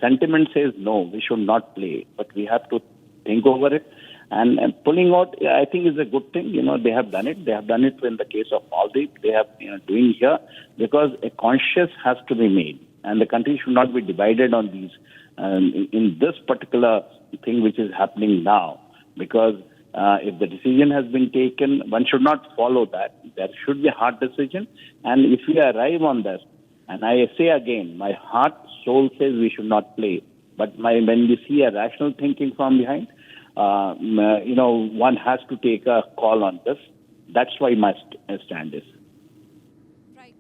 sentiment says no, we should not play, but we have to think over it. And pulling out, I think, is a good thing. They have done it. They have done it in the case of Maldives. They have doing here because a conscience has to be made, and the country should not be divided on these. In this particular thing which is happening now, because if the decision has been taken, one should not follow that. There should be a hard decision, and if we arrive on this, and I say again, my heart, soul says we should not play, but when we see a rational thinking from behind, one has to take a call on this. That's why my stand is. Right.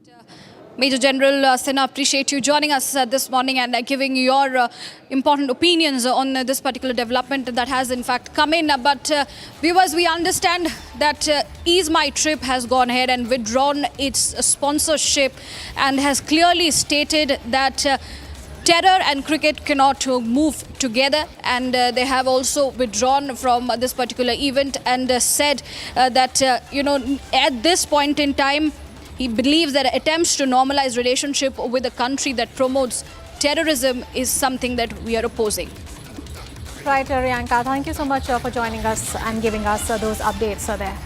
Major General Sinha, appreciate you joining us this morning and giving your important opinions on this particular development that has in fact come in. But viewers, we understand that EaseMyTrip has gone ahead and withdrawn its sponsorship and has clearly stated that terror and cricket cannot move together, and they have also withdrawn from this particular event and said that, at this point in time, he believes that attempts to normalize relationship with a country that promotes terrorism is something that we are opposing. Right, Riyanka, thank you so much for joining us and giving us those updates there.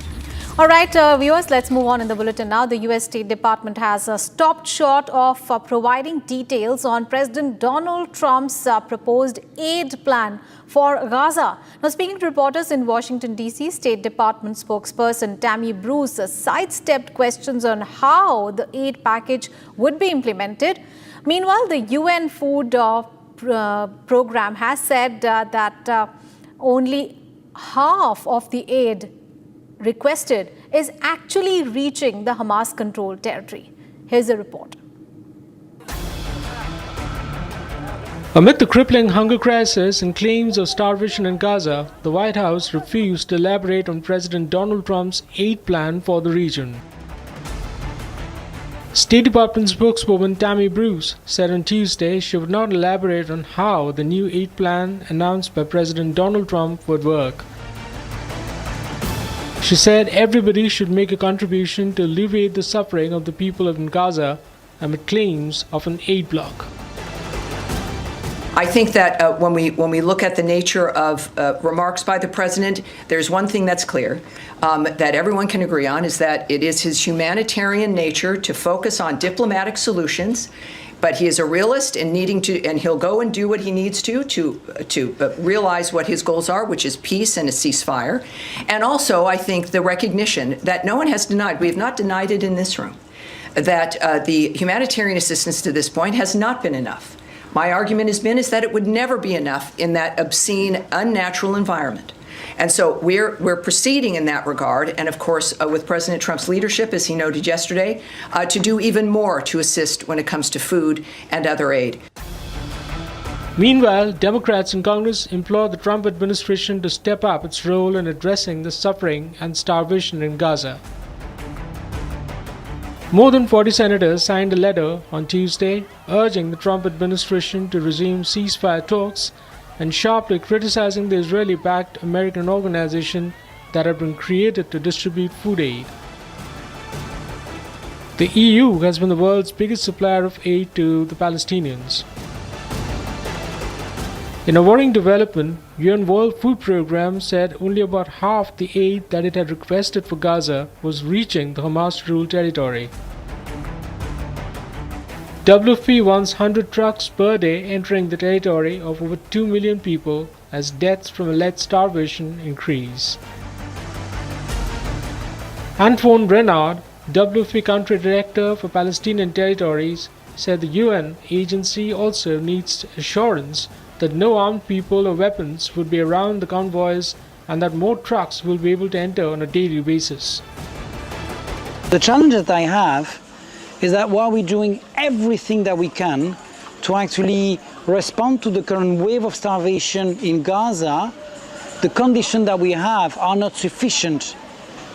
All right, viewers, let's move on in the bulletin now. The U.S. State Department has stopped short of providing details on President Donald Trump's proposed aid plan for Gaza. Now, speaking to reporters in Washington, D.C., State Department spokesperson Tammy Bruce sidestepped questions on how the aid package would be implemented. Meanwhile, the UN Food Program has said that only half of the aid requested is actually reaching the Hamas-controlled territory. Here's a report. Amid the crippling hunger crisis and claims of starvation in Gaza, the White House refused to elaborate on President Donald Trump's aid plan for the region. State Department spokeswoman Tammy Bruce said on Tuesday she would not elaborate on how the new aid plan announced by President Donald Trump would work. She said everybody should make a contribution to alleviate the suffering of the people in Gaza amid claims of an aid bloc. I think that when we look at the nature of remarks by the president, there's one thing that's clear that everyone can agree on, is that it is his humanitarian nature to focus on diplomatic solutions. But he is a realist and he'll go and do what he needs to realize what his goals are, which is peace and a ceasefire. And also, I think the recognition that no one has denied, we have not denied it in this room, that the humanitarian assistance to this point has not been enough. My argument is that it would never be enough in that obscene, unnatural environment. And so we're proceeding in that regard, and of course with President Trump's leadership, as he noted yesterday, to do even more to assist when it comes to food and other aid. Meanwhile, Democrats in Congress implore the Trump administration to step up its role in addressing the suffering and starvation in Gaza. More than 40 senators signed a letter on Tuesday urging the Trump administration to resume ceasefire talks and sharply criticizing the Israeli-backed American organization that had been created to distribute food aid. The EU has been the world's biggest supplier of aid to the Palestinians. In a worrying development, UN World Food Programme said only about half the aid that it had requested for Gaza was reaching the Hamas-ruled territory. WFP wants 100 trucks per day entering the territory of over 2 million people as deaths from alleged starvation increase. Antoine Renard, WFP Country Director for Palestinian Territories, said the UN agency also needs assurance that no armed people or weapons would be around the convoys and that more trucks will be able to enter on a daily basis. The challenge that I have is that while we're doing everything that we can to actually respond to the current wave of starvation in Gaza, the conditions that we have are not sufficient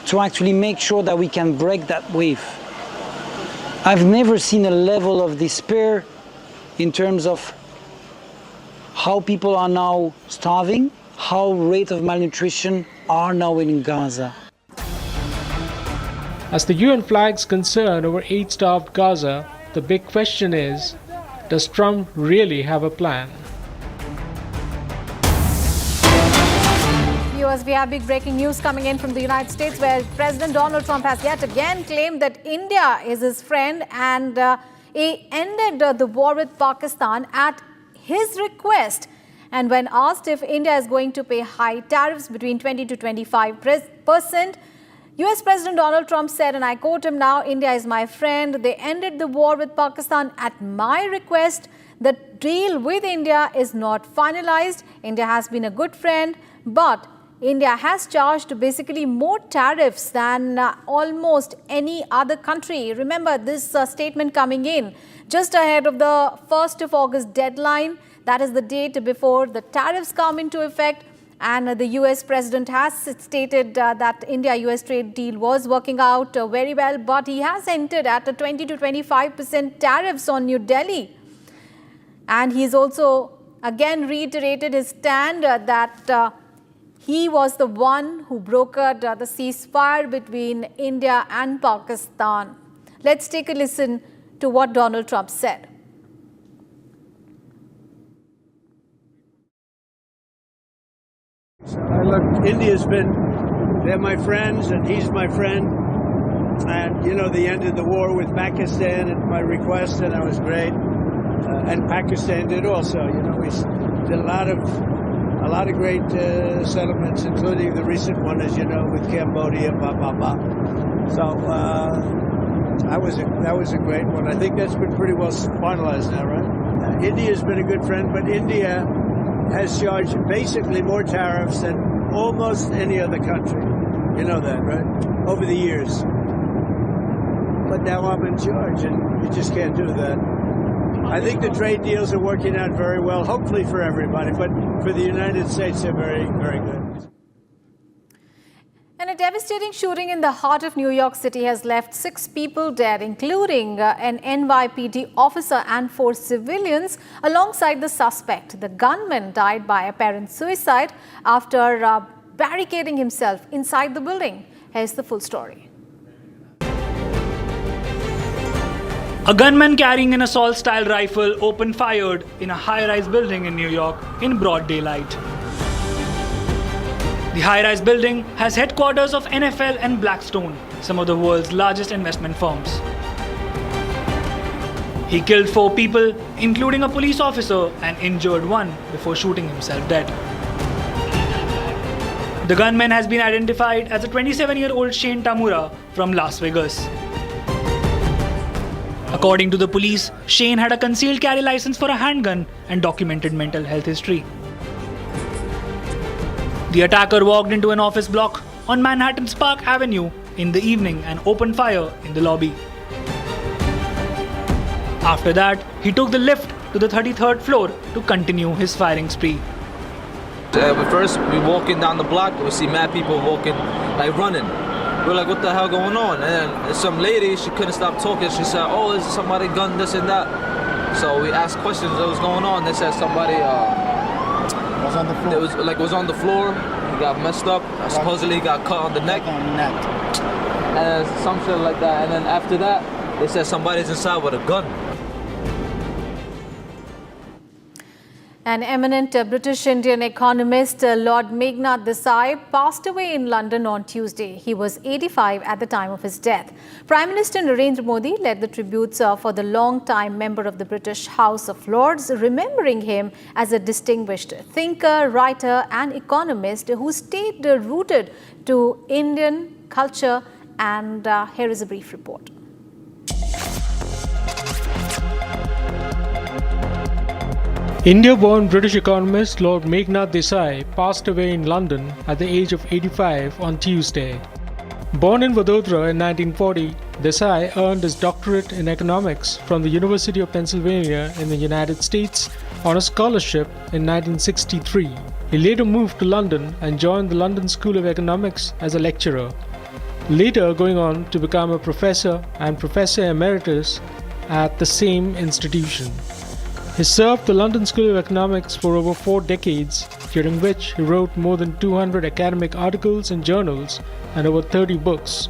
to actually make sure that we can break that wave. I've never seen a level of despair in terms of how people are now starving, how rate of malnutrition are now in Gaza. As the UN flags concern over aid-starved Gaza, the big question is, does Trump really have a plan? viewers, we have big breaking news coming in from the United States where President Donald Trump has yet again claimed that India is his friend and he ended the war with Pakistan at his request. And when asked if India is going to pay high tariffs between 20 to 25%, US President Donald Trump said, and I quote him now, "India is my friend. They ended the war with Pakistan at my request. The deal with India is not finalized. India has been a good friend, but India has charged basically more tariffs than almost any other country." Remember this statement coming in just ahead of the 1st of August deadline. That is the date before the tariffs come into effect. And the US president has stated that India-US trade deal was working out very well, but he has entered at a 20 to 25% tariffs on New Delhi. And he's also again reiterated his stand that he was the one who brokered the ceasefire between India and Pakistan. Let's take a listen to what Donald Trump said. Look, India's they're my friends and he's my friend. And, you know, they ended the war with Pakistan at my request and that was great. And Pakistan did also. You know, we did a lot of great settlements, including the recent one, as you know, with Cambodia, blah, blah, blah. So that was a great one. I think that's been pretty well finalized now, right? India's been a good friend, but India has charged basically more tariffs than almost any other country. You know that, right? Over the years. But now I'm in charge, and you just can't do that. I think the trade deals are working out very well, hopefully for everybody, but for the United States, they're very, very good. And a devastating shooting in the heart of New York City has left 6 people dead, including an NYPD officer and 4 civilians, alongside the suspect. The gunman died by apparent suicide after barricading himself inside the building. Here's the full story. A gunman carrying an assault-style rifle opened fired in a high-rise building in New York in broad daylight. The high-rise building has headquarters of NFL and Blackstone, some of the world's largest investment firms. He killed 4 people, including a police officer, and injured 1 before shooting himself dead. The gunman has been identified as a 27-year-old Shane Tamura from Las Vegas. According to the police, Shane had a concealed carry license for a handgun and documented mental health history. The attacker walked into an office block on Manhattan's Park Avenue in the evening and opened fire in the lobby. After that, he took the lift to the 33rd floor to continue his firing spree. First, we walking down the block, we see mad people walking, like running. We're like, what the hell going on? And then some lady, she couldn't stop talking. She said, oh, is somebody gun this and that? So we asked questions, what was going on? They said somebody was on the floor. Was on the floor. He got messed up. Supposedly he got cut on the neck. And some shit like that. And then after that, they said somebody's inside with a gun. An eminent British Indian economist, Lord Meghnad Desai, passed away in London on Tuesday. He was 85 at the time of his death. Prime Minister Narendra Modi led the tributes for the long-time member of the British House of Lords, remembering him as a distinguished thinker, writer and economist who stayed rooted to Indian culture. And here is a brief report. India-born British economist Lord Meghnad Desai passed away in London at the age of 85 on Tuesday. Born in Vadodara in 1940, Desai earned his doctorate in economics from the University of Pennsylvania in the United States on a scholarship in 1963. He later moved to London and joined the London School of Economics as a lecturer, later going on to become a professor and professor emeritus at the same institution. He served the London School of Economics for over 4 decades, during which he wrote more than 200 academic articles in journals and over 30 books.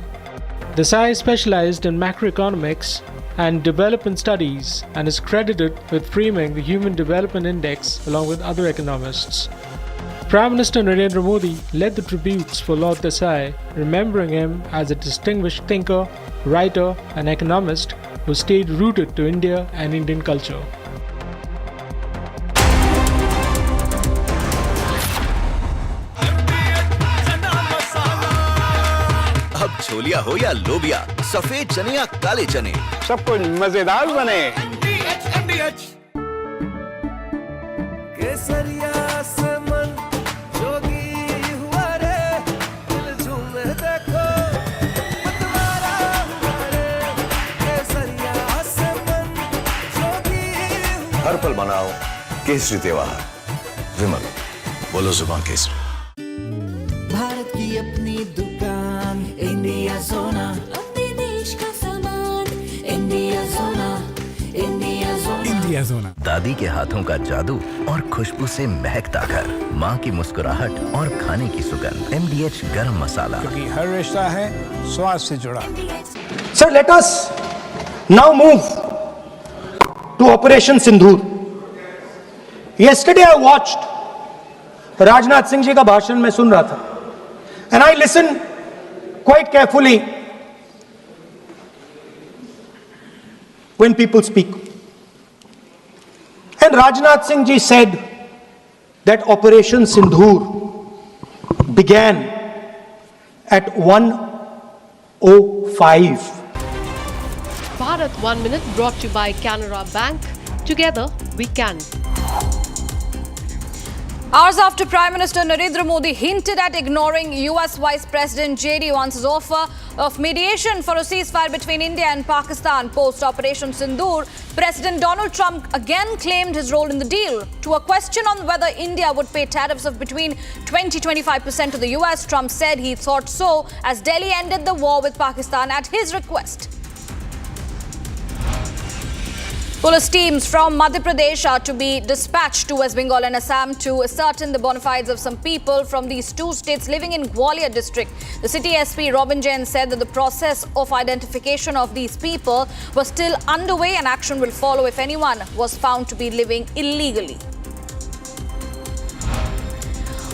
Desai specialized in macroeconomics and development studies and is credited with framing the Human Development Index along with other economists. Prime Minister Narendra Modi led the tributes for Lord Desai, remembering him as a distinguished thinker, writer, and economist who stayed rooted to India and Indian culture. अब छोलिया हो या लोबिया, सफेद चने या काले चने, सब कुछ मजेदार बने। केसरिया से मन जोगी हुआ रे, दिल झूमे देखो मतवारा हुआ रे। केसरिया से मन जोगी हुआ। हर पल मनाओ केसरी त्योहार। विमल, बोलो जुबान केसरी। भारत की अपनी दुकान, इंडिया सोना, अपने देश का सामान, इंडिया सोना, इंडिया सोना, इंडिया सोना। दादी के हाथों का जादू और खुशबू से महकता घर, माँ की मुस्कुराहट और खाने की सुगंध। MDH गरम मसाला, क्योंकि हर रिश्ता है स्वाद से जुड़ा। Sir, let us now move to Operation Sindhur. Yesterday I watched Rajnath Singh ji का भाषण मैं सुन रहा था, and I listened quite carefully when people speak. And Rajnath Singh ji said that Operation Sindhur began at 1:05. Bharat 1 Minute brought to you by Canara Bank. Together we can. Hours after Prime Minister Narendra Modi hinted at ignoring US Vice President J.D. Vance's offer of mediation for a ceasefire between India and Pakistan post-Operation Sindhur, President Donald Trump again claimed his role in the deal. To a question on whether India would pay tariffs of between 20-25% to the US, Trump said he thought so as Delhi ended the war with Pakistan at his request. Police teams from Madhya Pradesh are to be dispatched to West Bengal and Assam to ascertain the bona fides of some people from these two states living in Gwalior district. The city SP Robin Jain said that the process of identification of these people was still underway and action will follow if anyone was found to be living illegally.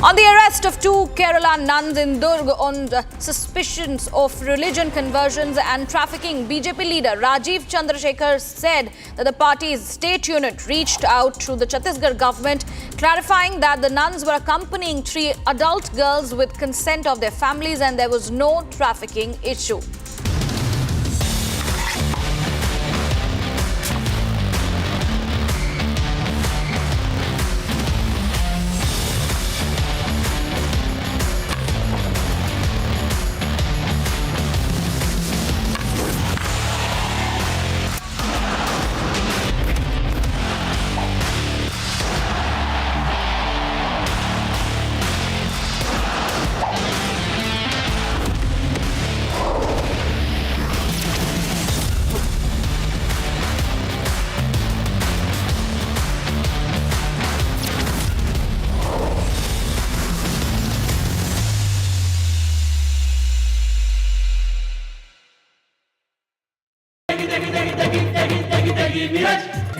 On the arrest of two Kerala nuns in Durg on suspicions of religion conversions and trafficking, BJP leader Rajiv Chandrasekhar said that the party's state unit reached out to the Chhattisgarh government, clarifying that the nuns were accompanying 3 adult girls with consent of their families and there was no trafficking issue.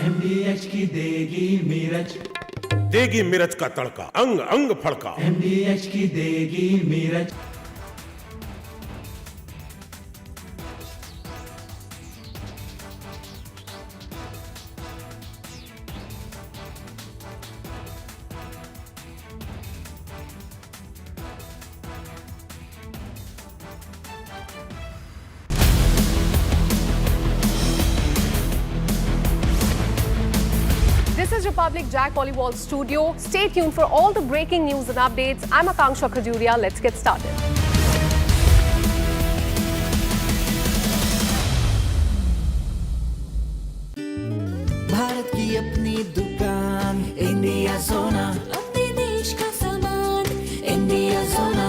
MDH की देगी मिर्च, देगी मिर्च का तड़का, अंग अंग फड़का। MDH की देगी मिर्च। This is Republic Jack Pollywall Studio. Stay tuned for all the breaking news and updates. I'm Akanksha Khajuria. Let's get started. Bharat की अपनी दुकान, इंडिया सोना, अपने देश का सामान, इंडिया सोना,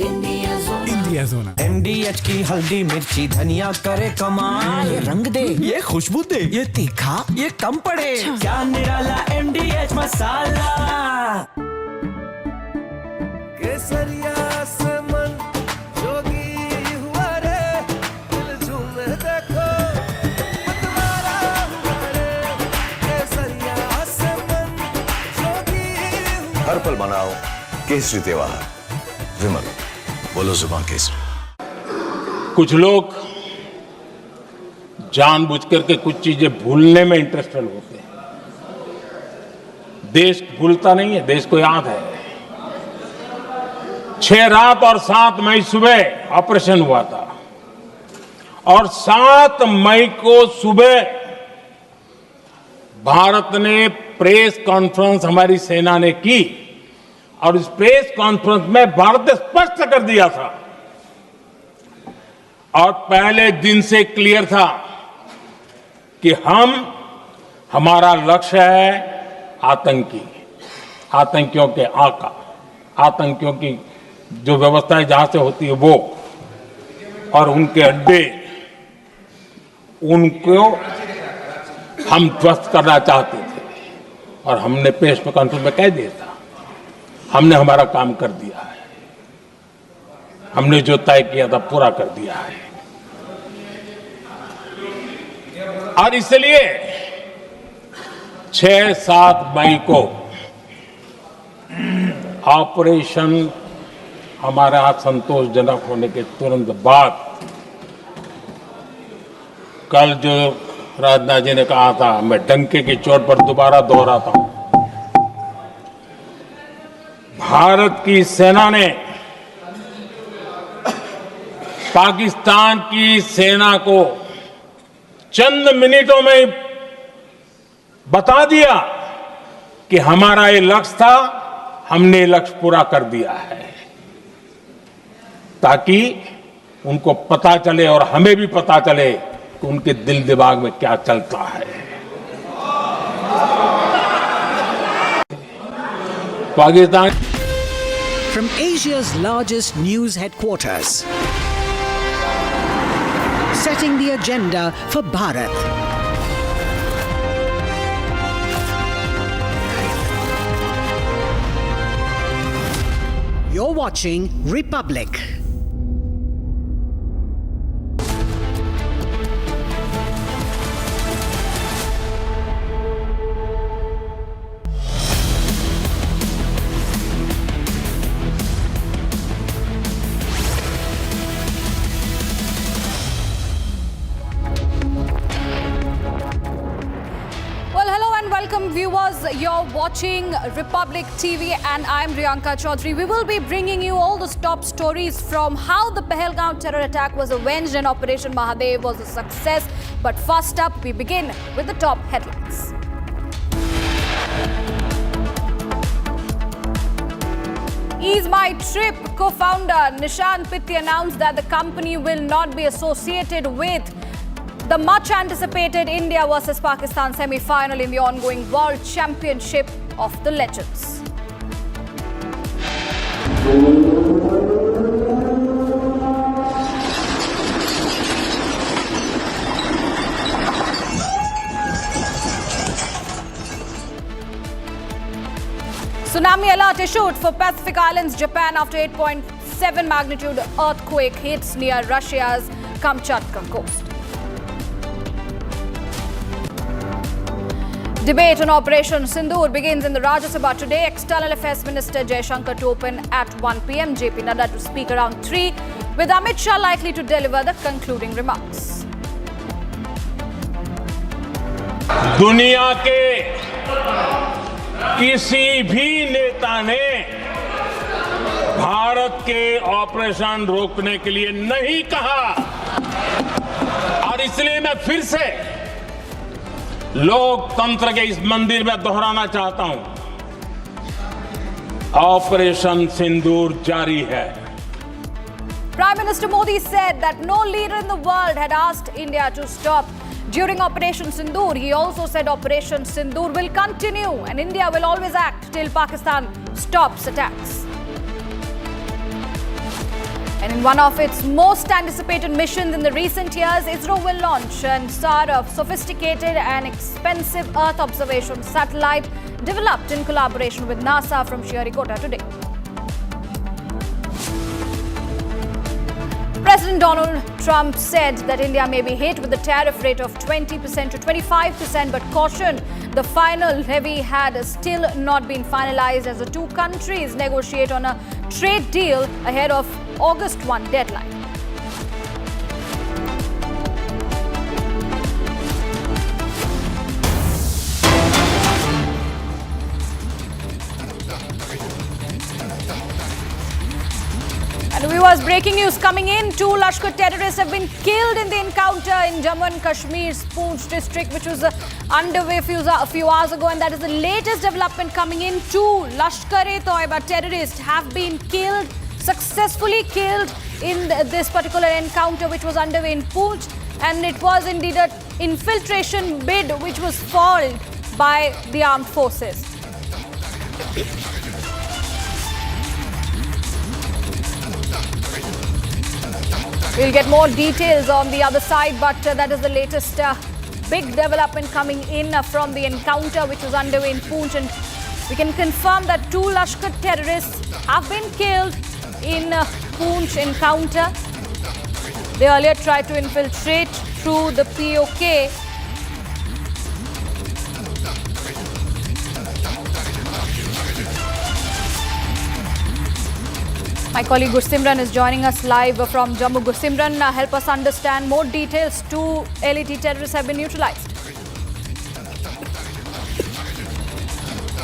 इंडिया सोना, इंडिया सोना। MDH की हल्दी मिर्ची धनिया करे कमाल, ये रंग दे, ये खुशबू दे, ये तीखा, ये कम पड़े, क्या निराला MDH मसाला। केसरिया से मन जोगी हुआ रे, दिल झूमे देखो मतवारा हुआ रे। केसरिया से मन जोगी हुआ। हर पल मनाओ केसरी त्योहार। विमल, बोलो जुबान केसरी। कुछ लोग जानबूझ करके कुछ चीजें भूलने में इंटरेस्टेड होते हैं। देश भूलता नहीं है, देश को याद है। 6 रात और 7 मई सुबह ऑपरेशन हुआ था और 7 मई को सुबह भारत ने प्रेस कॉन्फ्रेंस हमारी सेना ने की और इस प्रेस कॉन्फ्रेंस में भारत ने स्पष्ट कर दिया था और पहले दिन से क्लियर था कि हमारा लक्ष्य है आतंकियों के आका, आतंकियों की जो व्यवस्थाएं जहां से होती है वो और उनके अड्डे, उनको हम ध्वस्त करना चाहते थे और हमने प्रेस कॉन्फ्रेंस में कह दिया था, हमने हमारा काम कर दिया है, हमने जो तय किया था पूरा कर दिया है। और इसलिए 6-7 मई को ऑपरेशन हमारा संतोषजनक होने के तुरंत बाद कल जो राजनाथ जी ने कहा था, मैं डंके की चोट पर दोबारा दोहराता हूं, भारत की सेना ने पाकिस्तान की सेना को चंद मिनटों में बता दिया कि हमारा ये लक्ष्य था, हमने लक्ष्य पूरा कर दिया है, ताकि उनको पता चले और हमें भी पता चले कि उनके दिल दिमाग में क्या चलता है। Pakistan From Asia's largest news headquarters, setting the agenda for Bharat. You're watching Republic. Viewers, you're watching Republic TV and I'm Riyanka Chaudhary. We will be bringing you all the top stories from how the Pahalgam terror attack was avenged and Operation Mahadev was a success. But first up, we begin with the top headlines. EaseMyTrip co-founder Nishant Pitti announced that the company will not be associated with the much-anticipated India versus Pakistan semi-final in the ongoing World Championship of the Legends. Tsunami alert issued for Pacific Islands, Japan after 8.7 magnitude earthquake hits near Russia's Kamchatka coast. Debate on Operation Sindhur begins in the Rajya Sabha today. External Affairs Minister Jaishankar to open at 1 p.m. JP Nadda to speak around 3, with Amit Shah likely to deliver the concluding remarks. दुनिया के किसी भी नेता ने भारत के operation रोकने के लिए नहीं कहा और इसलिए मैं फिर से लोकतंत्र के इस मंदिर में दोहराना चाहता हूं, ऑपरेशन सिंदूर जारी है. Prime Minister Modi said that no leader in the world had asked India to stop during Operation Sindhur. He also said Operation Sindhur will continue and India will always act till Pakistan stops attacks. And in one of its most anticipated missions in the recent years, ISRO will launch an NISAR, a sophisticated and expensive Earth observation satellite developed in collaboration with NASA from Sriharikota today. President Donald Trump said that India may be hit with a tariff rate of 20% to 25%, but cautioned the final levy had still not been finalized as the two countries negotiate on a trade deal ahead of August 1 deadline. And viewers, breaking news coming in. 2 Lashkar terrorists have been killed in the encounter in Jammu and Kashmir's Poonch district, which was underway a few hours ago. And that is the latest development coming in. 2 Lashkar-e-Toiba terrorists have been killed, successfully killed in this particular encounter, which was underway in Poonch. And it was indeed an infiltration bid which was foiled by the armed forces. We'll get more details on the other side, but that is the latest big development coming in from the encounter which was underway in Poonch. And we can confirm that 2 Lashkar terrorists have been killed in Poonch encounter. They earlier tried to infiltrate through the POK. My colleague Gursimran is joining us live from Jammu. Gursimran, help us understand more details. 2 LET terrorists have been neutralized.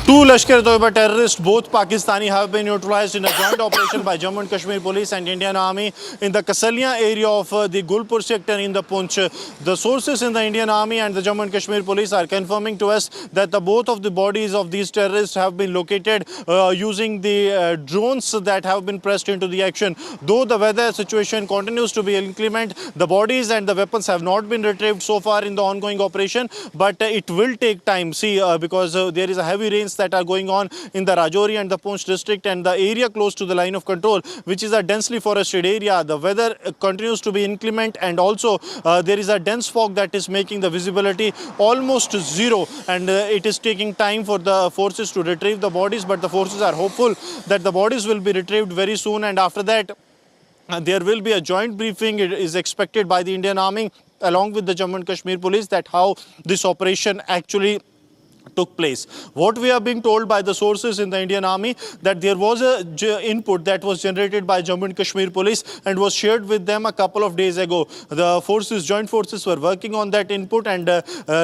2 Lashkar-e-Toiba terrorists, both Pakistani, have been neutralized in a joint operation by Jammu and Kashmir Police and Indian Army in the Kasalia area of the Gulpur sector in the Poonch. The sources in the Indian Army and the Jammu and Kashmir Police are confirming to us that both of the bodies of these terrorists have been located using the drones that have been pressed into the action. Though the weather situation continues to be inclement, the bodies and the weapons have not been retrieved so far in the ongoing operation, but it will take time. See, because there is a heavy rains that are going on in the Rajouri and the Poonch district and the area close to the line of control, which is a densely forested area. The weather continues to be inclement, and also there is a dense fog that is making the visibility almost zero, and it is taking time for the forces to retrieve the bodies, but the forces are hopeful that the bodies will be retrieved very soon, and after that there will be a joint briefing. It is expected by the Indian Army along with the Jammu and Kashmir Police that how this operation actually took place. What we are being told by the sources in the Indian Army, that there was a input that was generated by Jammu and Kashmir Police and was shared with them a couple of days ago. The forces, joint forces, were working on that input, and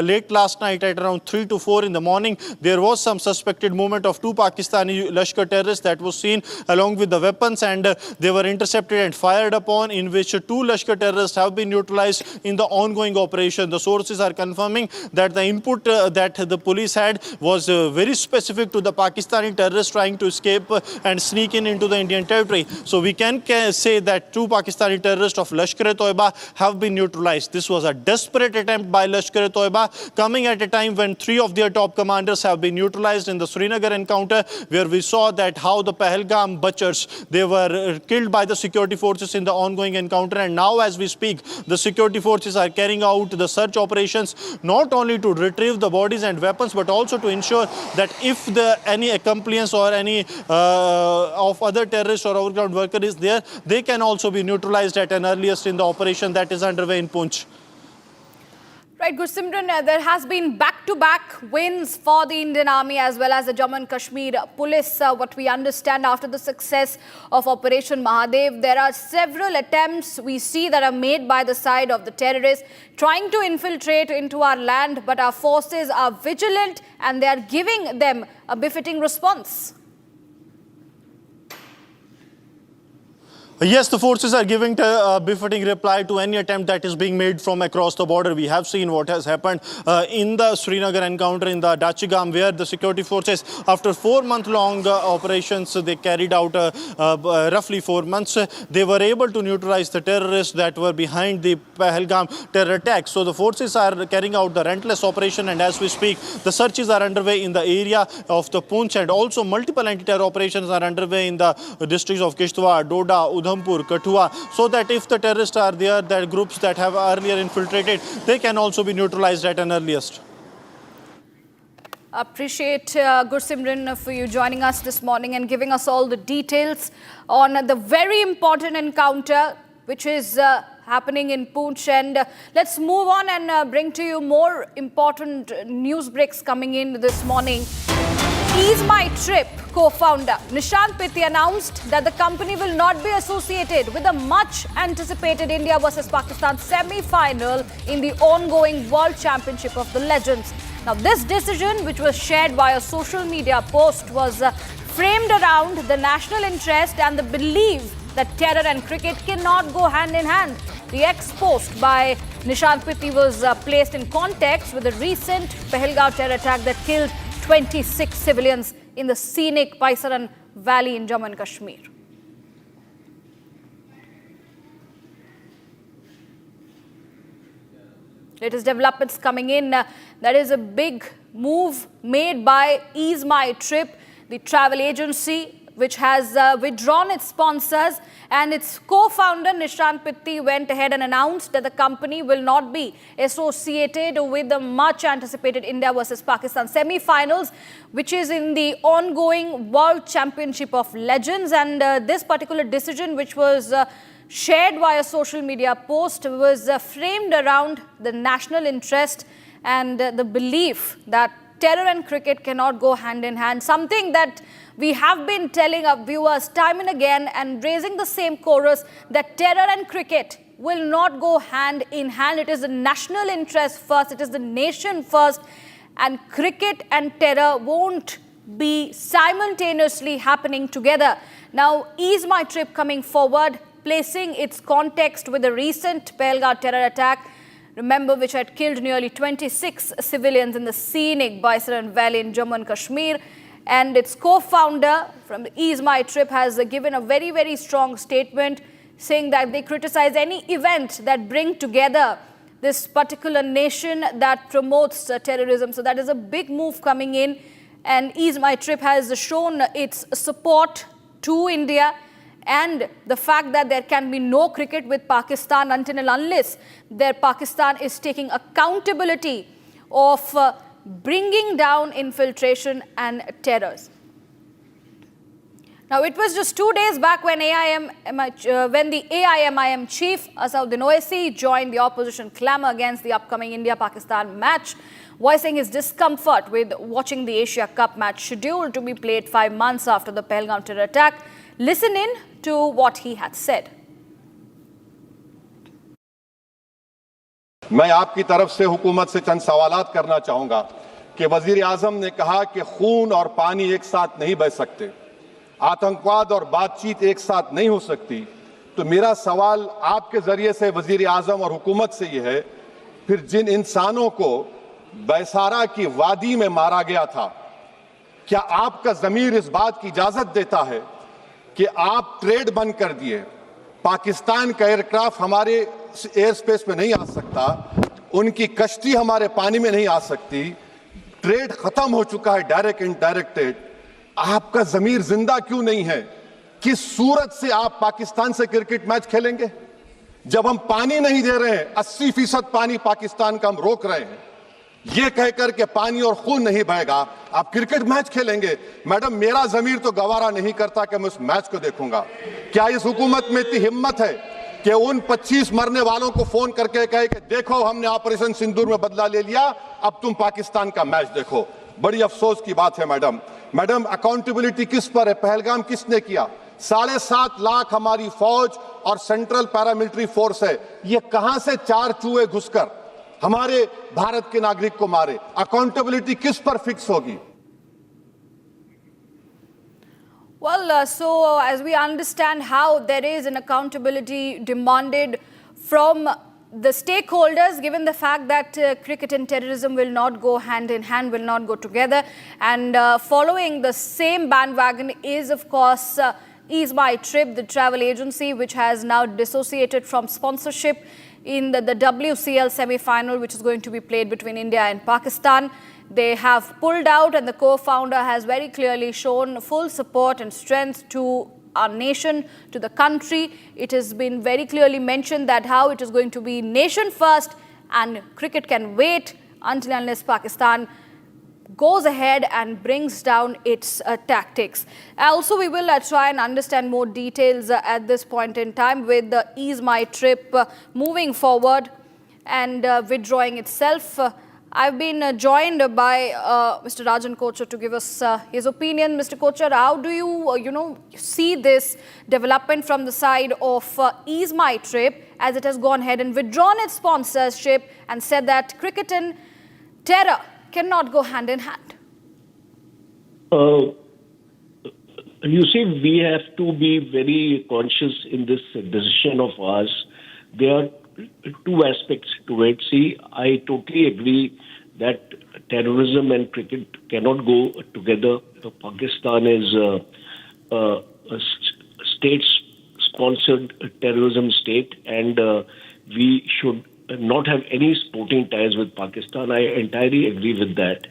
late last night at around 3 to 4 in the morning, there was some suspected movement of 2 Pakistani Lashkar terrorists that was seen along with the weapons, and they were intercepted and fired upon, in which 2 Lashkar terrorists have been neutralized in the ongoing operation. The sources are confirming that the input that the police had was very specific to the Pakistani terrorists trying to escape and sneak into the Indian territory. So we can say that 2 Pakistani terrorists of Lashkar-e-Toiba have been neutralized. This was a desperate attempt by Lashkar-e-Toiba, coming at a time when 3 of their top commanders have been neutralized in the Srinagar encounter, where we saw that how the Pahalgam butchers, they were killed by the security forces in the ongoing encounter, and now as we speak, the security forces are carrying out the search operations not only to retrieve the bodies and weapons, but also to ensure that if any accomplice or any of other terrorists or overground worker is there, they can also be neutralized at an earliest in the operation that is underway in Poonch. Right, Gursimran, there has been back-to-back wins for the Indian Army as well as the Jammu and Kashmir Police. What we understand after the success of Operation Mahadev, there are several attempts we see that are made by the side of the terrorists trying to infiltrate into our land, but our forces are vigilant and they are giving them a befitting response. Yes, the forces are giving a befitting reply to any attempt that is being made from across the border. We have seen what has happened in the Srinagar encounter in the Dachigam, where the security forces, after 4-month-long operations they carried out roughly 4 months, they were able to neutralize the terrorists that were behind the Pahalgam terror attack. So the forces are carrying out the relentless operation, and as we speak, the searches are underway in the area of the Poonch, and also multiple anti-terror operations are underway in the districts of Kishtwar, Doda, Udhampur, Kathua, so that if the terrorists are there, that groups that have earlier infiltrated, they can also be neutralized at an earliest. Appreciate Gursimran for you joining us this morning and giving us all the details on the very important encounter which is happening in Poonch. And let's move on and bring to you more important news breaks coming in this morning. EaseMyTrip co-founder Nishant Pitti announced that the company will not be associated with the much anticipated India versus Pakistan semi-final in the ongoing World Championship of the Legends. Now, this decision, which was shared via social media post, was framed around the national interest and the belief that terror and cricket cannot go hand in hand. The ex-post by Nishant Pitti was placed in context with the recent Pahalgam terror attack that killed 26 civilians in the scenic Paisaran Valley in Jammu and Kashmir. Latest developments coming in. That is a big move made by EaseMyTrip, the travel agency, which has withdrawn its sponsors, and its co-founder Nishant Pitti went ahead and announced that the company will not be associated with the much anticipated India versus Pakistan semi-finals, which is in the ongoing World Championship of Legends. And this particular decision, which was shared via social media post, was framed around the national interest and the belief that terror and cricket cannot go hand in hand, something that we have been telling our viewers time and again and raising the same chorus, that terror and cricket will not go hand in hand. It is the national interest first, it is the nation first, and cricket and terror won't be simultaneously happening together. Now, EaseMyTrip coming forward, placing its context with the recent Pahalgam terror attack, remember, which had killed nearly 26 civilians in the scenic Paisaran Valley in Jammu and Kashmir. And its co-founder from EaseMyTrip has given a very, very strong statement saying that they criticize any event that bring together this particular nation that promotes terrorism. So that is a big move coming in. And EaseMyTrip has shown its support to India and the fact that there can be no cricket with Pakistan until and unless their Pakistan is taking accountability of bringing down infiltration and terrors. Now, it was just 2 days back when the AIMIM chief Asauddin Owaisi joined the opposition clamour against the upcoming India-Pakistan match, voicing his discomfort with watching the Asia Cup match scheduled to be played 5 months after the Pahalgam terror attack. Listen in to what he had said. मैं आपकी तरफ से हुकूमत से चंद सवालात करना चाहूंगा कि वजीर आजम ने कहा कि खून और पानी एक साथ नहीं बह सकते, आतंकवाद और बातचीत एक साथ नहीं हो सकती। तो मेरा सवाल आपके जरिए से वजीर आजम और हुकूमत से यह है, फिर जिन इंसानों को बैसारा की वादी में मारा गया था, क्या आपका ज़मीर इस बात की इजाजत देता है कि आप ट्रेड बंद कर दिए, पाकिस्तान का एयरक्राफ्ट हमारे एयर स्पेस में नहीं आ सकता, उनकी कश्ती हमारे पानी में नहीं आ सकती, ट्रेड खत्म हो चुका है डायरेक्ट इनडायरेक्टेड, आपका ज़मीर जिंदा क्यों नहीं है? किस सूरत से आप पाकिस्तान से क्रिकेट मैच खेलेंगे जब हम पानी नहीं दे रहे हैं? 80% पानी पाकिस्तान का हम रोक रहे हैं, ये कहकर के पानी और खून नहीं बहेगा, आप क्रिकेट मैच खेलेंगे? मैडम, मेरा ज़मीर तो गवारा नहीं करता कि मैं उस मैच को देखूंगा। क्या इस हुकूमत में इतनी हिम्मत है कि उन 25 मरने वालों को फोन करके कहे कि देखो हमने ऑपरेशन सिंदूर में बदला ले लिया, अब तुम पाकिस्तान का मैच देखो? बड़ी अफसोस की बात है मैडम। मैडम, अकाउंटेबिलिटी किस पर है? पहलगाम किसने किया? 7.5 लाख हमारी फौज और सेंट्रल पैरामिलिट्री फोर्स है, ये कहां से 4 चूहे घुसकर हमारे भारत के नागरिक को मारे? अकाउंटेबिलिटी किस पर फिक्स होगी? Well, so as we understand how there is an accountability demanded from the stakeholders, given the fact that cricket and terrorism will not go hand in hand, will not go together. And following the same bandwagon is, of course, EaseMyTrip, the travel agency, which has now dissociated from sponsorship in the WCL semi-final, which is going to be played between India and Pakistan. They have pulled out, and the co-founder has very clearly shown full support and strength to our nation, to the country. It has been very clearly mentioned that how it is going to be nation first and cricket can wait until unless Pakistan goes ahead and brings down its tactics. Also, we will try and understand more details at this point in time with the EaseMyTrip moving forward and withdrawing itself. I've been joined by Mr. Rajan Kochar to give us his opinion. Mr. Kochar, how do you, see this development from the side of EaseMyTrip as it has gone ahead and withdrawn its sponsorship and said that cricket and terror cannot go hand in hand? You see, we have to be very conscious in this decision of ours. There are two aspects to it. See, I totally agree that terrorism and cricket cannot go together. Pakistan is a state-sponsored terrorism state, and we should not have any sporting ties with Pakistan. I entirely agree with that.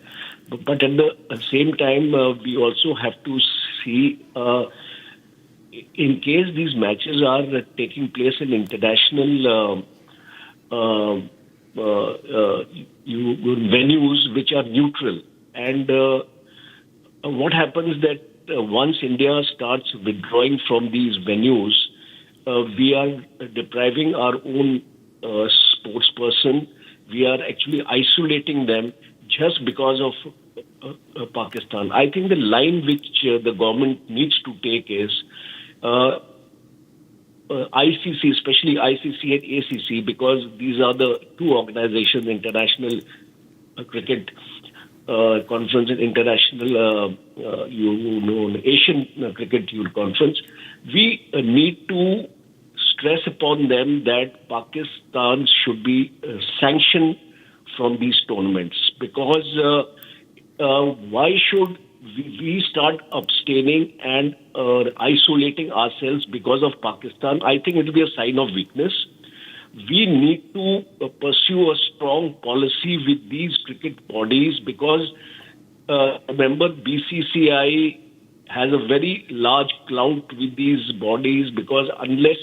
But at the same time, we also have to see, in case these matches are taking place in international venues which are neutral. And what happens that once India starts withdrawing from these venues, we are depriving our own sports person. We are actually isolating them just because of Pakistan. I think the line which the government needs to take is ICC, especially ICC and ACC, because these are the two organizations, International Cricket Conference and International Asian Cricket Youth Conference. We need to stress upon them that Pakistan should be sanctioned from these tournaments, because why should we start abstaining and isolating ourselves because of Pakistan? I think it will be a sign of weakness. We need to pursue a strong policy with these cricket bodies, because remember, BCCI has a very large clout with these bodies, because unless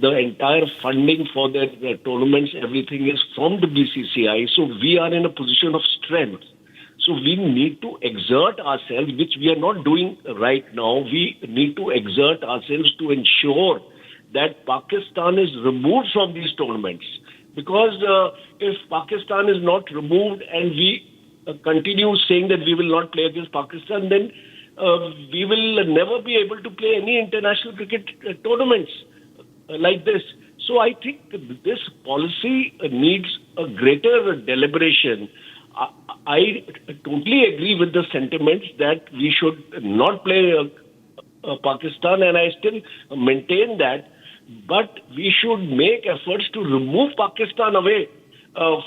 the entire funding for their tournaments, everything is from the BCCI, so we are in a position of strength. So we need to exert ourselves, which we are not doing right now. We need to exert ourselves to ensure that Pakistan is removed from these tournaments. Because if Pakistan is not removed and we continue saying that we will not play against Pakistan, then we will never be able to play any international cricket tournaments like this. So I think this policy needs a greater deliberation. I totally agree with the sentiments that we should not play Pakistan, and I still maintain that. But we should make efforts to remove Pakistan away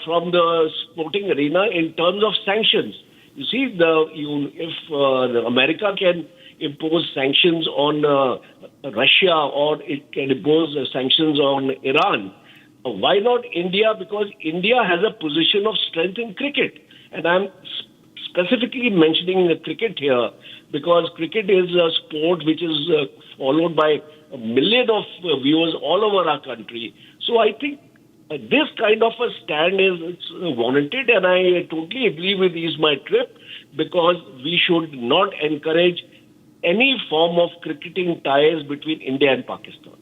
from the sporting arena in terms of sanctions. You see, if America can impose sanctions on Russia, or it can impose sanctions on Iran, why not India? Because India has a position of strength in cricket. And I'm specifically mentioning cricket here because cricket is a sport which is followed by a million of viewers all over our country. So I think this kind of a stand is warranted, and I totally agree with EaseMyTrip, because we should not encourage any form of cricketing ties between India and Pakistan.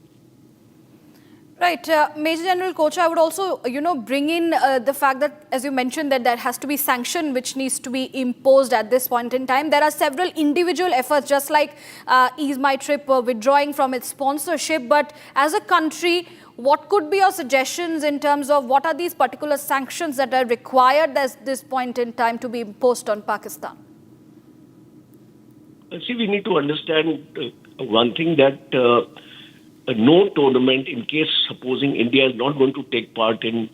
Right. Major General Kochar, I would also, bring in the fact that, as you mentioned, that there has to be sanction which needs to be imposed at this point in time. There are several individual efforts, just like EaseMyTrip withdrawing from its sponsorship. But as a country, what could be your suggestions in terms of what are these particular sanctions that are required at this point in time to be imposed on Pakistan? See, we need to understand one thing, that no tournament, in case supposing India is not going to take part in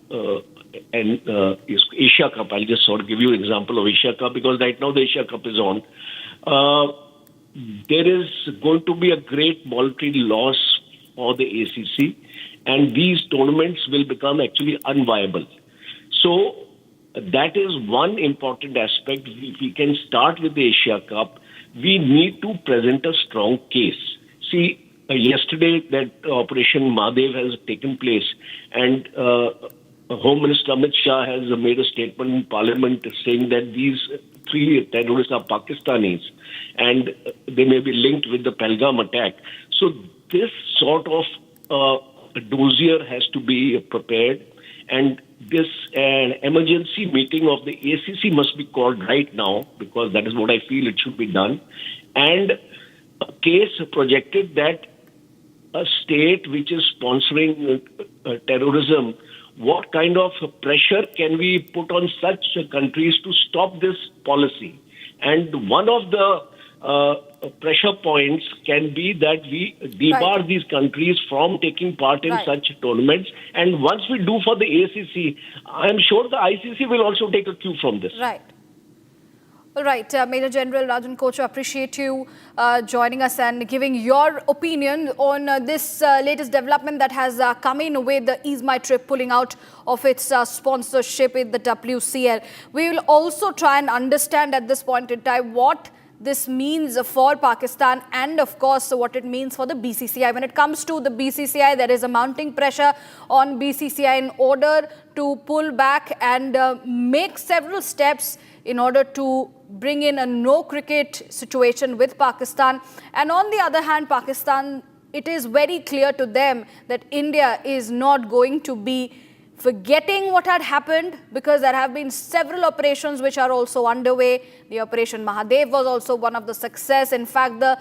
Asia Cup, I'll just sort of give you an example of Asia Cup, because right now the Asia Cup is on. There is going to be a great monetary loss for the ACC, and these tournaments will become actually unviable. So that is one important aspect. If we can start with the Asia Cup, we need to present a strong case. See, yesterday that Operation Mahadev has taken place, and Home Minister Amit Shah has made a statement in Parliament saying that these three terrorists are Pakistanis, and they may be linked with the Pahalgam attack. So this sort of dossier has to be prepared, and this emergency meeting of the ACC must be called right now, because that is what I feel it should be done. And a case projected that a state which is sponsoring terrorism, what kind of pressure can we put on such countries to stop this policy? And one of the pressure points can be that we debar these countries from taking part in such tournaments. And once we do for the ACC, I'm sure the ICC will also take a cue from this. Right. All right, Major General Rajan Kocha, appreciate you joining us and giving your opinion on this latest development that has come in with the EaseMyTrip pulling out of its sponsorship in the WCL. We will also try and understand at this point in time what this means for Pakistan and, of course, what it means for the BCCI. When it comes to the BCCI, there is a mounting pressure on BCCI in order to pull back and make several steps in order to bring in a no cricket situation with Pakistan. And on the other hand, Pakistan, it is very clear to them that India is not going to be forgetting what had happened, because there have been several operations which are also underway. The Operation Mahadev was also one of the success. In fact, the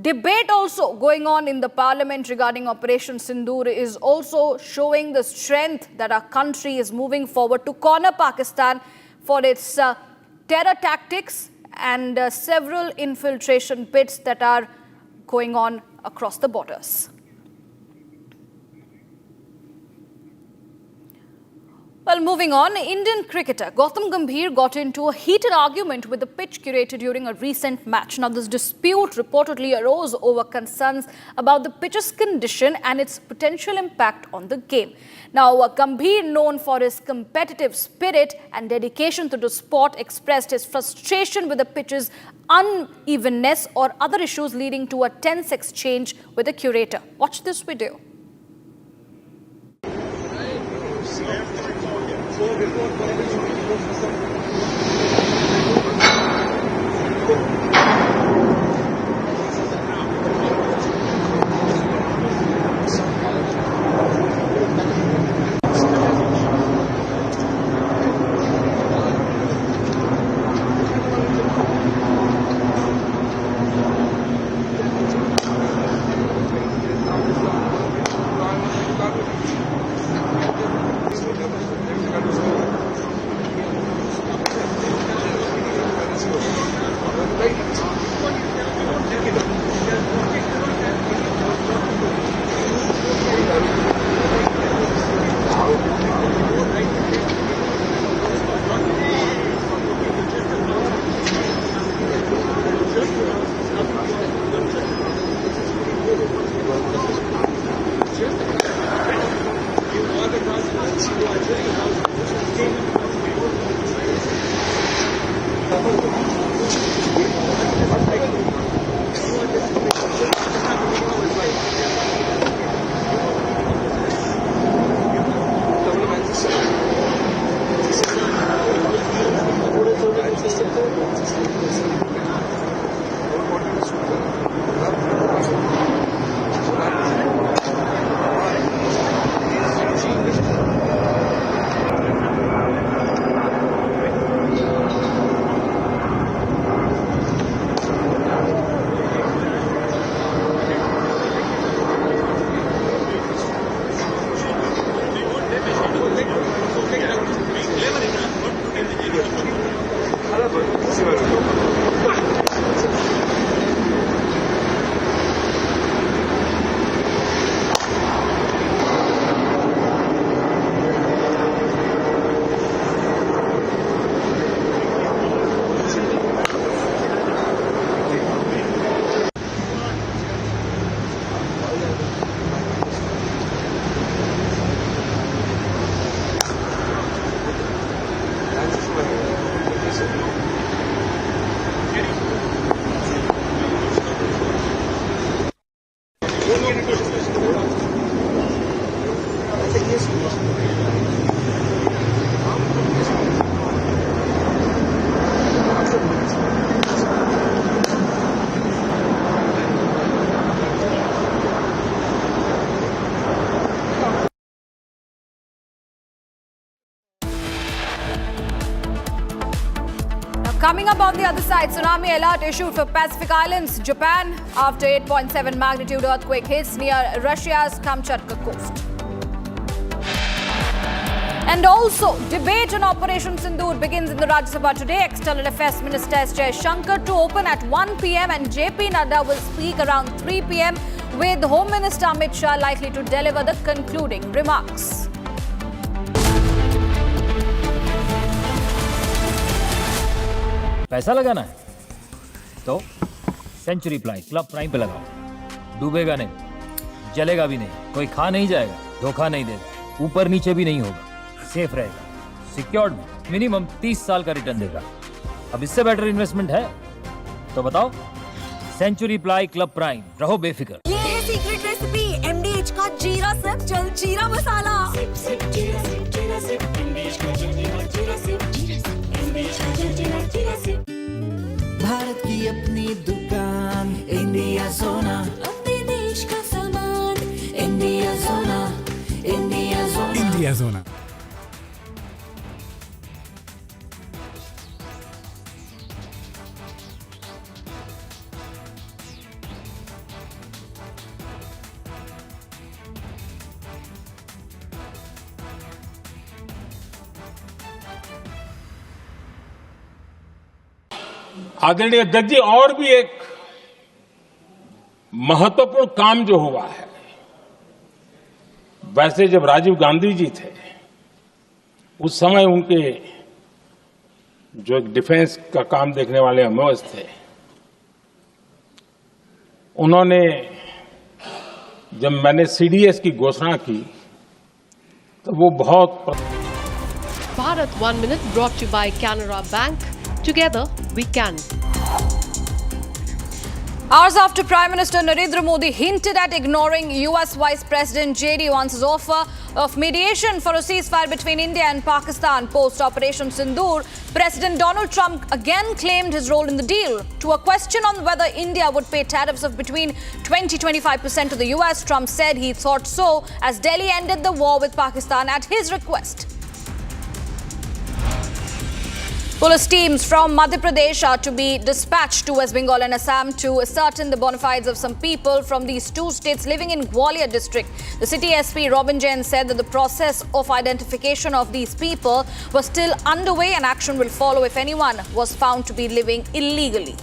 debate also going on in the parliament regarding Operation Sindhur is also showing the strength that our country is moving forward to corner Pakistan for its terror tactics and several infiltration pits that are going on across the borders. Well, moving on, Indian cricketer Gautam Gambhir got into a heated argument with the pitch curator during a recent match. Now, this dispute reportedly arose over concerns about the pitch's condition and its potential impact on the game. Now, Gambhir, known for his competitive spirit and dedication to the sport, expressed his frustration with the pitch's unevenness or other issues, leading to a tense exchange with the curator. Watch this video. Coming up on the other side, tsunami alert issued for Pacific Islands, Japan, after 8.7 magnitude earthquake hits near Russia's Kamchatka coast. And also, debate on Operation Sindhur begins in the Rajya Sabha today. External Affairs Minister S. Jaishankar to open at 1 p.m. and JP Nadda will speak around 3 p.m. with Home Minister Amit Shah likely to deliver the concluding remarks. पैसा लगाना है तो century club prime पे लगाओ। डूबेगा नहीं, जलेगा भी नहीं, कोई खा नहीं जाएगा, धोखा नहीं देगा, ऊपर नीचे भी नहीं होगा, सेफ रहेगा, सिक्योर्ड में मिनिमम 30 साल का रिटर्न देगा। अब इससे बेटर इन्वेस्टमेंट है तो बताओ। सेंचुरी क्लब प्राइम, रहो बेफिक्र। ये है सीक्रेट रेसिपी MDH का जीरा सिप जल जीरा मसाला। भारत की अपनी दुकान इंडिया सोना, अपने देश का सामान इंडिया सोना, इंडिया सोना, इंडिया सोना। आदरणीय अध्यक्ष जी, और भी एक महत्वपूर्ण काम जो हुआ है, वैसे जब राजीव गांधी जी थे उस समय उनके जो एक डिफेंस का काम देखने वाले अमोज थे, उन्होंने जब मैंने CDS की घोषणा की तो वो बहुत Bharat 1 Minute brought to you by Canara Bank. Together we can. Hours after Prime Minister Narendra Modi hinted at ignoring US Vice President J.D. Vance's offer of mediation for a ceasefire between India and Pakistan post-Operation Sindhur, President Donald Trump again claimed his role in the deal. To a question on whether India would pay tariffs of between 20-25% to the US, Trump said he thought so as Delhi ended the war with Pakistan at his request. Police teams from Madhya Pradesh are to be dispatched to West Bengal and Assam to ascertain the bona fides of some people from these two states living in Gwalior district. The city SP Robin Jain said that the process of identification of these people was still underway and action will follow if anyone was found to be living illegally.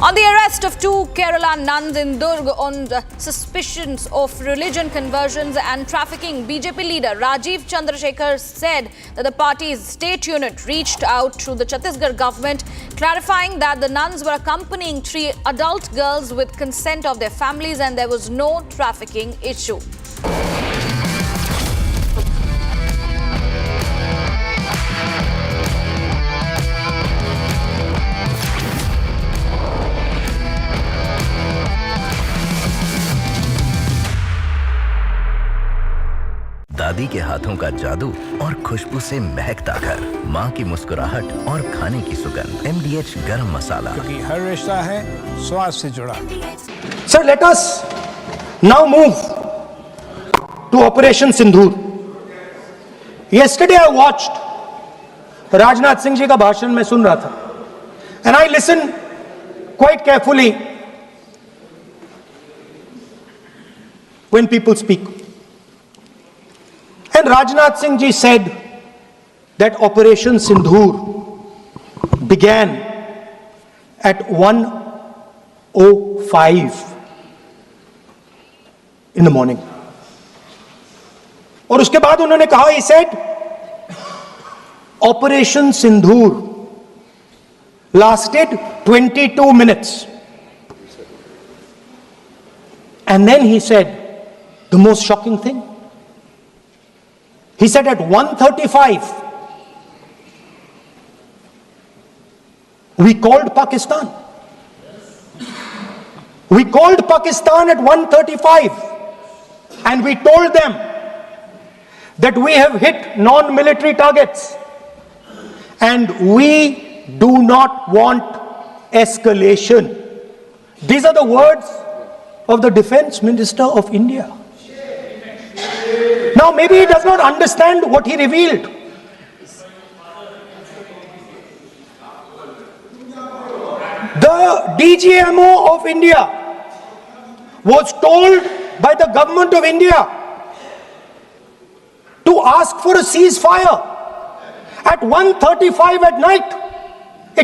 On the arrest of two Kerala nuns in Durg on suspicions of religion conversions and trafficking, BJP leader Rajiv Chandrasekhar said that the party's state unit reached out to the Chhattisgarh government, clarifying that the nuns were accompanying 3 adult girls with consent of their families and there was no trafficking issue. दादी के हाथों का जादू और खुशबू से महकता घर, माँ की मुस्कुराहट और खाने की सुगंध। MDH गरम मसाला, क्योंकि हर रिश्ता है स्वाद से जुड़ा। Sir, let us now move to Operation Sindhur. Yesterday I watched Rajnath Singh ji का भाषण मैं सुन रहा था, and I listened quite carefully when people speak. And Rajnath Singh ji said that Operation Sindhur began at 1:05 in the morning. और उसके बाद उन्होंने कहा, he said, Operation Sindhur lasted 22 minutes. And then he said the most shocking thing. He said at 1:35, we called Pakistan. We called Pakistan at 1:35 and we told them that we have hit non-military targets and we do not want escalation. These are the words of the Defense Minister of India. Now maybe he does not understand what he revealed. The DGMO of India was told by the government of India to ask for a ceasefire at 1:35 at night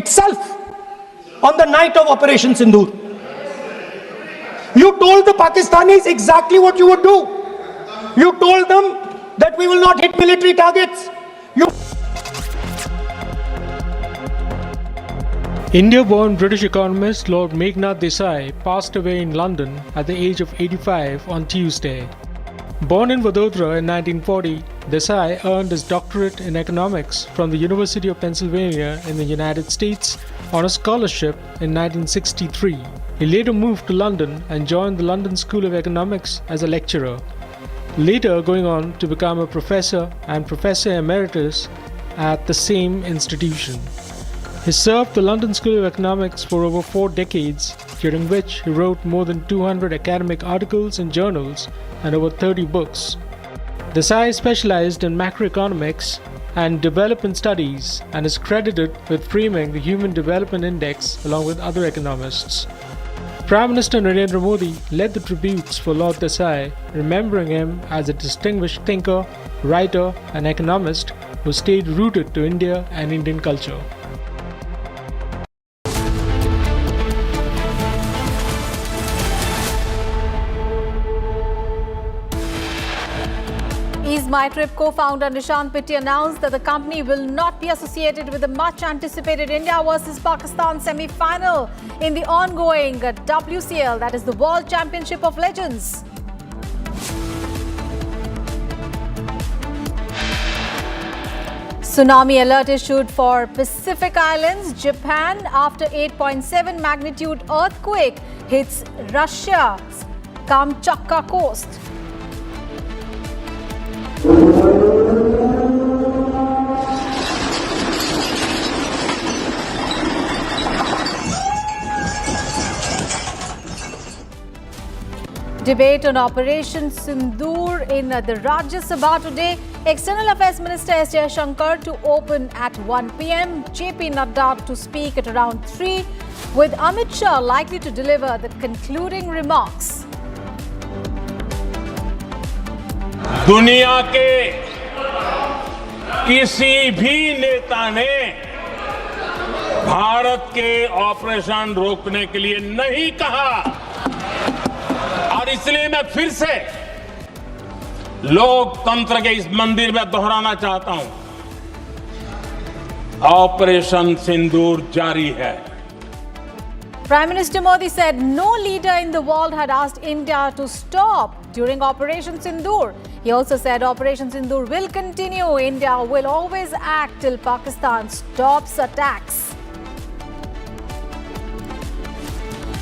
itself, on the night of Operation Sindhur. You told the Pakistanis exactly what you would do. You told them that we will not hit military targets. India-born British economist Lord Meghnad Desai passed away in London at the age of 85 on Tuesday. Born in Vadodara in 1940, Desai earned his doctorate in economics from the University of Pennsylvania in the United States on a scholarship in 1963. He later moved to London and joined the London School of Economics as a lecturer, later going on to become a professor and professor emeritus at the same institution. He served the London School of Economics for over 4 decades, during which he wrote more than 200 academic articles in journals and over 30 books. Desai specialized in macroeconomics and development studies and is credited with framing the Human Development Index along with other economists. Prime Minister Narendra Modi led the tributes for Lord Desai, remembering him as a distinguished thinker, writer and economist who stayed rooted to India and Indian culture. EaseMyTrip co-founder Nishant Pitti announced that the company will not be associated with the much-anticipated India versus Pakistan semi-final in the ongoing WCL, that is the World Championship of Legends. Tsunami alert issued for Pacific Islands, Japan after 8.7 magnitude earthquake hits Russia's Kamchatka coast. Debate on Operation Sindhur in the Rajya Sabha today. External Affairs Minister S. Jaishankar to open at 1 p.m. JP Nadda to speak at around 3, with Amit Shah likely to deliver the concluding remarks. दुनिया के किसी भी नेता ने भारत के operation रोकने के लिए नहीं कहा, और इसलिए मैं फिर से लोकतंत्र के इस मंदिर में दोहराना चाहता हूं, ऑपरेशन सिंदूर जारी है. Prime Minister Modi said no leader in the world had asked India to stop during Operation Sindhur. He also said Operation Sindhur will continue. India will always act till Pakistan stops attacks.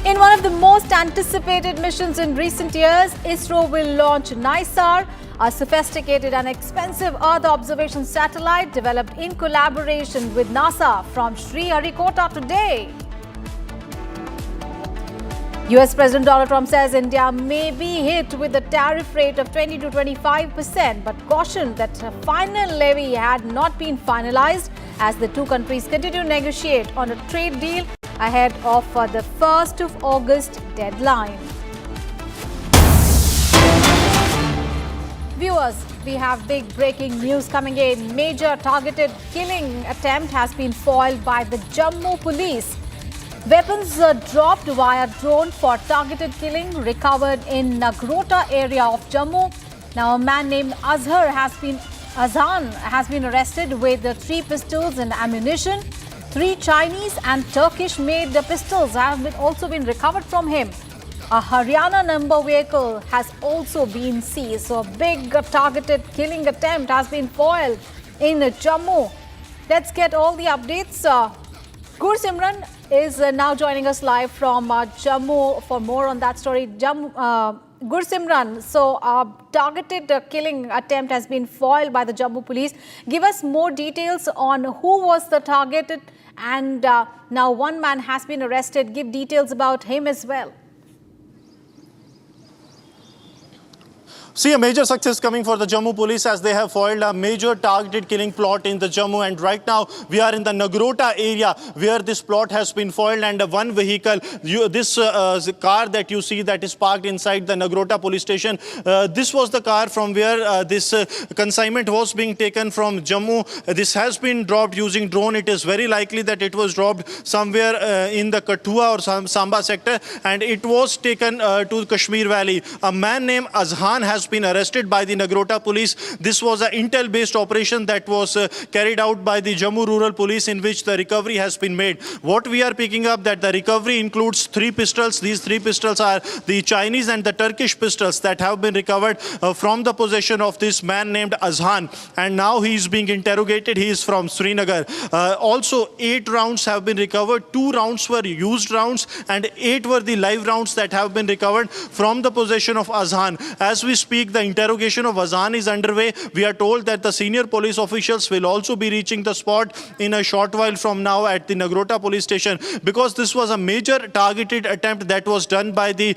In one of the most anticipated missions in recent years, ISRO will launch NISAR, a sophisticated and expensive Earth observation satellite developed in collaboration with NASA from Sriharikota today. US President Donald Trump says India may be hit with a tariff rate of 20 to 25%, but cautioned that a final levy had not been finalized as the two countries continue to negotiate on a trade deal ahead of the 1st of August deadline. Viewers, we have big breaking news coming in. Major targeted killing attempt has been foiled by the Jammu police. Weapons dropped via drone for targeted killing recovered in Nagrota area of Jammu. Now a man named Azhan has been arrested with 3 pistols and ammunition. 3 Chinese and Turkish made pistols have also been recovered from him. A Haryana number vehicle has also been seized. So a big targeted killing attempt has been foiled in Jammu. Let's get all the updates. Gursimran is now joining us live from Jammu for more on that story. Gursimran, so a targeted killing attempt has been foiled by the Jammu police. Give us more details on who was the targeted, and now one man has been arrested. Give details about him as well. See a major success coming for the Jammu police as they have foiled a major targeted killing plot in the Jammu, and right now we are in the Nagrota area where this plot has been foiled, and one vehicle, this car that you see that is parked inside the Nagrota police station, this was the car from where this consignment was being taken from Jammu. This has been dropped using drone. It is very likely that it was dropped somewhere in the Kathua or Samba sector, and it was taken to Kashmir Valley. A man named Azhan has been arrested by the Nagrota police. This was an intel-based operation that was carried out by the Jammu Rural Police, in which the recovery has been made. What we are picking up that the recovery includes 3 pistols. These 3 pistols are the Chinese and the Turkish pistols that have been recovered from the possession of this man named Azhan, and now he is being interrogated. He is from Srinagar. Also 8 rounds have been recovered. 2 rounds were used rounds and 8 were the live rounds that have been recovered from the possession of Azhan. As we speak, the interrogation of Azhan is underway. We are told that the senior police officials will also be reaching the spot in a short while from now at the Nagrota police station, because this was a major targeted attempt that was done by the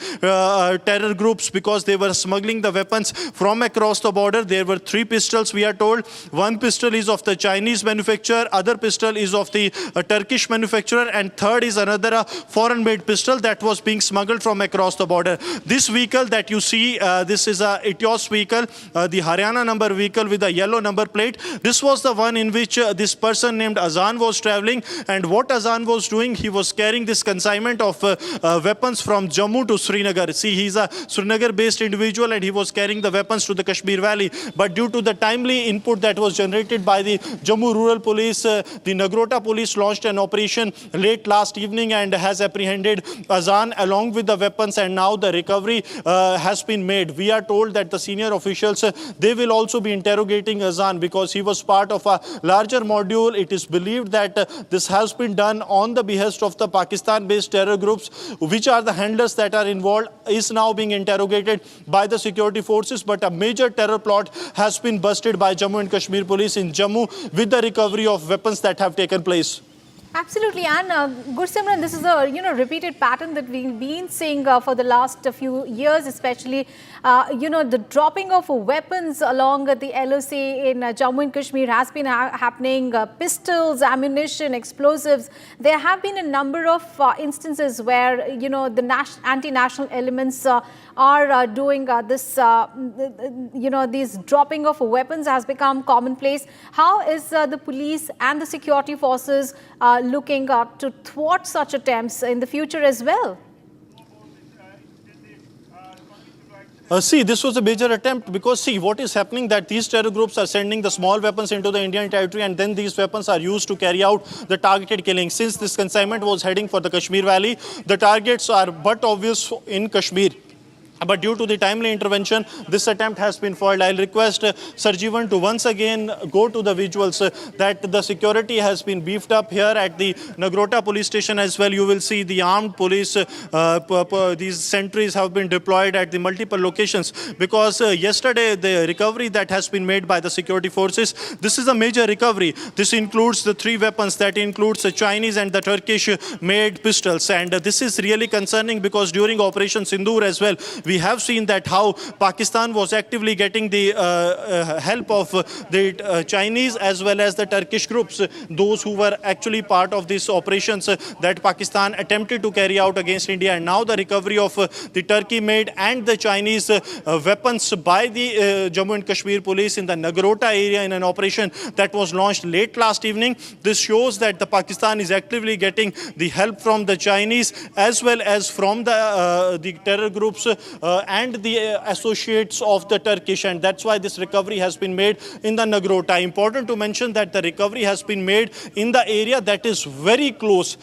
terror groups, because they were smuggling the weapons from across the border. There were 3 pistols, we are told. 1 pistol is of the Chinese manufacturer, other pistol is of the Turkish manufacturer, and third is another foreign-made pistol that was being smuggled from across the border. This vehicle that you see, this is a Etios vehicle, the Haryana number vehicle with a yellow number plate. This was the one in which this person named Azhan was traveling, and what Azhan was doing, he was carrying this consignment of weapons from Jammu to Srinagar. See, he's a Srinagar-based individual and he was carrying the weapons to the Kashmir Valley. But due to the timely input that was generated by the Jammu Rural Police, the Nagrota Police launched an operation late last evening and has apprehended Azhan along with the weapons, and now the recovery has been made. We are told that the senior officials, they will also be interrogating Azhan because he was part of a larger module. It is believed that this has been done on the behest of the Pakistan-based terror groups, which are the handlers that are involved, is now being interrogated by the security forces. But a major terror plot has been busted by Jammu and Kashmir police in Jammu with the recovery of weapons that have taken place. Absolutely, and Gursimran, this is a repeated pattern that we've been seeing for the last few years, especially the dropping of weapons along the LOC in Jammu and Kashmir has been happening. Pistols, ammunition, explosives. There have been a number of instances where the anti-national elements are doing this. These dropping of weapons has become commonplace. How is the police and the security forces looking to thwart such attempts in the future as well? See, this was a major attempt because, see, what is happening that these terror groups are sending the small weapons into the Indian territory, and then these weapons are used to carry out the targeted killing. Since this consignment was heading for the Kashmir Valley, the targets are but obvious in Kashmir. But due to the timely intervention, this attempt has been foiled. I'll request Sarjeevan to once again go to the visuals that the security has been beefed up here at the Nagrota police station as well. You will see the armed police, these sentries have been deployed at the multiple locations because yesterday the recovery that has been made by the security forces, this is a major recovery. This includes the 3 weapons, that includes the Chinese and the Turkish made pistols. And this is really concerning because during Operation Sindhur as well, we have seen that how Pakistan was actively getting the help of the Chinese as well as the Turkish groups, those who were actually part of these operations that Pakistan attempted to carry out against India. And now the recovery of the Turkey-made and the Chinese weapons by the Jammu and Kashmir police in the Nagrota area in an operation that was launched late last evening. This shows that the Pakistan is actively getting the help from the Chinese as well as from the terror groups and the associates of the Turkish, and that's why this recovery has been made in the Nagrota. Important to mention that the recovery has been made in the area that is very close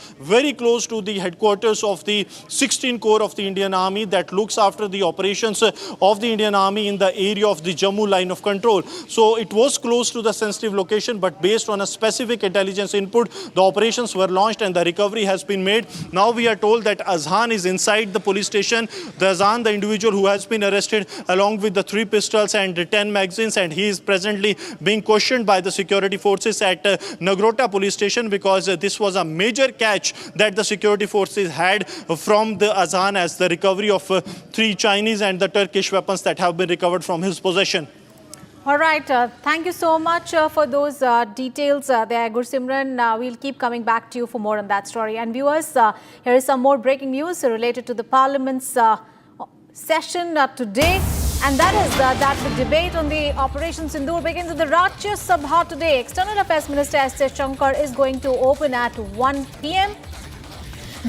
to the headquarters of the 16th Corps of the Indian Army that looks after the operations of the Indian Army in the area of the Jammu line of control. So it was close to the sensitive location, but based on a specific intelligence input, the operations were launched and the recovery has been made. Now we are told that Azhan is inside the police station. The Azhan, the individual who has been arrested along with the 3 pistols and 10 magazines, and he is presently being questioned by the security forces at Nagrota police station, because this was a major catch that the security forces had from the Azan, as the recovery of 3 Chinese and the Turkish weapons that have been recovered from his possession. All right. Thank you so much for those details there, Gursimran. We'll keep coming back to you for more on that story. And viewers, here is some more breaking news related to the Parliament's session today. And that is that the debate on the Operation Sindhur begins in the Rajya Sabha today. External Affairs Minister S.J. Shankar is going to open at 1 p.m.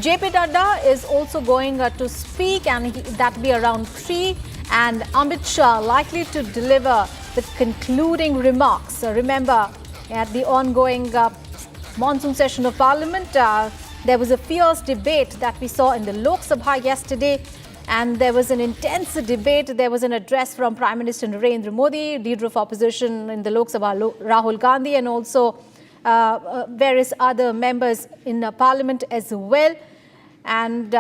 JP Nadda is also going to speak, and that will be around 3. And Amit Shah likely to deliver the concluding remarks. Remember, at the ongoing monsoon session of Parliament, there was a fierce debate that we saw in the Lok Sabha yesterday, and there was an intense debate. There was an address from Prime Minister Narendra Modi, leader of opposition in the Lok Sabha, Rahul Gandhi, and also various other members in Parliament as well. And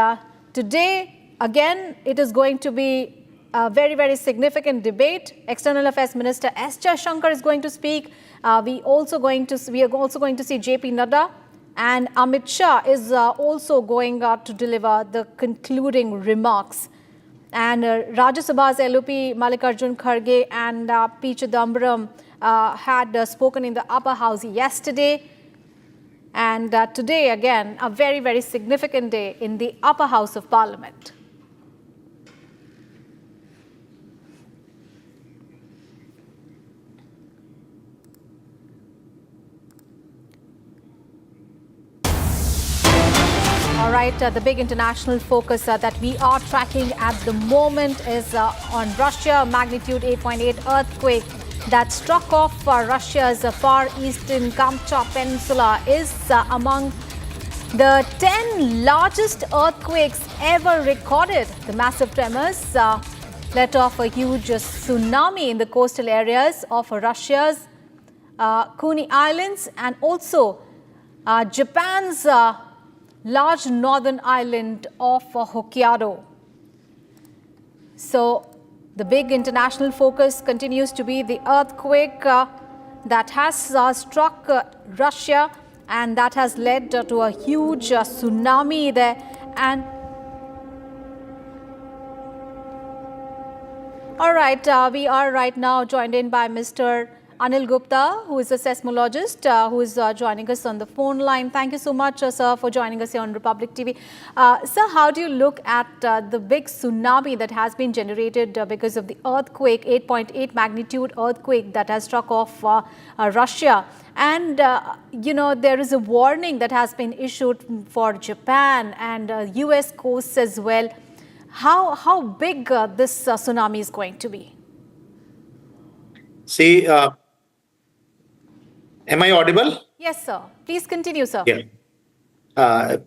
today, again, it is going to be a very, very significant debate. External Affairs Minister S.J. Shankar is going to speak. We are also going to see JP Nadda, and Amit Shah is also going to deliver the concluding remarks. And Rajya Sabha's LOP Mallikarjun Kharge and P. Chidambaram had spoken in the upper house yesterday. And today, again, a very, very significant day in the upper house of Parliament. All right, the big international focus that we are tracking at the moment is on Russia. Magnitude 8.8 earthquake that struck off Russia's far eastern Kamchatka Peninsula is among the 10 largest earthquakes ever recorded. The massive tremors let off a huge tsunami in the coastal areas of Russia's Kuni Islands and also Japan's large northern island of Hokkaido. So the big international focus continues to be the earthquake that has struck Russia, and that has led to a huge tsunami there. And all right, we are right now joined in by Mr. Anil Gupta, who is a seismologist, who is joining us on the phone line. Thank you so much, sir, for joining us here on Republic TV. Sir, how do you look at the big tsunami that has been generated because of the earthquake, 8.8 magnitude earthquake that has struck off Russia? And, you know, there is a warning that has been issued for Japan and US coasts as well. How big this tsunami is going to be? See, am I audible? Yes, sir. Please continue, sir. Yeah.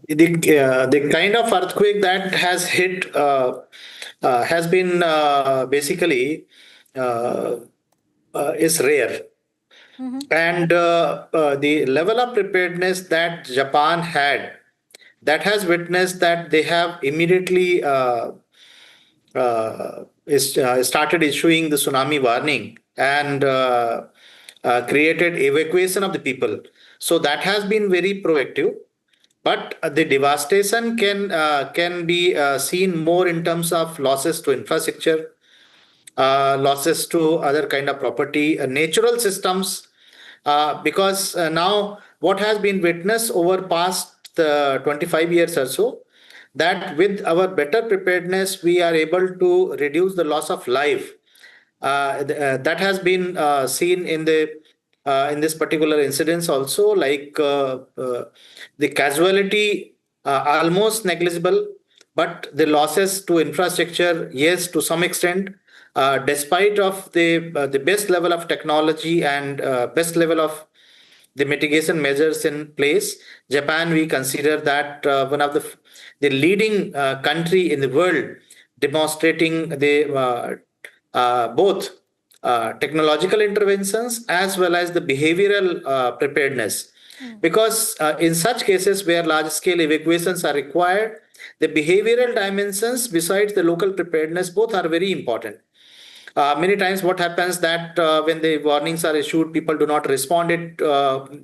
The kind of earthquake that has hit has been basically is rare. And the level of preparedness that Japan had, that has witnessed that they have immediately started issuing the tsunami warning and created evacuation of the people. So that has been very proactive. But the devastation can be seen more in terms of losses to infrastructure, losses to other kind of property, natural systems, because now what has been witnessed over past 25 years or so, that with our better preparedness, we are able to reduce the loss of life. That has been seen in this particular incidents also, like the casualty almost negligible, but the losses to infrastructure, yes, to some extent, despite of the best level of technology and best level of the mitigation measures in place. Japan, we consider that one of the leading country in the world, demonstrating the both technological interventions as well as the behavioral preparedness. Because in such cases where large-scale evacuations are required, the behavioral dimensions besides the local preparedness, both are very important. Many times what happens that when the warnings are issued, people do not respond it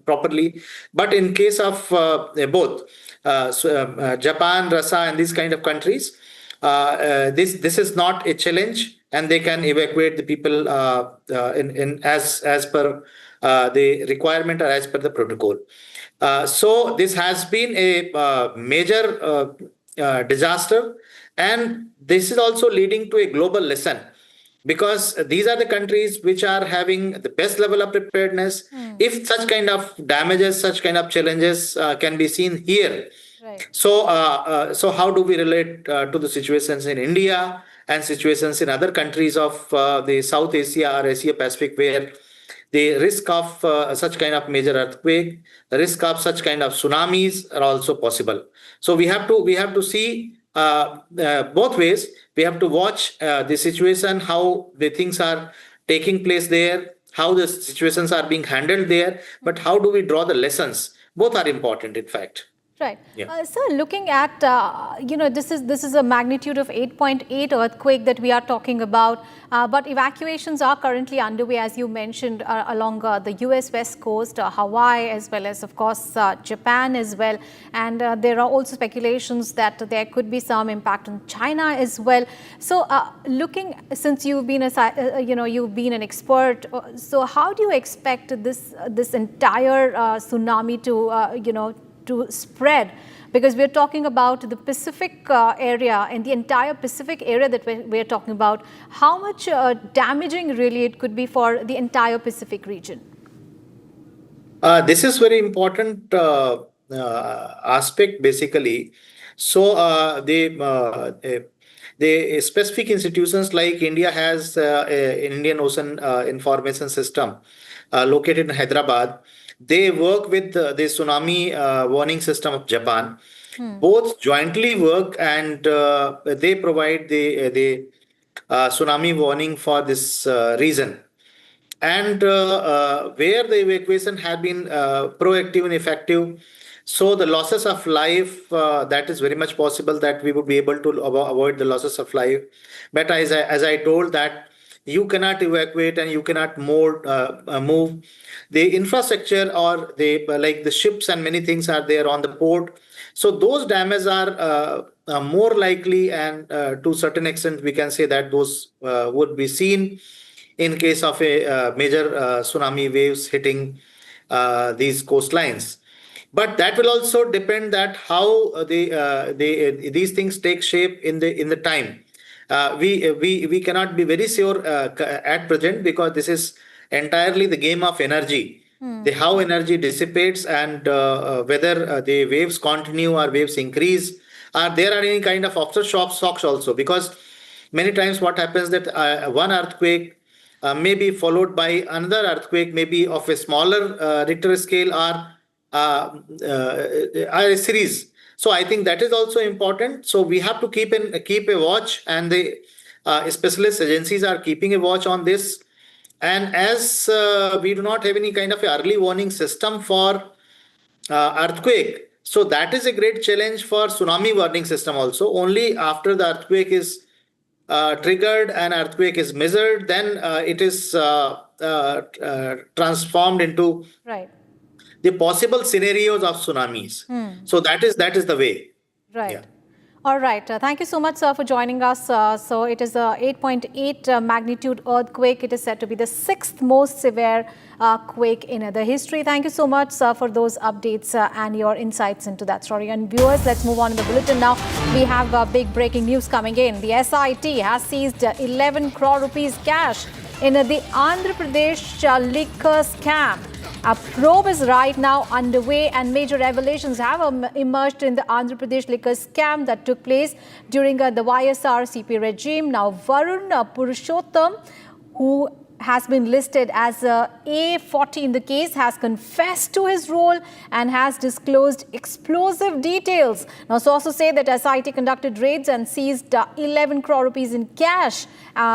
properly. But in case of both Japan, Russia and these kind of countries, this is not a challenge, and they can evacuate the people in as per the requirement or as per the protocol. So this has been a major disaster, and this is also leading to a global lesson, because these are the countries which are having the best level of preparedness. If such kind of damages, such kind of challenges can be seen here, so how do we relate to the situations in India and situations in other countries of the South Asia or Asia Pacific, where the risk of such kind of major earthquake, the risk of such kind of tsunamis are also possible. So we have to see both ways. We have to watch the situation, how the things are taking place there, how the situations are being handled there, but how do we draw the lessons? Both are important, in fact. Right. Yeah. Sir, looking at, this is a magnitude of 8.8 earthquake that we are talking about, but evacuations are currently underway, as you mentioned, along the US West Coast, Hawaii, as well as, of course, Japan as well. And there are also speculations that there could be some impact on China as well. So looking, since you've been you've been an expert, so how do you expect this entire tsunami to spread? Because we're talking about the Pacific area, and the entire Pacific area that we're talking about. How much damaging really it could be for the entire Pacific region? This is very important aspect, basically. So the specific institutions like India has an Indian Ocean Information System located in Hyderabad. They work with the tsunami warning system of Japan. Both jointly work, and they provide the tsunami warning for this region. And where the evacuation has been proactive and effective, so the losses of life, that is very much possible that we would be able to avoid the losses of life. But as I told that, you cannot evacuate and you cannot move the infrastructure, or the ships and many things are there on the port. So those damages are more likely, and to a certain extent we can say that those would be seen in case of a major tsunami waves hitting these coastlines. But that will also depend that how these things take shape in the time. We cannot be very sure at present, because this is entirely the game of energy. How energy dissipates, and whether the waves continue or waves increase, or there are any kind of aftershocks also. Because many times what happens that one earthquake may be followed by another earthquake, maybe of a smaller Richter scale, or a series. So I think that is also important. So we have to keep a watch, and the specialist agencies are keeping a watch on this. And as we do not have any kind of early warning system for earthquake, so that is a great challenge for tsunami warning system also. Only after the earthquake is triggered and earthquake is measured, then it is transformed into the possible scenarios of tsunamis. So that is the way. Right. Yeah. All right. Thank you so much, sir, for joining us. So it is a 8.8 magnitude earthquake. It is said to be the 6th most severe quake in the history. Thank you so much, sir, for those updates and your insights into that story. And viewers, let's move on in the bulletin now. We have big breaking news coming in. The SIT has seized 11 crore rupees cash in the Andhra Pradesh liquor scam. A probe is right now underway, and major revelations have emerged in the Andhra Pradesh liquor scam that took place during the YSR CP regime. Now, Varun Purushottam, who has been listed as A40 in the case, has confessed to his role and has disclosed explosive details. Now, sources say that SIT conducted raids and seized 11 crore rupees in cash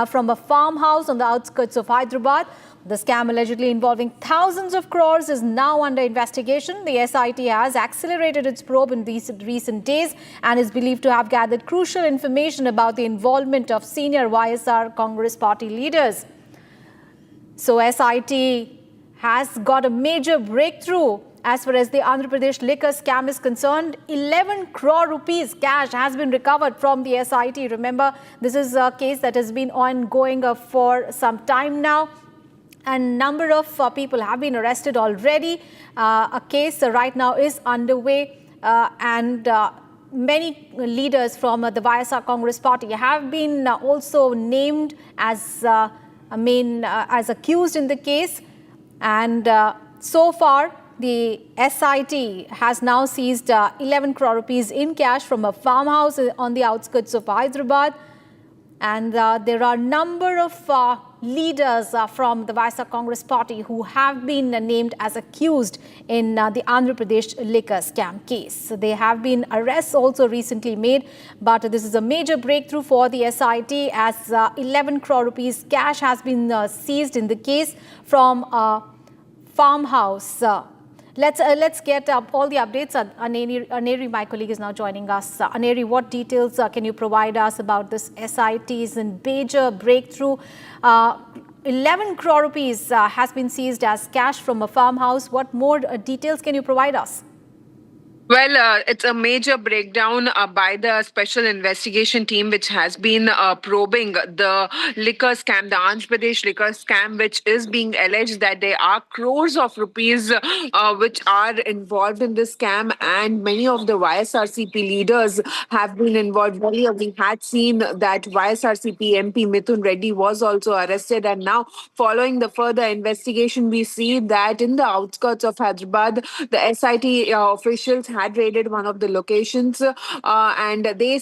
from a farmhouse on the outskirts of Hyderabad. The scam allegedly involving thousands of crores is now under investigation. The SIT has accelerated its probe in these recent days and is believed to have gathered crucial information about the involvement of senior YSR Congress party leaders. So SIT has got a major breakthrough as far as the Andhra Pradesh liquor scam is concerned. 11 crore rupees cash has been recovered from the SIT. Remember, this is a case that has been ongoing for some time now. And number of people have been arrested already. A case right now is underway, and many leaders from the YSR Congress party have been also named as as accused in the case. And so far, the SIT has now seized 11 crore rupees in cash from a farmhouse on the outskirts of Hyderabad. And there are a number of leaders from the YSR Congress party who have been named as accused in the Andhra Pradesh liquor scam case. So there have been arrests also recently made, but this is a major breakthrough for the SIT as 11 crore rupees cash has been seized in the case from a farmhouse. Let's get all the updates. Aneri, my colleague, is now joining us. Aneri, what details can you provide us about this SIT's major breakthrough? 11 crore rupees has been seized as cash from a farmhouse. What more details can you provide us? Well, it's a major breakdown by the special investigation team which has been probing the liquor scam, the Andhra Pradesh liquor scam, which is being alleged that there are crores of rupees which are involved in this scam, and many of the YSRCP leaders have been involved. Earlier, we had seen that YSRCP MP Mithun Reddy was also arrested, and now following the further investigation, we see that in the outskirts of Hyderabad, the SIT officials had raided one of the locations and they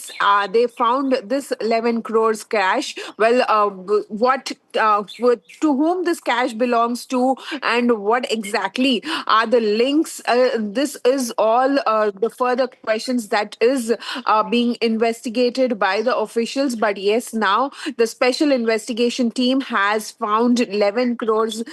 found this 11 crores cash. Well, to whom this cash belongs to and what exactly are the links? This is all the further questions that is being investigated by the officials. But yes, now the special investigation team has found 11 crores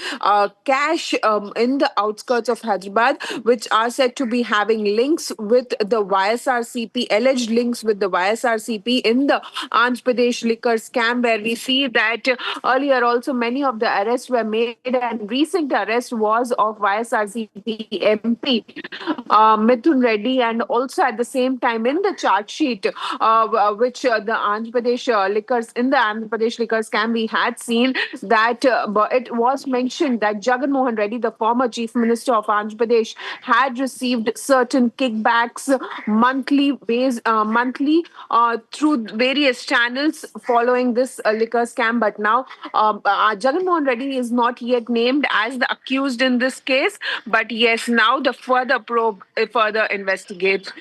cash in the outskirts of Hyderabad, which are said to be having links with the YSRCP, alleged links with the YSRCP in the Andhra Pradesh liquor scam, where we see that earlier also many of the arrests were made, and recent arrest was of YSRCP MP Mithun Reddy, and also at the same time in the charge sheet which the Andhra Pradesh liquor scam, we had seen that it was mentioned that Jagan Mohan Reddy, the former Chief Minister of Andhra Pradesh, had received certain kickbacks monthly through various channels following this liquor scam. But now Jagan Mohan Reddy is not yet named as the accused in this case. But yes, now the further probe, further investigation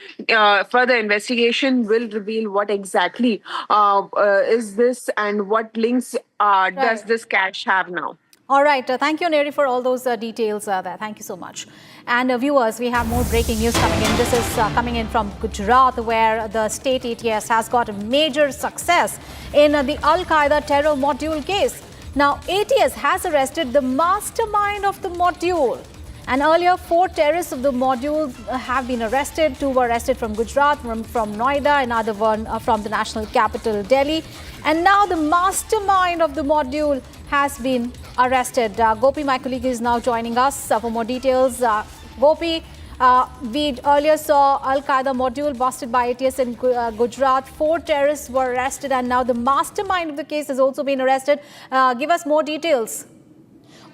will reveal what exactly is this and what links does this cash have now. All right. Thank you, Neri, for all those details there. Thank you so much. And viewers, we have more breaking news coming in. This is coming in from Gujarat, where the state ATS has got a major success in the Al-Qaeda terror module case. Now, ATS has arrested the mastermind of the module. And earlier, 4 terrorists of the module have been arrested. 2 were arrested from Gujarat, from Noida, another one from the national capital, Delhi. And now the mastermind of the module has been arrested. Gopi, my colleague, is now joining us for more details. Gopi, we earlier saw Al-Qaeda module busted by ATS in Gujarat. 4 terrorists were arrested, and now the mastermind of the case has also been arrested. Give us more details.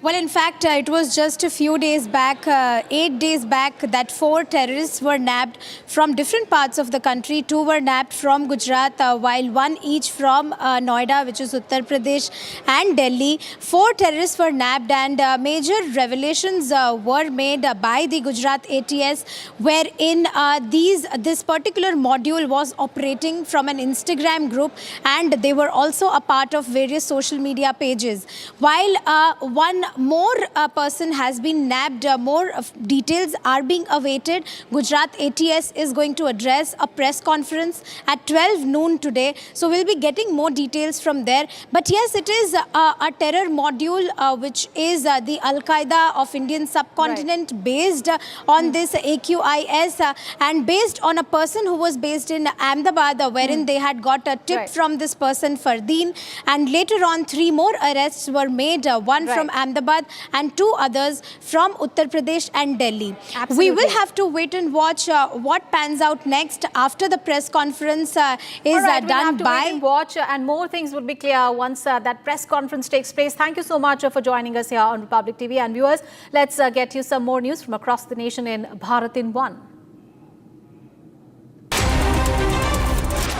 Well, in fact, it was just a few days back, 8 days back, that 4 terrorists were nabbed from different parts of the country. 2 were nabbed from Gujarat, while 1 each from Noida, which is Uttar Pradesh, and Delhi. 4 terrorists were nabbed, and major revelations were made by the Gujarat ATS, wherein this particular module was operating from an Instagram group, and they were also a part of various social media pages. While one more person has been nabbed, more details are being awaited. Gujarat ATS is going to address a press conference at 12 noon today. So we'll be getting more details from there. But yes, it is a terror module which is the Al-Qaeda of Indian subcontinent, based on this AQIS and based on a person who was based in Ahmedabad, wherein they had got a tip from this person Fardeen, and later on 3 more arrests were made, one from Ahmedabad and 2 others from Uttar Pradesh and Delhi. We will have to wait and watch what pans out next after the press conference is done we'll have to wait and watch, and more things will be clear once that press conference takes place. Thank you so much for joining us here on Republic TV. And viewers, let's get you some more news from across the nation in Bharat in 1.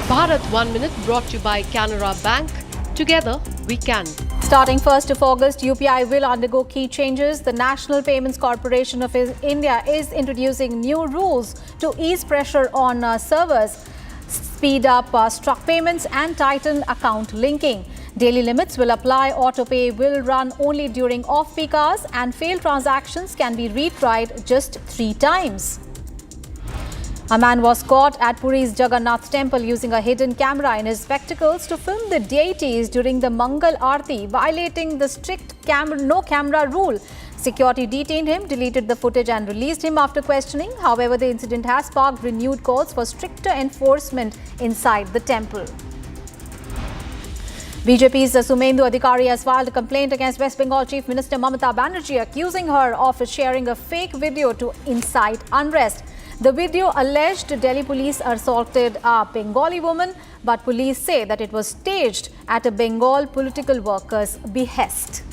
Bharat 1 Minute brought to you by Canara Bank. Together, we can. Starting 1st of August, UPI will undergo key changes. The National Payments Corporation of India is introducing new rules to ease pressure on servers, speed up struck payments and tighten account linking. Daily limits will apply. Autopay will run only during off-peak hours, and failed transactions can be retried just 3 times. A man was caught at Puri's Jagannath temple using a hidden camera in his spectacles to film the deities during the Mangal Aarti, violating the strict no camera rule. Security detained him, deleted the footage and released him after questioning. However, the incident has sparked renewed calls for stricter enforcement inside the temple. BJP's Sumendhu Adhikari has filed a complaint against West Bengal Chief Minister Mamata Banerjee, accusing her of sharing a fake video to incite unrest. The video alleged Delhi police assaulted a Bengali woman, but police say that it was staged at a Bengal political worker's behest.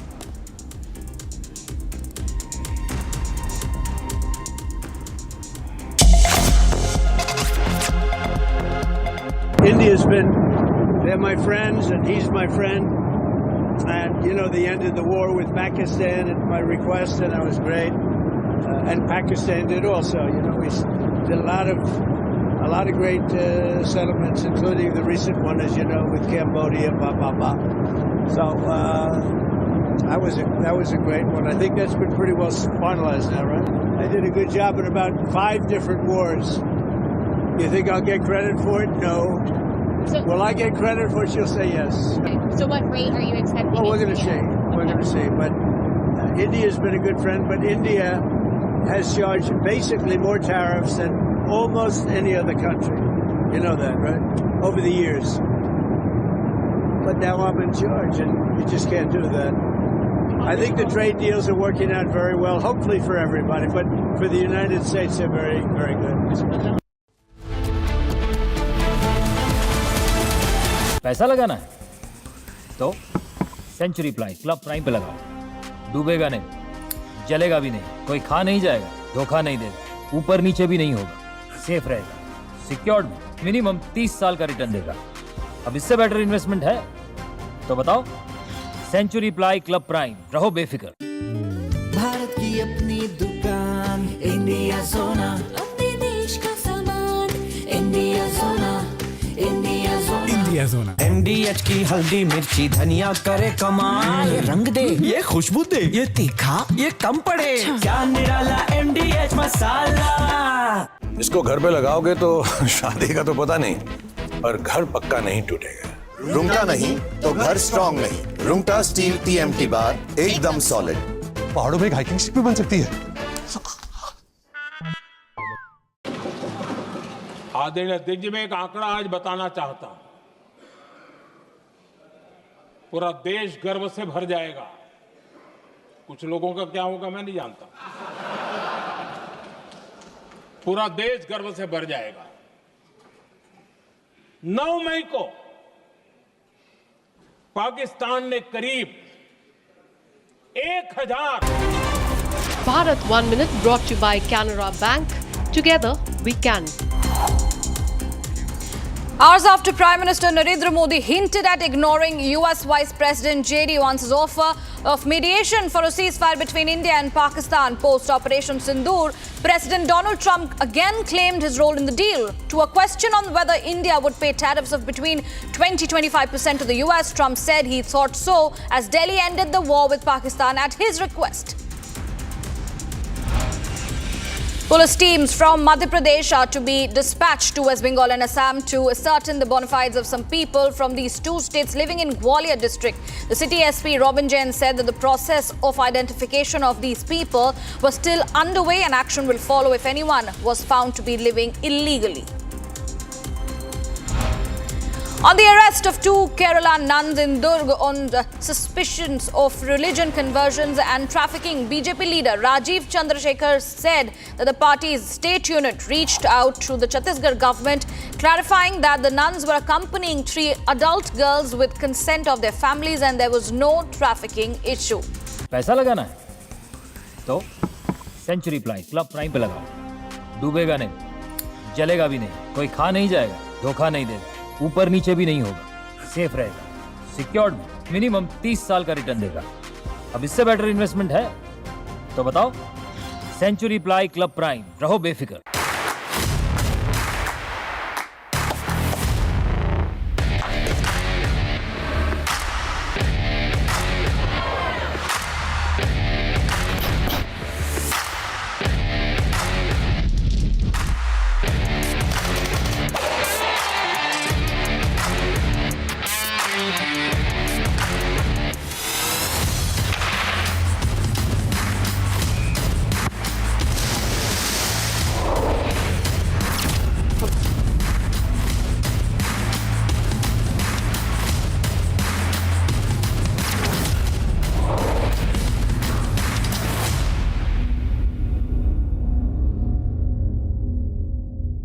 India's they're my friends and he's my friend. And, you know, they ended the war with Pakistan at my request, and that was great. And Pakistan did also. You know, we did a lot of great settlements, including the recent one, as you know, with Cambodia. So that was a great one. I think that's been pretty well finalized now, right? I did a good job in about 5 different wars. You think I'll get credit for it? No. So, will I get credit for it? She'll say yes. So what rate are you expecting? Well, we're going to see. We're going to see. But India's been a good friend. But India has charged basically more tariffs than almost any other country. You know that, right? Over the years. But now I'm in charge, and you just can't do that. I think the trade deals are working out very well, hopefully for everybody. But for the United States, they're very, very good. पैसा लगाना है तो century ply club prime पे लगाओ, डूबेगा नहीं, जलेगा भी नहीं, कोई खा नहीं जाएगा, धोखा नहीं देगा, ऊपर नीचे भी नहीं होगा, सेफ रहेगा, सिक्योर्ड में मिनिमम 30 साल का रिटर्न देगा। अब इससे बेटर इन्वेस्टमेंट है तो बताओ। सेंचुरी प्लाई क्लब प्राइम, रहो बेफिक्र। भारत की अपनी दुकान, इंडिया सोना, अपने देश का सामान, इंडिया सोना, इंडिया सोना, इंडिया सोना। MDH की हल्दी मिर्ची धनिया करे कमाल, ये रंग दे, ये खुशबू दे, ये तीखा, ये कम पड़े, क्या निराला MDH मसाला। इसको घर पे लगाओगे तो शादी का तो पता नहीं, पर घर पक्का नहीं टूटेगा। रुंगटा नहीं तो घर स्ट्रॉन्ग नहीं। रुंगटा स्टील TMT बार एकदम सॉलिड। पहाड़ों में एक हाइकिंग शिप भी बन सकती है। आदरणीय अध्यक्ष जी, मैं एक आंकड़ा आज बताना चाहता हूं। पूरा देश गर्व से भर जाएगा। कुछ लोगों का क्या होगा मैं नहीं जानता। पूरा देश गर्व से भर जाएगा। 9 मई को पाकिस्तान ने करीब 1000 Bharat 1 Minute brought to you by Canara Bank. Together, we can. Hours after Prime Minister Narendra Modi hinted at ignoring US Vice President J.D. Vance's offer of mediation for a ceasefire between India and Pakistan post-Operation Sindhur, President Donald Trump again claimed his role in the deal. To a question on whether India would pay tariffs of between 20-25% to the US, Trump said he thought so as Delhi ended the war with Pakistan at his request. Police teams from Madhya Pradesh are to be dispatched to West Bengal and Assam to ascertain the bona fides of some people from these two states living in Gwalior district. The city SP Robin Jain said that the process of identification of these people was still underway and action will follow if anyone was found to be living illegally. On the arrest of two Kerala nuns in Durg on suspicions of religion conversions and trafficking, BJP leader Rajiv Chandrasekhar said that the party's state unit reached out to the Chhattisgarh government, clarifying that the nuns were accompanying 3 adult girls with consent of their families and there was no trafficking issue. पैसा लगाना है तो century ply club prime पे लगाओ, डूबेगा नहीं, जलेगा भी नहीं, कोई खा नहीं जाएगा, धोखा नहीं देगा, ऊपर नीचे भी नहीं होगा, सेफ रहेगा, सिक्योर्ड, मिनिमम 30 साल का रिटर्न देगा। अब इससे बेटर इन्वेस्टमेंट है तो बताओ। सेंचुरी प्लाई क्लब प्राइम, रहो बेफिक्र।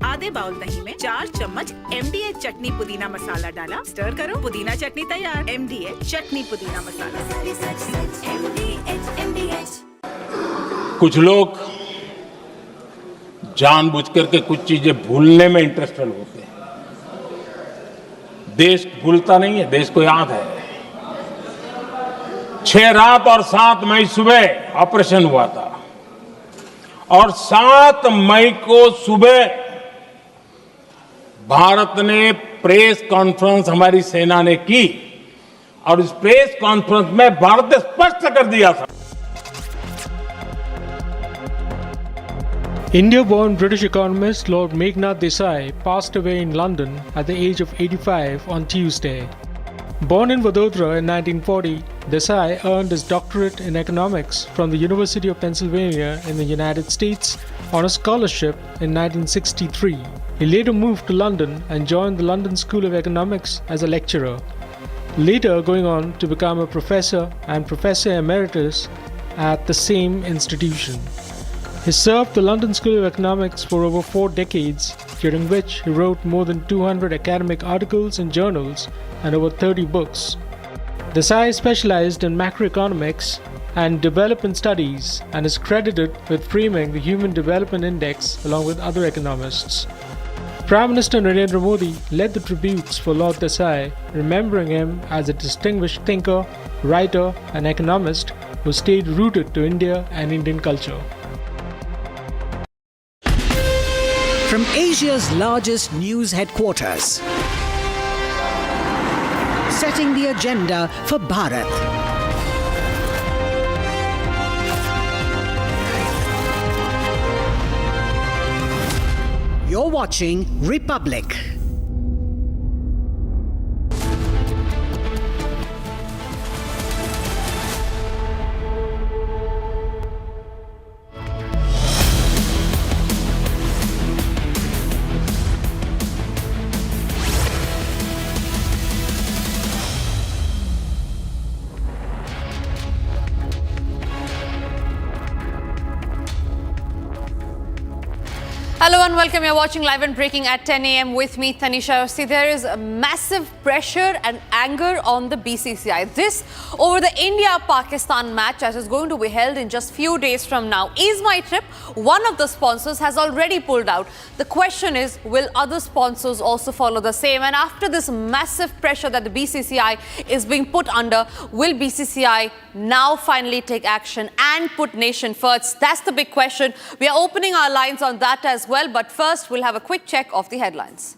आधे बाउल दही में 4 चम्मच MDH चटनी पुदीना मसाला डाला, स्टर करो, पुदीना चटनी तैयार। MDH चटनी पुदीना मसाला। कुछ लोग जानबूझ करके कुछ चीजें भूलने में इंटरेस्टेड होते हैं। देश भूलता नहीं है, देश को याद है। 6 रात और 7 मई सुबह ऑपरेशन हुआ था और 7 मई को सुबह भारत ने प्रेस कॉन्फ्रेंस हमारी सेना ने की और इस प्रेस कॉन्फ्रेंस में भारत ने स्पष्ट कर दिया था। India-born British economist Lord Meghnad Desai passed away in London at the age of 85 on Tuesday. Born in Vadodara in 1940, Desai earned his doctorate in economics from the University of Pennsylvania in the United States on a scholarship in 1963. He later moved to London and joined the London School of Economics as a lecturer, later going on to become a professor and professor emeritus at the same institution. He served the London School of Economics for over 4 decades, during which he wrote more than 200 academic articles in journals and over 30 books. Desai specialized in macroeconomics and development studies and is credited with framing the Human Development Index along with other economists. Prime Minister Narendra Modi led the tributes for Lord Desai, remembering him as a distinguished thinker, writer and economist who stayed rooted to India and Indian culture. From Asia's largest news headquarters, setting the agenda for Bharat. You're watching Republic. Hello and welcome. You're watching Live and Breaking at 10 a.m. with me, Tanisha. See, there is a massive pressure and anger on the BCCI. This over the India-Pakistan match that is going to be held in just few days from now. EaseMyTrip, one of the sponsors, has already pulled out. The question is, will other sponsors also follow the same? And after this massive pressure that the BCCI is being put under, will BCCI now finally take action and put nation first? That's the big question. We are opening our lines on that as well, but first we'll have a quick check of the headlines.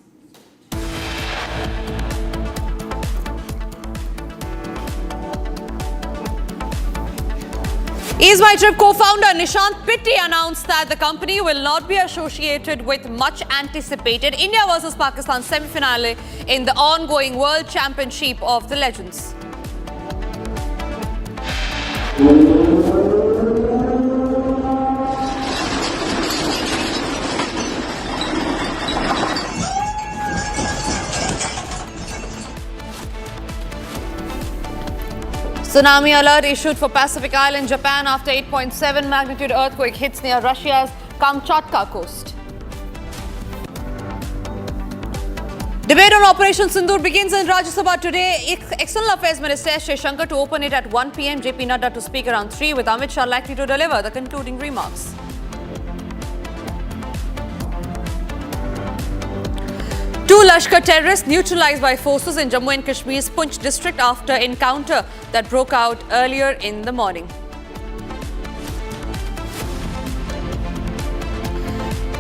EaseMyTrip co-founder Nishant Pitti announced that the company will not be associated with much anticipated India versus Pakistan semi-finale in the ongoing World Championship of the Legends. Tsunami alert issued for Pacific Island, Japan after 8.7 magnitude earthquake hits near Russia's Kamchatka coast. Debate on Operation Sindhur begins in Rajya Sabha today. External Affairs Minister S. Shankar to open it at 1 p.m. JP Nadda to speak around 3, with Amit Shah likely to deliver the concluding remarks. Two Lashkar terrorists neutralized by forces in Jammu and Kashmir's Poonch district after encounter that broke out earlier in the morning.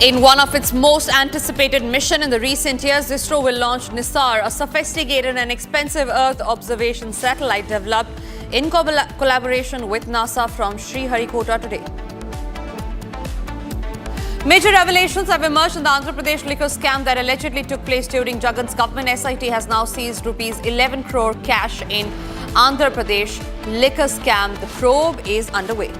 In one of its most anticipated mission in the recent years, ISRO will launch NISAR, a sophisticated and expensive Earth observation satellite developed in collaboration with NASA from Sriharikota today. Major revelations have emerged in the Andhra Pradesh liquor scam that allegedly took place during Jagan's government. SIT has now seized rupees 11 crore cash in Andhra Pradesh liquor scam. The probe is underway.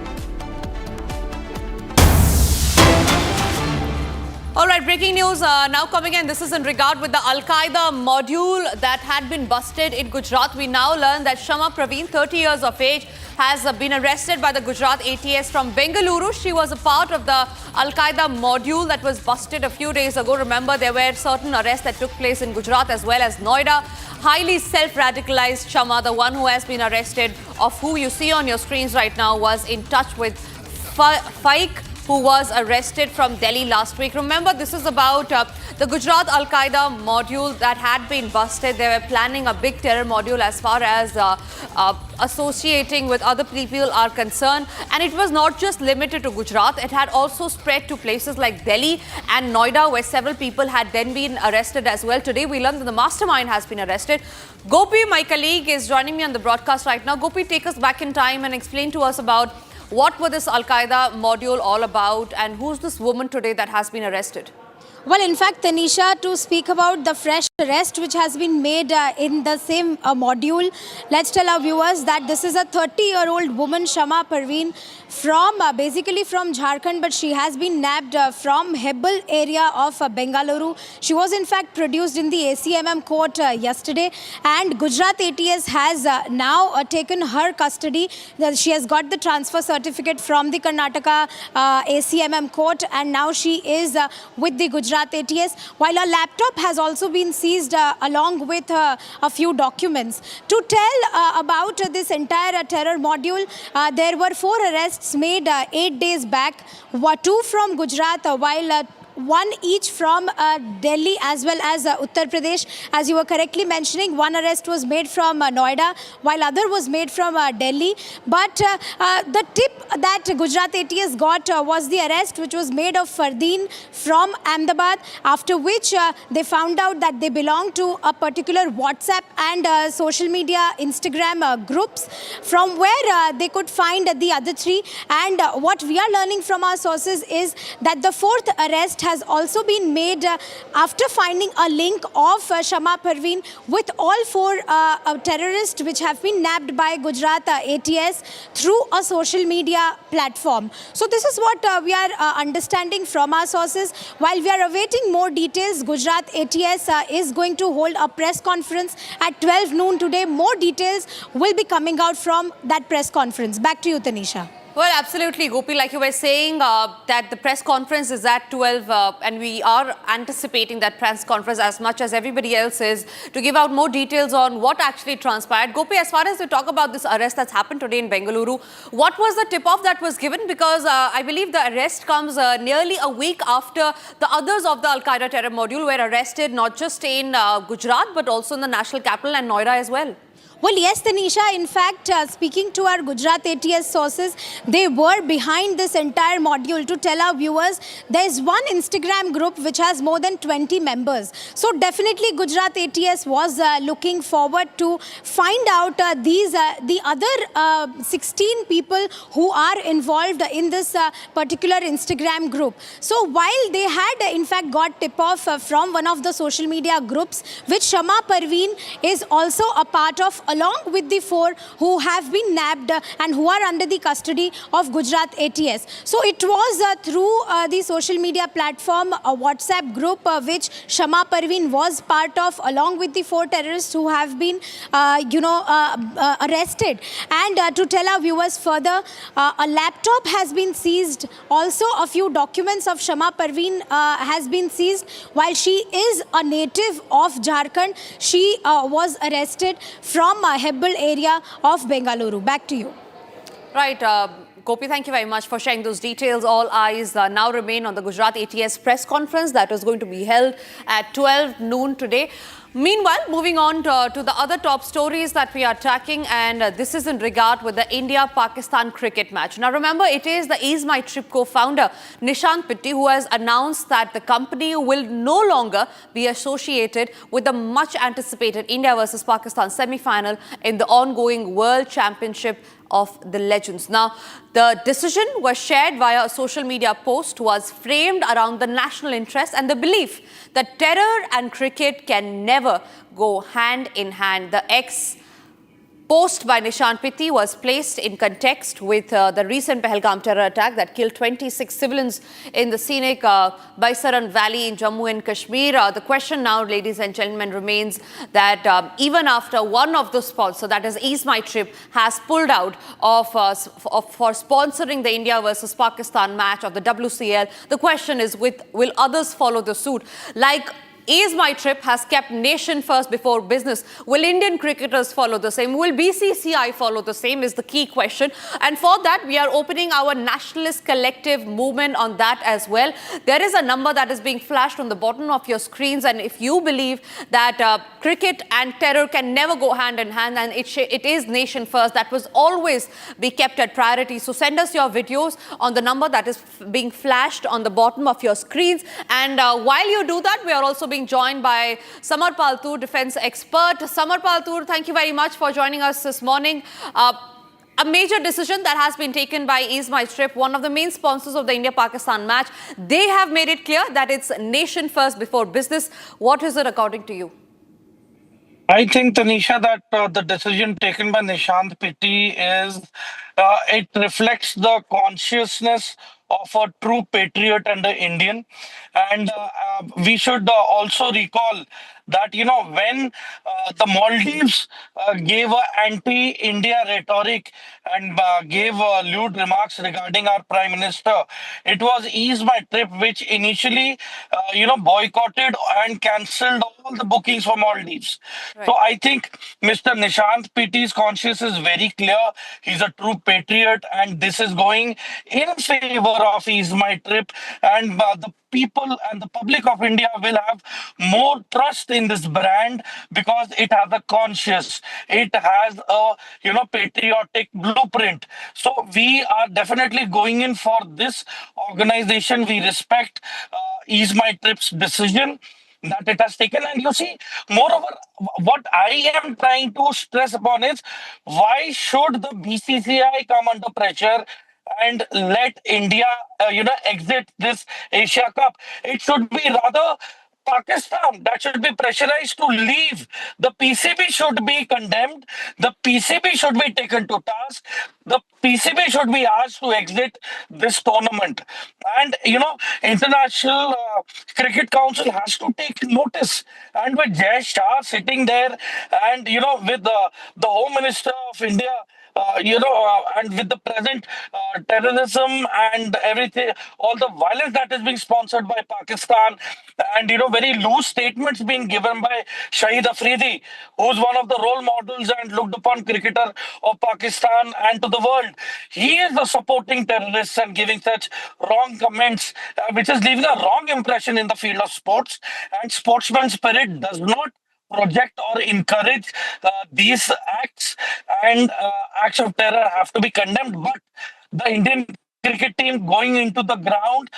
All right, breaking news now coming in. This is in regard with the Al-Qaeda module that had been busted in Gujarat. We now learn that Shama Praveen, 30 years of age, has been arrested by the Gujarat ATS from Bengaluru. She was a part of the Al-Qaeda module that was busted a few days ago. Remember, there were certain arrests that took place in Gujarat as well as Noida. Highly self-radicalized Shama, the one who has been arrested, of who you see on your screens right now, was in touch with Faik, who was arrested from Delhi last week. Remember, this is about the Gujarat Al-Qaeda module that had been busted. They were planning a big terror module as far as associating with other people are concerned. And it was not just limited to Gujarat. It had also spread to places like Delhi and Noida, where several people had then been arrested as well. Today, we learned that the mastermind has been arrested. Gopi, my colleague, is joining me on the broadcast right now. Gopi, take us back in time and explain to us about what was this Al-Qaeda module all about, and who's this woman today that has been arrested? Well, in fact, Tanisha, to speak about the fresh arrest which has been made in the same module, let's tell our viewers that this is a 30-year-old woman, Shama Parveen, from basically from Jharkhand, but she has been nabbed from Hebbal area of Bengaluru. She was in fact produced in the ACMM court yesterday, and Gujarat ATS has now taken her custody. She has got the transfer certificate from the Karnataka ACMM court, and now she is with the Gujarat ATS, while a laptop has also been seized along with a few documents. To tell about this entire terror module, there were 4 arrests made 8 days back, 2 from Gujarat, while one each from Delhi as well as Uttar Pradesh. As you were correctly mentioning, one arrest was made from Noida, while other was made from Delhi. But the tip that Gujarat ATS got was the arrest which was made of Fardeen from Ahmedabad, after which they found out that they belong to a particular WhatsApp and social media Instagram groups, from where they could find the other 3. And what we are learning from our sources is that the 4th arrest has also been made after finding a link of Shama Parveen with all 4 terrorists which have been nabbed by Gujarat ATS through a social media platform. So this is what we are understanding from our sources. While we are awaiting more details, Gujarat ATS is going to hold a press conference at 12 noon today. More details will be coming out from that press conference. Back to you, Tanisha. Well, absolutely, Gopi. Like you were saying, that the press conference is at 12, and we are anticipating that press conference as much as everybody else is to give out more details on what actually transpired. Gopi, as far as we talk about this arrest that's happened today in Bengaluru, what was the tip-off that was given? Because I believe the arrest comes nearly a week after the others of the Al-Qaeda terror module were arrested, not just in Gujarat, but also in the national capital and Noida as well. Well, yes, Tanisha. In fact, speaking to our Gujarat ATS sources, they were behind this entire module. To tell our viewers, there is one Instagram group which has more than 20 members. So definitely Gujarat ATS was looking forward to find out the other 16 people who are involved in this particular Instagram group. So while they had in fact got tip-off from one of the social media groups, which Shama Parveen is also a part of, along with the 4 who have been nabbed and who are under the custody of Gujarat ATS. So it was through the social media platform, a WhatsApp group which Shama Parveen was part of, along with the 4 terrorists who have been, arrested. And to tell our viewers further, a laptop has been seized. Also, a few documents of Shama Parveen has been seized. While she is a native of Jharkhand, she was arrested from Hebbal area of Bengaluru. Back to you. Right. Gopi, thank you very much for sharing those details. All eyes now remain on the Gujarat ATS press conference that is going to be held at 12 noon today. Meanwhile, moving on to the other top stories that we are tracking, and this is in regard with the India-Pakistan cricket match. Now, remember, it is the EaseMyTrip co-founder, Nishant Pitti, who has announced that the company will no longer be associated with the much-anticipated India versus Pakistan semi-final in the ongoing World Championship of the Legends. Now, the decision was shared via a social media post, was framed around the national interest and the belief that terror and cricket can never go hand in hand. The post by Nishant Pitti was placed in context with the recent Pahalgam terror attack that killed 26 civilians in the scenic Baisaran Valley in Jammu and Kashmir. The question now, ladies and gentlemen, remains that even after one of the sponsors, so that is EaseMyTrip, has pulled out for sponsoring the India versus Pakistan match of the WCL, the question is, will others follow the suit? Like EaseMyTrip has kept nation first before business. Will Indian cricketers follow the same? Will BCCI follow the same is the key question. And for that, we are opening our nationalist collective movement on that as well. There is a number that is being flashed on the bottom of your screens. And if you believe that cricket and terror can never go hand in hand, and it is nation first, that was always be kept at priority. So send us your videos on the number that is being flashed on the bottom of your screens. And while you do that, we are also being joined by Samar Paltur, defense expert. Samar Paltur, thank you very much for joining us this morning. A major decision that has been taken by EaseMyTrip, one of the main sponsors of the India-Pakistan match. They have made it clear that it's nation first before business. What is it according to you? I think, Tanisha, that the decision taken by Nishant Pitti it reflects the consciousness of a true patriot and an Indian. And we should also recall that, when the Maldives gave an anti-India rhetoric and gave lewd remarks regarding our Prime Minister, it was EaseMyTrip which initially, boycotted and cancelled all the bookings for Maldives. Right. So I think Mr. Nishant Pitti's conscience is very clear. He's a true patriot, and this is going in favor of EaseMyTrip, and the people and the public of India will have more trust in this brand because it has a conscience, it has a patriotic blueprint. So we are definitely going in for this organization. We respect EaseMyTrip's decision that it has taken. And you see, moreover, what I am trying to stress upon is, why should the BCCI come under pressure and let India, exit this Asia Cup? It should be rather Pakistan that should be pressurized to leave. The PCB should be condemned. The PCB should be taken to task. The PCB should be asked to exit this tournament. And, International Cricket Council has to take notice. And with Jai Shah sitting there and, with the Home Minister of India, and with the present terrorism and everything, all the violence that is being sponsored by Pakistan, and very loose statements being given by Shahid Afridi, who's one of the role models and looked upon cricketer of Pakistan and to the world. He is supporting terrorists and giving such wrong comments, which is leaving a wrong impression in the field of sports. And sportsman spirit does not project or encourage these acts, and acts of terror have to be condemned. But the Indian cricket team going into the ground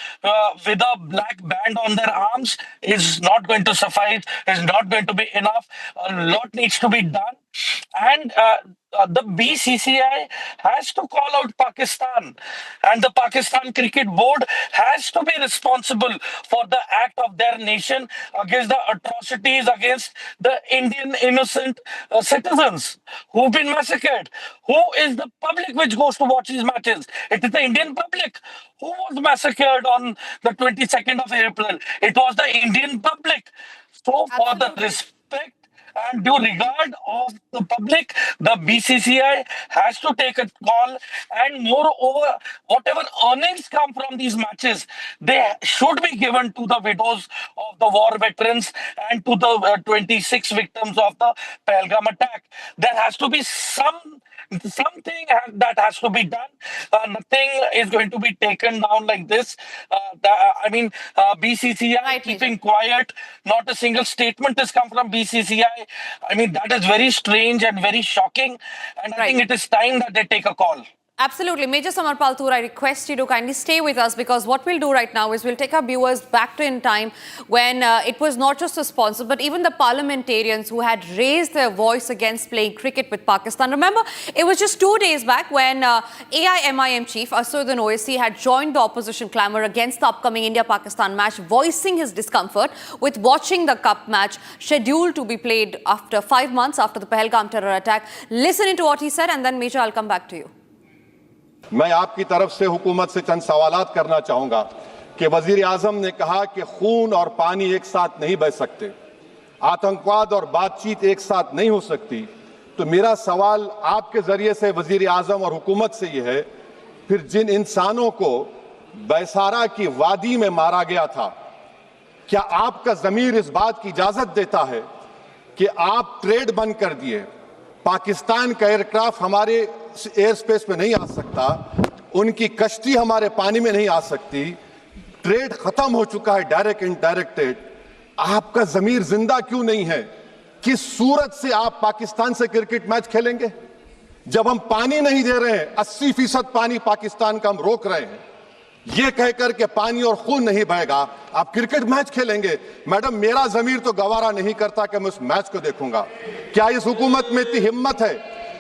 with a black band on their arms is not going to suffice, is not going to be enough. A lot needs to be done. And the BCCI has to call out Pakistan, and the Pakistan Cricket Board has to be responsible for the act of their nation against the atrocities against the Indian innocent citizens who've been massacred. Who is the public which goes to watch these matches? It is the Indian public. Who was massacred on the 22nd of April? It was the Indian public. So, for the respect and due regard of the public, the BCCI has to take a call, and moreover, whatever earnings come from these matches, they should be given to the widows of the war veterans and to the 26 victims of the Pahalgam attack. There has to be something that has to be done. Nothing is going to be taken down like this. BCCI keeping quiet. Not a single statement has come from BCCI. That is very strange and very shocking. And I think it is time that they take a call. Absolutely. Major Samarpaltur, I request you to kindly stay with us, because what we'll do right now is we'll take our viewers back to in time when it was not just the sponsors, but even the parliamentarians who had raised their voice against playing cricket with Pakistan. Remember, it was just 2 days back when AIMIM chief Assaduddin Owaisi had joined the opposition clamour against the upcoming India-Pakistan match, voicing his discomfort with watching the cup match scheduled to be played after 5 months after the Pahalgam terror attack. Listen into what he said, and then Major, I'll come back to you. मैं आपकी तरफ से हुकूमत से चंद सवालात करना चाहूंगा कि वजीर आजम ने कहा कि खून और पानी एक साथ नहीं बह सकते, आतंकवाद और बातचीत एक साथ नहीं हो सकती। तो मेरा सवाल आपके जरिए से वजीर आजम और हुकूमत से यह है, फिर जिन इंसानों को बैसारा की वादी में मारा गया था, क्या आपका जमीर इस बात की इजाजत देता है कि आप ट्रेड बंद कर दिए, पाकिस्तान का एयरक्राफ्ट हमारे एयर स्पेस में नहीं आ सकता, उनकी कश्ती हमारे पानी में नहीं आ सकती, ट्रेड खत्म हो चुका है डायरेक्ट इनडायरेक्टेड, आपका जमीर जिंदा क्यों नहीं है? किस सूरत से आप पाकिस्तान से क्रिकेट मैच खेलेंगे जब हम पानी नहीं दे रहे हैं? 80% पानी पाकिस्तान का हम रोक रहे हैं, ये कहकर के पानी और खून नहीं बहेगा, आप क्रिकेट मैच खेलेंगे? मैडम, मेरा जमीर तो गवारा नहीं करता कि मैं उस मैच को देखूंगा। क्या इस हुकूमत में इतनी हिम्मत है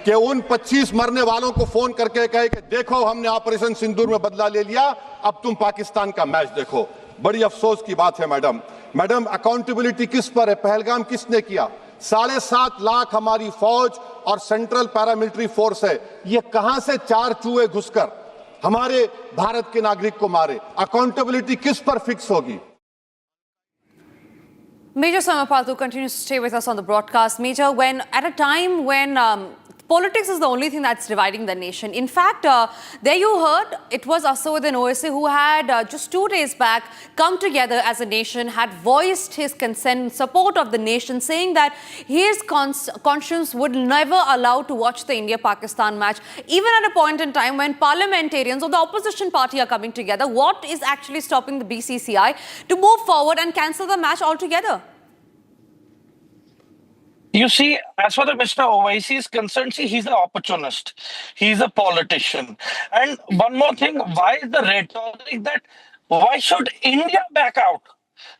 कि उन 25 मरने वालों को फोन करके कहे कि देखो हमने ऑपरेशन सिंदूर में बदला ले लिया, अब तुम पाकिस्तान का मैच देखो? बड़ी अफसोस की बात है मैडम, अकाउंटेबिलिटी किस पर है? पहलगाम किसने किया? 7.5 लाख हमारी फौज और सेंट्रल पैरामिलिट्री फोर्स है, ये कहां से 4 चूहे घुसकर हमारे भारत के नागरिक को मारे? अकाउंटेबिलिटी किस पर फिक्स होगी? Major Samarpaltur continues to stay with us on the broadcast. Major, when at a time when politics is the only thing that's dividing the nation. In fact, there you heard it was Assaduddin Owaisi who had just 2 days back come together as a nation, had voiced his consent in support of the nation, saying that his conscience would never allow to watch the India-Pakistan match, even at a point in time when parliamentarians of the opposition party are coming together. What is actually stopping the BCCI to move forward and cancel the match altogether? You see, as far as Mr. Owaisi is concerned, he's an opportunist. He's a politician. And one more thing, why is the rhetoric that why should India back out?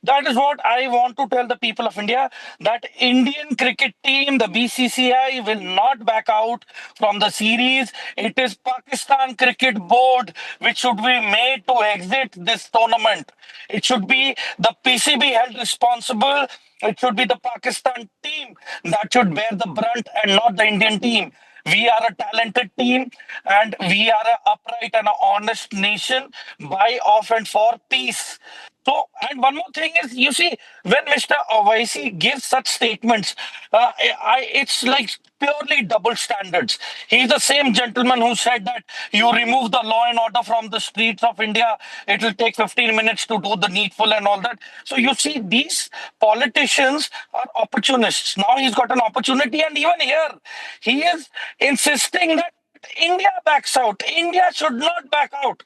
That is what I want to tell the people of India, that Indian cricket team, the BCCI, will not back out from the series. It is Pakistan Cricket Board which should be made to exit this tournament. It should be the PCB held responsible. It should be the Pakistan team that should bear the brunt and not the Indian team. We are a talented team and we are an upright and an honest nation by, of and for peace. So, and one more thing is, you see, when Mr. Owaisi gives such statements, it's like purely double standards. He's the same gentleman who said that you remove the law and order from the streets of India, it will take 15 minutes to do the needful and all that. So you see, these politicians are opportunists. Now he's got an opportunity, and even here, he is insisting that India backs out. India should not back out.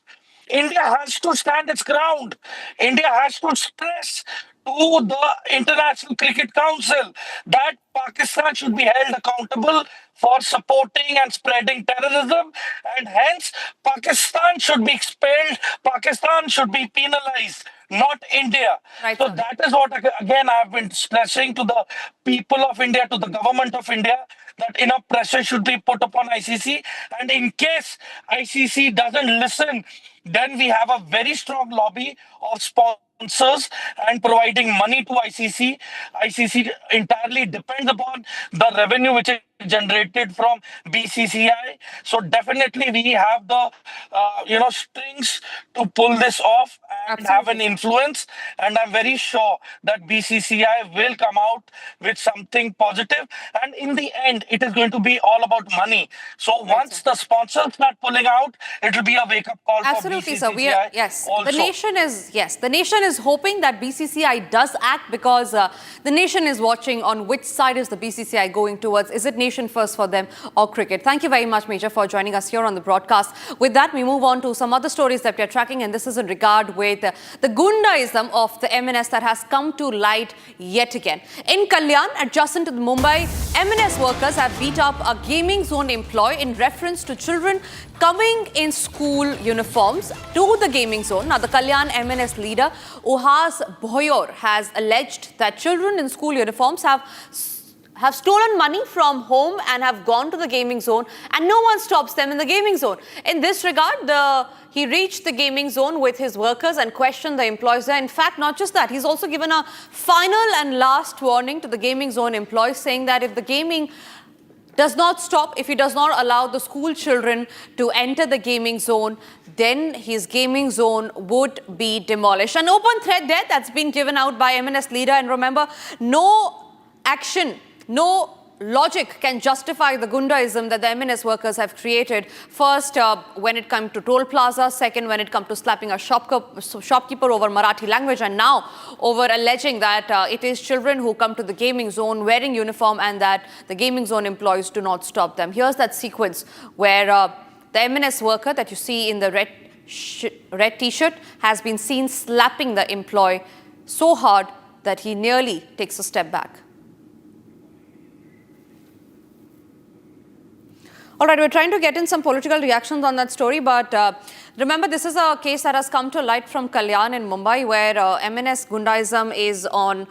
India has to stand its ground. India has to stress to the International Cricket Council that Pakistan should be held accountable for supporting and spreading terrorism, and hence Pakistan should be expelled. Pakistan should be penalized, not India. Right, so that is what, again, I've been stressing to the people of India, to the government of India, that enough pressure should be put upon ICC. And in case ICC doesn't listen, then we have a very strong lobby of sponsors and providing money to ICC. ICC entirely depends upon the revenue which is generated from BCCI. So definitely we have the strings to pull this off and have an influence. And I'm very sure that BCCI will come out with something positive. And in the end, it is going to be all about money. So once the sponsors start pulling out, it will be a wake-up call Absolutely, for BCCI. sir. We are, yes, also. the nation is hoping that BCCI does act, because the nation is watching on which side is the BCCI going towards. Is it nation first for them or cricket? Thank you very much, Major, for joining us here on the broadcast. With that, we move on to some other stories that we are tracking, and this is in regard with the gundaism of the MNS that has come to light yet again. In Kalyan, adjacent to the Mumbai, MNS workers have beat up a gaming zone employee in reference to children coming in school uniforms to the gaming zone. Now, the Kalyan MNS leader, Uhas Bhoyor, has alleged that children in school uniforms have stolen money from home and have gone to the gaming zone, and no one stops them in the gaming zone. In this regard, he reached the gaming zone with his workers and questioned the employees there. In fact, not just that, he's also given a final and last warning to the gaming zone employees, saying that if the gaming does not stop, if he does not allow the school children to enter the gaming zone, then his gaming zone would be demolished. An open threat there that's been given out by MNS leader. And remember, no action, no logic can justify the gundaism that the MNS workers have created. First, when it comes to toll plaza. Second, when it comes to slapping a shopkeeper over Marathi language. And now over alleging that it is children who come to the gaming zone wearing uniform and that the gaming zone employees do not stop them. Here's that sequence where the MNS worker that you see in the red t-shirt has been seen slapping the employee so hard that he nearly takes a step back. All right, we're trying to get in some political reactions on that story, but remember, this is a case that has come to light from Kalyan in Mumbai, where MNS gundaism is on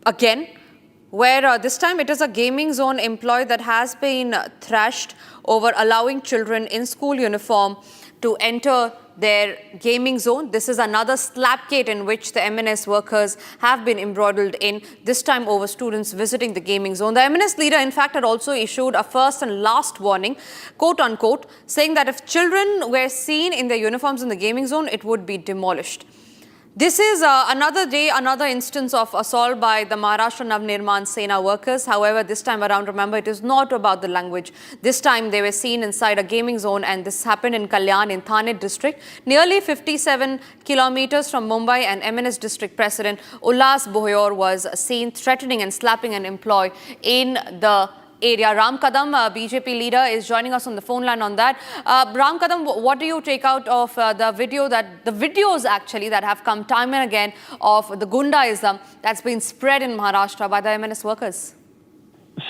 again, where this time it is a gaming zone employee that has been thrashed over allowing children in school uniform to enter their gaming zone. This is another slapgate in which the MNS workers have been embroiled in, this time over students visiting the gaming zone. The MNS leader, in fact, had also issued a first and last warning, quote unquote, saying that if children were seen in their uniforms in the gaming zone, it would be demolished. This is another day, another instance of assault by the Maharashtra Navnirman Sena workers. However, this time around, remember, it is not about the language. This time they were seen inside a gaming zone, and this happened in Kalyan in Thane district, nearly 57 kilometers from Mumbai, and MNS district president Ullas Bhoyor was seen threatening and slapping an employee in the area. Ram Kadam, BJP leader, is joining us on the phone line on that. Ram Kadam, what do you take out of the videos actually that have come time and again of the gundaism that's been spread in Maharashtra by the MNS workers?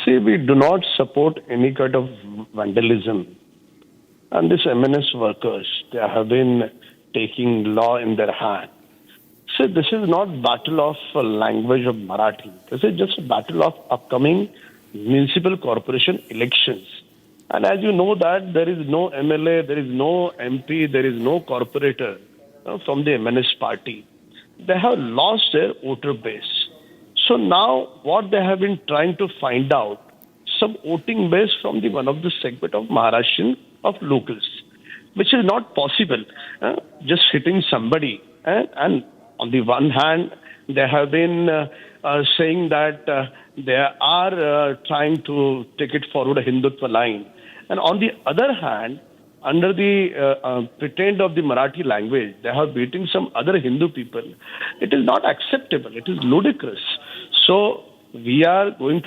See, we do not support any kind of vandalism. And these MNS workers, they have been taking law in their hand. See, this is not battle of language of Marathi. This is just a battle of upcoming municipal corporation elections. And as you know that there is no MLA, there is no MP, there is no corporator from the MNS party. They have lost their voter base. So now what they have been trying to find out, some voting base from the one of the segment of Maharashtrian of locals, which is not possible. Just hitting somebody and On the one hand, they have been saying that they are trying to take it forward a Hindutva line. And on the other hand, under the pretend of the Marathi language, they are beating some other Hindu people. It is not acceptable. It is ludicrous. So we have been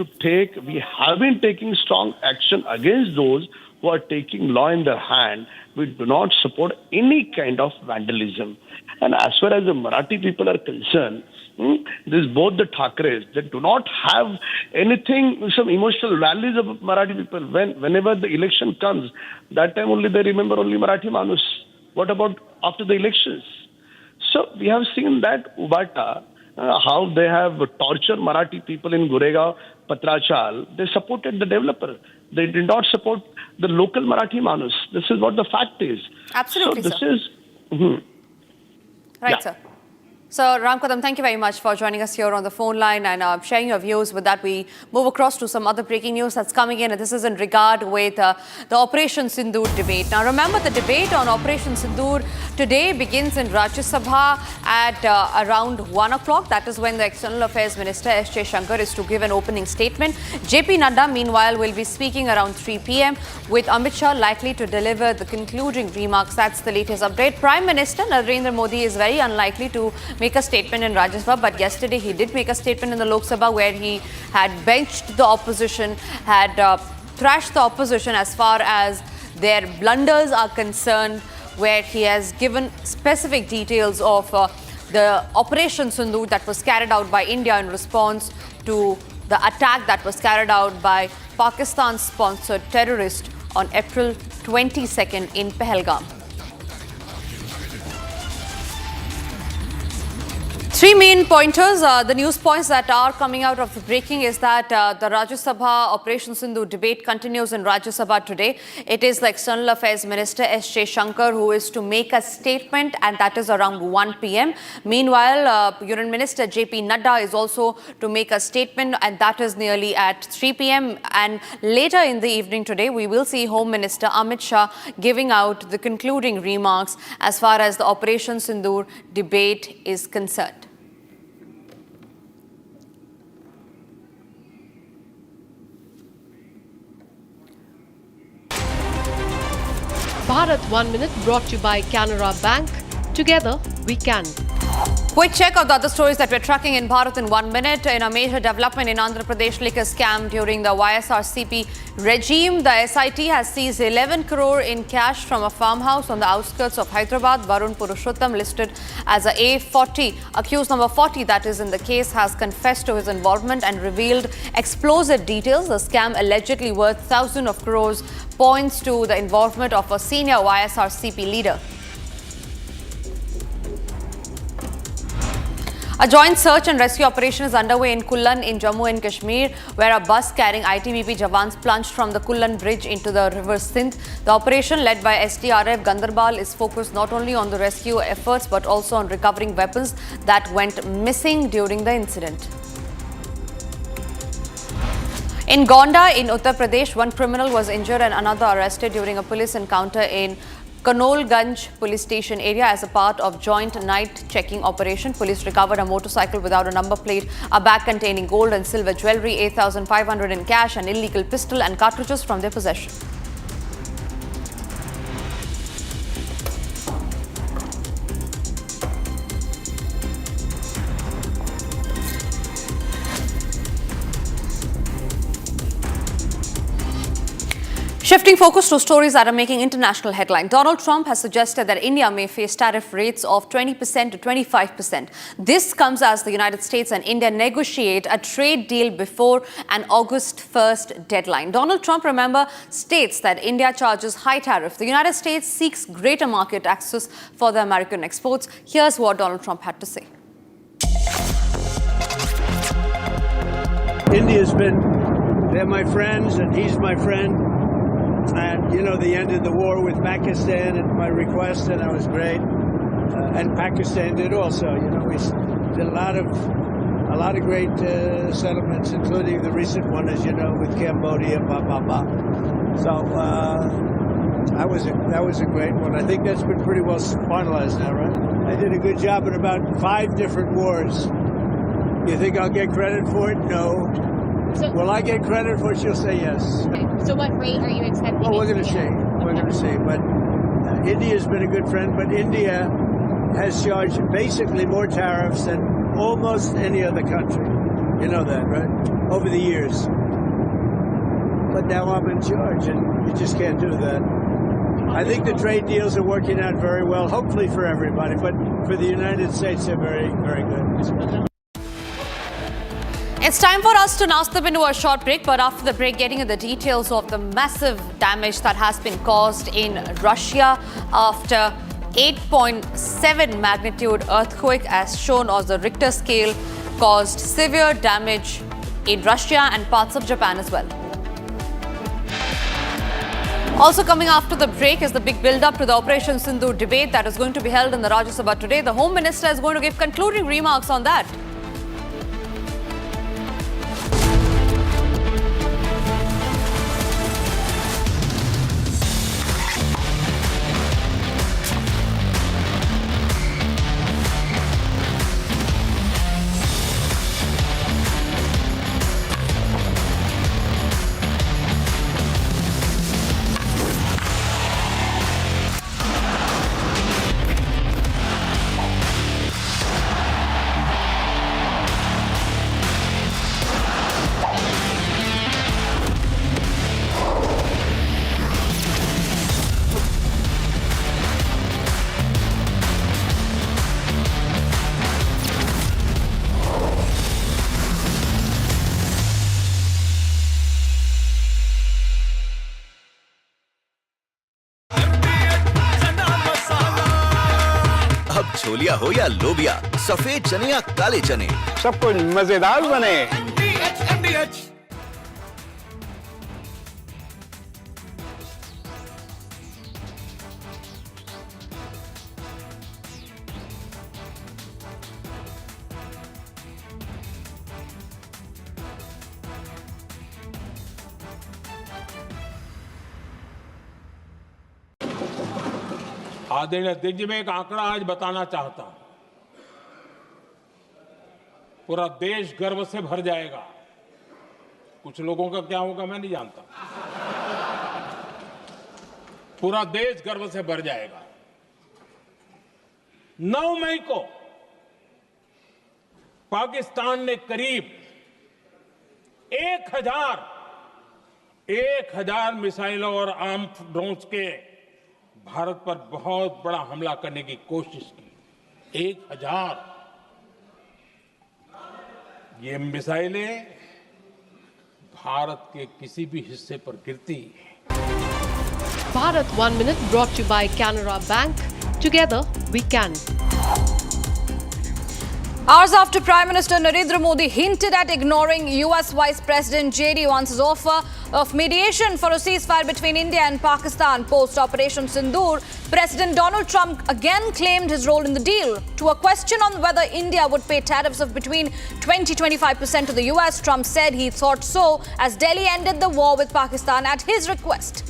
taking strong action against those who are taking law in their hand. We do not support any kind of vandalism. And as far as the Marathi people are concerned, this both the Thakres, they do not have anything, some emotional values of Marathi people. Whenever the election comes, that time only they remember only Marathi Manus. What about after the elections? So we have seen that Ubata, how they have tortured Marathi people in Goregaon, Patrachal. They supported the developer. They did not support the local Marathi Manus. This is what the fact is. Absolutely, so this sir. is... Right, Yeah. sir. So, Ramkadam, thank you very much for joining us here on the phone line and sharing your views. With that, we move across to some other breaking news that's coming in. And this is in regard with the Operation Sindhur debate. Now, remember, the debate on Operation Sindhur today begins in Rajya Sabha at around 1 o'clock. That is when the External Affairs Minister S. Shankar is to give an opening statement. JP Nadda, meanwhile, will be speaking around 3 p.m. with Amit Shah likely to deliver the concluding remarks. That's the latest update. Prime Minister Narendra Modi is very unlikely to make a statement in Rajya Sabha, but yesterday he did make a statement in the Lok Sabha where he had benched the opposition, had thrashed the opposition as far as their blunders are concerned, where he has given specific details of the Operation Sindhur that was carried out by India in response to the attack that was carried out by Pakistan-sponsored terrorists on April 22nd in Pahalgam. Three main pointers. The news points that are coming out of the breaking is that the Rajya Sabha Operation Sindhur debate continues in Rajya Sabha today. It is the External Affairs Minister S. Shankar who is to make a statement, and that is around 1 p.m. Meanwhile, Union Minister JP Nadda is also to make a statement, and that is nearly at 3 p.m. And later in the evening today, we will see Home Minister Amit Shah giving out the concluding remarks as far as the Operation Sindhur debate is concerned. Bharat 1 Minute brought to you by Canara Bank. Together we can. Quick check of the other stories that we're tracking in Bharat in 1 minute. In a major development in Andhra Pradesh liquor scam during the YSRCP regime, the SIT has seized 11 crore in cash from a farmhouse on the outskirts of Hyderabad. Varun Purushottam, listed as a A40, accused number 40 that is in the case, has confessed to his involvement and revealed explosive details. The scam, allegedly worth thousands of crores, points to the involvement of a senior YSRCP leader. A joint search and rescue operation is underway in Kullan in Jammu and Kashmir, where a bus carrying ITBP jawans plunged from the Kullan bridge into the river Sindh. The operation, led by SDRF Gandarbal, is focused not only on the rescue efforts but also on recovering weapons that went missing during the incident. In Gonda in Uttar Pradesh, one criminal was injured and another arrested during a police encounter in Kanolganj police station area as a part of joint night checking operation. Police recovered a motorcycle without a number plate, a bag containing gold and silver jewellery, 8,500 in cash, an illegal pistol and cartridges from their possession. Shifting focus to stories that are making international headline. Donald Trump has suggested that India may face tariff rates of 20% to 25%. This comes as the United States and India negotiate a trade deal before an August 1st deadline. Donald Trump, remember, states that India charges high tariff. The United States seeks greater market access for the American exports. Here's what Donald Trump had to say. India's they're my friends and he's my friend. And, you know, they ended the war with Pakistan at my request, and that was great. And Pakistan did also. You know, we did a lot of great settlements, including the recent one, as you know, with Cambodia, So That was a great one. I think that's been pretty well finalized now, right? I did a good job in about 5 different wars. You think I'll get credit for it? No. So, will I get credit for it? She'll say yes. So what rate are you accepting? Well, we're going to see. We're going to see. But India's been a good friend, but India has charged basically more tariffs than almost any other country. You know that, right? Over the years. But now I'm in charge, and you just can't do that. I think the trade deals are working out very well, hopefully for everybody, but for the United States, they're very, very good. It's time for us to now step into a short break, but after the break, getting into the details of the massive damage that has been caused in Russia after 8.7 magnitude earthquake, as shown on the Richter scale, caused severe damage in Russia and parts of Japan as well. Also coming after the break is the big build-up to the Operation Sindhur debate that is going to be held in the Rajya Sabha today. The Home Minister is going to give concluding remarks on that. Chholiya हो या लोबिया, सफेद चने या काले चने, सब कुछ मजेदार बने। आदरणीय अध्यक्ष जी, मैं एक आंकड़ा आज बताना चाहता हूं। पूरा देश गर्व से भर जाएगा। कुछ लोगों का क्या होगा मैं नहीं जानता। पूरा देश गर्व से भर जाएगा। 9 मई को पाकिस्तान ने करीब 1000 मिसाइलों और आर्म्ड ड्रोन्स के भारत पर बहुत बड़ा हमला करने की कोशिश की। 1000 ये मिसाइलें भारत के किसी भी हिस्से पर गिरती। Bharat 1 Minute brought to you by Canara Bank. Together we can. Hours after Prime Minister Narendra Modi hinted at ignoring US Vice President J.D. Vance's offer of mediation for a ceasefire between India and Pakistan post-Operation Sindhur, President Donald Trump again claimed his role in the deal. To a question on whether India would pay tariffs of between 20-25% to the US, Trump said he thought so as Delhi ended the war with Pakistan at his request.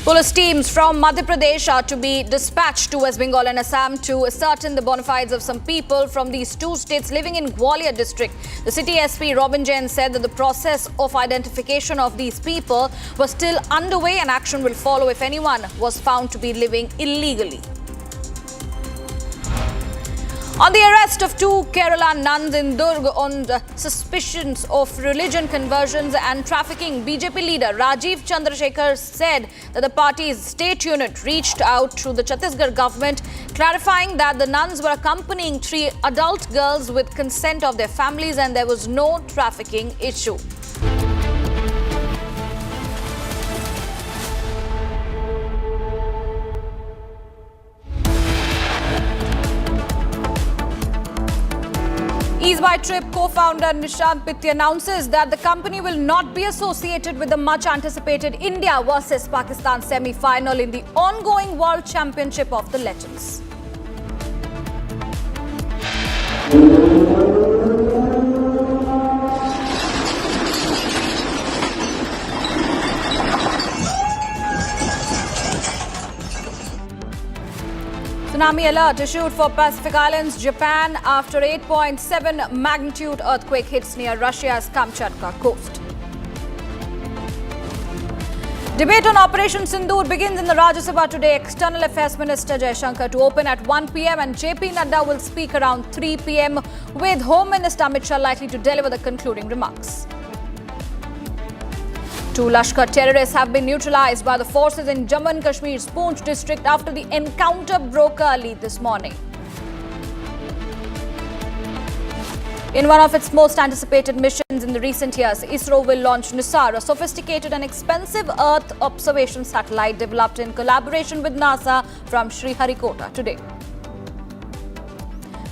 Police teams from Madhya Pradesh are to be dispatched to West Bengal and Assam to ascertain the bona fides of some people from these two states living in Gwalior district. The city SP Robin Jain said that the process of identification of these people was still underway and action will follow if anyone was found to be living illegally. On the arrest of 2 Kerala nuns in Durg on suspicions of religion conversions and trafficking, BJP leader Rajiv Chandrasekhar said that the party's state unit reached out to the Chhattisgarh government, clarifying that the nuns were accompanying 3 adult girls with consent of their families and there was no trafficking issue. EaseMyTrip co-founder Nishant Pitti announces that the company will not be associated with the much-anticipated India versus Pakistan semi-final in the ongoing World Championship of the Legends. Tsunami alert issued for Pacific Islands, Japan after 8.7 magnitude earthquake hits near Russia's Kamchatka coast. Debate on Operation Sindhur begins in the Rajya Sabha today. External Affairs Minister Jaishankar to open at 1 p.m. and JP Nadda will speak around 3 p.m. with Home Minister Amit Shah likely to deliver the concluding remarks. 2 Lashkar terrorists have been neutralized by the forces in Jammu and Kashmir's Poonch district after the encounter broke early this morning. In one of its most anticipated missions in the recent years, ISRO will launch NISAR, a sophisticated and expensive Earth observation satellite developed in collaboration with NASA from Sriharikota today.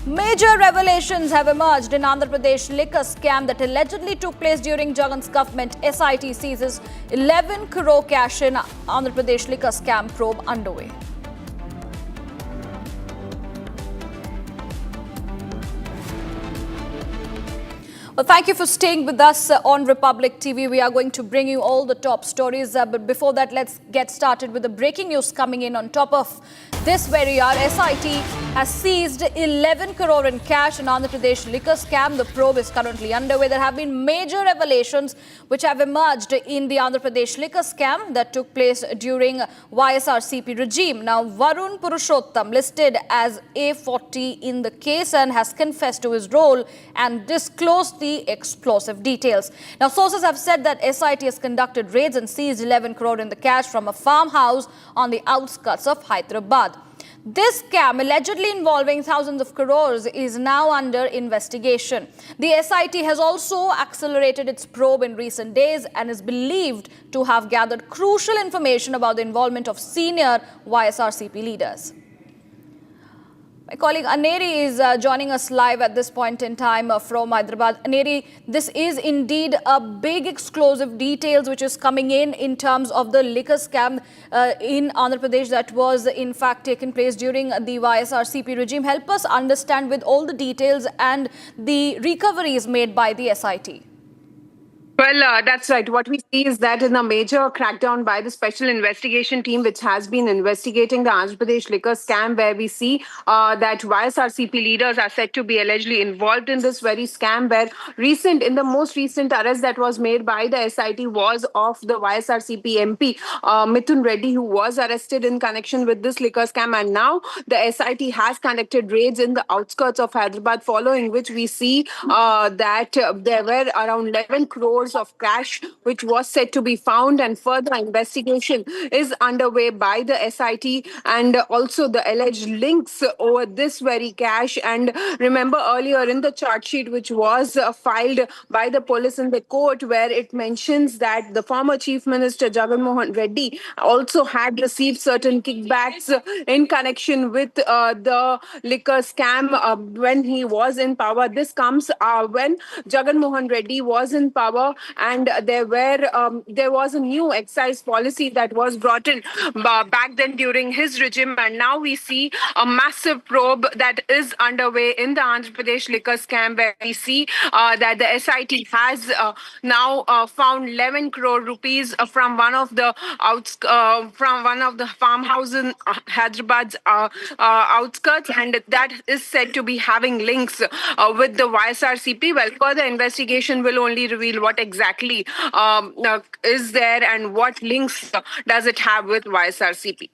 Major revelations have emerged in Andhra Pradesh liquor scam that allegedly took place during Jagan's government. SIT seizes 11 crore cash in Andhra Pradesh liquor scam probe underway. Well, thank you for staying with us on Republic TV. We are going to bring you all the top stories. But before that, let's get started with the breaking news coming in on top of this very hour. SIT has seized 11 crore in cash in Andhra Pradesh liquor scam. The probe is currently underway. There have been major revelations which have emerged in the Andhra Pradesh liquor scam that took place during YSRCP regime. Now, Varun Purushottam, listed as A40 in the case, and has confessed to his role and disclosed the explosive details. Now, sources have said that SIT has conducted raids and seized 11 crore in the cash from a farmhouse on the outskirts of Hyderabad. This scam, allegedly involving thousands of crores, is now under investigation. The SIT has also accelerated its probe in recent days and is believed to have gathered crucial information about the involvement of senior YSRCP leaders. My colleague Aneri is joining us live at this point in time from Hyderabad. Aneri, this is indeed a big explosive details which is coming in terms of the liquor scam in Andhra Pradesh that was in fact taken place during the YSRCP regime. Help us understand with all the details and the recoveries made by the SIT. Well, that's right. What we see is that in a major crackdown by the special investigation team, which has been investigating the Andhra Pradesh liquor scam, where we see that YSRCP leaders are said to be allegedly involved in this very scam, where in the most recent arrest that was made by the SIT was of the YSRCP MP, Mithun Reddy, who was arrested in connection with this liquor scam. And now the SIT has conducted raids in the outskirts of Hyderabad, following which we see that there were around 11 crores of cash which was said to be found, and further investigation is underway by the SIT and also the alleged links over this very cash. And remember earlier in the charge sheet which was filed by the police in the court, where it mentions that the former Chief Minister Jagan Mohan Reddy also had received certain kickbacks in connection with the liquor scam when he was in power. This comes when Jagan Mohan Reddy was in power, and there was a new excise policy that was brought in back then during his regime. And now we see a massive probe that is underway in the Andhra Pradesh liquor scam, where we see that the SIT has now found 11 crore rupees from one of the farmhouses in Hyderabad's outskirts, and that is said to be having links with the YSRCP. Well, further investigation will only reveal what exactly is there and what links does it have with YSRCP.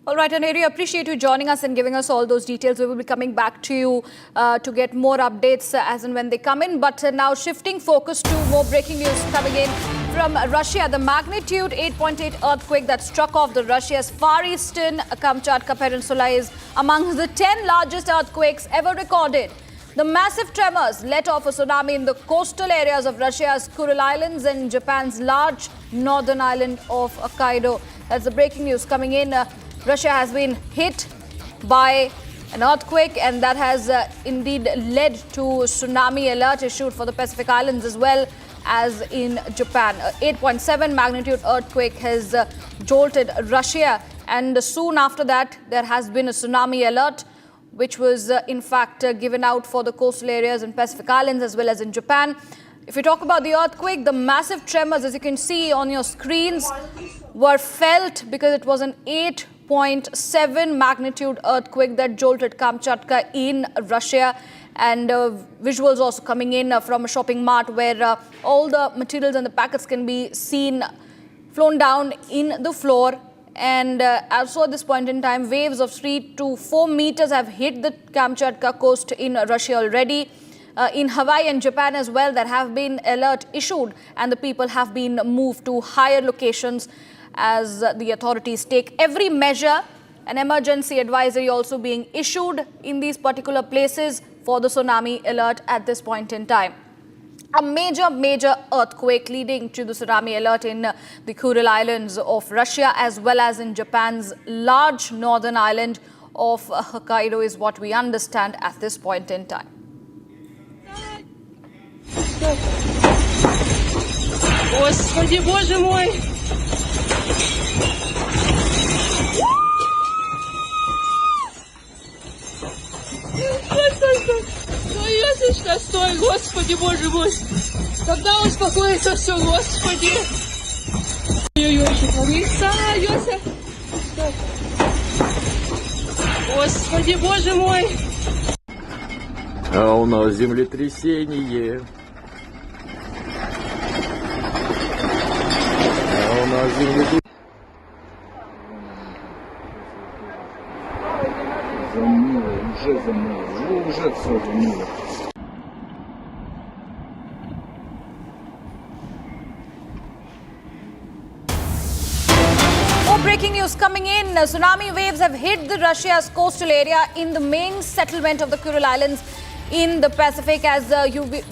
All right, Aneri, appreciate you joining us and giving us all those details. We will be coming back to you to get more updates as and when they come in. But now shifting focus to more breaking news coming in from Russia. The magnitude 8.8 earthquake that struck off the Russia's far eastern Kamchatka Peninsula is among the 10 largest earthquakes ever recorded. The massive tremors let off a tsunami in the coastal areas of Russia's Kuril Islands and Japan's large northern island of Al-Qaeda. That's the breaking news coming in. Russia has been hit by an earthquake, and that has indeed led to tsunami alert issued for the Pacific Islands as well as in Japan. 8.7 magnitude earthquake has jolted Russia, and soon after that there has been a tsunami alert which was in fact given out for the coastal areas in Pacific Islands as well as in Japan. If we talk about the earthquake, the massive tremors, as you can see on your screens, were felt because it was an 8.8 6.7 magnitude earthquake that jolted Kamchatka in Russia. And visuals also coming in from a shopping mart where all the materials and the packets can be seen flown down in the floor. And also at this point in time, waves of 3 to 4 meters have hit the Kamchatka coast in Russia already. In Hawaii and Japan as well, there have been alert issued and the people have been moved to higher locations as the authorities take every measure. An emergency advisory also being issued in these particular places for the tsunami alert at this point in time. A major earthquake leading to the tsunami alert in the Kuril Islands of Russia as well as in Japan's large northern island of Hokkaido is what we understand at this point in time. Господи, боже мой! Стой, стой, Господи, боже мой! Когда успокоится все, Господи! Ой-ой-ой, что творится, Йося! Господи, боже мой! А у нас землетрясение. А у нас землетрясение. Замыло, уже все замыло. Breaking news coming in. Tsunami waves have hit the Russia's coastal area in the main settlement of the Kuril Islands in the Pacific. As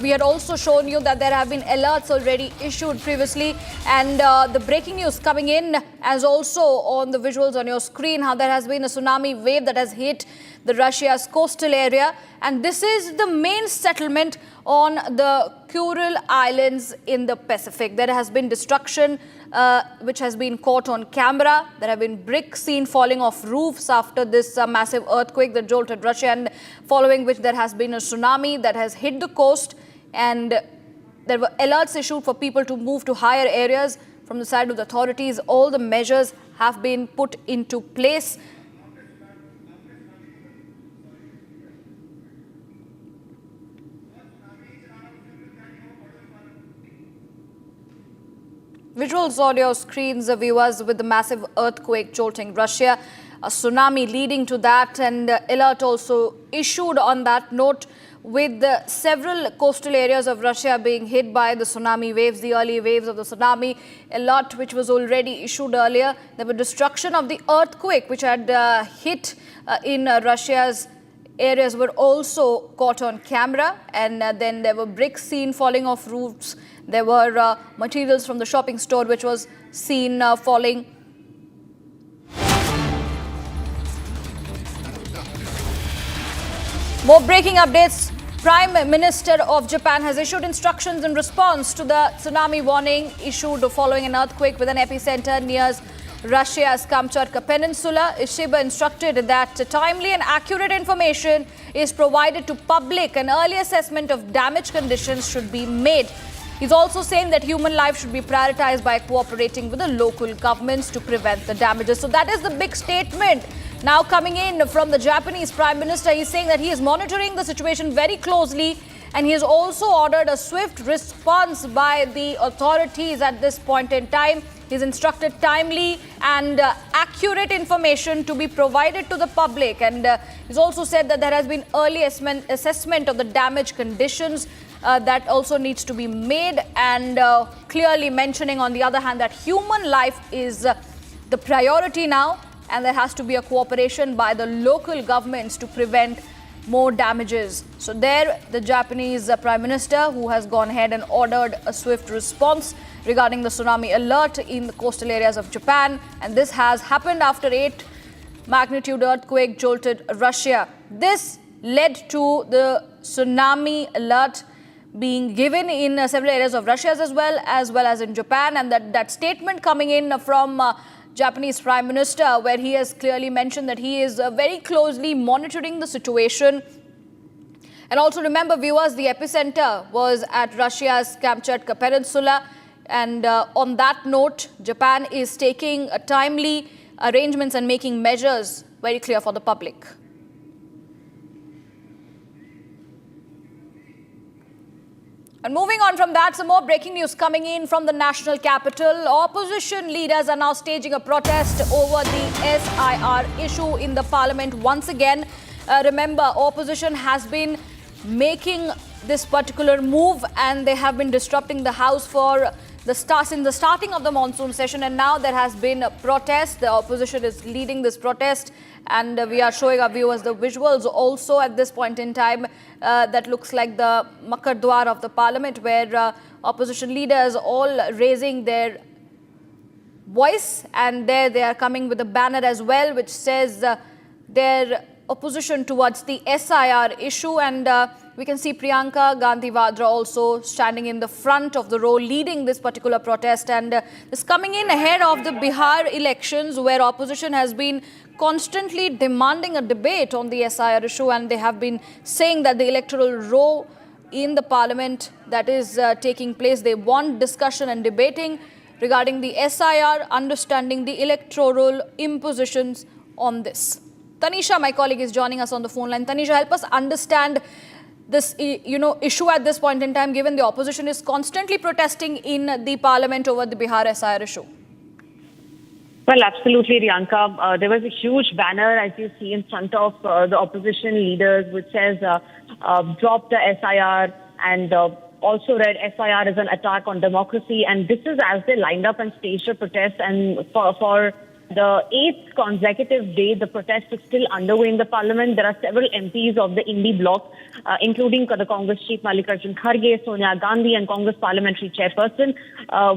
we had also shown you that there have been alerts already issued previously. And the breaking news coming in, as also on the visuals on your screen, how there has been a tsunami wave that has hit the Russia's coastal area. And this is the main settlement on the Kuril Islands in the Pacific. There has been destruction which has been caught on camera. There have been bricks seen falling off roofs after this massive earthquake that jolted Russia, and following which there has been a tsunami that has hit the coast, and there were alerts issued for people to move to higher areas from the side of the authorities. All the measures have been put into place. Visuals on your screens, viewers, with the massive earthquake jolting Russia, a tsunami leading to that, and alert also issued on that note, with several coastal areas of Russia being hit by the tsunami waves, the early waves of the tsunami alert, which was already issued earlier. There was destruction of the earthquake, which had hit in Russia's areas, were also caught on camera, and then there were bricks seen falling off roofs. There were materials from the shopping store which was seen falling. More breaking updates. Prime Minister of Japan has issued instructions in response to the tsunami warning issued following an earthquake with an epicenter near Russia's Kamchatka Peninsula. Ishiba instructed that timely and accurate information is provided to public. An early assessment of damage conditions should be made. He's also saying that human life should be prioritized by cooperating with the local governments to prevent the damages. So that is the big statement now coming in from the Japanese Prime Minister. He's saying that he is monitoring the situation very closely, and he has also ordered a swift response by the authorities at this point in time. He's instructed timely and accurate information to be provided to the public, and he's also said that there has been early assessment of the damage conditions that also needs to be made, and clearly mentioning on the other hand that human life is the priority now, and there has to be a cooperation by the local governments to prevent more damages. So there, the Japanese Prime Minister, who has gone ahead and ordered a swift response regarding the tsunami alert in the coastal areas of Japan, and this has happened after 8 magnitude earthquake jolted Russia. This led to the tsunami alert being given in several areas of Russia as well as in Japan, and that statement coming in from Japanese Prime Minister, where he has clearly mentioned that he is very closely monitoring the situation. And also remember, viewers, the epicenter was at Russia's Kamchatka Peninsula, and on that note, Japan is taking a timely arrangements and making measures very clear for the public. And moving on from that, some more breaking news coming in from the national capital. Opposition leaders are now staging a protest over the SIR issue in the parliament once again. Remember, opposition has been making this particular move and they have been disrupting the house for in the starting of the monsoon session, and now there has been a protest. The opposition is leading this protest, and we are showing our viewers the visuals also at this point in time. That looks like the Makar Dwar of the parliament, where opposition leaders all raising their voice, and there they are coming with a banner as well which says their opposition towards the SIR issue. And we can see Priyanka Gandhi Vadra also standing in the front of the row leading this particular protest, and this coming in ahead of the Bihar elections, where opposition has been constantly demanding a debate on the SIR issue, and they have been saying that the electoral row in the parliament that is taking place, they want discussion and debating regarding the SIR, understanding the electoral impositions on this. Tanisha, my colleague, is joining us on the phone line. Tanisha, help us understand this issue at this point in time, given the opposition is constantly protesting in the parliament over the Bihar SIR issue. Well, absolutely, Riyanka. There was a huge banner, as you see, in front of the opposition leaders, which says, drop the SIR, and also read SIR is an attack on democracy. And this is as they lined up and staged a protest. And for the 8th consecutive day, the protest is still underway in the parliament. There are several MPs of the Indi bloc, including the Congress chief Mallikarjun Kharge, Sonia Gandhi, and Congress parliamentary chairperson,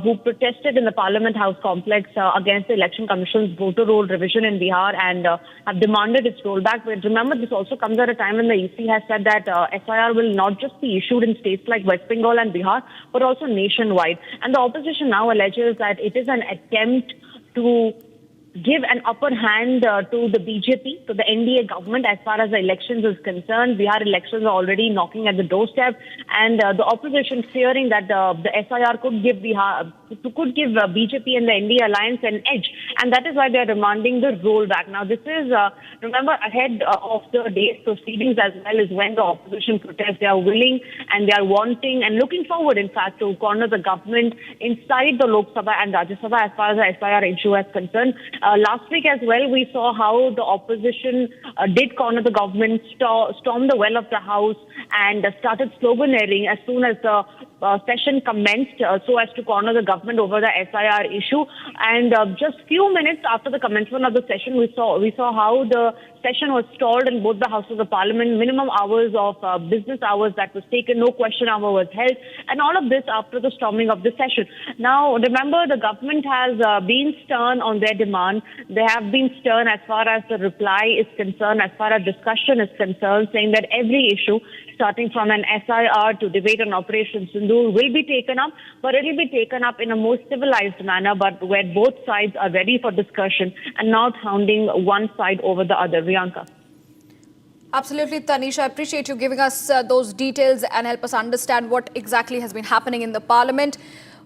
who protested in the Parliament House complex against the Election Commission's voter roll revision in Bihar, and have demanded its rollback. But remember, this also comes at a time when the EC has said that SIR will not just be issued in states like West Bengal and Bihar, but also nationwide. And the opposition now alleges that it is an attempt to give an upper hand to the BJP, to the NDA government as far as the elections is concerned. Bihar elections are already knocking at the doorstep, and the opposition fearing that the SIR could give BJP and the NDA alliance an edge, and that is why they are demanding the rollback. Now, this is, remember, ahead of the day's proceedings as well is when the opposition protests. They are willing and they are wanting and looking forward, in fact, to corner the government inside the Lok Sabha and Rajya Sabha as far as the SIR issue is concerned. Last week as well, we saw how the opposition did corner the government, stormed the well of the House, and started sloganeering as soon as the session commenced, so as to corner the government over the SIR issue. And just few minutes after the commencement of the session, we saw how the session was stalled in both the houses of the parliament. Minimum hours of business hours that was taken, no question hour was held, and all of this after the storming of the session. Now, remember, the government has been stern on their demand. They have been stern as far as the reply is concerned, as far as discussion is concerned, saying that every issue, starting from an SIR to debate on Operation Sindhur, will be taken up, but it will be taken up in a more civilized manner, but where both sides are ready for discussion and not hounding one side over the other. Riyanka. Absolutely, Tanisha. I appreciate you giving us those details and help us understand what exactly has been happening in the parliament.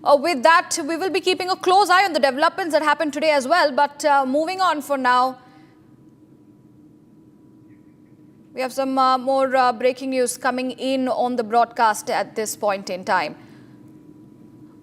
With that, we will be keeping a close eye on the developments that happened today as well. But moving on for now, we have some more breaking news coming in on the broadcast at this point in time.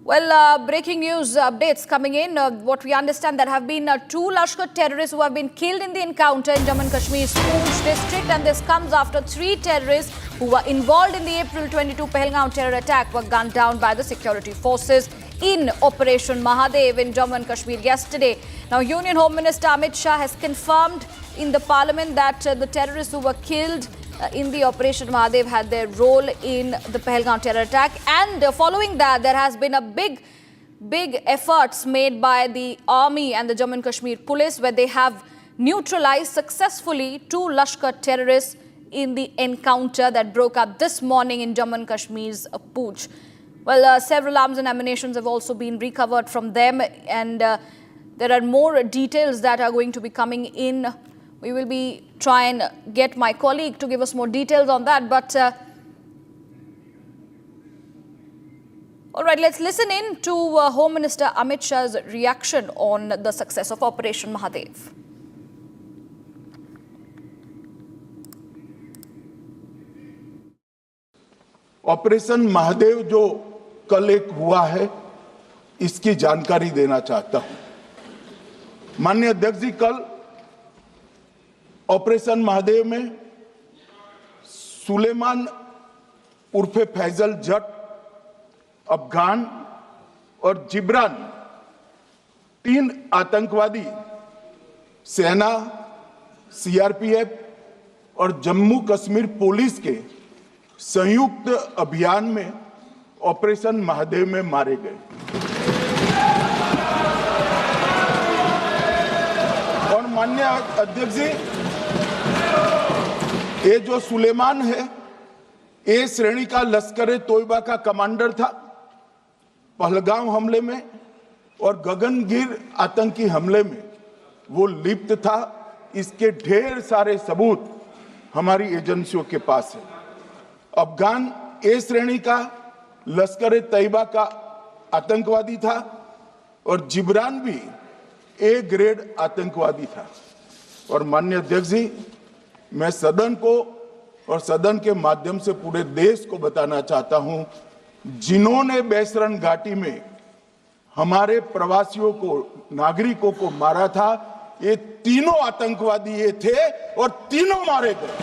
Well, breaking news updates coming in. What we understand, there have been 2 Lashkar terrorists who have been killed in the encounter in Jammu and Kashmir's Poonch district, and this comes after 3 terrorists who were involved in the April 22 Pahalgam terror attack were gunned down by the security forces in Operation Mahadev in Jammu and Kashmir yesterday. Now, Union Home Minister Amit Shah has confirmed in the parliament that the terrorists who were killed in the Operation Mahadev had their role in the Pahalgam terror attack. And following that, there has been a big efforts made by the army and the Jammu and Kashmir police, where they have neutralized successfully 2 Lashkar terrorists in the encounter that broke up this morning in Jammu and Kashmir's Poonch. Well, several arms and ammunition have also been recovered from them, and there are more details that are going to be coming in. We will be trying to get my colleague to give us more details on that. But All right, let's listen in to Home Minister Amit Shah's reaction on the success of Operation Mahadev. Operation Mahadev जो कल एक हुआ है, इसकी जानकारी देना चाहता हूं। माननीय अध्यक्ष जी, कल ऑपरेशन महादेव में सुलेमान उर्फे फैजल जट, अफगान और जिब्रान, 3 आतंकवादी सेना, सीआरपीएफ और जम्मू कश्मीर पुलिस के संयुक्त अभियान में ऑपरेशन महादेव में मारे गए। और माननीय अध्यक्ष जी, ये जो सुलेमान है, ए श्रेणी का लश्कर तोयबा का कमांडर था। पहलगाम हमले में और गगनगिर आतंकी हमले में वो लिप्त था। इसके ढेर सारे सबूत हमारी एजेंसियों के पास है। अफगान ए श्रेणी का लश्कर तैयबा का आतंकवादी था और जिब्रान भी ए ग्रेड आतंकवादी था। और माननीय अध्यक्ष जी, मैं सदन को और सदन के माध्यम से पूरे देश को बताना चाहता हूं, जिन्होंने बेसरन घाटी में हमारे प्रवासियों को, नागरिकों को मारा था, ये तीनों आतंकवादी ये थे और तीनों मारे गए।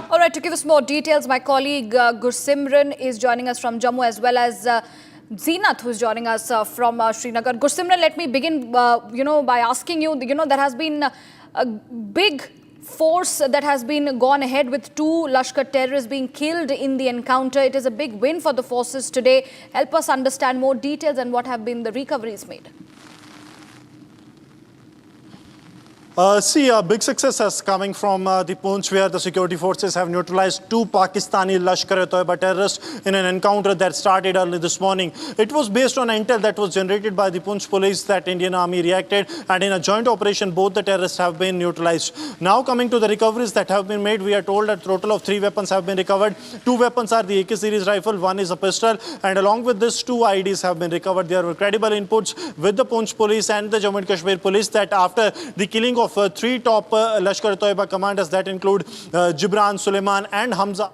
All right, to give us more details, my colleague Gursimran is joining us from Jammu, as well as Zeenat, who is joining us from Srinagar. Gursimran, let me begin, by asking you, there has been a big force that has been gone ahead with 2 Lashkar terrorists being killed in the encounter. It is a big win for the forces today. Help us understand more details and what have been the recoveries made. A big success is coming from the Poonch, where the security forces have neutralized 2 Pakistani Lashkar-e-Toiba terrorists in an encounter that started early this morning. It was based on intel that was generated by the Poonch police that Indian Army reacted, and in a joint operation, both the terrorists have been neutralized. Now coming to the recoveries that have been made, we are told that a total of 3 weapons have been recovered. 2 weapons are the AK series rifle, 1 is a pistol, and along with this, 2 IEDs have been recovered. There were credible inputs with the Poonch police and the Jammu and Kashmir police that after the killing of 3 top Lashkar-e-Toiba commanders, that include Gibran, Suleiman and Hamza.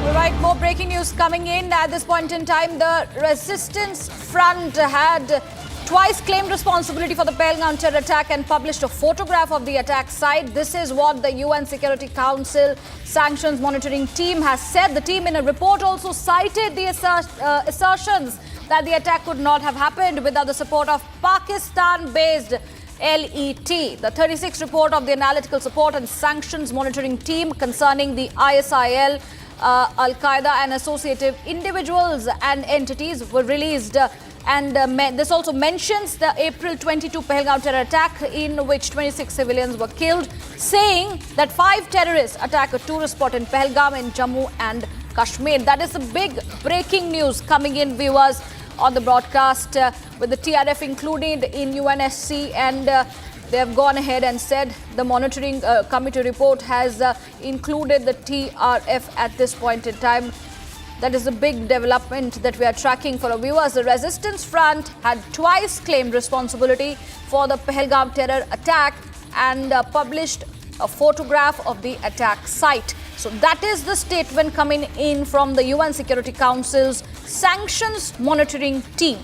All right, more breaking news coming in. At this point in time, the Resistance Front had twice claimed responsibility for the Pahalgam terror attack and published a photograph of the attack site. This is what the UN Security Council Sanctions Monitoring Team has said. The team in a report also cited the assertions that the attack could not have happened without the support of Pakistan-based LET. The 36th report of the Analytical Support and Sanctions Monitoring Team concerning the ISIL, Al-Qaeda and associated individuals and entities were released. This also mentions the April 22 Pahalgam terror attack, in which 26 civilians were killed, saying that 5 terrorists attacked a tourist spot in Pahalgam in Jammu and Kashmir. That is the big breaking news coming in, viewers, on the broadcast, with the TRF included in UNSC, and they have gone ahead and said the monitoring committee report has included the TRF at this point in time. That is a big development that we are tracking for our viewers. The Resistance Front had twice claimed responsibility for the Pahalgam terror attack and published a photograph of the attack site. So that is the statement coming in from the UN Security Council's Sanctions Monitoring Team.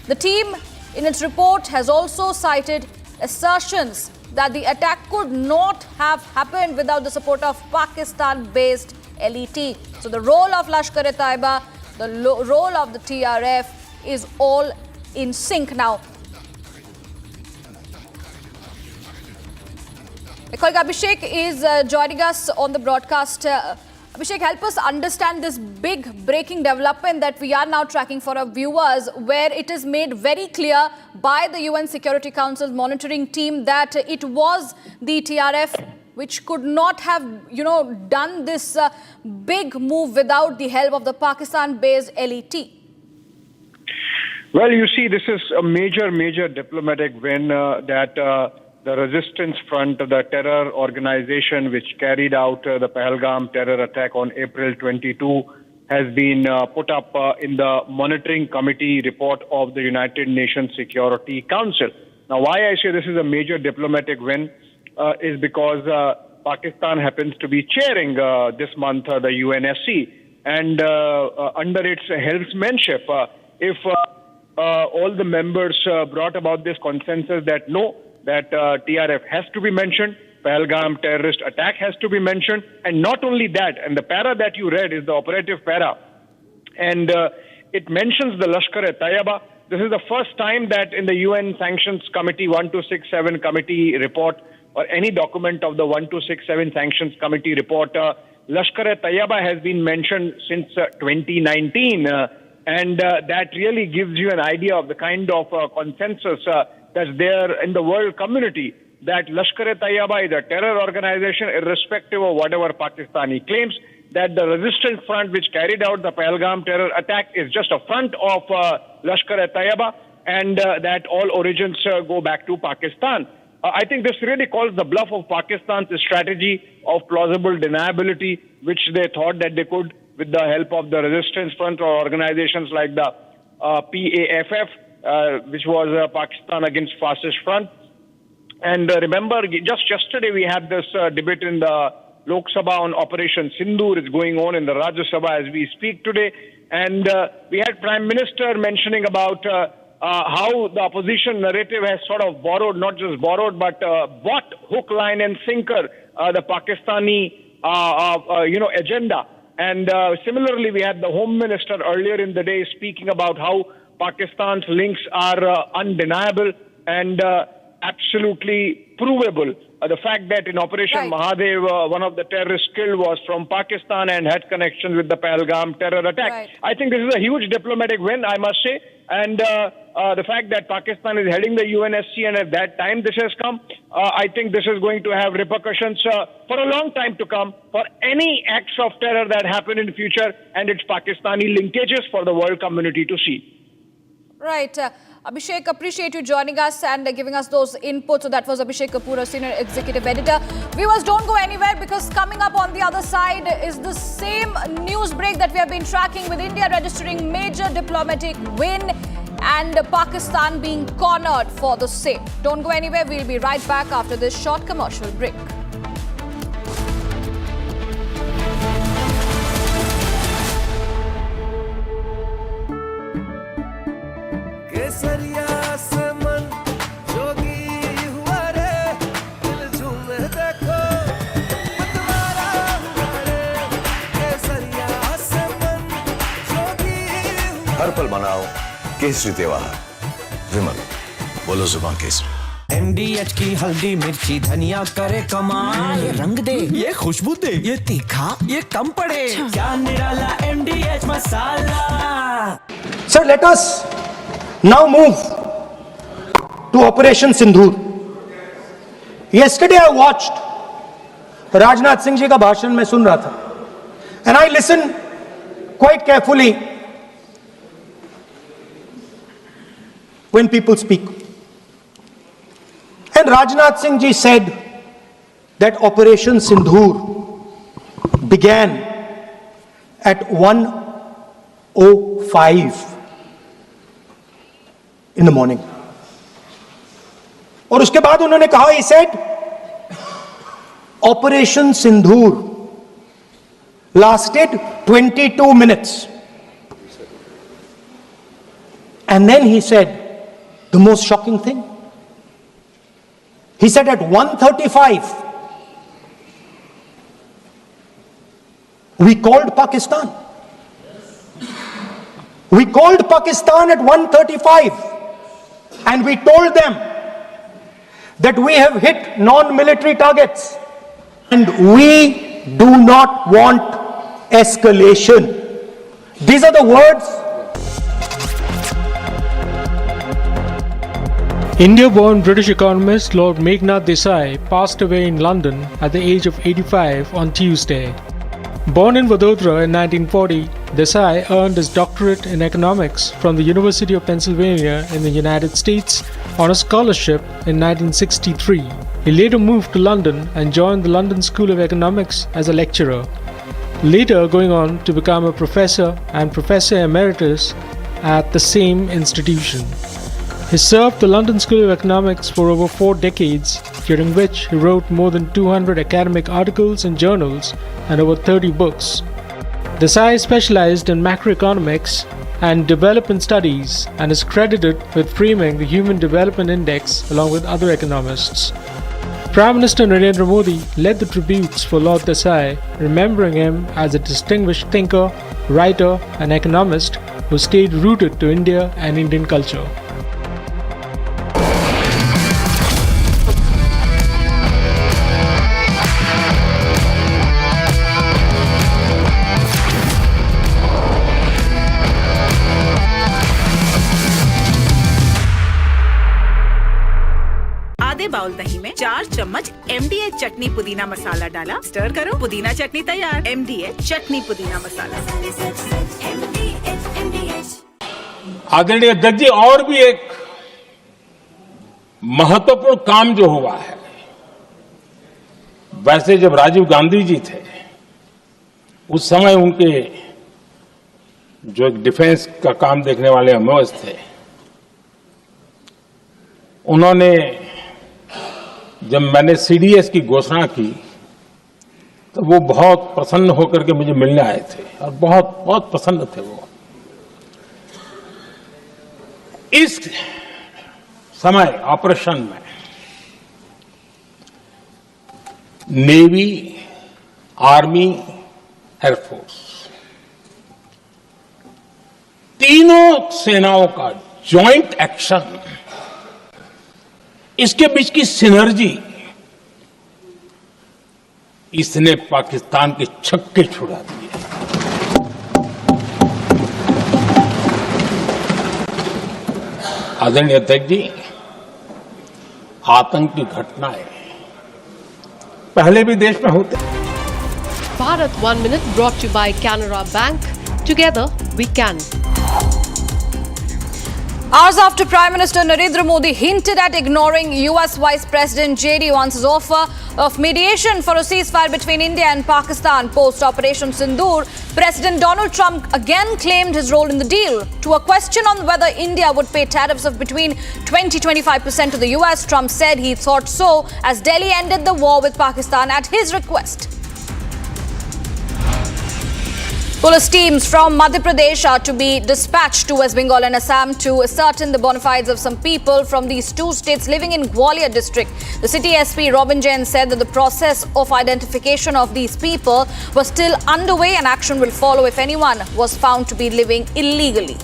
The team, in its report, has also cited assertions that the attack could not have happened without the support of Pakistan-based LET. So the role of Lashkar-e-Taiba, the role of the TRF is all in sync now. My colleague Abhishek is joining us on the broadcast. Abhishek, help us understand this big breaking development that we are now tracking for our viewers, where it is made very clear by the UN Security Council's monitoring team that it was the TRF which could not have, done this big move without the help of the Pakistan-based LET. Well, you see, this is a major diplomatic win that the Resistance Front, the terror organization which carried out the Pahalgam terror attack on April 22, has been put up in the monitoring committee report of the United Nations Security Council. Now, why I say this is a major diplomatic win is because Pakistan happens to be chairing this month the UNSC, and under its helmsmanship, if all the members brought about this consensus that no, that TRF has to be mentioned, Pahalgam terrorist attack has to be mentioned, and not only that, and the para that you read is the operative para, and it mentions the Lashkar-e-Taiba. This is the first time that in the UN Sanctions Committee 1267 committee report or any document of the 1267 Sanctions Committee report, Lashkar-e-Taiba has been mentioned since 2019, and that really gives you an idea of the kind of consensus that's there in the world community, that Lashkar-e-Taiba is a terror organization irrespective of whatever Pakistani claims, that the resistance front which carried out the Pahalgam terror attack is just a front of Lashkar-e-Taiba, and that all origins go back to Pakistan. I think this really calls the bluff of Pakistan's strategy of plausible deniability, which they thought that they could, with the help of the resistance front or organizations like the PAFF, which was Pakistan Against Fascist Front. And remember, just yesterday we had this debate in the Lok Sabha on Operation Sindhur. It's going on in the Rajya Sabha as we speak today. And we had Prime Minister mentioning about how the opposition narrative has sort of borrowed, not just borrowed, but bought hook, line and sinker the Pakistani agenda. And similarly, we had the Home Minister earlier in the day speaking about how Pakistan's links are undeniable and absolutely provable. The fact that in Operation Mahadev, one of the terrorists killed was from Pakistan and had connections with the Pahalgam terror attack. I think this is a huge diplomatic win, I must say. And the fact that Pakistan is heading the UNSC and at that time this has come, I think this is going to have repercussions for a long time to come for any acts of terror that happen in the future and its Pakistani linkages for the world community to see. Right. Abhishek, appreciate you joining us and giving us those inputs. So that was Abhishek Kapoor, Senior Executive Editor. Viewers, don't go anywhere, because coming up on the other side is the same news break that we have been tracking, with India registering major diplomatic win and Pakistan being cornered for the same. Don't go anywhere. We'll be right back after this short commercial break. हर पल मनाओ केसरी त्योहार। विमल, बोलो जुबान Kesari. MDH की हल्दी मिर्ची धनिया करे कमाल, ये रंग दे, ये खुशबू दे, ये तीखा, ये कम पड़े, क्या निराला MDH masala. Sir, let us now move to Operation Sindhur. Yesterday I watched Rajnath Singh ji का भाषण मैं सुन रहा था, and I listened quite carefully when people speak. And Rajnath Singh ji said that Operation Sindhur began at 1:05 in the morning. और उसके बाद उन्होंने कहा, he said, Operation Sindhur lasted 22 minutes. And then he said the most shocking thing. He said at 1:35, we called Pakistan. We called Pakistan at 1:35 and we told them that we have hit non-military targets and we do not want escalation. These are the words. India-born British economist Lord Meghnad Desai passed away in London at the age of 85 on Tuesday. Born in Vadodara in 1940, Desai earned his doctorate in economics from the University of Pennsylvania in the United States on a scholarship in 1963. He later moved to London and joined the London School of Economics as a lecturer, later going on to become a professor and professor emeritus at the same institution. He served the London School of Economics for over 4 decades, during which he wrote more than 200 academic articles in journals and over 30 books. Desai specialized in macroeconomics and development studies and is credited with framing the Human Development Index along with other economists. Prime Minister Narendra Modi led the tributes for Lord Desai, remembering him as a distinguished thinker, writer and economist who stayed rooted to India and Indian culture. Bowl दही में 4 चम्मच MDH चटनी पुदीना मसाला डाला, stir करो, पुदीना चटनी तैयार। MDH चटनी पुदीना मसाला। आदरणीय अध्यक्ष जी, और भी एक महत्वपूर्ण काम जो हुआ है, वैसे जब राजीव गांधी जी थे उस समय उनके जो एक डिफेंस का काम देखने वाले अमोस थे, उन्होंने जब मैंने CDS की घोषणा की तो वो बहुत प्रसन्न होकर के मुझे मिलने आए थे और बहुत बहुत प्रसन्न थे वो। इस समय ऑपरेशन में नेवी, आर्मी, एयरफोर्स, तीनों सेनाओं का जॉइंट एक्शन, इसके बीच की सिनर्जी, इसने पाकिस्तान के छक्के छुड़ा दिए। आदरणीय अध्यक्ष जी, आतंक की घटनाएं पहले भी देश में होते। Bharat 1 Minute brought to you by Canara Bank. Together we can. Hours after Prime Minister Narendra Modi hinted at ignoring US Vice President J.D. Vance's offer of mediation for a ceasefire between India and Pakistan post-Operation Sindhur, President Donald Trump again claimed his role in the deal. To a question on whether India would pay tariffs of between 20-25% to the US, Trump said he thought so as Delhi ended the war with Pakistan at his request. Police teams from Madhya Pradesh are to be dispatched to West Bengal and Assam to ascertain the bona fides of some people from these two states living in Gwalior district. The city SP Robin Jain said that the process of identification of these people was still underway and action will follow if anyone was found to be living illegally.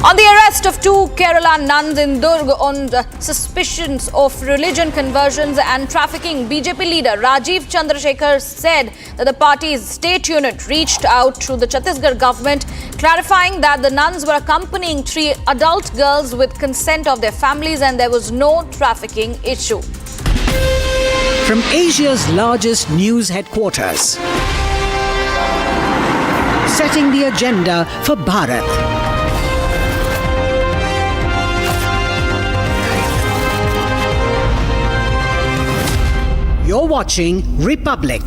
On the arrest of 2 Kerala nuns in Durg on suspicions of religion conversions and trafficking, BJP leader Rajiv Chandrasekhar said that the party's state unit reached out to the Chhattisgarh government, clarifying that the nuns were accompanying 3 adult girls with consent of their families and there was no trafficking issue. From Asia's largest news headquarters, setting the agenda for Bharat. You're watching Republic.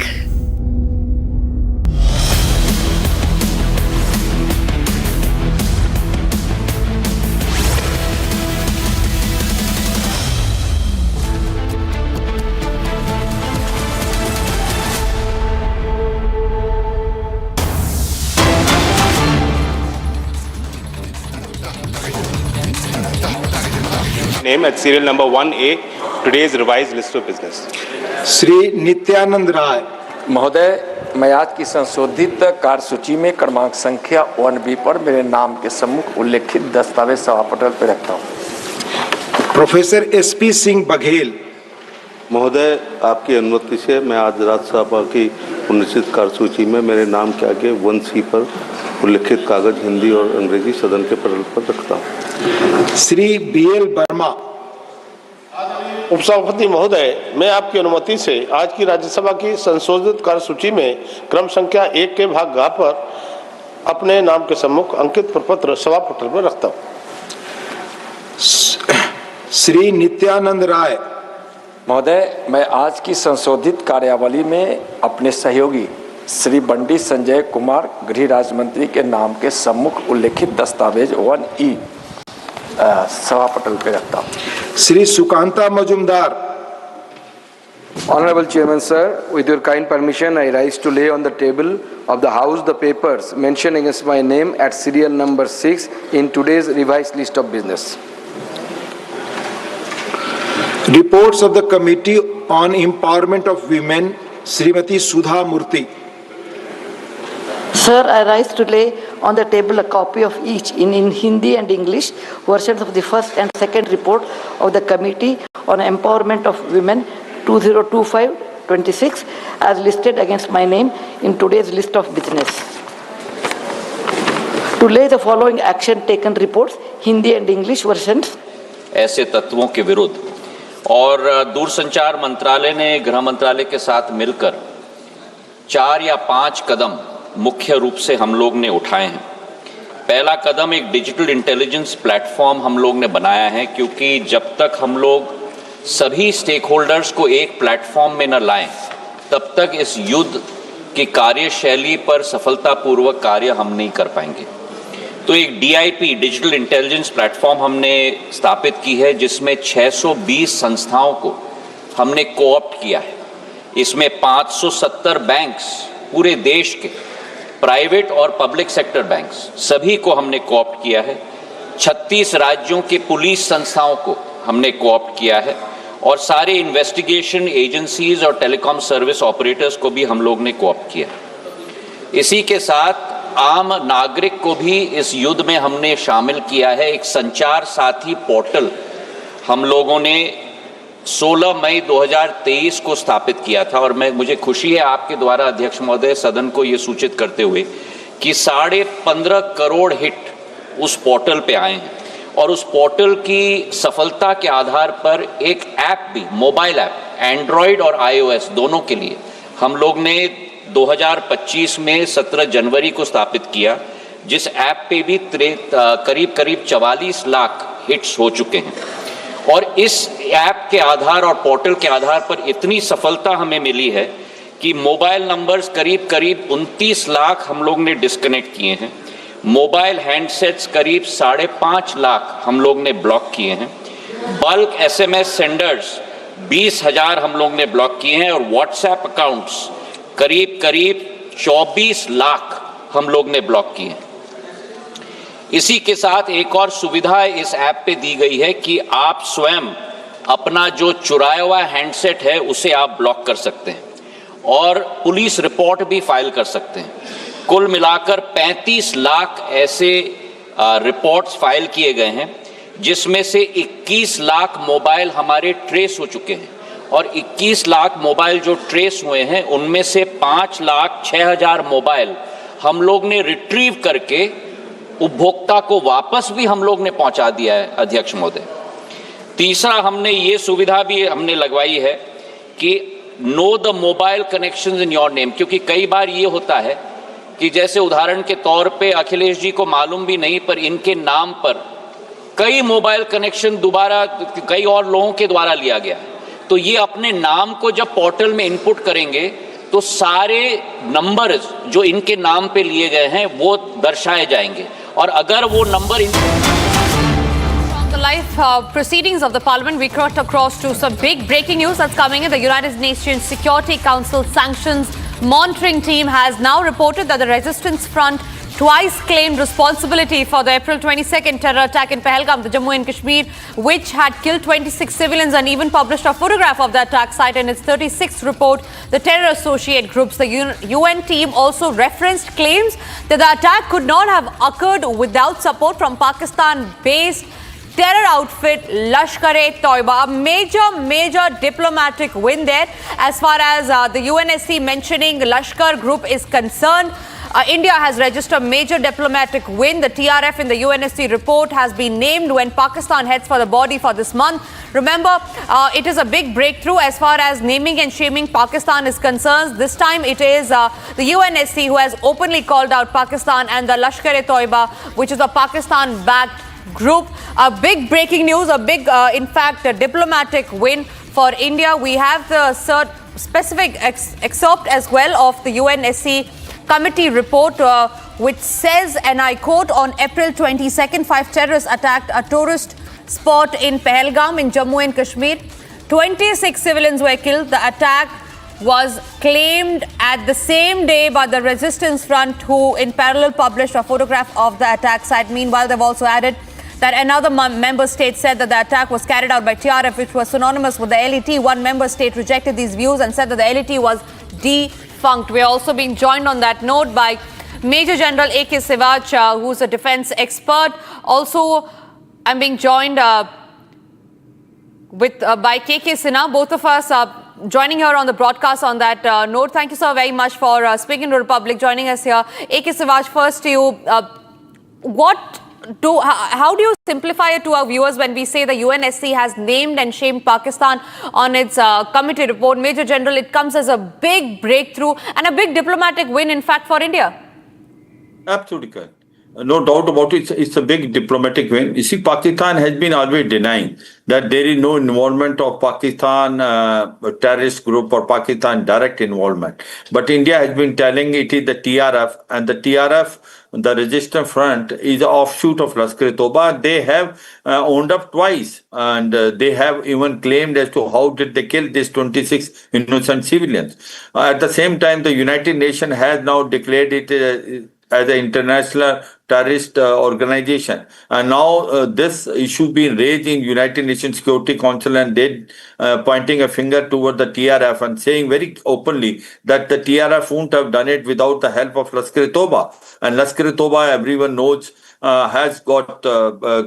Name at serial number 1A, today's revised list of business. Shri Nityanand Rai महोदय, मैं आज की संशोधित कार्यसूची में क्रमांक संख्या 1B पर मेरे नाम के सम्मुख उल्लेखित दस्तावेज सभापटल पर रखता हूँ। Professor SP Singh Baghel. महोदय, आपकी अनुमति से मैं आज राज्यसभा की पुनर्निश्चित कार्यसूची में मेरे नाम के आगे 1C पर उल्लेखित कागज हिंदी और अंग्रेजी सदन के पटल पर रखता हूँ। श्री BL वर्मा। उपसभापति महोदय, मैं आपकी अनुमति से आज की राज्यसभा की संशोधित कार्यसूची में क्रम संख्या 1 के भाग ग पर अपने नाम के सम्मुख अंकित प्रपत्र सभा पटल पर रखता हूँ। श्री नित्यानंद राय। महोदय, मैं आज की संशोधित कार्यावली में अपने सहयोगी श्री बंडी संजय कुमार गृह राज्य मंत्री के नाम के सम्मुख उल्लेखित दस्तावेज 1E सभा पटल पे रखता हूँ। Shri Sukanta Majumdar. Honorable Chairman Sir, with your kind permission, I rise to lay on the table of the House the papers mentioned against my name at serial number 6 in today's revised list of business. Reports of the Committee on Empowerment of Women, Srimati Sudha Murthy. Sir, I rise to lay on the table a copy of each in Hindi and English versions of the first and second report of the Committee on Empowerment of Women 2025-26 as listed against my name in today's list of business. To lay the following action taken reports, Hindi and English versions. ऐसे तत्वों के विरुद्ध और दूरसंचार मंत्रालय ने गृह मंत्रालय के साथ मिलकर 4 या 5 कदम मुख्य रूप से हम लोग ने उठाए हैं। पहला कदम एक डिजिटल इंटेलिजेंस प्लेटफॉर्म हम लोग ने बनाया है, क्योंकि जब तक हम लोग सभी स्टेक होल्डर्स को एक प्लेटफॉर्म में न लाएं, तब तक इस युद्ध की कार्यशैली पर सफलतापूर्वक कार्य हम नहीं कर पाएंगे। तो एक DIP डिजिटल इंटेलिजेंस प्लेटफॉर्म हमने स्थापित की है, जिसमें 620 संस्थाओं को हमने कोऑप्ट किया है। इसमें 570 बैंक्स पूरे देश के प्राइवेट और पब्लिक सेक्टर बैंक्स सभी को हमने कोऑप्ट किया है। 36 राज्यों के पुलिस संस्थाओं को हमने कोऑप्ट किया है और सारे इन्वेस्टिगेशन एजेंसीज और टेलीकॉम सर्विस ऑपरेटर्स को भी हम लोग ने कोऑप्ट किया। इसी के साथ आम नागरिक को भी इस युद्ध में हमने शामिल किया है। एक संचार साथी पोर्टल हम लोगों ने 16 मई 2023 को स्थापित किया था और मुझे खुशी है आपके द्वारा अध्यक्ष महोदय सदन को ये सूचित करते हुए कि 15.5 करोड़ हिट उस पोर्टल पे आए हैं और उस पोर्टल की सफलता के आधार पर एक ऐप भी, मोबाइल ऐप, एंड्रॉयड और iOS दोनों के लिए हम लोग ने 2025 में 17 जनवरी को स्थापित किया, जिस ऐप पे भी करीब 44 लाख हिट्स हो चुके हैं। और इस ऐप के आधार और पोर्टल के आधार पर इतनी सफलता हमें मिली है कि मोबाइल नंबर्स करीब 29 लाख हम लोग ने डिस्कनेक्ट किए हैं। मोबाइल हैंडसेट्स करीब 5.5 लाख हम लोग ने ब्लॉक किए हैं। बल्क SMS सेंडर्स 20,000 हम लोग ने ब्लॉक किए हैं और व्हाट्सएप अकाउंट्स करीब 24 लाख हम लोग ने ब्लॉक किए हैं। इसी के साथ एक और सुविधा इस ऐप पे दी गई है कि आप स्वयं अपना जो चुराया हुआ हैंडसेट है उसे आप ब्लॉक कर सकते हैं और पुलिस रिपोर्ट भी फाइल कर सकते हैं। कुल मिलाकर 35 लाख ऐसे रिपोर्ट्स फाइल किए गए हैं, जिसमें से 21 लाख मोबाइल हमारे ट्रेस हो चुके हैं और 21 लाख मोबाइल जो ट्रेस हुए हैं उनमें से 5,06,000 मोबाइल हम लोग ने रिट्रीव करके उपभोक्ता को वापस भी हम लोग ने पहुंचा दिया है अध्यक्ष महोदय। तीसरा हमने ये सुविधा भी हमने लगवाई है कि know the mobile connections in your name, क्योंकि कई बार ये होता है कि जैसे उदाहरण के तौर पे अखिलेश जी को मालूम भी नहीं पर इनके नाम पर कई मोबाइल कनेक्शन दोबारा कई और लोगों के द्वारा लिया गया। तो ये अपने नाम को जब पोर्टल में इनपुट करेंगे तो सारे नंबर्स जो इनके नाम पे लिए गए हैं वो दर्शाए जाएंगे और अगर वो number The live proceedings of the Parliament, we crossed across to some big breaking news that's coming in. The United Nations Security Council sanctions monitoring team has now reported that the Resistance Front twice claimed responsibility for the April 22nd terror attack in Pahalgam, the Jammu and Kashmir, which had killed 26 civilians, and even published a photograph of the attack site in its 36th report. The terror associate groups, the UN team, also referenced claims that the attack could not have occurred without support from Pakistan-based terror outfit Lashkar-e-Toiba. A major diplomatic win there as far as the UNSC mentioning Lashkar group is concerned. India has registered a major diplomatic win. The TRF in the UNSC report has been named when Pakistan heads for the body for this month. Remember, it is a big breakthrough as far as naming and shaming Pakistan is concerned. This time it is the UNSC who has openly called out Pakistan and the Lashkar-e-Toiba, which is a Pakistan-backed group. A big breaking news, a big, in fact, a diplomatic win for India. We have the specific excerpt as well of the UNSC committee report, which says, and I quote, on April 22nd, 5 terrorists attacked a tourist spot in Pahalgam in Jammu and Kashmir. 26 civilians were killed. The attack was claimed at the same day by the Resistance Front, who in parallel published a photograph of the attack site. Meanwhile, they've also added that another member state said that the attack was carried out by TRF, which was synonymous with the LET. One member state rejected these views and said that the LET was defunct. We're also being joined on that note by Major General A.K. Sivaj, who's a defense expert. Also, I'm being joined by K.K. Sinha. Both of us are joining her on the broadcast on that note. Thank you so very much for speaking to the Republic, joining us here. A.K. Sivaj, first to you. How do you simplify it to our viewers when we say the UNSC has named and shamed Pakistan on its committee report? Major General, it comes as a big breakthrough and a big diplomatic win, in fact, for India. Absolutely correct. No doubt about it. It's a big diplomatic win. You see, Pakistan has been always denying that there is no involvement of Pakistan terrorist group or Pakistan direct involvement. But India has been telling it is the TRF, and the TRF, the Resistance Front, is an offshoot of Lashkar-e-Toiba. They have owned up twice, and they have even claimed as to how did they kill these 26 innocent civilians. At the same time, the United Nations has now declared it as an international terrorist organization. And now this issue being raised in United Nations Security Council, and they pointing a finger toward the TRF and saying very openly that the TRF won't have done it without the help of Lashkar-e-Toiba. And Lashkar-e-Toiba, everyone knows, has got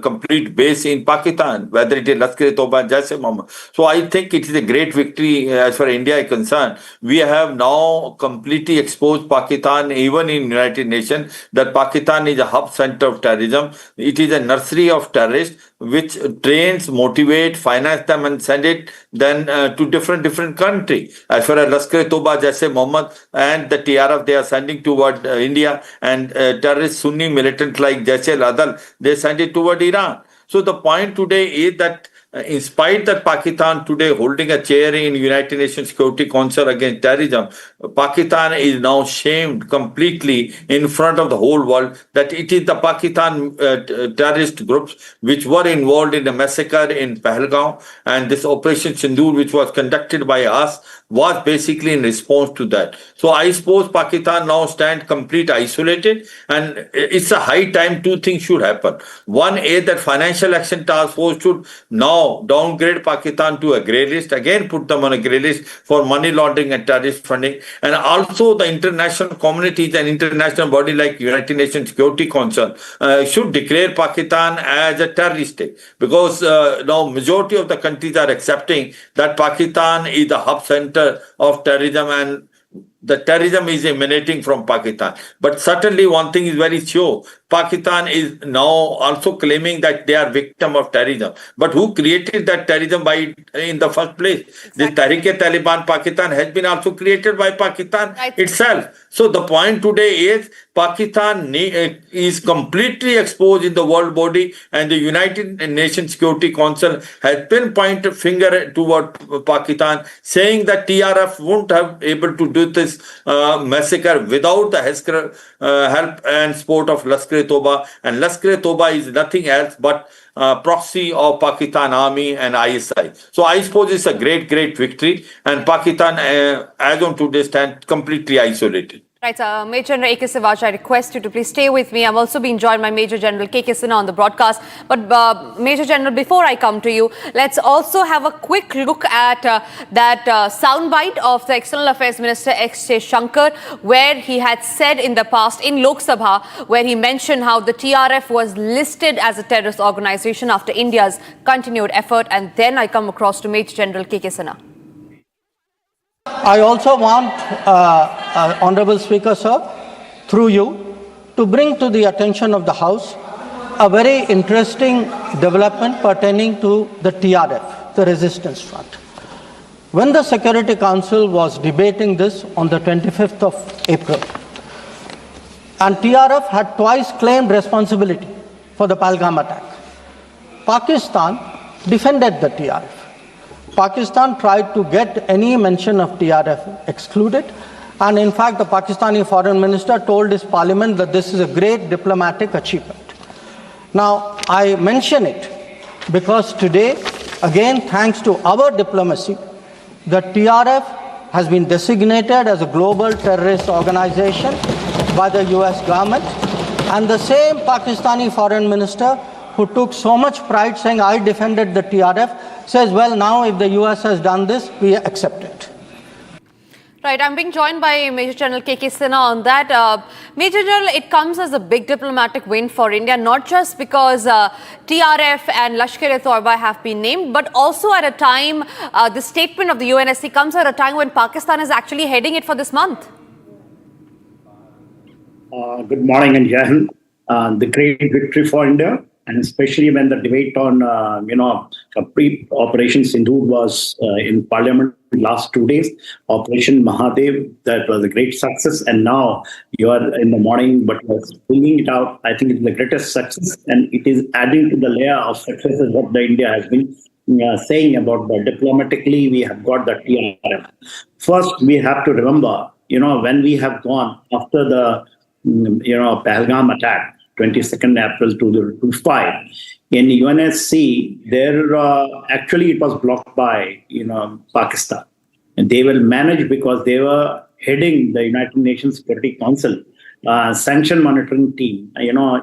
complete base in Pakistan, whether it is Lashkar-e-Toiba and Jaisha-e-Mohammed. So I think it is a great victory as far as India is concerned. We have now completely exposed Pakistan, even in United Nations, that Pakistan is a hub center of terrorism. It is a nursery of terrorists, which trains, motivate, finance them and send it then to different countries. As far as Lashkar-e-Toiba, Jaisha-e-Mohammed and the TRF, they are sending toward India, and terrorist Sunni militant like Jaisha-e-Adal, they send it toward Iran. So the point today is that in spite that Pakistan today holding a chair in United Nations Security Council against terrorism, Pakistan is now shamed completely in front of the whole world that it is the Pakistan terrorist groups which were involved in the massacre in Pahalgam, and this Operation Sindhur, which was conducted by us, was basically in response to that. So I suppose Pakistan now stands complete isolated, and it's a high time two things should happen. One is that Financial Action Task Force should now downgrade Pakistan to a grey list, again put them on a grey list for money laundering and terrorist funding. And also the international communities and international body like United Nations Security Council should declare Pakistan as a terrorist state, because now majority of the countries are accepting that Pakistan is the hub center of terrorism, and the terrorism is emanating from Pakistan. But certainly one thing is very sure, Pakistan is now also claiming that they are victim of terrorism. But who created that terrorism in the first place? Exactly. The Tehreek-e-Taliban Pakistan has been also created by Pakistan itself. So the point today is Pakistan is completely exposed in the world body, and the United Nations Security Council has pinpointed a finger toward Pakistan, saying that TRF won't have able to do this massacre without the help and support of Lashkar-e-Toiba. And Lashkar-e-Toiba is nothing else but proxy of Pakistan Army and ISI. So I suppose it's a great victory, and Pakistan, as on today, stands completely isolated. Right, Major General A.K. Sivaj, I request you to please stay with me. I'm also being joined by Major General K.K. Sinha on the broadcast. But Major General, before I come to you, let's also have a quick look at that soundbite of the External Affairs Minister X. J. Shankar, where he had said in the past in Lok Sabha, where he mentioned how the TRF was listed as a terrorist organization after India's continued effort. And then I come across to Major General K.K. Sinha. I also want, Honorable Speaker, sir, through you, to bring to the attention of the House a very interesting development pertaining to the TRF, the Resistance Front. When the Security Council was debating this on the 25th of April, and TRF had twice claimed responsibility for the Pahalgam attack, Pakistan defended the TRF. Pakistan tried to get any mention of TRF excluded, and in fact the Pakistani foreign minister told his parliament that this is a great diplomatic achievement. Now, I mention it because today, again, thanks to our diplomacy, the TRF has been designated as a global terrorist organization by the US government, and the same Pakistani foreign minister who took so much pride saying, I defended the TRF, says, well, now if the US has done this, we accept it. Right, I'm being joined by Major General K.K. Sinha on that. Major General, it comes as a big diplomatic win for India, not just because TRF and Lashkar-e-Toiba have been named, but also at a time, the statement of the UNSC comes at a time when Pakistan is actually heading it for this month. Good morning and Jai Hind. The great victory for India, and especially when the debate on, pre-Operation Sindhur was in Parliament last 2 days, Operation Mahadev, that was a great success, and now you are in the morning, but you are bringing it out. I think it is the greatest success, and it is adding to the layer of successes what the India has been saying about the diplomatically we have got the TRF. First, we have to remember, when we have gone after the, Pahalgam attack, 22nd April 2005, in UNSC, there actually it was blocked by Pakistan, and they will manage because they were heading the United Nations Security Council. Sanction monitoring team,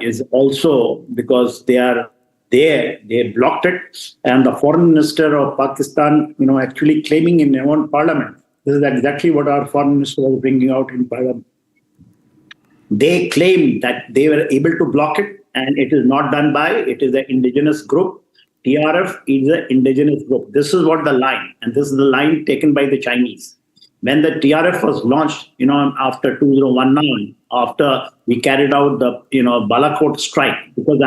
is also because they are there. They blocked it, and the foreign minister of Pakistan, actually claiming in their own parliament. This is exactly what our foreign minister was bringing out in parliament. They claim that they were able to block it, and it is not done by, it is an indigenous group. TRF is an indigenous group. This is what the line, and this is the line taken by the Chinese. When the TRF was launched, after 2019, after we carried out the, Balakot strike, because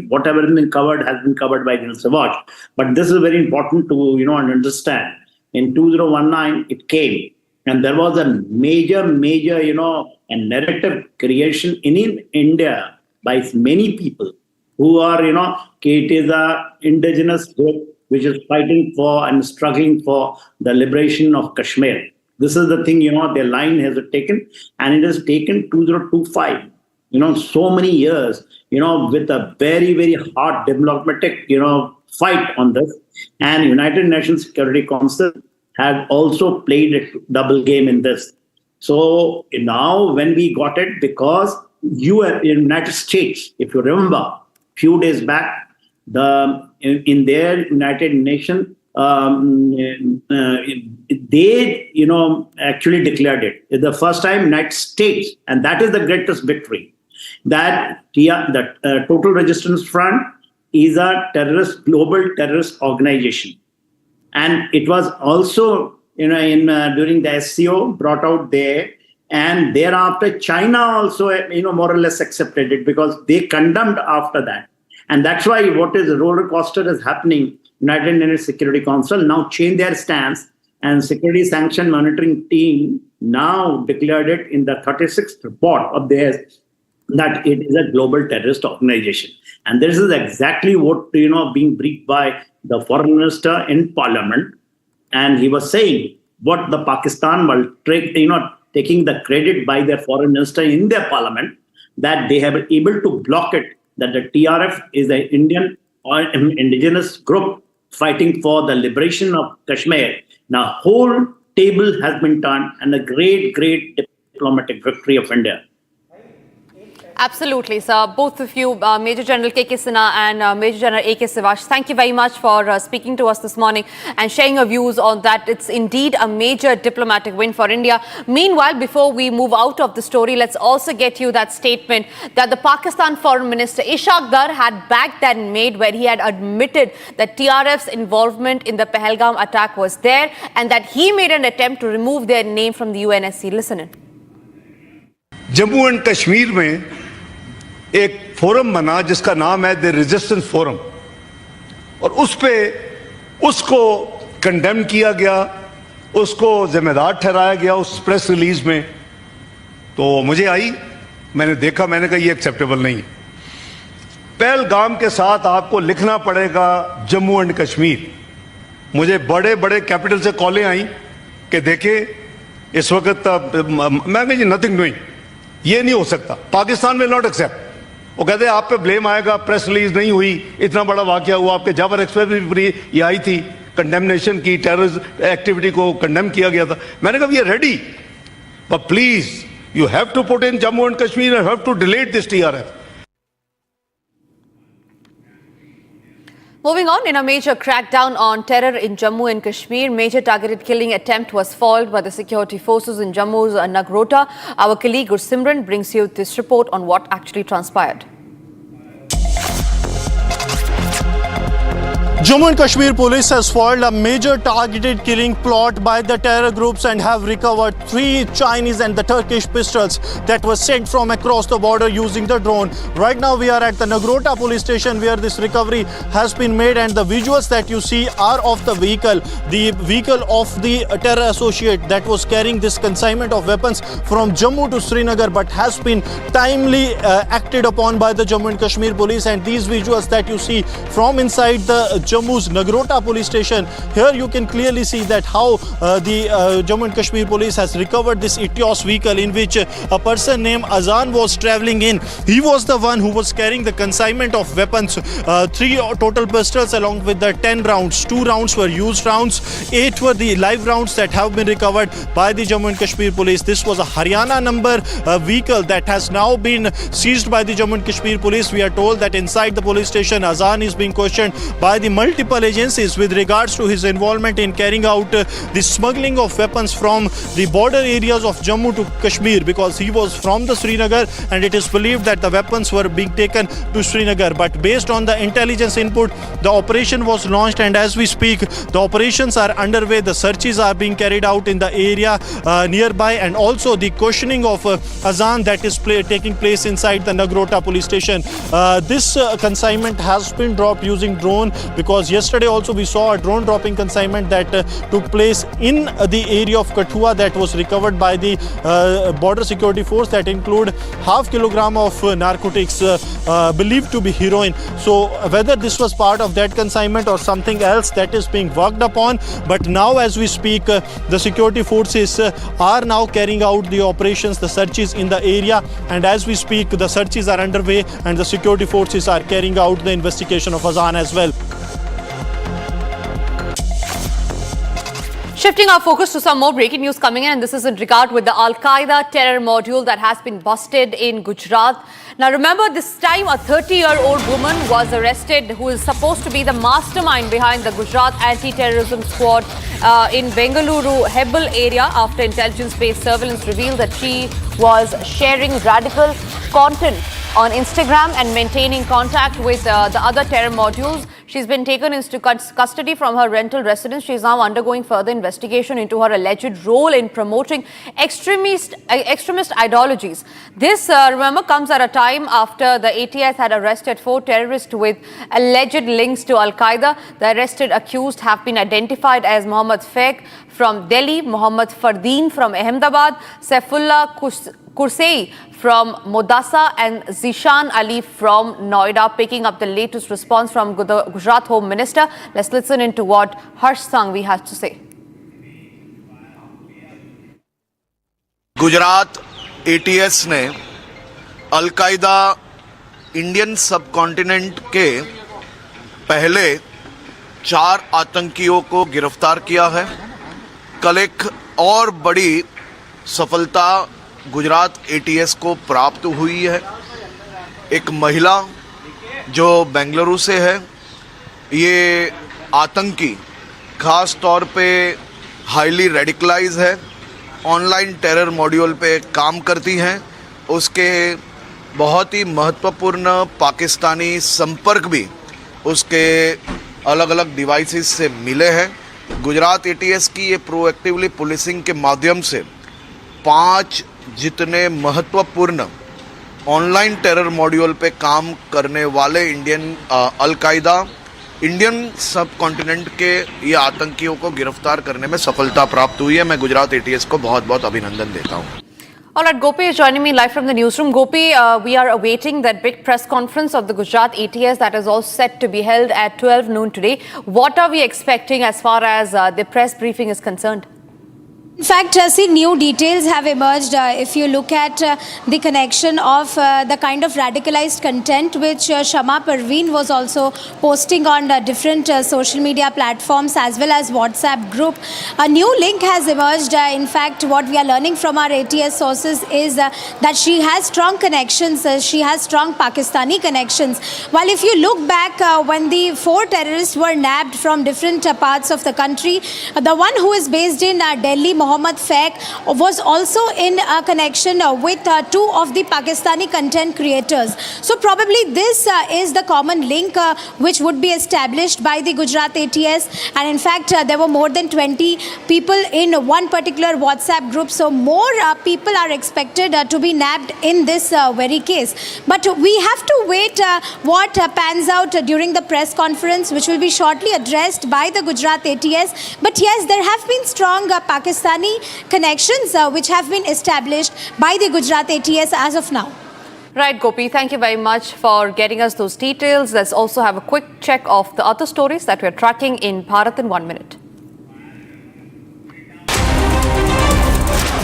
whatever has been covered by the Watch. But this is very important to, understand. In 2019, it came. And there was a major, a narrative creation in India by many people who are, it is an indigenous group which is fighting for and struggling for the liberation of Kashmir. This is the thing, their line has taken, and it has taken 2025, so many years, with a very, very hard diplomatic, fight on this. And United Nations Security Council have also played a double game in this. So now when we got it, because United States, if you remember, a few days back, in their United Nations, they, actually declared it. It's the first time United States, and that is the greatest victory, that the Total Resistance Front is a global terrorist organization. And it was also, during the SCO brought out there, and thereafter China also, more or less accepted it because they condemned after that. And that's why what is a roller coaster is happening. United Nations Security Council now changed their stance, and Security Sanction Monitoring Team now declared it in the 36th report of theirs that it is a global terrorist organization. And this is exactly what, being briefed by the foreign minister in parliament. And he was saying what the Pakistan will take, taking the credit by their foreign minister in their parliament, that they have been able to block it, that the TRF is an Indian or indigenous group fighting for the liberation of Kashmir. Now, whole table has been turned, and a great, great diplomatic victory of India. Absolutely, sir. Both of you, Major General K.K. Sinha and Major General A.K. Sivash, thank you very much for speaking to us this morning and sharing your views on that. It's indeed a major diplomatic win for India. Meanwhile, before we move out of the story, let's also get you that statement that the Pakistan Foreign Minister Ishaq Dar had backed and made, where he had admitted that TRF's involvement in the Pahalgam attack was there and that he made an attempt to remove their name from the UNSC. Listen in. Jammu and Kashmir में एक forum बना जिसका नाम है the resistance forum, और उस पे उसको कंडेम किया गया, उसको जिम्मेदार ठहराया गया उस प्रेस रिलीज में। तो मुझे आई, मैंने देखा, मैंने कहा ये एक्सेप्टेबल नहीं है। पहलगाम के साथ आपको लिखना पड़ेगा जम्मू एंड कश्मीर। मुझे बड़े बड़े कैपिटल से कॉलें आई कि देखें इस वक्त मैं कही नथिंग डूइंग, ये नहीं हो सकता, पाकिस्तान विल नॉट एक्सेप्ट। वो कहते हैं आप पे ब्लेम आएगा, प्रेस रिलीज नहीं हुई, इतना बड़ा वाकया हुआ, आपके जावर एक्सप्रेस भी ये आई थी, कंडेमनेशन की, टेररिस्ट एक्टिविटी को कंडेम किया गया था। मैंने कहा we are ready, but please you have to put in Jammu and Kashmir and have to delete this TRF. Moving on, in a major crackdown on terror in Jammu and Kashmir, major targeted killing attempt was foiled by the security forces in Jammu's Nagrota. Our colleague Simran brings you this report on what actually transpired. Jammu and Kashmir police has foiled a major targeted killing plot by the terror groups and have recovered 3 Chinese and the Turkish pistols that were sent from across the border using the drone. Right now we are at the Nagrota police station where this recovery has been made, and the visuals that you see are of the vehicle of the terror associate that was carrying this consignment of weapons from Jammu to Srinagar, but has been timely acted upon by the Jammu and Kashmir police. And these visuals that you see from inside the Jammu's Nagrota police station, here you can clearly see that how the Jammu and Kashmir police has recovered this Etios vehicle in which a person named Azan was travelling in. He was the one who was carrying the consignment of weapons, 3 total pistols along with the 10 rounds. 2 rounds were used rounds, 8 were the live rounds that have been recovered by the Jammu and Kashmir police. This was a Haryana number vehicle that has now been seized by the Jammu and Kashmir police. We are told that inside the police station, Azan is being questioned by the multiple agencies with regards to his involvement in carrying out the smuggling of weapons from the border areas of Jammu to Kashmir, because he was from the Srinagar and it is believed that the weapons were being taken to Srinagar. But based on the intelligence input, the operation was launched, and as we speak the operations are underway. The searches are being carried out in the area nearby, and also the questioning of Azan that is taking place inside the Nagrota police station. This consignment has been dropped using drone, because yesterday also we saw a drone dropping consignment that took place in the area of Kathua that was recovered by the border security force, that include 0.5 kilogram of narcotics believed to be heroin. So whether this was part of that consignment or something else, that is being worked upon. But now as we speak, the security forces are now carrying out the operations, the searches in the area, and as we speak the searches are underway and the security forces are carrying out the investigation of Azan as well. Shifting our focus to some more breaking news coming in, and this is in regard with the Al-Qaeda terror module that has been busted in Gujarat. Now remember, this time a 30-year-old woman was arrested who is supposed to be the mastermind behind the Gujarat anti-terrorism squad in Bengaluru Hebbal area, after intelligence-based surveillance revealed that she was sharing radical content on Instagram and maintaining contact with the other terror modules. She's been taken into custody from her rental residence. She is now undergoing further investigation into her alleged role in promoting extremist ideologies. This, remember, comes at a time after the ATF had arrested 4 terrorists with alleged links to Al-Qaeda. The arrested accused have been identified as Mohammad Faiq from Delhi, Mohammad Fardeen from Ahmedabad, Saifullah Kursei from Modasa, and Zishan Ali from Noida. Picking up the latest response from the Gujarat Home Minister, let's listen into what Harsh Sanghvi has to say. Gujarat ATS ने al Qaeda Indian subcontinent के पहले 4 आतंकियों को गिरफ्तार किया है। कल एक और बड़ी सफलता गुजरात ATS को प्राप्त हुई है। एक महिला जो बेंगलुरु से है, ये आतंकी खास तौर पे हाईली रेडिकलाइज है, ऑनलाइन टेरर मॉड्यूल पे काम करती हैं। उसके बहुत ही महत्वपूर्ण पाकिस्तानी संपर्क भी उसके अलग अलग डिवाइसेस से मिले हैं। गुजरात ATS की ये प्रोएक्टिवली पुलिसिंग के माध्यम से 5 जितने महत्वपूर्ण ऑनलाइन टेरर मॉड्यूल पे काम करने वाले अल-कायदा इंडियन सब कॉन्टिनेंट के ये आतंकियों को गिरफ्तार करने में सफलता प्राप्त हुई है। मैं गुजरात ATS को बहुत बहुत अभिनंदन देता हूँ। All right, Gopi is joining me live from the newsroom. Gopi, we are awaiting that big press conference of the Gujarat ATS that is all set to be held at 12 noon today. What are we expecting as far as the press briefing is concerned? In fact, see, new details have emerged. If you look at the connection of the kind of radicalized content which Shama Parveen was also posting on different social media platforms as well as WhatsApp group, a new link has emerged. In fact, what we are learning from our ATS sources is that she has strong connections. She has strong Pakistani connections. While if you look back when the 4 terrorists were nabbed from different parts of the country, the one who is based in Delhi, Mohammed Faiq, was also in a connection with 2 of the Pakistani content creators. So probably this is the common link which would be established by the Gujarat ATS, and in fact there were more than 20 people in one particular WhatsApp group, so more people are expected to be nabbed in this very case. But we have to wait what pans out during the press conference, which will be shortly addressed by the Gujarat ATS. But yes, there have been strong Pakistani connections which have been established by the Gujarat ATS as of now. Right, Gopi, thank you very much for getting us those details. Let's also have a quick check of the other stories that we're tracking in Bharat in 1 minute.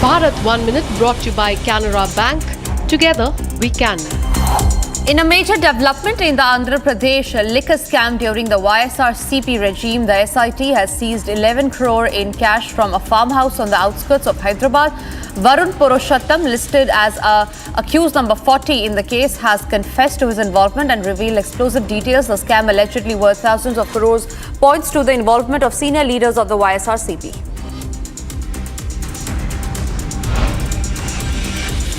Bharat 1 minute brought to you by Canara Bank. Together we can. In a major development in the Andhra Pradesh liquor scam during the YSR CP regime, the SIT has seized 11 crore in cash from a farmhouse on the outskirts of Hyderabad. Varun Purushottam, listed as accused number 40 in the case, has confessed to his involvement and revealed explosive details. The scam, allegedly worth thousands of crores, points to the involvement of senior leaders of the YSR CP.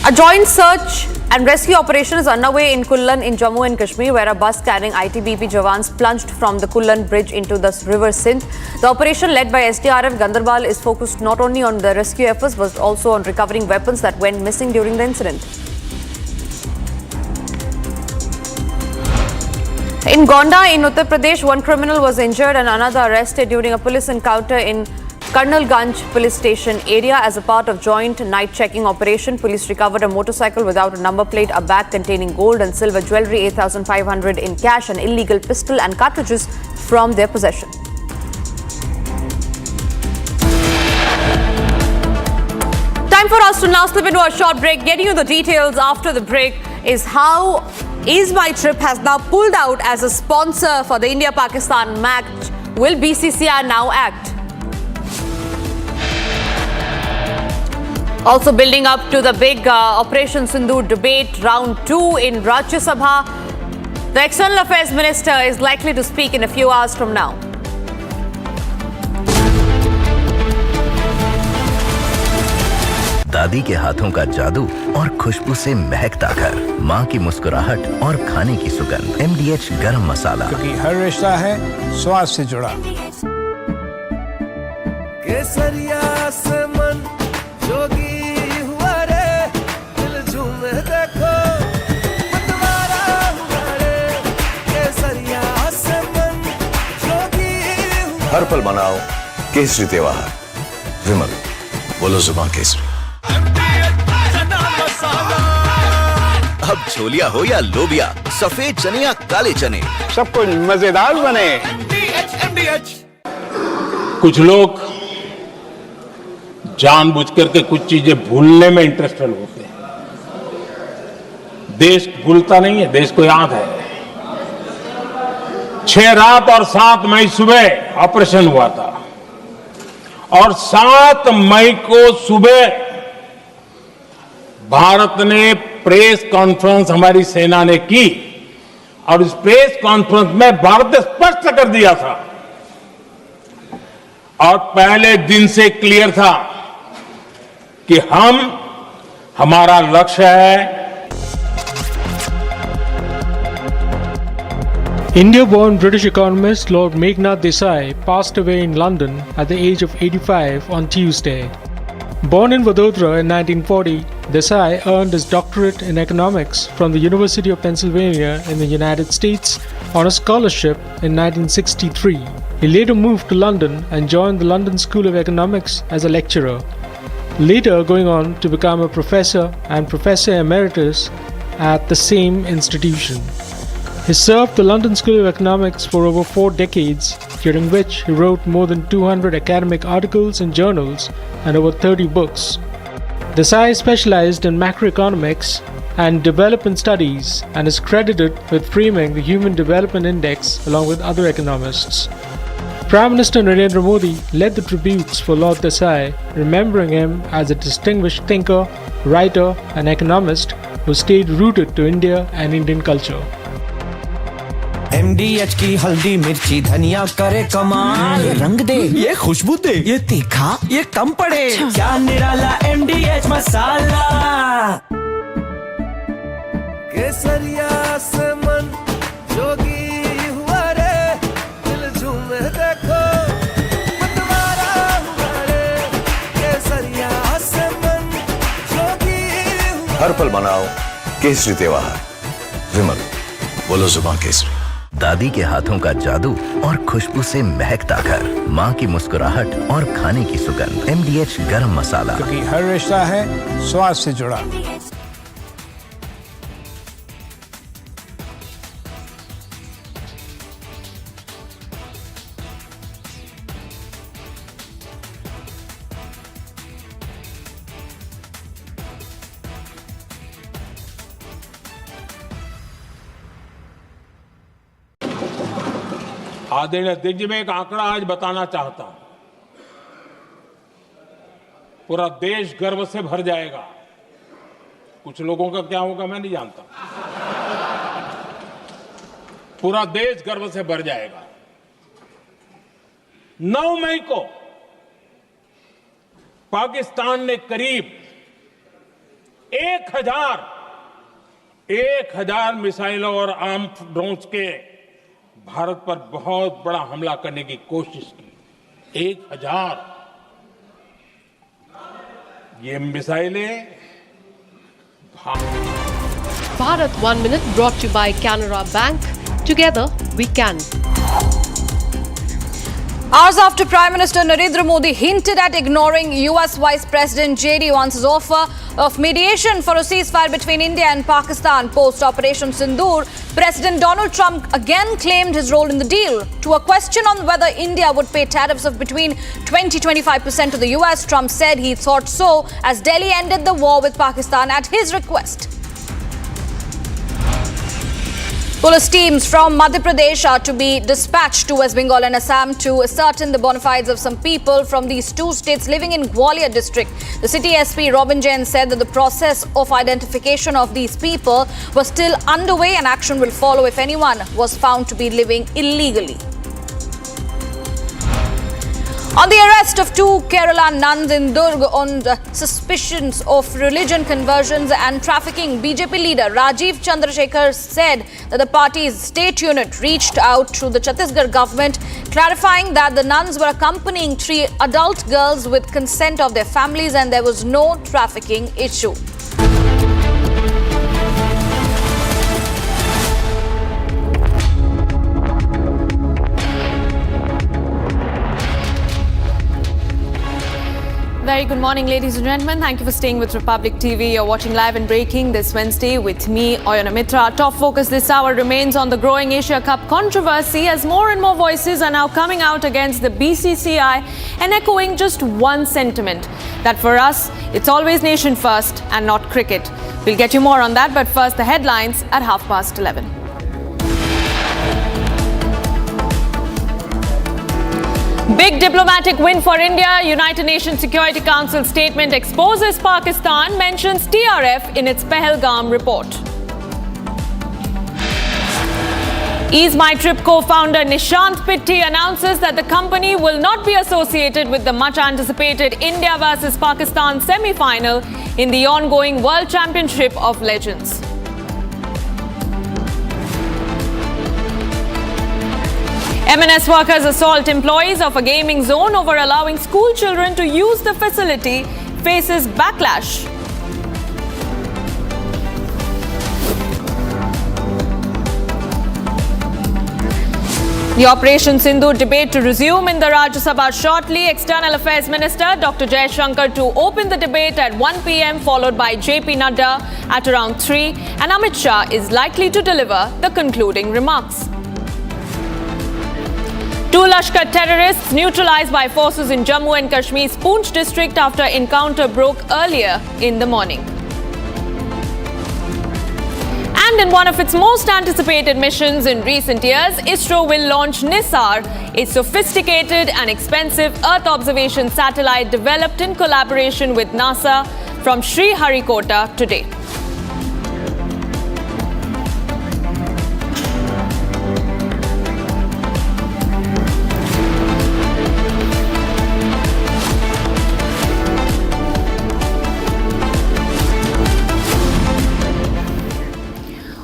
A joint search and rescue operation is underway in Kullan in Jammu and Kashmir, where a bus carrying ITBP jawans plunged from the Kullan bridge into the river Sindh. The operation, led by SDRF Gandarbal, is focused not only on the rescue efforts but also on recovering weapons that went missing during the incident. In Gonda in Uttar Pradesh, one criminal was injured and another arrested during a police encounter in Karnalganj police station area. As a part of joint night checking operation, police recovered a motorcycle without a number plate, a bag containing gold and silver jewellery, 8,500 in cash, an illegal pistol and cartridges from their possession. Time for us to now slip into a short break. Getting you the details after the break is how EaseMyTrip has now pulled out as a sponsor for the India-Pakistan match. Will BCCI now act? Also building up to the big Operation Sindhur debate, round 2 in Rajya Sabha. The External Affairs Minister is likely to speak in a few hours from now. दादी के हाथों का जादू और खुशबू से महकता घर, माँ की मुस्कुराहट और खाने की सुगंध। MDH गरम मसाला, क्योंकि हर रिश्ता है स्वाद से जुड़ा। केसरिया से मन जोगी हुआ रे, दिल झूमे देखो मतवारा हुआ रे। केसरिया से मन जोगी हुआ। हर पल मनाओ केसरी त्योहार। विमल, बोलो जुबान केसरी। अब छोलिया हो या लोबिया, सफेद चने या काले चने, सब कुछ मजेदार बने। कुछ लोग जानबूझकर के कुछ चीजें भूलने में इंटरेस्टेड होते हैं। देश भूलता नहीं है, देश को याद है। 6 रात और 7 मई सुबह ऑपरेशन हुआ था और 7 मई को सुबह भारत ने प्रेस कॉन्फ्रेंस हमारी सेना ने की और इस प्रेस कॉन्फ्रेंस में भारत ने स्पष्ट कर दिया था और पहले दिन से क्लियर था कि हमारा लक्ष्य है। India-born British economist Lord Meghnad Desai passed away in London at the age of 85 on Tuesday. Born in Vadodara in 1940, Desai earned his doctorate in economics from the University of Pennsylvania in the United States on a scholarship in 1963. He later moved to London and joined the London School of Economics as a lecturer, later going on to become a professor and professor emeritus at the same institution. He served the London School of Economics for over 4 decades, during which he wrote more than 200 academic articles in journals and over 30 books. Desai specialized in macroeconomics and development studies and is credited with framing the Human Development Index along with other economists. Prime Minister Narendra Modi led the tributes for Lord Desai, remembering him as a distinguished thinker, writer and economist who stayed rooted to India and Indian culture. MDH की हल्दी मिर्ची धनिया करे कमाल, ये रंग दे, ये खुशबू दे, ये तीखा, ये कम पड़े, क्या निराला MDH मसाला। केसरिया से मन जोगी हुआ रे, दिल झूमे देखो मतवारा हुआ रे, केसरिया से मन जोगी हुआ। हर पल मनाओ केसरी त्योहार। विमल, बोलो जुबान केसरी। दादी के हाथों का जादू और खुशबू से महकता घर, माँ की मुस्कुराहट और खाने की सुगंध, MDH गरम मसाला, क्योंकि हर रिश्ता है स्वाद से जुड़ा। आदरणीय अध्यक्ष जी, मैं एक आंकड़ा आज बताना चाहता हूं। पूरा देश गर्व से भर जाएगा। कुछ लोगों का क्या होगा मैं नहीं जानता। पूरा देश गर्व से भर जाएगा। 9 मई को पाकिस्तान ने करीब 1000 मिसाइलों और आर्म ड्रोन्स के भारत पर बहुत बड़ा हमला करने की कोशिश की। 1000 ये मिसाइलें। Bharat 1 Minute brought to you by Canara Bank. Together we can. Hours after Prime Minister Narendra Modi hinted at ignoring US Vice President J.D. Vance's offer of mediation for a ceasefire between India and Pakistan post-Operation Sindhur, President Donald Trump again claimed his role in the deal. To a question on whether India would pay tariffs of between 20-25% to the US, Trump said he thought so as Delhi ended the war with Pakistan at his request. Police teams from Madhya Pradesh are to be dispatched to West Bengal and Assam to ascertain the bona fides of some people from these 2 states living in Gwalior district. The city SP Robin Jain said that the process of identification of these people was still underway and action will follow if anyone was found to be living illegally. On the arrest of 2 Kerala nuns in Durg on suspicions of religion conversions and trafficking, BJP leader Rajiv Chandrasekhar said that the party's state unit reached out to the Chhattisgarh government, clarifying that the nuns were accompanying 3 adult girls with consent of their families and there was no trafficking issue. Very good morning, ladies and gentlemen. Thank you for staying with Republic TV. You're watching Live and Breaking this Wednesday with me, Oyana Mitra. Top focus this hour remains on the growing Asia Cup controversy as more and more voices are now coming out against the BCCI and echoing just one sentiment, that for us, it's always nation first and not cricket. We'll get you more on that, but first the headlines at 11:30. Big diplomatic win for India. United Nations Security Council statement exposes Pakistan, mentions TRF in its Pahalgam report. EaseMyTrip co-founder Nishant Pitti announces that the company will not be associated with the much-anticipated India vs Pakistan semi-final in the ongoing World Championship of Legends. M&S workers assault employees of a gaming zone over allowing school children to use the facility faces backlash. The Operation Sindhur debate to resume in the Rajya Sabha shortly. External Affairs Minister Dr. Jaishankar to open the debate at 1 p.m. followed by JP Nadda at around 3, and Amit Shah is likely to deliver the concluding remarks. 2 Lashkar terrorists neutralized by forces in Jammu and Kashmir's Poonch district after encounter broke earlier in the morning. And in one of its most anticipated missions in recent years, ISRO will launch NISAR, a sophisticated and expensive Earth observation satellite developed in collaboration with NASA from Sriharikota today.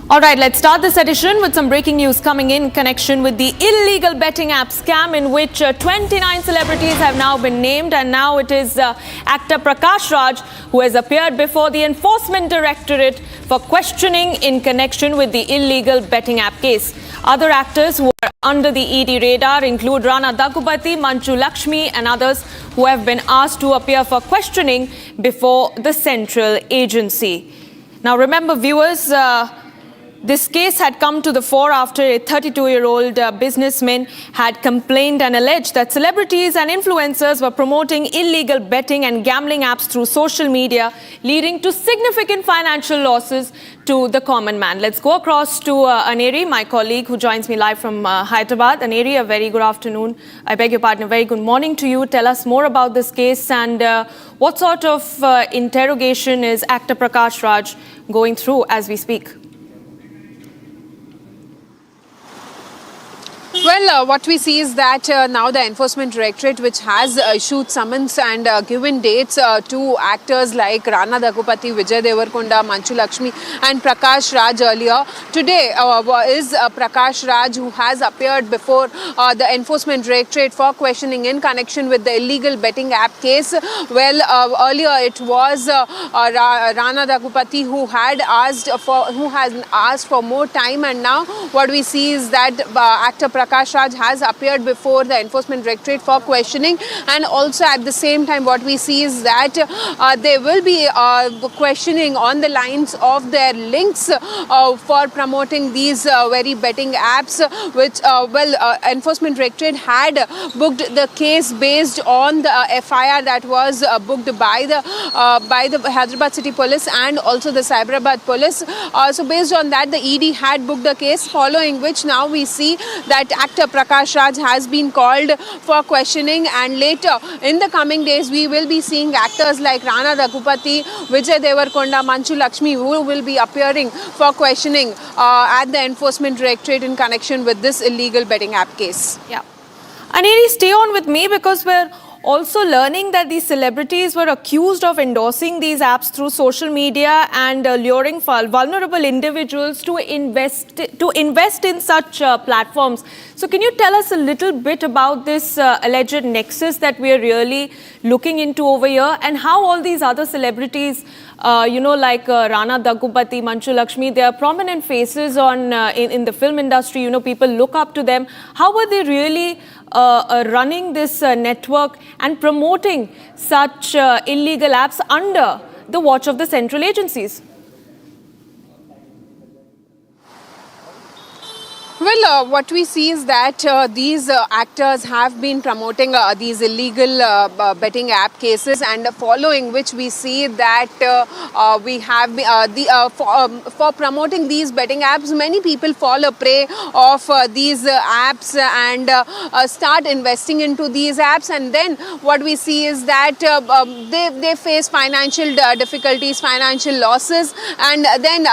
All right, let's start this edition with some breaking news coming in connection with the illegal betting app scam in which 29 celebrities have now been named, and now it is actor Prakash Raj who has appeared before the Enforcement Directorate for questioning in connection with the illegal betting app case. Other actors who are under the ED radar include Rana Daggubati, Manju Lakshmi and others who have been asked to appear for questioning before the central agency. Now remember viewers, this case had come to the fore after a 32-year-old businessman had complained and alleged that celebrities and influencers were promoting illegal betting and gambling apps through social media, leading to significant financial losses to the common man. Let's go across to Aneri, my colleague who joins me live from Hyderabad. Aneri, a very good afternoon. I beg your pardon, a very good morning to you. Tell us more about this case and what sort of interrogation is actor Prakash Raj going through as we speak? Well, what we see is that now the Enforcement Directorate, which has issued summons and given dates to actors like Rana Daggubati, Vijay Devarkonda, Manju Lakshmi and Prakash Raj earlier. Today is Prakash Raj who has appeared before the Enforcement Directorate for questioning in connection with the illegal betting app case. Well, earlier it was Rana Daggubati who has asked for more time, and now what we see is that actor Prakash Raj has appeared before the Enforcement Directorate for questioning, and also at the same time what we see is that they will be questioning on the lines of their links for promoting these very betting apps, which Enforcement Directorate had booked the case based on the FIR that was booked by the Hyderabad City Police and also the Cyberabad Police. So based on that, the ED had booked the case, following which now we see that actor Prakash Raj has been called for questioning, and later in the coming days we will be seeing actors like Rana Daggubati, Vijay Devarkonda, Manju Lakshmi who will be appearing for questioning at the Enforcement Directorate in connection with this illegal betting app case. Yeah. Aneri, stay on with me because we're also learning that these celebrities were accused of endorsing these apps through social media and luring vulnerable individuals to invest in such platforms. So can you tell us a little bit about this alleged nexus that we are really looking into over here, and how all these other celebrities, like Rana Daggubati, Manju Lakshmi, they are prominent faces in the film industry, people look up to them. How were they really running this network and promoting such illegal apps under the watch of the central agencies? Well, what we see is that these actors have been promoting these illegal betting app cases, and following which we see that we have for promoting these betting apps, many people fall a prey of these apps and start investing into these apps, and then what we see is that they face financial difficulties, financial losses, and then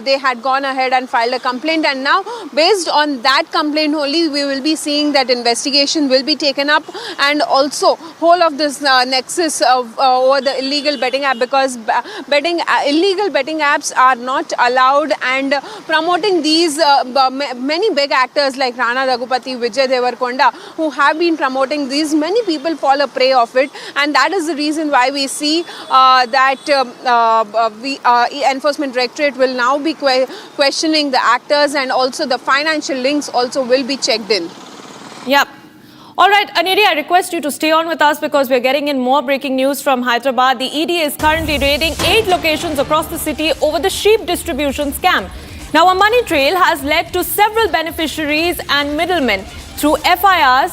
they had gone ahead and filed a complaint, and now based on that complaint only we will be seeing that investigation will be taken up, and also whole of this nexus of over the illegal betting app, because illegal betting apps are not allowed, and promoting these many big actors like Rana Daggubati, Vijay Devarkonda who have been promoting these, many people fall a prey of it, and that is the reason why we see that Enforcement Directorate will now be questioning the actors, and also the financial links also will be checked in. Yep. All right, Aneri, I request you to stay on with us because we're getting in more breaking news from Hyderabad. The ED is currently raiding 8 locations across the city over the sheep distribution scam. Now, a money trail has led to several beneficiaries and middlemen through FIRs,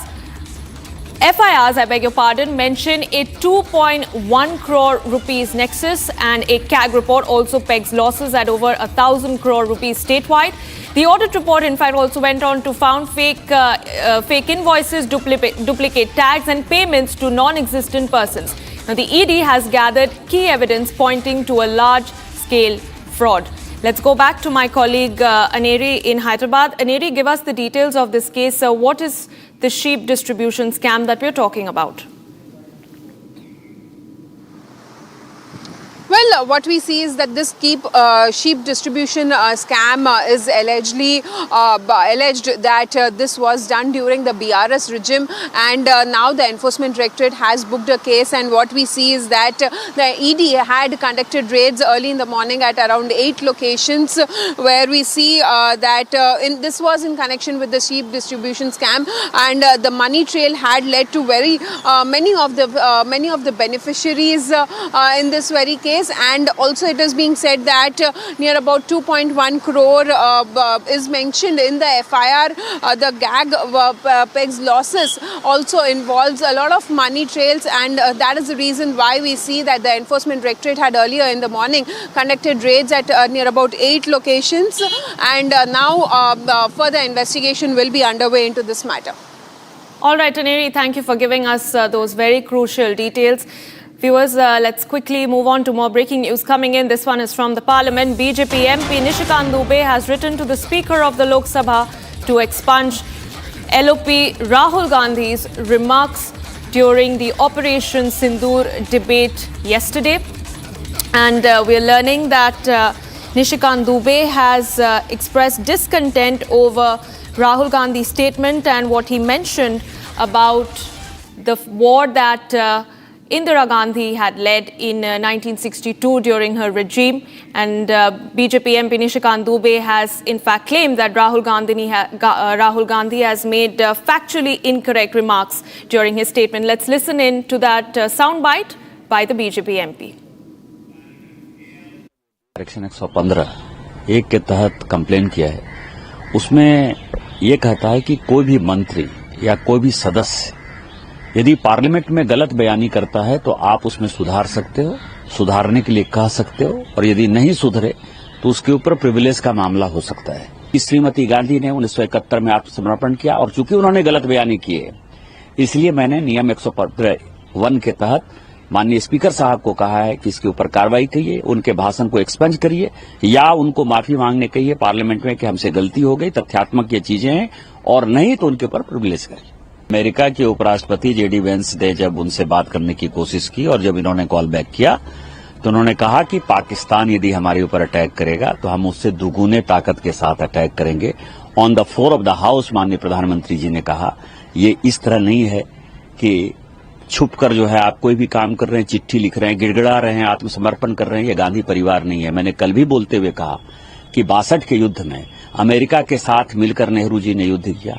I beg your pardon, mention a 2.1 crore rupees nexus, and a CAG report also pegs losses at over 1,000 crore rupees statewide. The audit report, in fact, also went on to found fake invoices, duplicate tags and payments to non-existent persons. Now, the ED has gathered key evidence pointing to a large-scale fraud. Let's go back to my colleague Aneri in Hyderabad. Aneri, give us the details of this case. What is the sheep distribution scam that we're talking about? Well, what we see is that this sheep distribution scam is alleged that this was done during the BRS regime, and now the Enforcement Directorate has booked a case. And what we see is that the ED had conducted raids early in the morning at around 8 locations, where we see that this was in connection with the sheep distribution scam, and the money trail had led to very many of the beneficiaries in this very case. And also it is being said that near about 2.1 crore is mentioned in the FIR. The GAG pegs losses also involves a lot of money trails, and that is the reason why we see that the Enforcement Directorate had earlier in the morning conducted raids at near about 8 locations, and now further investigation will be underway into this matter. All right, Aneri, thank you for giving us those very crucial details. Viewers, let's quickly move on to more breaking news coming in. This one is from the Parliament. BJP MP Nishant Pitti has written to the Speaker of the Lok Sabha to expunge LOP Rahul Gandhi's remarks during the Operation Sindhur debate yesterday. And we're learning that Nishant Pitti has expressed discontent over Rahul Gandhi's statement and what he mentioned about the war that Indira Gandhi had led in 1962 during her regime, and BJP MP Nishant Pitti has in fact claimed that Rahul Gandhi has made factually incorrect remarks during his statement. Let's listen in to that soundbite by the BJP MP. Section 115 एक के तहत complain किया है, उसमें ये कहता है कि कोई भी मंत्री या कोई भी सदस्य यदि पार्लियामेंट में गलत बयानी करता है तो आप उसमें सुधार सकते हो, सुधारने के लिए कह सकते हो, और यदि नहीं सुधरे तो उसके ऊपर प्रिविलेज का मामला हो सकता है। श्रीमती गांधी ने 1971 में आत्मसमर्पण किया, और चूंकि उन्होंने गलत बयानी की है इसलिए मैंने नियम 115(1) के तहत माननीय स्पीकर साहब को कहा है कि इसके ऊपर कार्रवाई करिए, उनके भाषण को एक्सपंज करिए या उनको माफी मांगने कहिए पार्लियामेंट में कि हमसे गलती हो गई, तथ्यात्मक ये चीजें हैं, और नहीं तो उनके ऊपर प्रिविलेज करिए। अमेरिका के उपराष्ट्रपति जेडी वेंस ने जब उनसे बात करने की कोशिश की और जब इन्होंने कॉल बैक किया तो उन्होंने कहा कि पाकिस्तान यदि हमारे ऊपर अटैक करेगा तो हम उससे दुगुने ताकत के साथ अटैक करेंगे। On the floor of the house माननीय प्रधानमंत्री जी ने कहा, ये इस तरह नहीं है कि छुप कर जो है आप कोई भी काम कर रहे हैं, चिट्ठी लिख रहे हैं, गिड़गिड़ा रहे हैं, आत्मसमर्पण कर रहे हैं, ये गांधी परिवार नहीं है। मैंने कल भी बोलते हुए कहा कि 62 के युद्ध में अमेरिका के साथ मिलकर नेहरू जी ने युद्ध किया।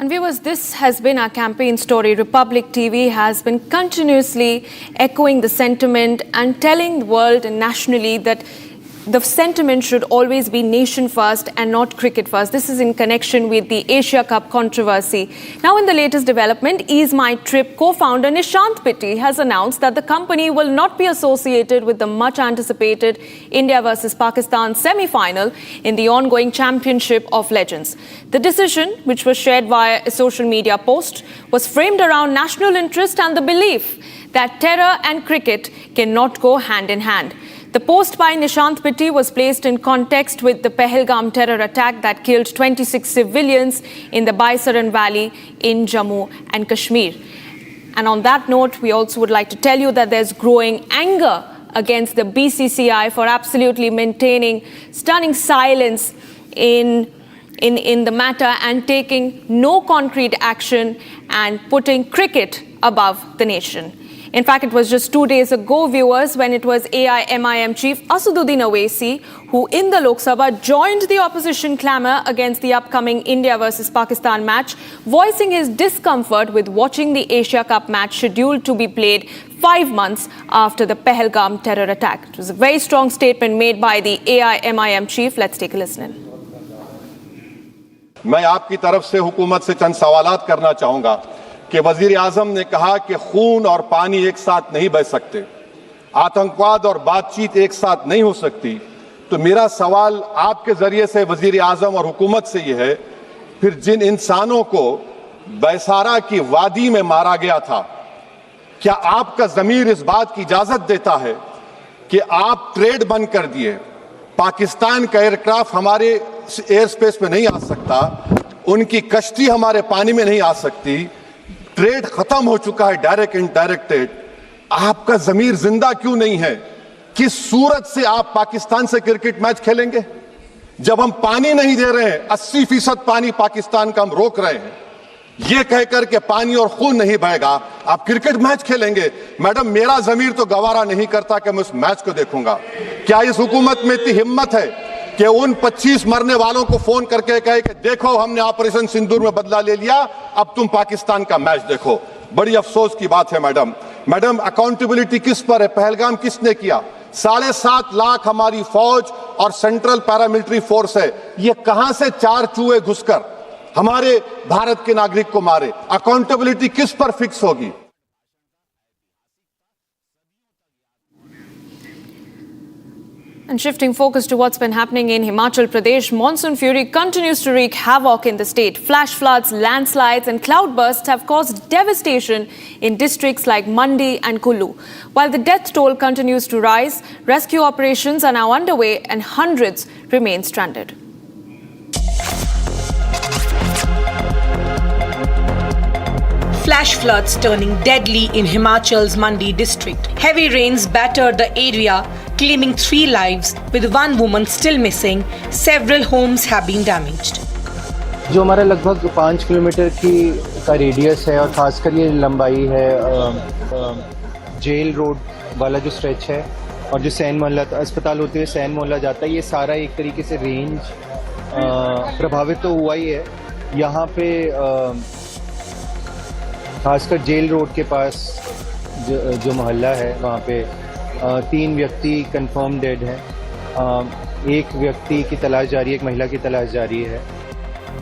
And viewers, this has been our campaign story. Republic TV has been continuously echoing the sentiment and telling the world and nationally that the sentiment should always be nation first and not cricket first. This is in connection with the Asia Cup controversy. Now, in the latest development, EaseMyTrip co-founder Nishant Pitti has announced that the company will not be associated with the much anticipated India versus Pakistan semi-final in the ongoing Championship of Legends. The decision, which was shared via a social media post, was framed around national interest and the belief that terror and cricket cannot go hand in hand. The post by Nishant Pitti was placed in context with the Pahalgam terror attack that killed 26 civilians in the Baisaran Valley in Jammu and Kashmir. And on that note, we also would like to tell you that there's growing anger against the BCCI for absolutely maintaining stunning silence in the matter and taking no concrete action and putting cricket above the nation. In fact, it was just 2 days ago, viewers, when it was AIMIM chief Asaduddin Owaisi who in the Lok Sabha joined the opposition clamour against the upcoming India versus Pakistan match, voicing his discomfort with watching the Asia Cup match scheduled to be played 5 months after the Pahalgam terror attack. It was a very strong statement made by the AIMIM chief. Let's take a listen in. मैं आपकी तरफ से हुकूमत से चंद सवालात करना चाहूंगा कि वजीर आजम ने कहा कि खून और पानी एक साथ नहीं बह सकते, आतंकवाद और बातचीत एक साथ नहीं हो सकती। तो मेरा सवाल आपके जरिए से वजीर आजम और हुकूमत से यह है, फिर जिन इंसानों को बैसारा की वादी में मारा गया था, क्या आपका ज़मीर इस बात की इजाजत देता है कि आप ट्रेड बंद कर दिए, पाकिस्तान का एयरक्राफ्ट हमारे एयर स्पेस में नहीं आ सकता, उनकी कश्ती हमारे पानी में नहीं आ सकती, ट्रेड खत्म हो चुका है डायरेक्ट इनडायरेक्टेड, आपका ज़मीर जिंदा क्यों नहीं है? किस सूरत से आप पाकिस्तान से क्रिकेट मैच खेलेंगे जब हम पानी नहीं दे रहे हैं? 80% पानी पाकिस्तान का हम रोक रहे हैं, ये कहकर के पानी और खून नहीं बहेगा, आप क्रिकेट मैच खेलेंगे? मैडम, मेरा ज़मीर तो गवारा नहीं करता कि मैं उस मैच को देखूंगा। क्या इस हुकूमत में इतनी हिम्मत है कि उन 25 मरने वालों को फोन करके कहे कि देखो हमने ऑपरेशन सिंदूर में बदला ले लिया, अब तुम पाकिस्तान का मैच देखो? बड़ी अफसोस की बात है मैडम, अकाउंटेबिलिटी किस पर है? पहलगाम किसने किया? 7.5 लाख हमारी फौज और सेंट्रल पैरामिलिट्री फोर्स है, ये कहां से 4 चूहे घुसकर हमारे भारत के नागरिक को मारे? अकाउंटेबिलिटी किस पर फिक्स होगी? And shifting focus to what's been happening in Himachal Pradesh, monsoon fury continues to wreak havoc in the state. Flash floods, landslides and cloudbursts have caused devastation in districts like Mandi and Kullu. While the death toll continues to rise, rescue operations are now underway and hundreds remain stranded. Flash floods turning deadly in Himachal's Mandi district. Heavy rains battered the area, claiming 3 lives, with 1 woman still missing. Several homes have been damaged. जो हमारा लगभग 5 kilometre का radius है और खासकर ये लंबाई है जेल रोड वाला जो स्ट्रेच है और जो सैन मोहल्ला अस्पताल होते हुए सैन मोहल्ला जाता है, ये सारा एक तरीके से रेंज प्रभावित तो हुआ ही है। यहाँ पे खासकर जेल रोड के पास जो मोहल्ला है वहाँ पे 3 व्यक्ति कंफर्म डेड हैं, 1 व्यक्ति की तलाश जारी है, 1 महिला की तलाश जारी है।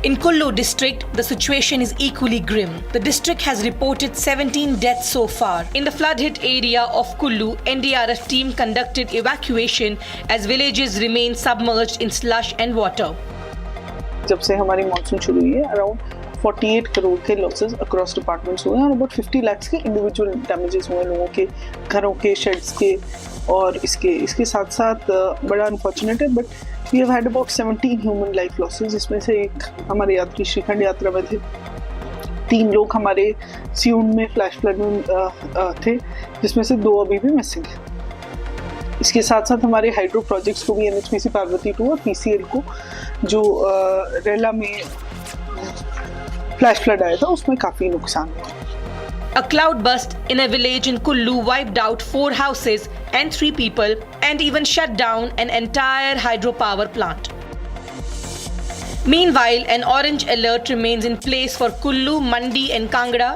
In Kullu district, the situation is equally grim. The district has reported 17 deaths so far. In the flood-hit area of Kullu, NDRF team conducted evacuation as villages remain submerged in slush and water. जब से हमारी monsoon शुरू हुई है, around 48 crore के losses across departments हुए हैं और अबाउट 50 लाख के इंडिविजुअल डैमेजेस हुए लोगों के घरों के, शेड्स के, और इसके साथ साथ बड़ा अनफॉर्चुनेट है but we have had about 17 human life losses, जिसमें से एक हमारे यात्री श्रीखंड यात्रा में थे, 3 लोग हमारे सियून में फ्लैश फ्लड में थे, जिसमें से 2 अभी भी मिसिंग है। इसके साथ साथ हमारे हाइड्रो प्रोजेक्ट्स को भी NHPC पार्वती 2 और PCL को जो रेला में फ्लैश फ्लड आया था उसमें काफी नुकसान हुआ। A cloudburst in a village in Kullu wiped out 4 houses and 3 people and even shut down an entire hydropower plant. Meanwhile, an orange alert remains in place for Kullu, Mandi and Kangra.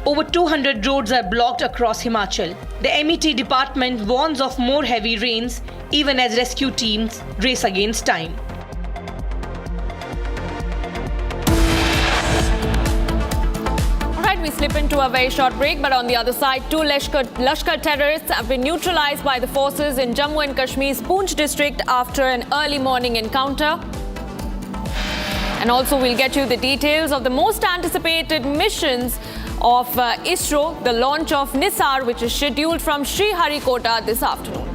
Over 200 roads are blocked across Himachal. The MET department warns of more heavy rains even as rescue teams race against time. We slip into a very short break, but on the other side, 2 Lashkar terrorists have been neutralized by the forces in Jammu and Kashmir's Poonch district after an early morning encounter. And also, we'll get you the details of the most anticipated missions of ISRO, the launch of NISAR, which is scheduled from Sriharikota this afternoon.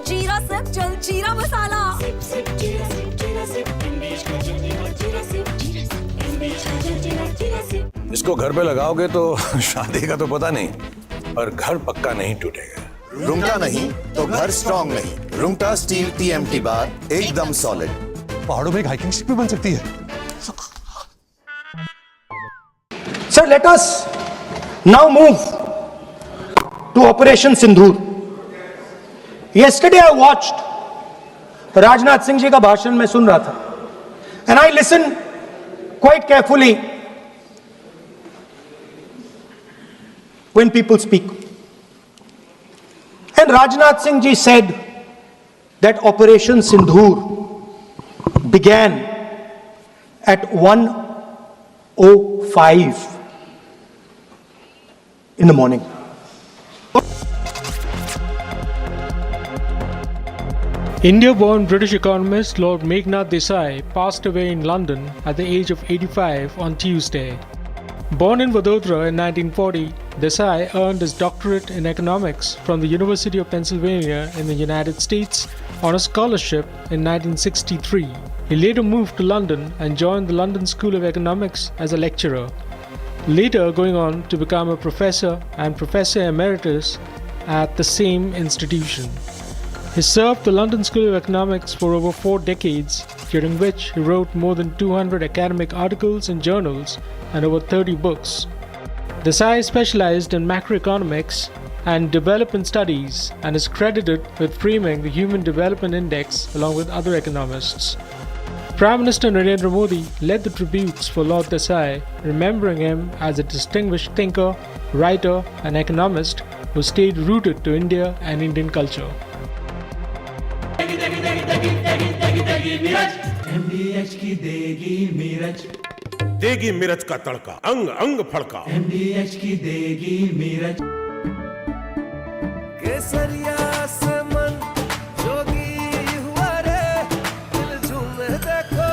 जीरा SIP जल जीरा मसाला इसको घर पे लगाओगे तो शादी का तो पता नहीं, पर घर पक्का नहीं टूटेगा। रुंगटा नहीं तो घर स्ट्रॉन्ग नहीं। रुंगटा स्टील TMT बार एकदम सॉलिड। पहाड़ों में एक हाइकिंग शिप भी बन सकती है। Sir, let us now move to Operation Sindhur. Yesterday I watched Rajnath Singh ji का भाषण मैं सुन रहा था, and I listened quite carefully when people speak. And Rajnath Singh ji said that Operation Sindhur began at 1:05 in the morning. India-born British economist Lord Meghnad Desai passed away in London at the age of 85 on Tuesday. Born in Vadodara in 1940, Desai earned his doctorate in economics from the University of Pennsylvania in the United States on a scholarship in 1963. He later moved to London and joined the London School of Economics as a lecturer, later going on to become a professor and professor emeritus at the same institution. He served the London School of Economics for over 4 decades, during which he wrote more than 200 academic articles in journals and over 30 books. Desai specialized in macroeconomics and development studies and is credited with framing the Human Development Index along with other economists. Prime Minister Narendra Modi led the tributes for Lord Desai, remembering him as a distinguished thinker, writer and economist who stayed rooted to India and Indian culture. MDH की देगी मिर्च, देगी मिर्च का तड़का, अंग अंग फड़का। MDH की देगी मिर्च। केसरिया से मन जोगी हुआ रे, दिल झूमे देखो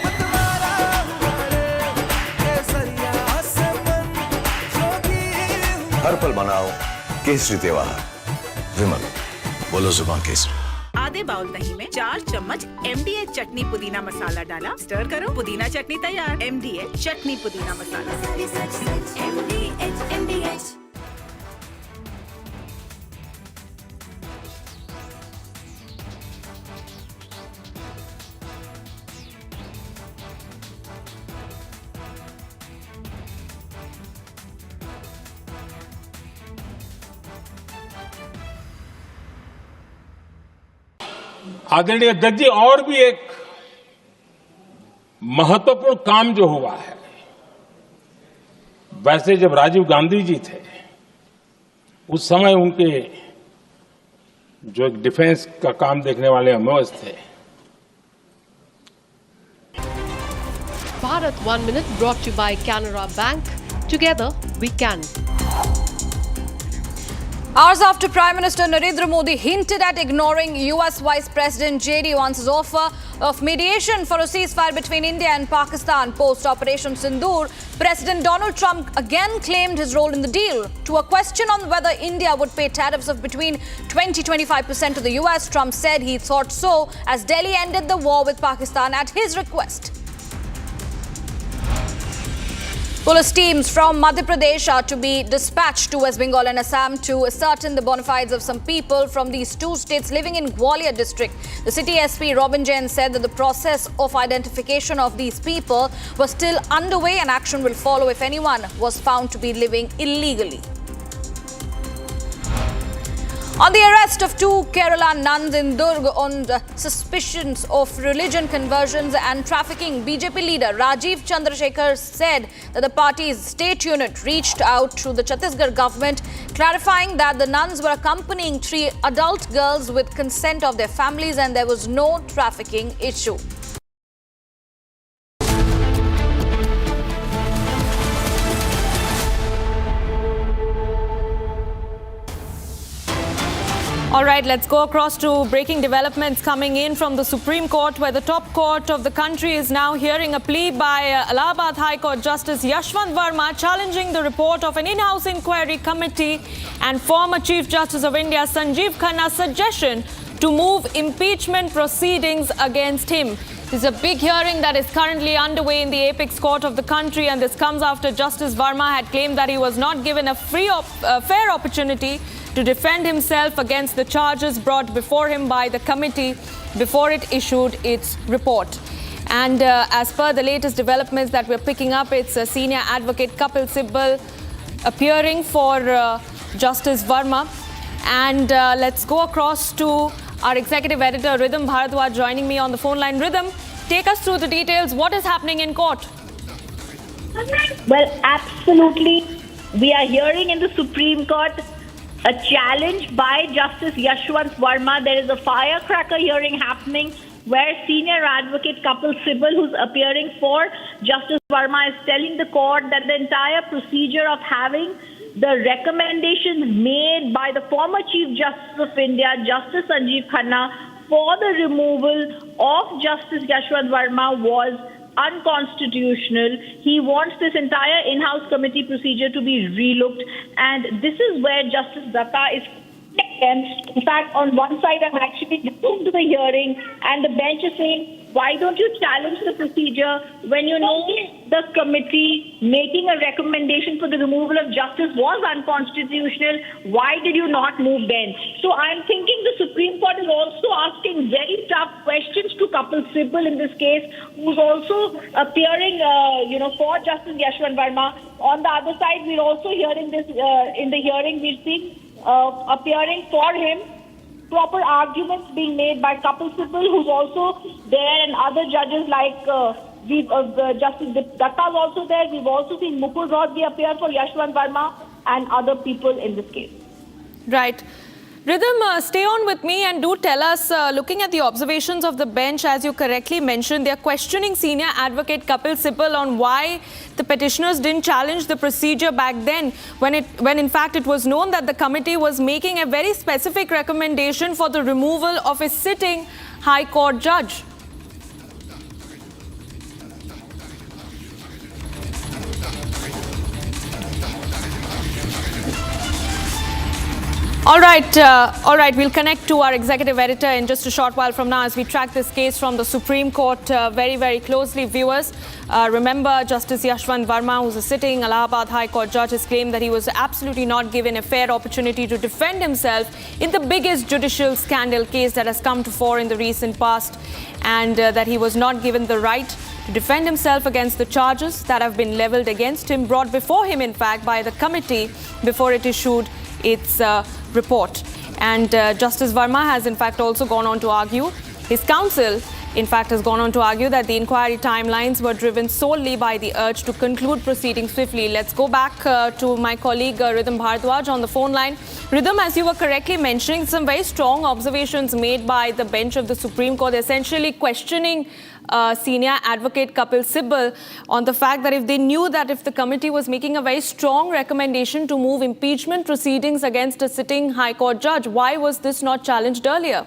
मतवारा हुआ रे। केसरिया से मन जोगी हुआ। हर पल मनाओ केसरी त्योहार। विमल, बोलो जुबान केसरी। आधे बाउल दही में 4 चम्मच MDH चटनी पुदीना मसाला डाला, स्टर करो, पुदीना चटनी तैयार। MDH चटनी पुदीना मसाला। MDH। आदरणीय अध्यक्ष जी, और भी एक महत्वपूर्ण काम जो हुआ है, वैसे जब राजीव गांधी जी थे उस समय उनके जो एक डिफेंस का काम देखने वाले अमोज थे। Bharat 1 Minute brought to you by Canara Bank. Together we can. Hours after Prime Minister Narendra Modi hinted at ignoring US Vice President J.D. Vance's offer of mediation for a ceasefire between India and Pakistan post-Operation Sindhur, President Donald Trump again claimed his role in the deal. To a question on whether India would pay tariffs of between 20-25% to the US, Trump said he thought so as Delhi ended the war with Pakistan at his request. Police teams from Madhya Pradesh are to be dispatched to West Bengal and Assam to ascertain the bona fides of some people from these 2 states living in Gwalior district. The city SP Robin Jain said that the process of identification of these people was still underway and action will follow if anyone was found to be living illegally. On the arrest of 2 Kerala nuns in Durg on suspicions of religion conversions and trafficking, BJP leader Rajiv Chandrasekhar said that the party's state unit reached out to the Chhattisgarh government, clarifying that the nuns were accompanying 3 adult girls with consent of their families and there was no trafficking issue. All right, let's go across to breaking developments coming in from the Supreme Court, where the top court of the country is now hearing a plea by Allahabad High Court Justice Yashwant Verma challenging the report of an in-house inquiry committee and former Chief Justice of India Sanjeev Khanna's suggestion to move impeachment proceedings against him. This is a big hearing that is currently underway in the apex court of the country, and this comes after Justice Verma had claimed that he was not given a fair opportunity to defend himself against the charges brought before him by the committee before it issued its report. And as per the latest developments that we're picking up, it's senior advocate Kapil Sibal appearing for Justice Verma. And let's go across to our executive editor Ridham Bharadwaj joining me on the phone line. Ridham, take us through the details. What is happening in court? Well, absolutely. We are hearing in the Supreme Court a challenge by Justice Yashwant Verma. There is a firecracker hearing happening where senior advocate Kapil Sibal, who's appearing for Justice Verma, is telling the court that the entire procedure of having the recommendations made by the former Chief Justice of India, Justice Sanjeev Khanna, for the removal of Justice Yashwant Verma was unconstitutional. He wants this entire in-house committee procedure to be relooked, and this is where Justice Datta is against. In fact, on one side, I'm actually listening to the hearing, and the bench is saying, why don't you challenge the procedure when you know the committee making a recommendation for the removal of justice was unconstitutional? Why did you not move bench? So I'm thinking the Supreme Court is also asking very tough questions to Kapil Sibal in this case, who's also appearing, for Justice Yashwant Verma. On the other side, we're also hearing this in the hearing. We're seeing appearing for him proper arguments being made by Kapil Sibal, who's also there, and other judges like Justice Datta is also there. We've also seen Mukul Rohde appear for Yashwant Verma and other people in this case. Right. Ridham, stay on with me and do tell us, looking at the observations of the bench, as you correctly mentioned, they're questioning senior advocate Kapil Sibal on why the petitioners didn't challenge the procedure back then, when in fact it was known that the committee was making a very specific recommendation for the removal of a sitting High Court judge. All right. We'll connect to our executive editor in just a short while from now as we track this case from the Supreme Court very, very closely. Viewers, remember Justice Yashwant Verma, who's a sitting Allahabad High Court judge, has claimed that he was absolutely not given a fair opportunity to defend himself in the biggest judicial scandal case that has come to fore in the recent past, and that he was not given the right to defend himself against the charges that have been leveled against him, brought before him, in fact, by the committee before it issued its report. And Justice Verma has in fact also gone on to argue, his counsel in fact has gone on to argue that the inquiry timelines were driven solely by the urge to conclude proceedings swiftly. Let's go back to my colleague Ridham Bharadwaj on the phone line. Ridham, as you were correctly mentioning, some very strong observations made by the bench of the Supreme Court, essentially questioning senior advocate Kapil Sibal on the fact that if they knew that if the committee was making a very strong recommendation to move impeachment proceedings against a sitting High Court judge, why was this not challenged earlier?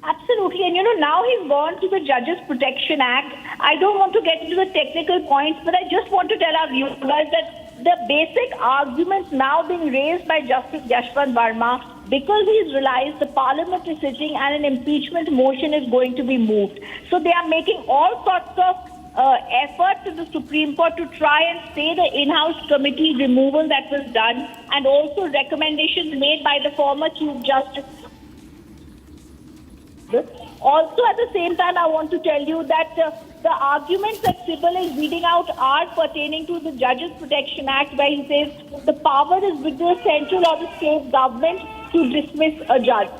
Absolutely. And now he's gone to the Judges Protection Act. I don't want to get into the technical points, but I just want to tell our viewers that the basic arguments now being raised by Justice Yashwant Verma, because he's realized the Parliament is sitting and an impeachment motion is going to be moved. So they are making all sorts of effort to the Supreme Court to try and stay the in-house committee removal that was done, and also recommendations made by the former Chief Justice. Also, at the same time, I want to tell you that the arguments that Sibal is reading out are pertaining to the Judges Protection Act, where he says the power is with the central or the state government to dismiss a judge.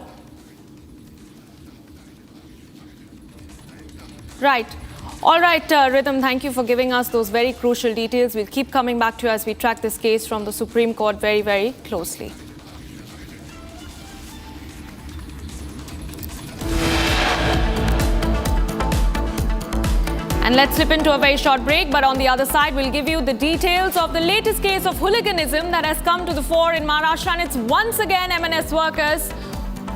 Right. All right, Ridham, thank you for giving us those very crucial details. We'll keep coming back to you as we track this case from the Supreme Court very, very closely. And let's slip into a very short break, but on the other side, we'll give you the details of the latest case of hooliganism that has come to the fore in Maharashtra. And it's once again M&S workers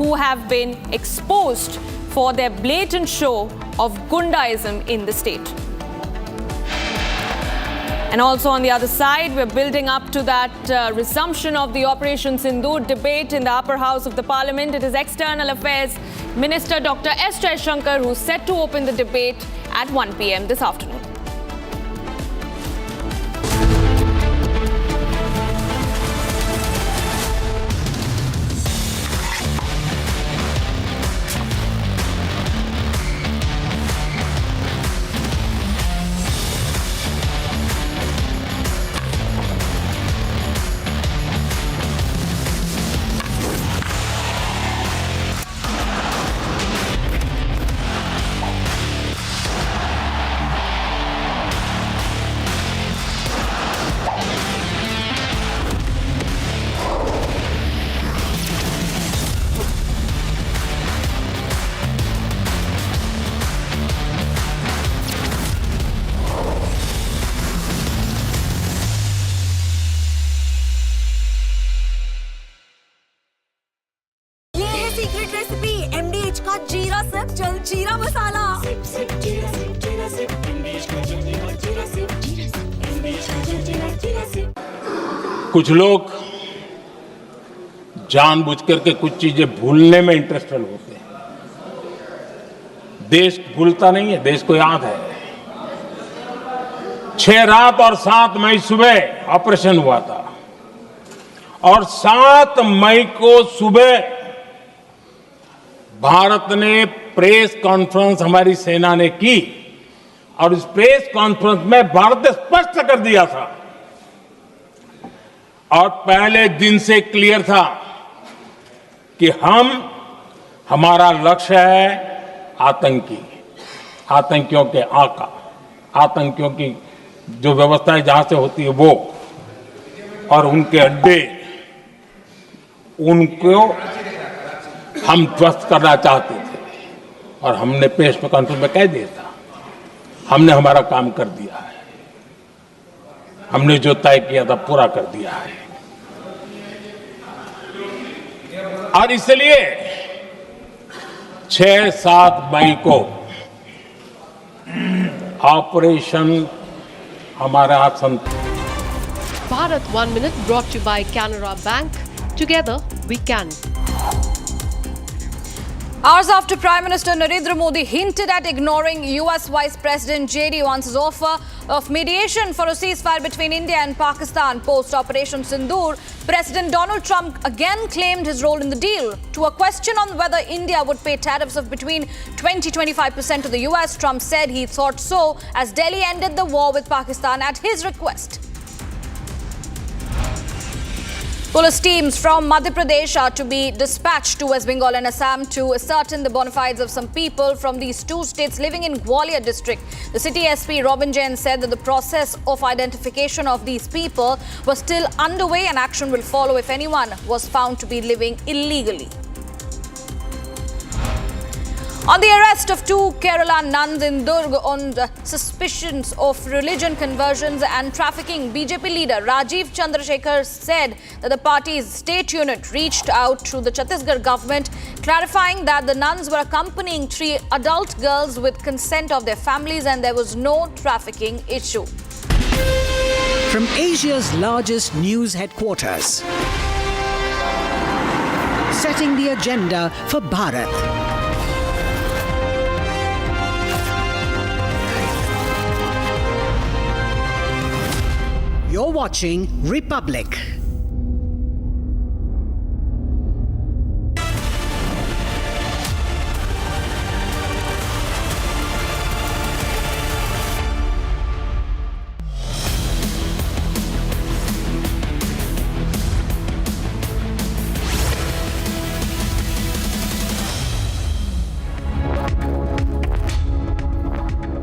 who have been exposed for their blatant show of gundaism in the state. And also on the other side, we're building up to that resumption of the Operation Sindhur debate in the upper house of the Parliament. It is External Affairs Minister Dr. S. Jaishankar who's set to open the debate at 1 p.m. this afternoon. Secret recipe MDH का जीरा SIP जल जीरा मसाला। कुछ लोग जानबूझ करके कुछ चीजें भूलने में इंटरेस्टेड होते हैं। देश भूलता नहीं है, देश को याद है। 6 रात और 7 मई सुबह ऑपरेशन हुआ था और 7 मई को सुबह भारत ने प्रेस कॉन्फ्रेंस हमारी सेना ने की और इस प्रेस कॉन्फ्रेंस में भारत ने स्पष्ट कर दिया था और पहले दिन से क्लियर था कि हमारा लक्ष्य है आतंकियों के आका, आतंकियों की जो व्यवस्थाएं जहां से होती है वो और उनके अड्डे, उनको हम ध्वस्त करना चाहते थे और हमने प्रेस कॉन्फ्रेंस में कह दिया था, हमने हमारा काम कर दिया है, हमने जो तय किया था पूरा कर दिया है। और इसलिए 6-7 मई को ऑपरेशन हमारे हाथ Bharat 1 Minute brought to you by Canara Bank. Together we can. Hours after Prime Minister Narendra Modi hinted at ignoring US Vice President J.D. Vance's offer of mediation for a ceasefire between India and Pakistan post-Operation Sindhur, President Donald Trump again claimed his role in the deal. To a question on whether India would pay tariffs of between 20-25% to the US, Trump said he thought so as Delhi ended the war with Pakistan at his request. Police teams from Madhya Pradesh are to be dispatched to West Bengal and Assam to ascertain the bona fides of some people from these two states living in Gwalior district. The city SP Robin Jain said that the process of identification of these people was still underway and action will follow if anyone was found to be living illegally. On the arrest of 2 Kerala nuns in Durg on suspicions of religion conversions and trafficking, BJP leader Rajiv Chandrasekhar said that the party's state unit reached out to the Chhattisgarh government, clarifying that the nuns were accompanying 3 adult girls with consent of their families and there was no trafficking issue. From Asia's largest news headquarters, setting the agenda for Bharat. You're watching Republic.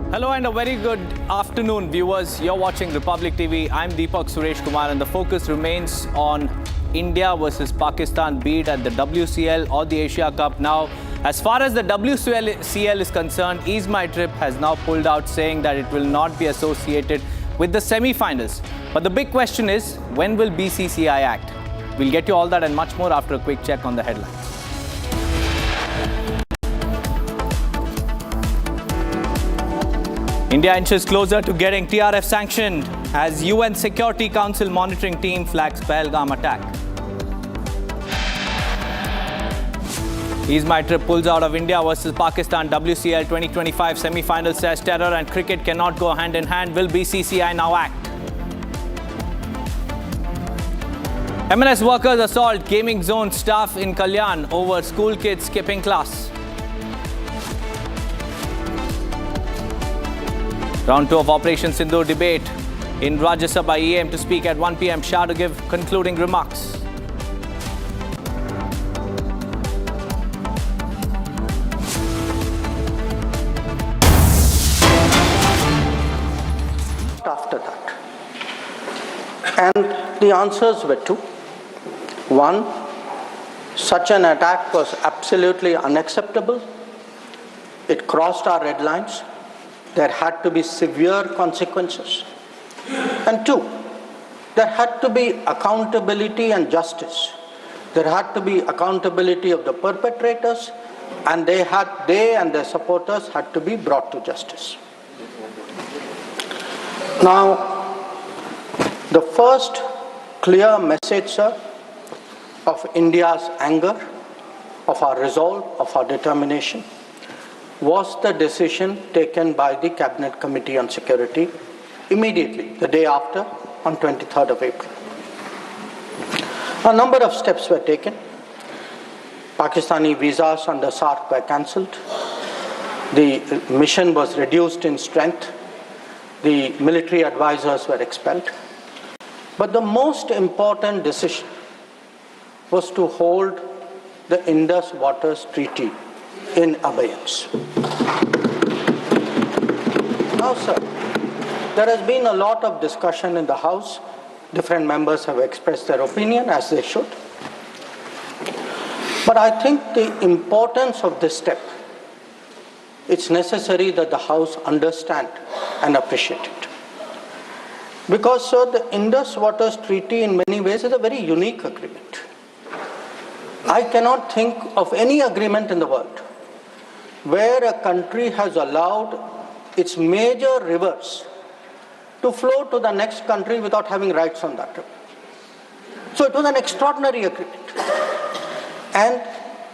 Hello and a very good afternoon, viewers. You're watching Republic TV. I'm Deepak Suresh Kumar and the focus remains on India versus Pakistan, be it at the WCL or the Asia Cup. Now, as far as the WCL is concerned, EaseMyTrip has now pulled out saying that it will not be associated with the semi-finals. But the big question is, when will BCCI act? We'll get you all that and much more after a quick check on the headlines. India inches closer to getting TRF sanctioned as UN Security Council monitoring team flags Pahalgam attack. EaseMyTrip pulls out of India versus Pakistan WCL 2025 semi-final, says terror and cricket cannot go hand in hand. Will BCCI now act? M&S workers assault gaming zone staff in Kalyan over school kids skipping class. Round 2 of Operation Sindhur debate in Rajya Sabha. EM to speak at 1 p.m. Shah to give concluding remarks. After that, and the answers were two. One, such an attack was absolutely unacceptable. It crossed our red lines. There had to be severe consequences. And two, there had to be accountability and justice. There had to be accountability of the perpetrators, and they and their supporters had to be brought to justice. Now, the first clear message, sir, of India's anger, of our resolve, of our determination, was the decision taken by the Cabinet Committee on Security immediately, the day after, on 23rd of April. A number of steps were taken. Pakistani visas under SARC were cancelled. The mission was reduced in strength. The military advisors were expelled. But the most important decision was to hold the Indus Waters Treaty in abeyance. Now, sir, there has been a lot of discussion in the House. Different members have expressed their opinion, as they should. But I think the importance of this step, it's necessary that the House understand and appreciate it. Because, sir, the Indus Waters Treaty in many ways is a very unique agreement. I cannot think of any agreement in the world where a country has allowed its major rivers to flow to the next country without having rights on that river. So it was an extraordinary agreement. And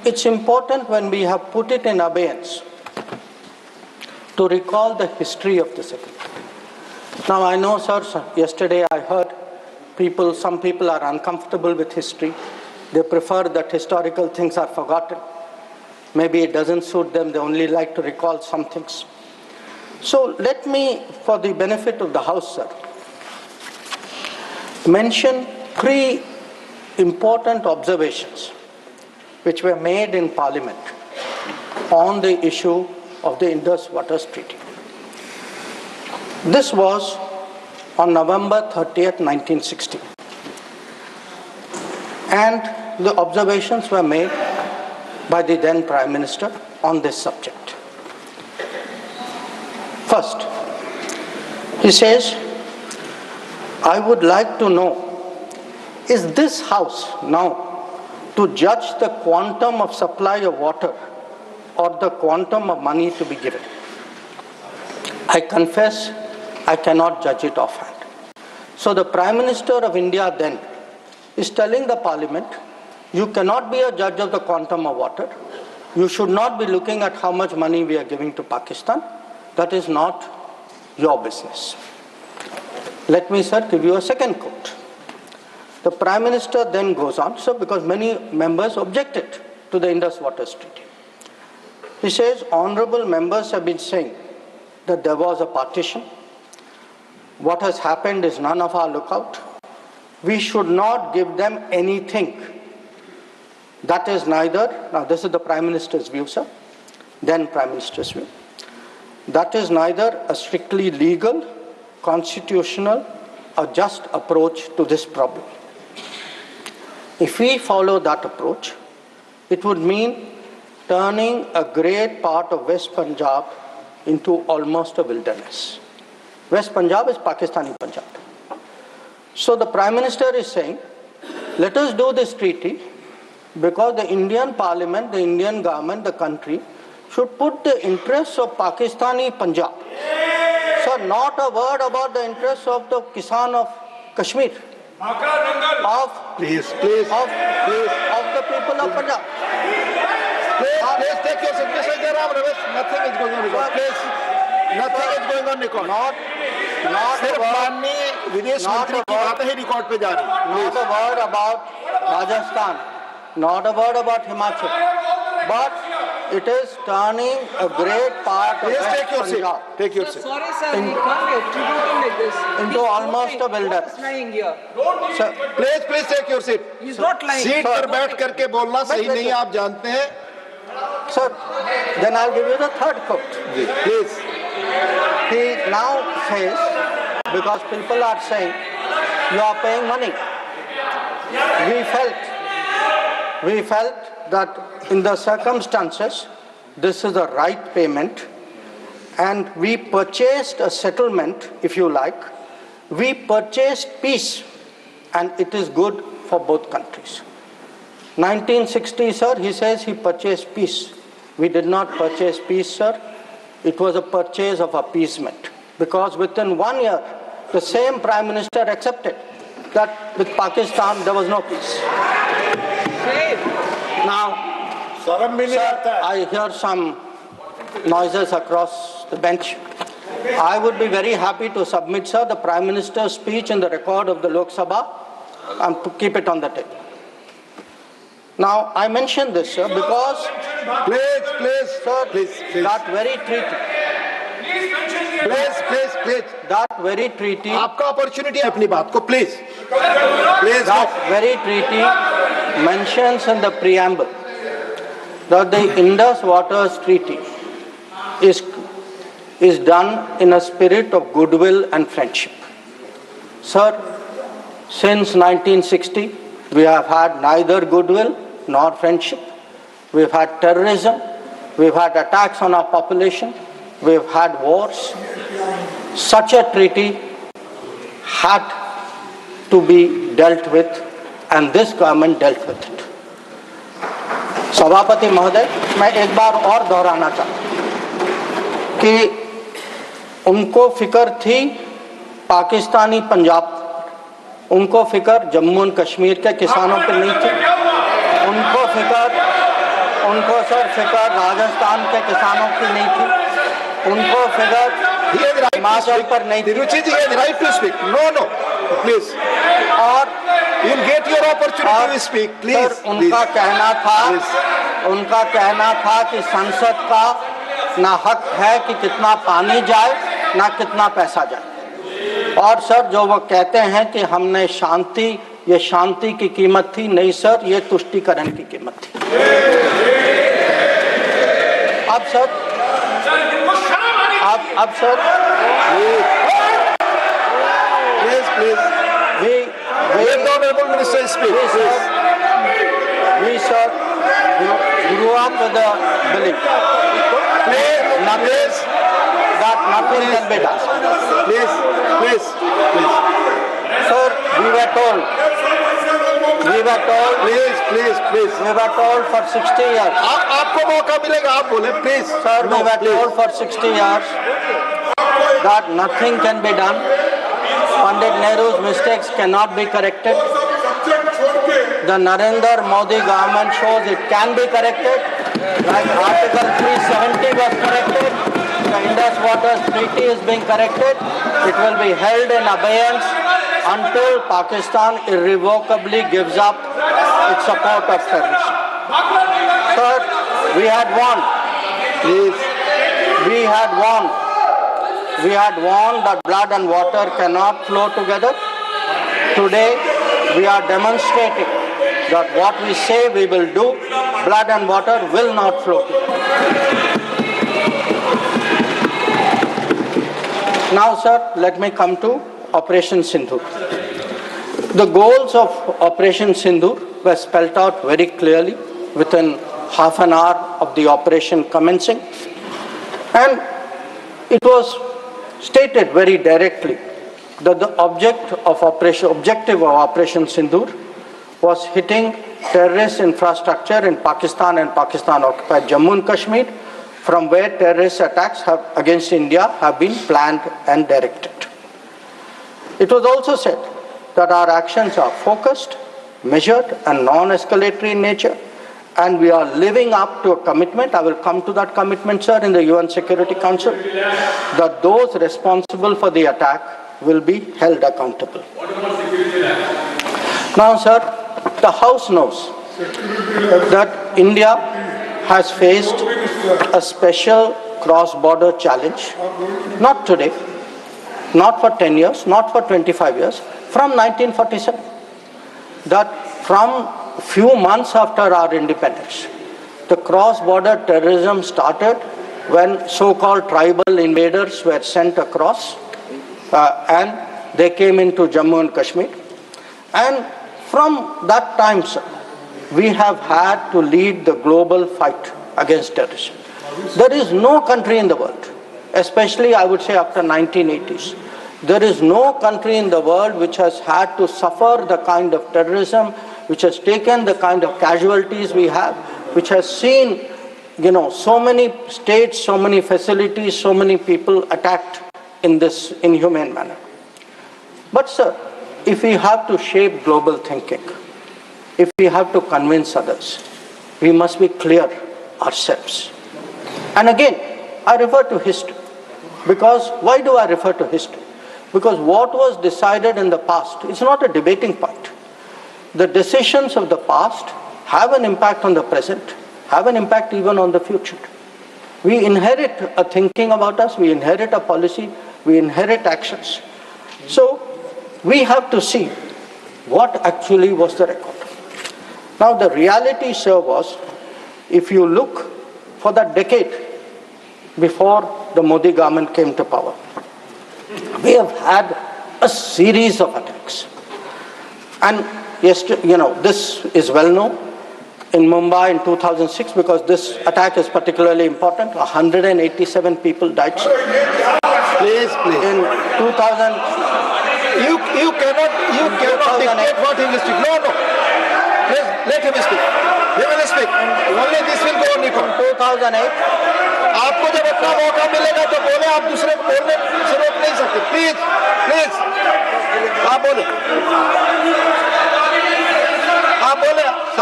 it's important when we have put it in abeyance to recall the history of this agreement. Now I know, sir, yesterday I heard some people are uncomfortable with history. They prefer that historical things are forgotten. Maybe it doesn't suit them, they only like to recall some things. So let me, for the benefit of the House, sir, mention 3 important observations which were made in Parliament on the issue of the Indus Waters Treaty. This was on November 30th, 1960. And the observations were made by the then Prime Minister on this subject. First, he says, I would like to know, is this House now to judge the quantum of supply of water or the quantum of money to be given? I confess I cannot judge it offhand. So the Prime Minister of India then is telling the Parliament, you cannot be a judge of the quantum of water. You should not be looking at how much money we are giving to Pakistan. That is not your business. Let me, sir, give you a second quote. The Prime Minister then goes on, sir, because many members objected to the Indus Waters Treaty. He says, honorable members have been saying that there was a partition. What has happened is none of our lookout. We should not give them anything. That is neither, now this is the Prime Minister's view, sir, then Prime Minister's view. That is neither a strictly legal, constitutional, or just approach to this problem. If we follow that approach, it would mean turning a great part of West Punjab into almost a wilderness. West Punjab is Pakistani Punjab. So the Prime Minister is saying, let us do this treaty because the Indian Parliament, the Indian government, the country should put the interests of Pakistani Punjab Sir, not a word about the interests of the Kisan of Kashmir. Please. Of the people of Punjab. Please take your seat. Mr. Jairam Ramesh, nothing is going on record. Please. Nothing is going on record. Not सिर्फ माननीय विदेश मंत्री की बातें ही record पे जा रही हैं. Not a word about Rajasthan. Not a word about Himachal. But it is turning a great part of Please West take your seat. Punjab Take your seat. Sorry, sir, we can't get tributing like this. into almost a wilderness. He's lying here. Sir, please take your seat. He's not lying. Seat पर बैठ करके बोलना सही नहीं है, आप जानते हैं. Sir, then I'll give you the third quote. Please. He now says, because people are saying, you are paying money. We felt that in the circumstances, this is the right payment, and we purchased a settlement, if you like. We purchased peace, and it is good for both countries. 1960, sir, he says he purchased peace. We did not purchase peace, sir. It was a purchase of appeasement, because within 1 year, the same Prime Minister accepted that with Pakistan there was no peace. Now, sir, I hear some noises across the bench. I would be very happy to submit, sir, the Prime Minister's speech in the record of the Lok Sabha and to keep it on the table. Now, I mention this, sir, because that very treaty. Please. That very treaty. आपका opportunity है अपनी बात को, please. That very treaty mentions in the preamble that the Indus Waters Treaty is done in a spirit of goodwill and friendship. Sir, since 1960, we have had neither goodwill nor friendship. We've had terrorism, we've had attacks on our population, we've had wars. Such a treaty had to be dealt with, and this government dealt with it. सभापति महोदय, मैं एक बार और दोहराना चाहता हूँ कि उनको फिक्र थी पाकिस्तानी पंजाब, उनको फिक्र जम्मू और कश्मीर के किसानों पर नहीं थी, उनको सर फिक्र राजस्थान के किसानों की नहीं थी, उनको फिक्र हिमाचल पर नहीं थी. रुचि जी, right to speak. No, please. और you'll get your opportunity to speak, please. उनका कहना था कि संसद का ना हक है कि कितना पानी जाए ना कितना पैसा जाए. और सर जो वो कहते हैं कि हमने ये शांति की कीमत थी, नहीं सर, ये तुष्टीकरण की कीमत थी. अब sir please. We honorable minister speak. We sir grew up with the belief that nothing can be done. Please. Sir, we were told. Please. We were told for 60 years. आपको मौका मिलेगा, आप बोले, please. Sir, we were told for 60 years that nothing can be done. Pandit Nehru's mistakes cannot be corrected. The Narendra Modi government shows it can be corrected. Like Article 370 was corrected. The Indus Waters Treaty is being corrected. It will be held in abeyance until Pakistan irrevocably gives up its support of terrorism. Sir, we had warned. We had warned that blood and water cannot flow together. Today, we are demonstrating that what we say we will do, blood and water will not flow together. Now, sir, let me come to Operation Sindhur. The goals of Operation Sindhur were spelled out very clearly within half an hour of the operation commencing, and it was stated very directly that the objective of Operation Sindhur was hitting terrorist infrastructure in Pakistan and Pakistan-occupied Jammu and Kashmir, from where terrorist attacks against India have been planned and directed. It was also said that our actions are focused, measured and non-escalatory in nature, and we are living up to a commitment, I will come to that commitment, sir, in the UN Security Council, that those responsible for the attack will be held accountable. Now, sir, the House knows that India has faced a special cross-border challenge, not today, not for 10 years, not for 25 years, from 1947. That from few months after our independence, the cross-border terrorism started when so-called tribal invaders were sent across and they came into Jammu and Kashmir. And from that time, sir, we have had to lead the global fight against terrorism. There is no country in the world, especially I would say after 1980s, there is no country in the world which has had to suffer the kind of terrorism, which has taken the kind of casualties we have, which has seen, so many states, so many facilities, so many people attacked in this inhumane manner. But sir, if we have to shape global thinking, if we have to convince others, we must be clear ourselves. And again, I refer to history. Because why do I refer to history? Because what was decided in the past is not a debating point. The decisions of the past have an impact on the present, have an impact even on the future. We inherit a thinking about us, we inherit a policy, we inherit actions. So we have to see what actually was the record. Now the reality, sir, was, if you look for that decade before the Modi government came to power, we have had a series of attacks. And this is well known. In Mumbai in 2006, because this attack is particularly important, 187 people died. Please. In 2000, you cannot dictate what he will speak. No. Please, let him speak. He will speak. Only this will go on record. In 2008, आपको जब अपना मौका मिलेगा तो बोले, आप दूसरे को बोलने से रोक नहीं सकते. प्लीज आप बोले,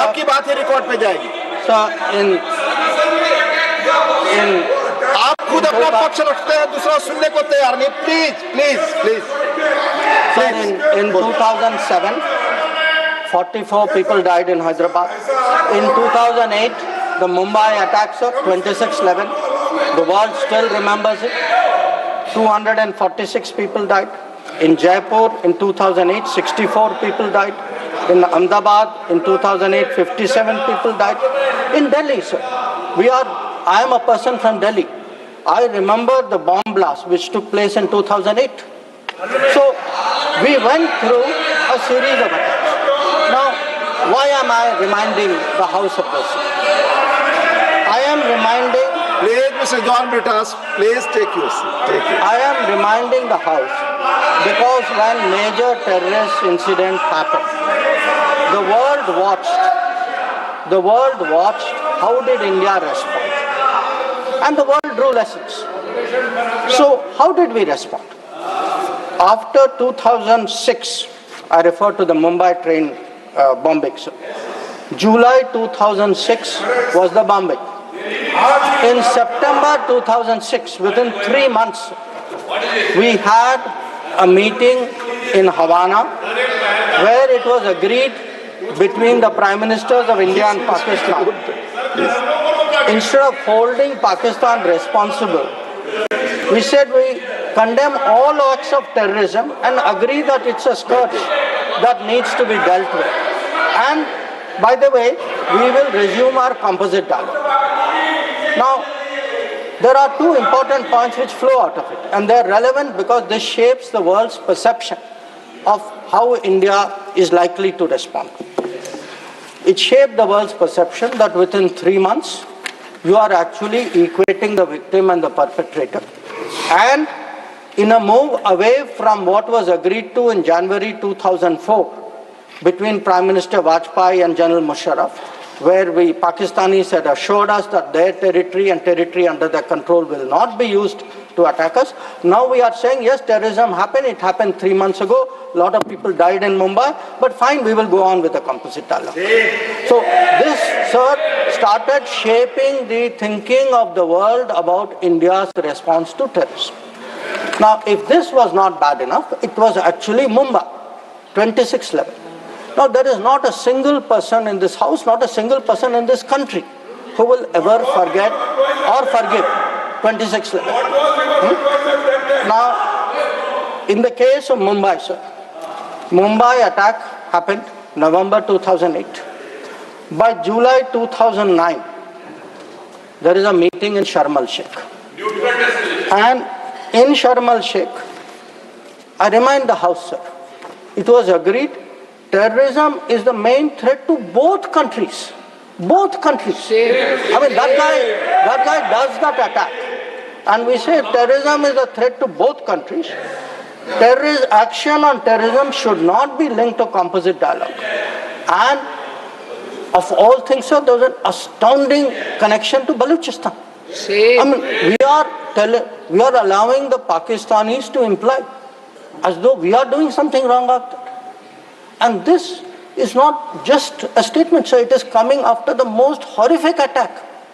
आपकी बात ही रिकॉर्ड पे जाएगी. आप खुद अपना पक्ष रखते हैं, दूसरा सुनने को तैयार नहीं. Please. In 2007, 44 people died in Hyderabad. In 2008, the Mumbai attacks, 26/11. The world still remembers it. 246 people died. In Jaipur, in 2008, 64 people died. In Ahmedabad, in 2008, 57 people died. In Delhi, sir, I am a person from Delhi. I remember the bomb blast which took place in 2008. So, we went through a series of attacks. Now, why am I reminding the House of this? I am reminding... Please, Mr. John Britas, please take your seat. I am reminding the House because when major terrorist incident happened, the world watched how did India respond. And the world drew lessons. So, how did we respond? After 2006, I refer to the Mumbai train bombing. July 2006 was the bombing. In September 2006, within 3 months, we had a meeting in Havana where it was agreed between the Prime Ministers of India and Pakistan. Instead of holding Pakistan responsible, we said we condemn all acts of terrorism and agree that it's a scourge that needs to be dealt with. And by the way, we will resume our composite dialogue. Now, there are two important points which flow out of it, and they're relevant because this shapes the world's perception of how India is likely to respond. It shaped the world's perception that within 3 months, you are actually equating the victim and the perpetrator. And in a move away from what was agreed to in January 2004 between Prime Minister Vajpayee and General Musharraf, where Pakistanis had assured us that their territory and territory under their control will not be used to attack us. Now we are saying, yes, terrorism happened. It happened 3 months ago. A lot of people died in Mumbai. But fine, we will go on with the composite dialogue. So this, sir, started shaping the thinking of the world about India's response to terrorism. Now, if this was not bad enough, it was actually Mumbai, 26th level. Now, there is not a single person in this house, not a single person in this country who will ever forget or forgive 26th level. Now, in the case of Mumbai, sir, Mumbai attack happened November 2008. By July 2009, there is a meeting in Sharm el-Sheikh. And in Sharm el-Sheikh, I remind the House, sir, it was agreed terrorism is the main threat to both countries. Both countries. I mean, that guy does that attack. And we say terrorism is a threat to both countries. Action on terrorism should not be linked to composite dialogue. And of all things, sir, there was an astounding connection to Balochistan. I mean, we are allowing the Pakistanis to imply as though we are doing something wrong out there. And this is not just a statement, sir. It is coming after the most horrific attack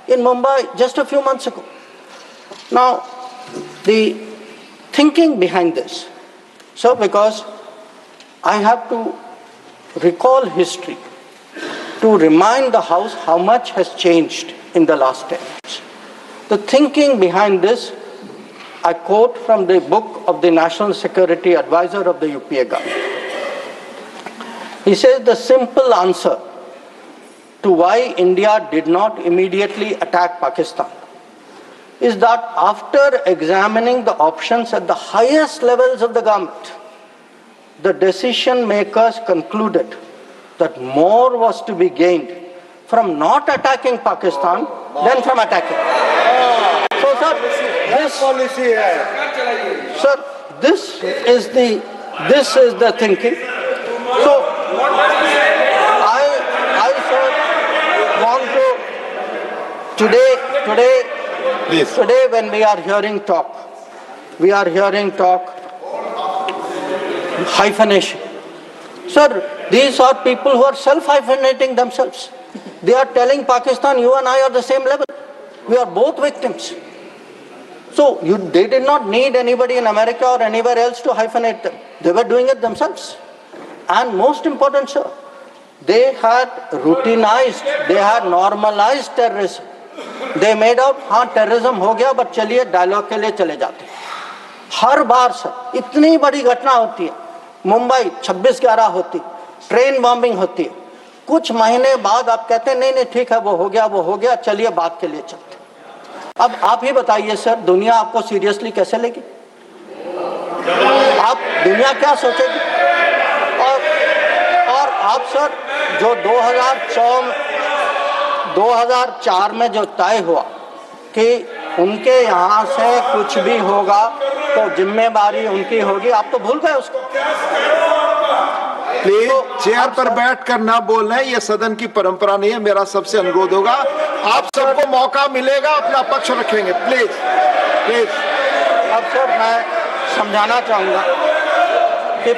in Mumbai just a few months ago. Now, the thinking behind this, so because I have to recall history to remind the House how much has changed in the last 10 years. The thinking behind this, I quote from the book of the National Security Advisor of the UPA government. He says the simple answer to why India did not immediately attack Pakistan is that after examining the options at the highest levels of the government, the decision makers concluded that more was to be gained from not attacking Pakistan than from attacking. So, sir, this is the thinking. So, I want to today when we are hearing talk hyphenation. Sir, these are people who are self-hyphenating themselves. They are telling Pakistan, you and I are the same level. We are both victims. So they did not need anybody in America or anywhere else to hyphenate them. They were doing it themselves. And most important, sir, they had routinized, they had normalized terrorism. They made out, terrorism हो गया, but चलिए dialogue के लिए चले जाते हैं. हर बार sir, इतनी बड़ी घटना होती है. मुंबई 26/11 होती, ट्रेन बॉम्बिंग होती है. कुछ महीने बाद आप कहते हैं नहीं ठीक है वो हो गया चलिए बात के लिए चलते. अब आप ही बताइए सर, दुनिया आपको सीरियसली कैसे लेगी? आप दुनिया क्या सोचेगी? और आप सर जो 2004 में जो तय हुआ कि उनके यहाँ से कुछ भी होगा तो जिम्मेदारी उनकी होगी, आप तो भूल गए उसको. प्लीज चेयर पर बैठकर ना बोलना, ये सदन की परंपरा नहीं है. मेरा सबसे अनुरोध होगा, आप सबको मौका मिलेगा, अपना पक्ष रखेंगे. प्लीज. अब सर मैं समझाना चाहूंगा कि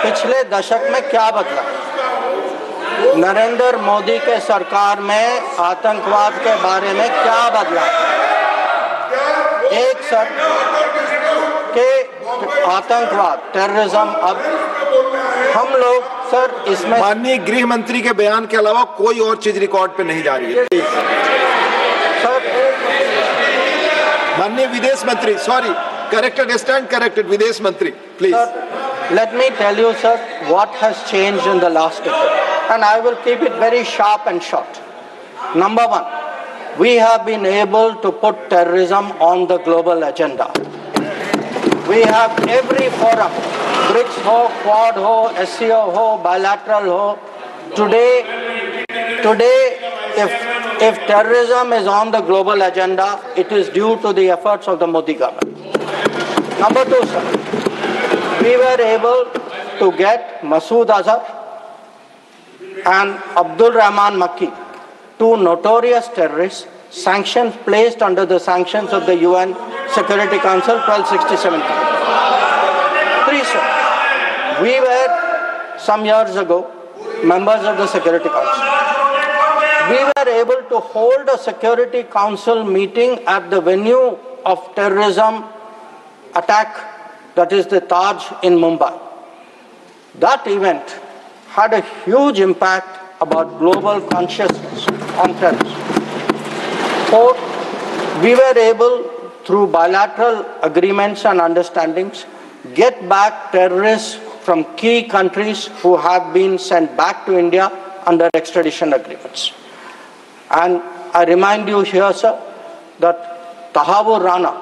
पिछले दशक में क्या बदला. नरेंद्र मोदी के सरकार में आतंकवाद के बारे में क्या बदला. एक सर के आतंकवाद टेररिज्म, अब हम लोग सर इसमें माननीय गृह मंत्री के बयान के अलावा कोई और चीज रिकॉर्ड पे नहीं जा रही है. सर माननीय विदेश मंत्री, सॉरी, करेक्टेड, स्टैंड करेक्टेड, विदेश मंत्री, please. Let me tell you, sir, what has changed in the last decade. And I will keep it very sharp and short. Number one, we have been able to put terrorism on the global agenda. We have every forum, BRICS ho, Quad ho, SCO ho, bilateral ho. Today, if terrorism is on the global agenda, it is due to the efforts of the Modi government. Number two, sir, we were able to get Masood Azhar and Abdul Rahman Makki, two notorious terrorists, sanctions placed under the sanctions of the UN Security Council 1267. Three, sir. We were, some years ago, members of the Security Council. We were able to hold a Security Council meeting at the venue of terrorism attack, that is the Taj in Mumbai. That event had a huge impact about global consciousness on terrorism. Fourth, we were able, through bilateral agreements and understandings, get back terrorists from key countries who have been sent back to India under extradition agreements. And I remind you here, sir, that Tahabur Rana,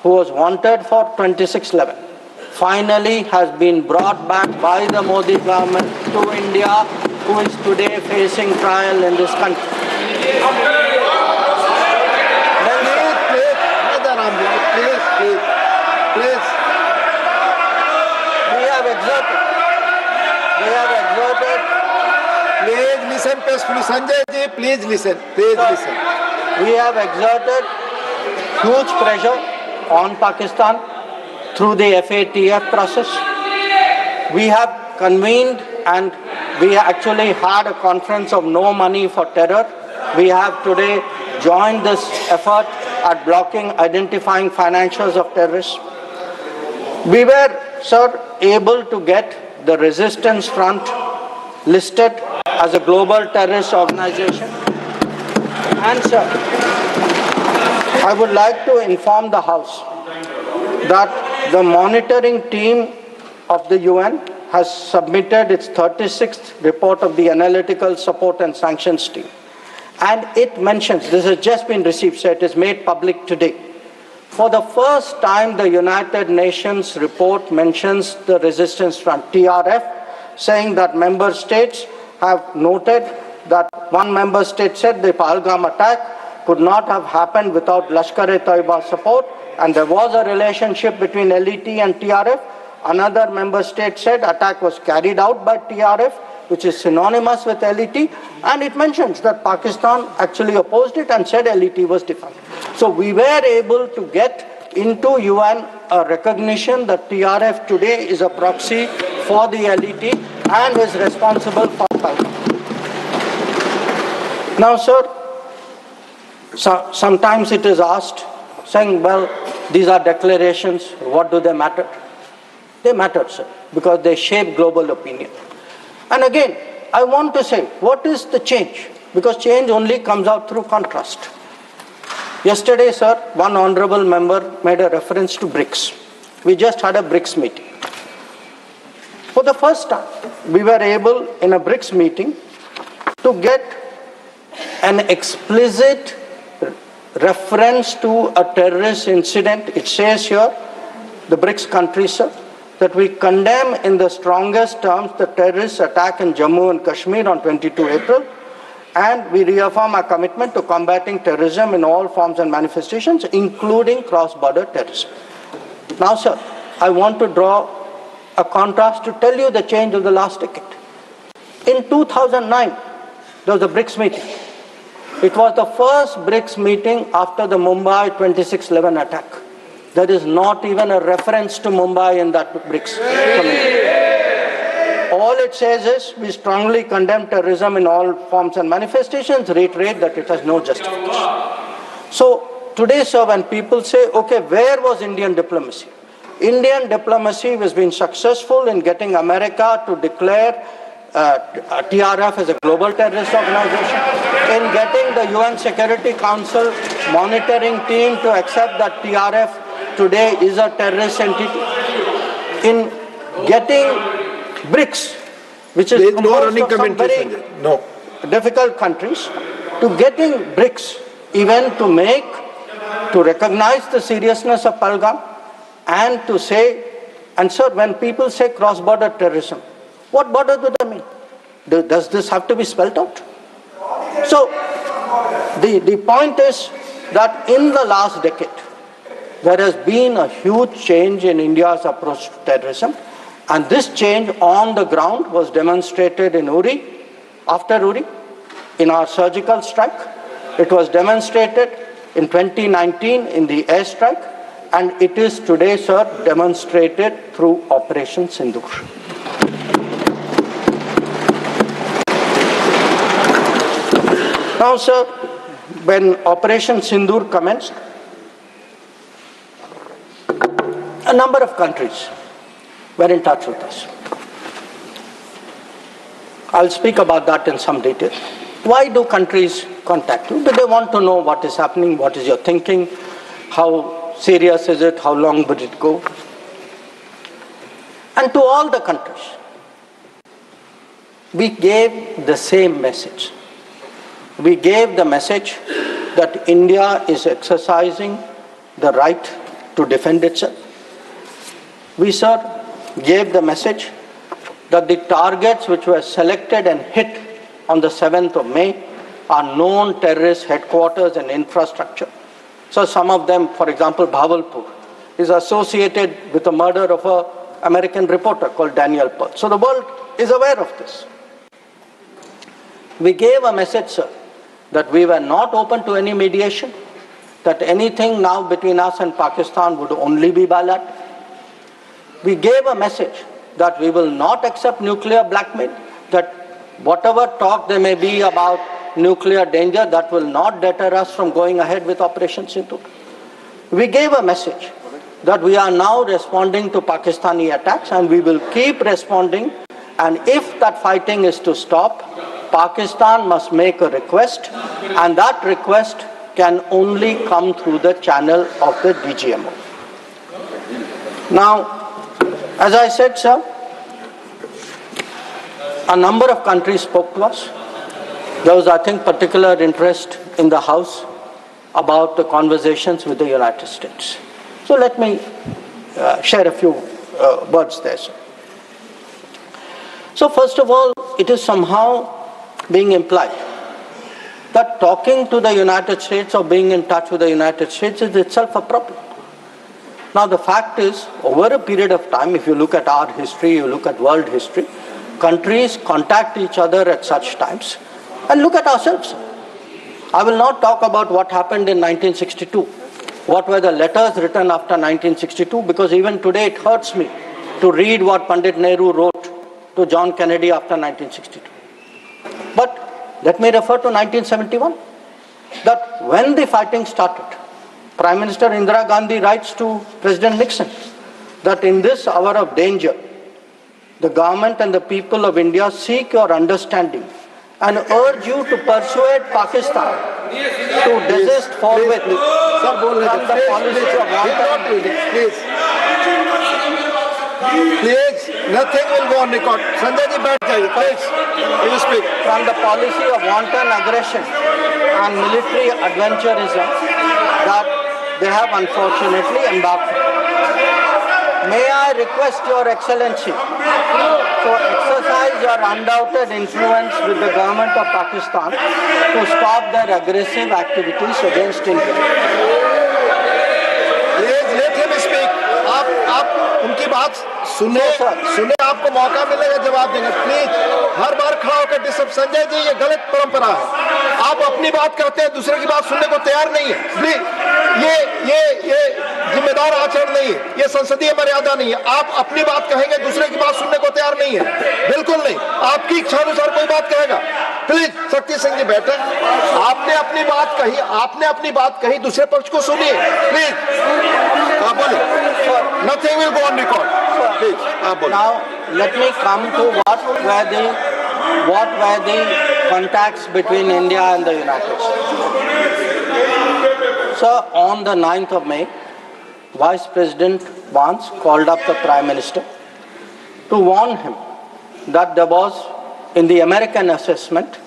who was wanted for 2611, finally has been brought back by the Modi government to India, who is today facing trial in this country. Please. We have exerted. Please listen peacefully. Sanjay ji, please listen. We have exerted huge pressure on Pakistan through the FATF process. We have convened and we actually had a conference of no money for terror. We have today joined this effort at blocking, identifying financials of terrorists. We were, sir, able to get the Resistance Front listed as a global terrorist organization. And, sir, I would like to inform the House that the monitoring team of the UN has submitted its 36th report of the Analytical Support and Sanctions Team. And it mentions, this has just been received, so it is made public today. For the first time, the United Nations report mentions the Resistance Front, TRF, saying that member states have noted that one member state said the Pahalgam attack could not have happened without Lashkar-e-Taiba support, and there was a relationship between LET and TRF. Another member state said attack was carried out by TRF, which is synonymous with LET, and it mentions that Pakistan actually opposed it and said LET was defunct. So we were able to get into UN a recognition that TRF today is a proxy for the LET and is responsible for Pahalgam. Now, sir, sometimes it is asked, saying, well, these are declarations, what do they matter? They matter, sir, because they shape global opinion. And again, I want to say, what is the change? Because change only comes out through contrast. Yesterday, sir, one honorable member made a reference to BRICS. We just had a BRICS meeting. For the first time, we were able, in a BRICS meeting, to get an explicit reference to a terrorist incident. It says here, the BRICS countries, sir, that we condemn in the strongest terms the terrorist attack in Jammu and Kashmir on 22 April, and we reaffirm our commitment to combating terrorism in all forms and manifestations, including cross-border terrorism. Now, sir, I want to draw a contrast to tell you the change of the last decade. In 2009, there was a BRICS meeting. It was the first BRICS meeting after the Mumbai 2611 attack. There is not even a reference to Mumbai in that BRICS committee. All it says is, we strongly condemn terrorism in all forms and manifestations, reiterate that it has no justification. So today, sir, when people say, okay, where was Indian diplomacy? Indian diplomacy has been successful in getting America to declare TRF as a global terrorist organization, in getting the UN Security Council monitoring team to accept that TRF today is a terrorist entity, in getting BRICS, which is composed of some very difficult countries, to getting BRICS even to recognize the seriousness of Pahalgam and to say, and sir, when people say cross-border terrorism, what border do they mean? Does this have to be spelled out? So the point is that in the last decade, there has been a huge change in India's approach to terrorism, and this change on the ground was demonstrated in Uri, after Uri, in our surgical strike. It was demonstrated in 2019 in the airstrike, and it is today, sir, demonstrated through Operation Sindhur. Now, sir, when Operation Sindhur commenced, a number of countries were in touch with us. I'll speak about that in some detail. Why do countries contact you? Do they want to know what is happening, what is your thinking, how serious is it, how long would it go? And to all the countries, we gave the same message. We gave the message that India is exercising the right to defend itself. We, sir, gave the message that the targets which were selected and hit on the 7th of May are known terrorist headquarters and infrastructure. So some of them, for example, Bhavalpur, is associated with the murder of an American reporter called Daniel Pearl. So the world is aware of this. We gave a message, sir, that we were not open to any mediation, that anything now between us and Pakistan would only be bilateral. We gave a message that we will not accept nuclear blackmail, that whatever talk there may be about nuclear danger, that will not deter us from going ahead with Operation Sindhur. We gave a message that we are now responding to Pakistani attacks and we will keep responding, and if that fighting is to stop, Pakistan must make a request, and that request can only come through the channel of the DGMO. Now, as I said, sir, a number of countries spoke to us. There was, I think, particular interest in the House about the conversations with the United States. So let me share a few words there, sir. So first of all, it is somehow being implied that talking to the United States or being in touch with the United States is itself a problem. Now the fact is, over a period of time, if you look at our history, you look at world history, countries contact each other at such times. And look at ourselves. I will not talk about what happened in 1962. What were the letters written after 1962? Because even today it hurts me to read what Pandit Nehru wrote to John Kennedy after 1962. But let me refer to 1971. That when the fighting started, Prime Minister Indira Gandhi writes to President Nixon that in this hour of danger, the government and the people of India seek your understanding and urge you to persuade Pakistan to desist forthwith from the policy of wanton. Please, nothing will go on record. Sanjay ji, baith jaiye, please. You speak. From the policy of wanton aggression and military adventurism that they have unfortunately embarked on. May I request Your Excellency to exercise your undoubted influence with the government of Pakistan to stop their aggressive activities against India. Please let him speak. आप उनकी बात सुने आपको मौका मिलेगा जवाब देने. Please हर बार खड़ा होकर डिस्टर्ब. संजय जी, ये गलत परंपरा है. आप अपनी बात करते हैं, दूसरे की बात सुनने को तैयार नहीं है. प्लीज ये जिम्मेदार आचरण नहीं है. ये संसदीय मर्यादा नहीं है. आप अपनी बात कहेंगे, दूसरे की बात सुनने को तैयार नहीं है. बिल्कुल नहीं. आपकी इच्छा अनुसार कोई बात कहेगा. प्लीज शक्ति सिंह जी बैठे. आपने अपनी बात कही, दूसरे पक्ष को सुनिए. प्लीज आप बोलिए. Nothing will go on record. Please, now let me come to what were the contacts between India and the United States. So on the 9th of May, Vice President Vance called up the Prime Minister to warn him that there was, in the American assessment,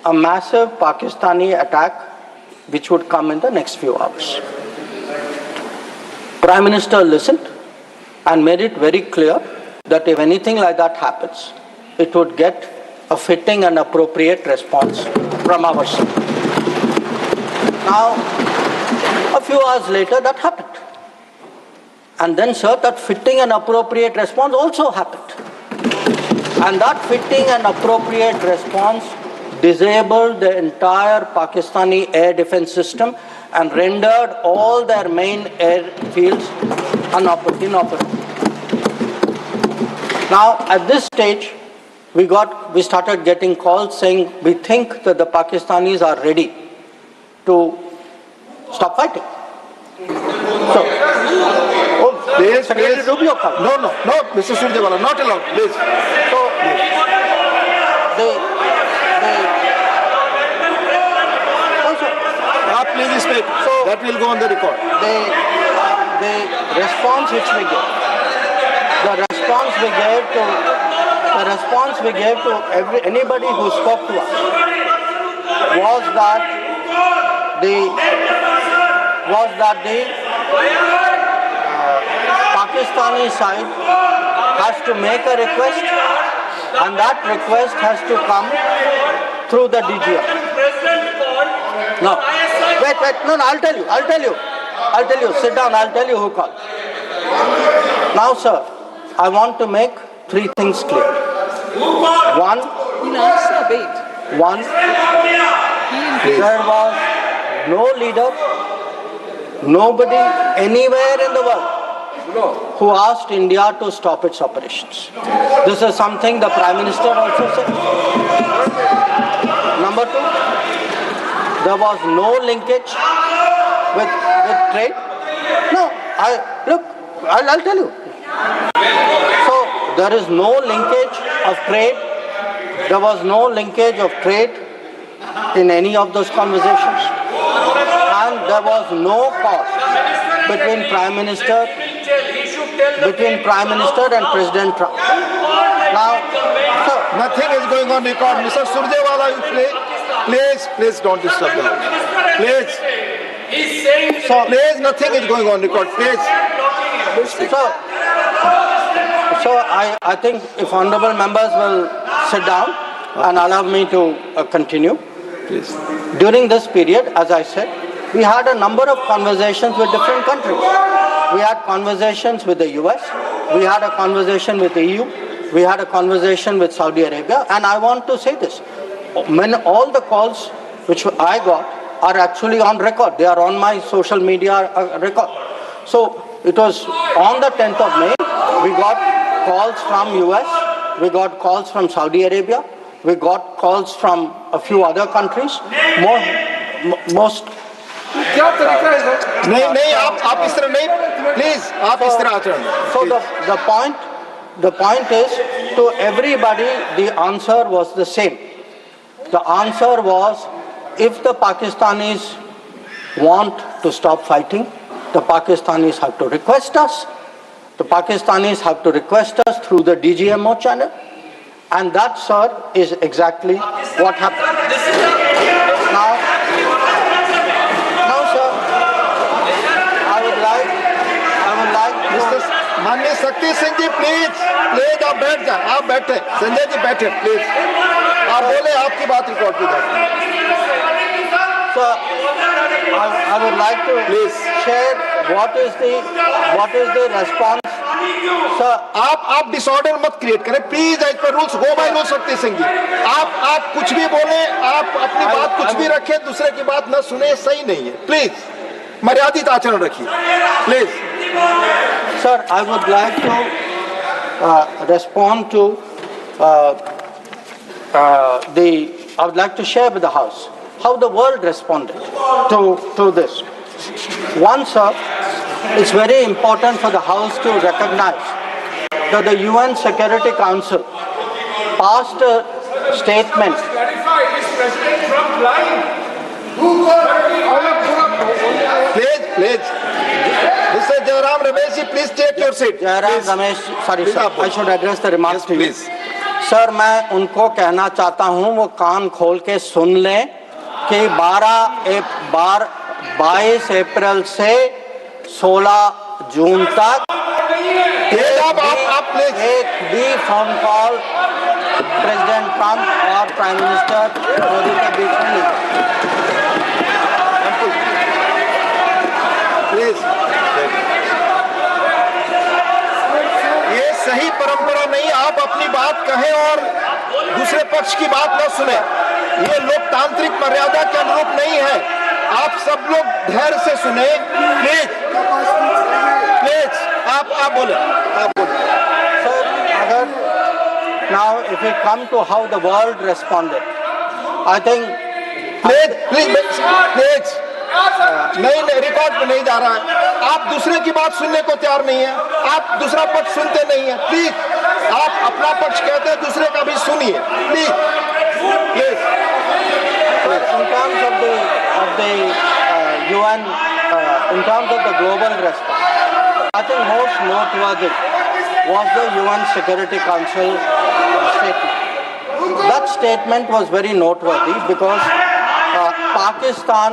a massive Pakistani attack which would come in the next few hours. Prime Minister listened and made it very clear that if anything like that happens, it would get a fitting and appropriate response from our side. Now, a few hours later, that happened. And then, sir, that fitting and appropriate response also happened. And that fitting and appropriate response disabled the entire Pakistani air defense system and rendered all their main airfields inoperable. Now, at this stage, we started getting calls saying we think that the Pakistanis are ready to stop fighting. So, please, Secretary Rubio come. No, Mr. Surjewala, not allowed, please. So, please speak. So that will go on the record. The response which we gave, anybody who spoke to us was that the Pakistani side has to make a request, and that request has to come through the DGM. No, wait, no, I'll tell you, sit down, I'll tell you who called. Now, sir, I want to make three things clear. One, there was no leader, nobody anywhere in the world who asked India to stop its operations. This is something the Prime Minister also said. Number two, there was no linkage with trade. No, I'll tell you. So there is no linkage of trade. There was no linkage of trade in any of those conversations. And there was no cause between Prime Minister and President Trump. Now, nothing is going on record. Mr. Surjewala, please don't disturb the house. Please. Please, nothing is going on record. Please. So I think if honorable members will sit down and allow me to continue. Please. During this period, as I said, we had a number of conversations with different countries. We had conversations with the US, we had a conversation with the EU, we had a conversation with Saudi Arabia, and I want to say this. All the calls which I got are actually on record. They are on my social media record. So it was on the 10th of May, we got calls from US, we got calls from Saudi Arabia, we got calls from a few other countries. Most नहीं आप इस तरह नहीं please आप इस तरह आचरण So the point is, to everybody the answer was the same. The answer was, if the Pakistanis want to stop fighting, the Pakistanis have to request us. The Pakistanis have to request us through the DGMO channel, and that, sir, is exactly what happened. Now, sir, I would like Mr. माननीय शक्ति सिंह जी please आप बैठ जाए आप बैठे संजय जी बैठे please आप बोले आपकी बात रिकॉर्ड की जाए Sir, I would like to share what is the response. Sir, आप डिसऑर्डर मत क्रिएट करें please as per rules go by rules Shakti Singh जी आप कुछ भी बोले आप अपनी बात कुछ भी रखें दूसरे की बात न सुने सही नहीं है प्लीज मर्यादित आचरण रखिए please Sir, I would like to respond to I would like to share with the House how the world responded to this. One, sir, it's very important for the House to recognize that the UN Security Council passed a statement. Please. Mr. Jairam Ramesh, please take your seat. Jairam Ramesh, sorry sir, I should address the remarks to you. Sir मैं उनको कहना चाहता हूं वो कान खोल के सुन लें कि 22 अप्रैल से 16 जून तक एक भी फोन कॉल प्रेसिडेंट ट्रंप और प्राइम मिनिस्टर मोदी के बीच में नहीं। प्लीज ये सही परंपरा नहीं। आप अपनी बात कहें और दूसरे पक्ष की बात न सुने, ये लोकतांत्रिक मर्यादा के अनुरूप नहीं है। आप सब लोग धैर्य से सुने, प्लीज प्लीज। आप बोले, आप बोले। Sir, now if we come to how the world responded, I think please नहीं, रिकॉर्ड पे नहीं जा रहा है। आप दूसरे की बात सुनने को तैयार नहीं है, आप दूसरा पक्ष सुनते नहीं है। प्लीज, आप अपना पक्ष कहते हैं, दूसरे का भी सुनिए, please please. In terms of the UN, in terms of the global response, I think most noteworthy was the UN Security Council statement. That statement was very noteworthy because Pakistan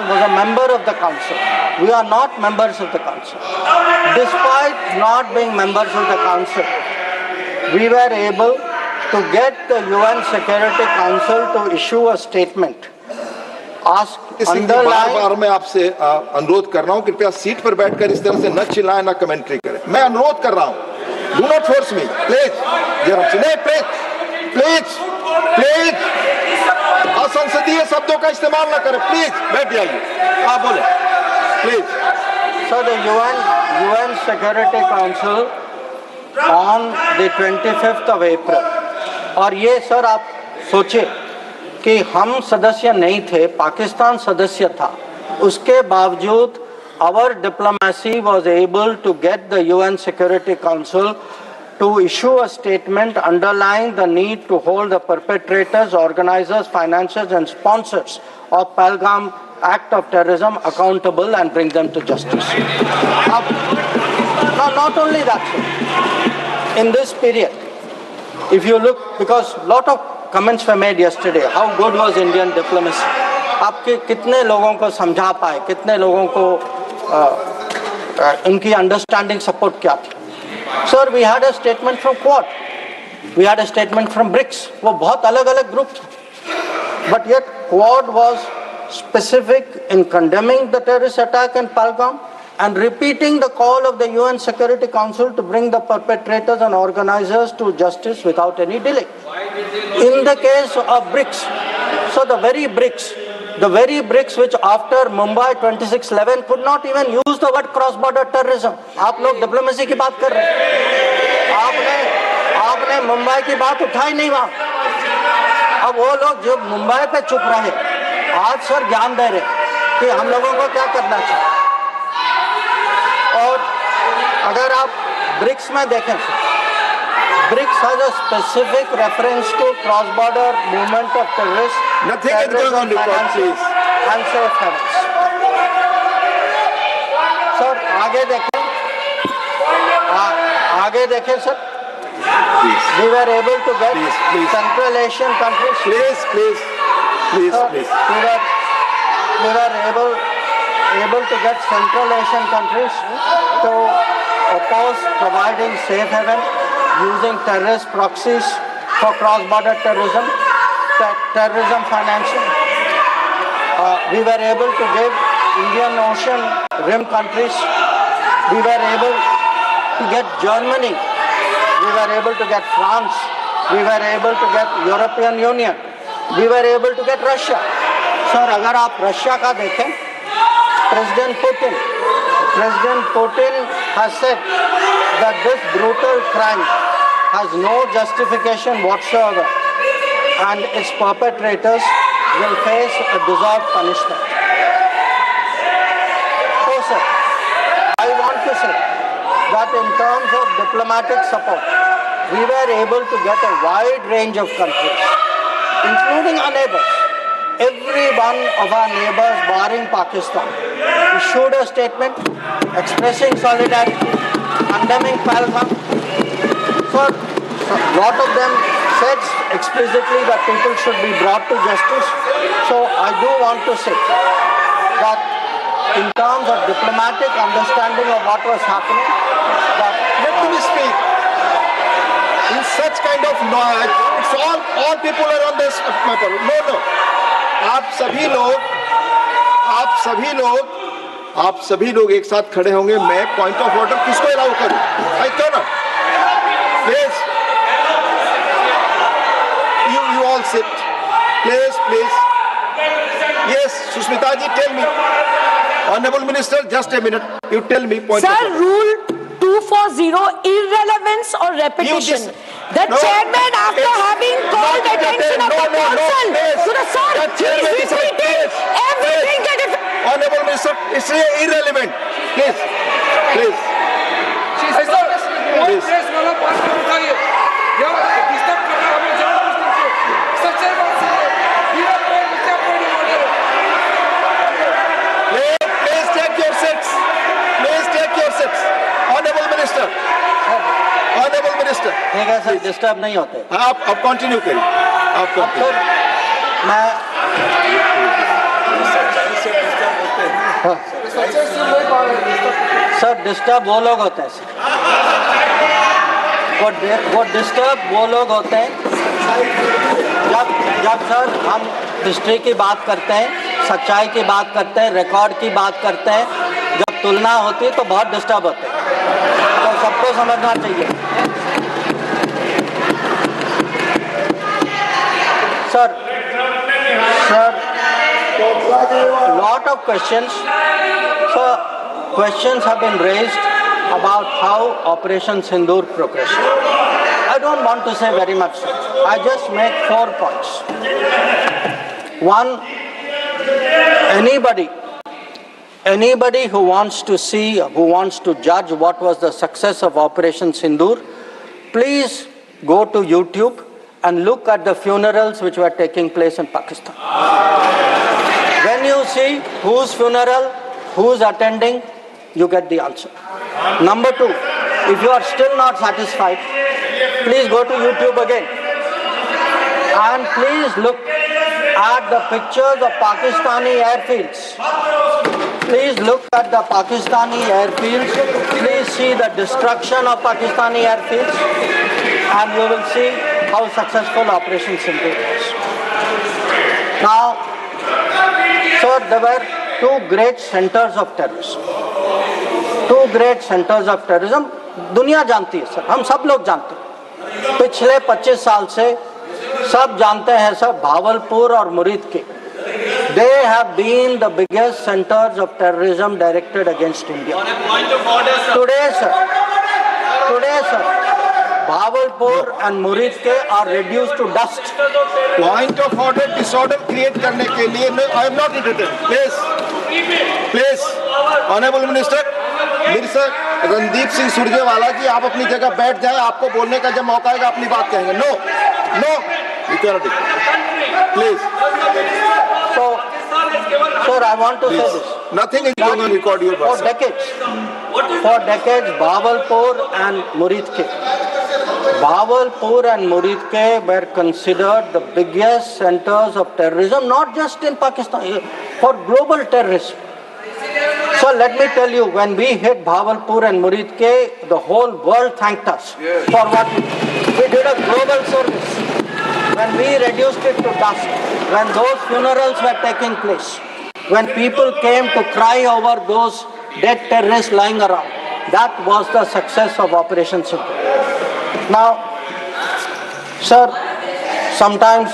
was a member of the council. We are not members of the council. Despite not being members of the council, we were able to get the UN Security Council to issue a statement. बार मैं आपसे अनुरोध कर रहा हूँ, कृपया seat पर बैठकर इस तरह से न चिल्लाएं, न कमेंट्री करें। मैं अनुरोध कर रहा हूँ, do not force me, please. नहीं, प्लीज प्लीज असंसदीय शब्दों का इस्तेमाल न करें, प्लीज बैठ जाइए। आप बोले, please. So the UN Security Council on the 25th of April, और ये सर आप सोचे कि हम सदस्य नहीं थे, पाकिस्तान सदस्य था, उसके बावजूद our diplomacy was able to get the UN Security Council to issue a statement underlying the need to hold the perpetrators, organizers, financiers and sponsors of Pahalgam act of terrorism accountable and bring them to justice. Not only that, sir, in this period, if you look, because a lot of comments were made yesterday, how good was Indian diplomacy? आपके कितने लोगों को समझा पाए, कितने लोगों को उनकी अंडरस्टैंडिंग सपोर्ट क्या थी? Sir, we had a statement from Quad, we had a statement from BRICS, वो बहुत अलग-अलग ग्रुप थे, but yet Quad was specific in condemning the terrorist attack in Pahalgam and repeating the call of the UN Security Council to bring the perpetrators and organizers to justice without any delay. In the case of BRICS, so the very BRICS which after Mumbai 26/11 could not even use the word cross-border terrorism. आप लोग diplomacy की बात कर रहे हैं, आपने मुंबई की बात उठाई नहीं वहाँ। अब वो लोग जो मुंबई पे चुप रहे, आज सर ज्ञान दे रहे कि हम लोगों को क्या करना चाहिए। और अगर आप ब्रिक्स में देखें, BRICS has a specific reference to cross-border movement of terrorists, terrorism finances and safe havens. Sir, आगे देखें sir, we were able to get Central Asian countries. Please. We were able to get Central Asian countries to oppose providing safe haven using terrorist proxies for cross-border terrorism, terrorism financing. We were able to give Indian Ocean rim countries. We were able to get Germany. We were able to get France. We were able to get European Union. We were able to get Russia. Sir, अगर आप Russia का देखें, President Putin has said that this brutal crime has no justification whatsoever and its perpetrators will face a deserved punishment. So sir, I want to say that in terms of diplomatic support, we were able to get a wide range of countries, including our neighbors. Every one of our neighbors, barring Pakistan, issued a statement expressing solidarity, condemning Pahalgam. So, a lot of them said explicitly that people should be brought to justice. So, I do want to say that in terms of diplomatic understanding of what was happening, that let me speak. In such kind of noise, it's all people are on this matter. No. आप सभी लोग एक साथ खड़े होंगे। मैं point of order किसको allow करूं? क्यों ना Neeraji, tell me. Honorable Minister, just a minute. You tell me. Point Sir, Rule 240, irrelevance or repetition. The chairman, after having called attention of the council to the sir, he's repeating everything that is... Honorable Minister, it's irrelevant. Please. Please. Please take your seats. Please take your seats. Honorable Minister. Honorable Minister. ठीक है sir, disturb नहीं होते। आप continue करिए। आप continue. मैं sir disturb वो लोग होते हैं सर, वो डिस्टर्ब वो लोग होते हैं जब सर हम हिस्ट्री की बात करते हैं, सच्चाई की बात करते हैं, रिकॉर्ड की बात करते हैं, जब तुलना होती है तो बहुत डिस्टर्ब होते हैं, तो सबको समझना चाहिए। Sir lot of questions. So questions have been raised about how Operation Sindhur progressed. I don't want to say very much. I just make 4 points. One, anybody who wants to see, who wants to judge what was the success of Operation Sindhur, please go to YouTube and look at the funerals which were taking place in Pakistan. When you see whose funeral, who's attending, you get the answer. Number 2, if you are still not satisfied, please go to YouTube again and please look at the pictures of Pakistani airfields. Please look at the Pakistani airfields. Please see the destruction of Pakistani airfields and you will see how successful Operation Sindhur was. Now, sir, there were 2 great centers of terrorism. 2 great centers of terrorism. दुनिया जानती है sir, हम सब लोग जानते हैं, पिछले 25 साल से सब जानते हैं सर, भावलपुर और मुरीद के, they have been the biggest centers of terrorism directed against India. Today sir, Bhavalpur and Murid ke are reduced to dust. Point of order, disorder create करने के लिए I am not entertained. Please, Honorable Minister, Mirza Randeep Singh Surjewala जी, आप अपनी जगह बैठ जाएं, आपको बोलने का जब मौका आएगा अपनी बात कहेंगे. No, equality. Please. So, sir, I want to say this. Nothing is going on record your words. For decades, Bhavalpur and Muridke were considered the biggest centers of terrorism, not just in Pakistan, for global terrorism. So let me tell you, when we hit Bhavalpur and Muridke, the whole world thanked us for what we did. We did a global service. When we reduced it to dust, when those funerals were taking place, when people came to cry over those dead terrorists lying around, that was the success of Operation Sindhur. Now, sir, sometimes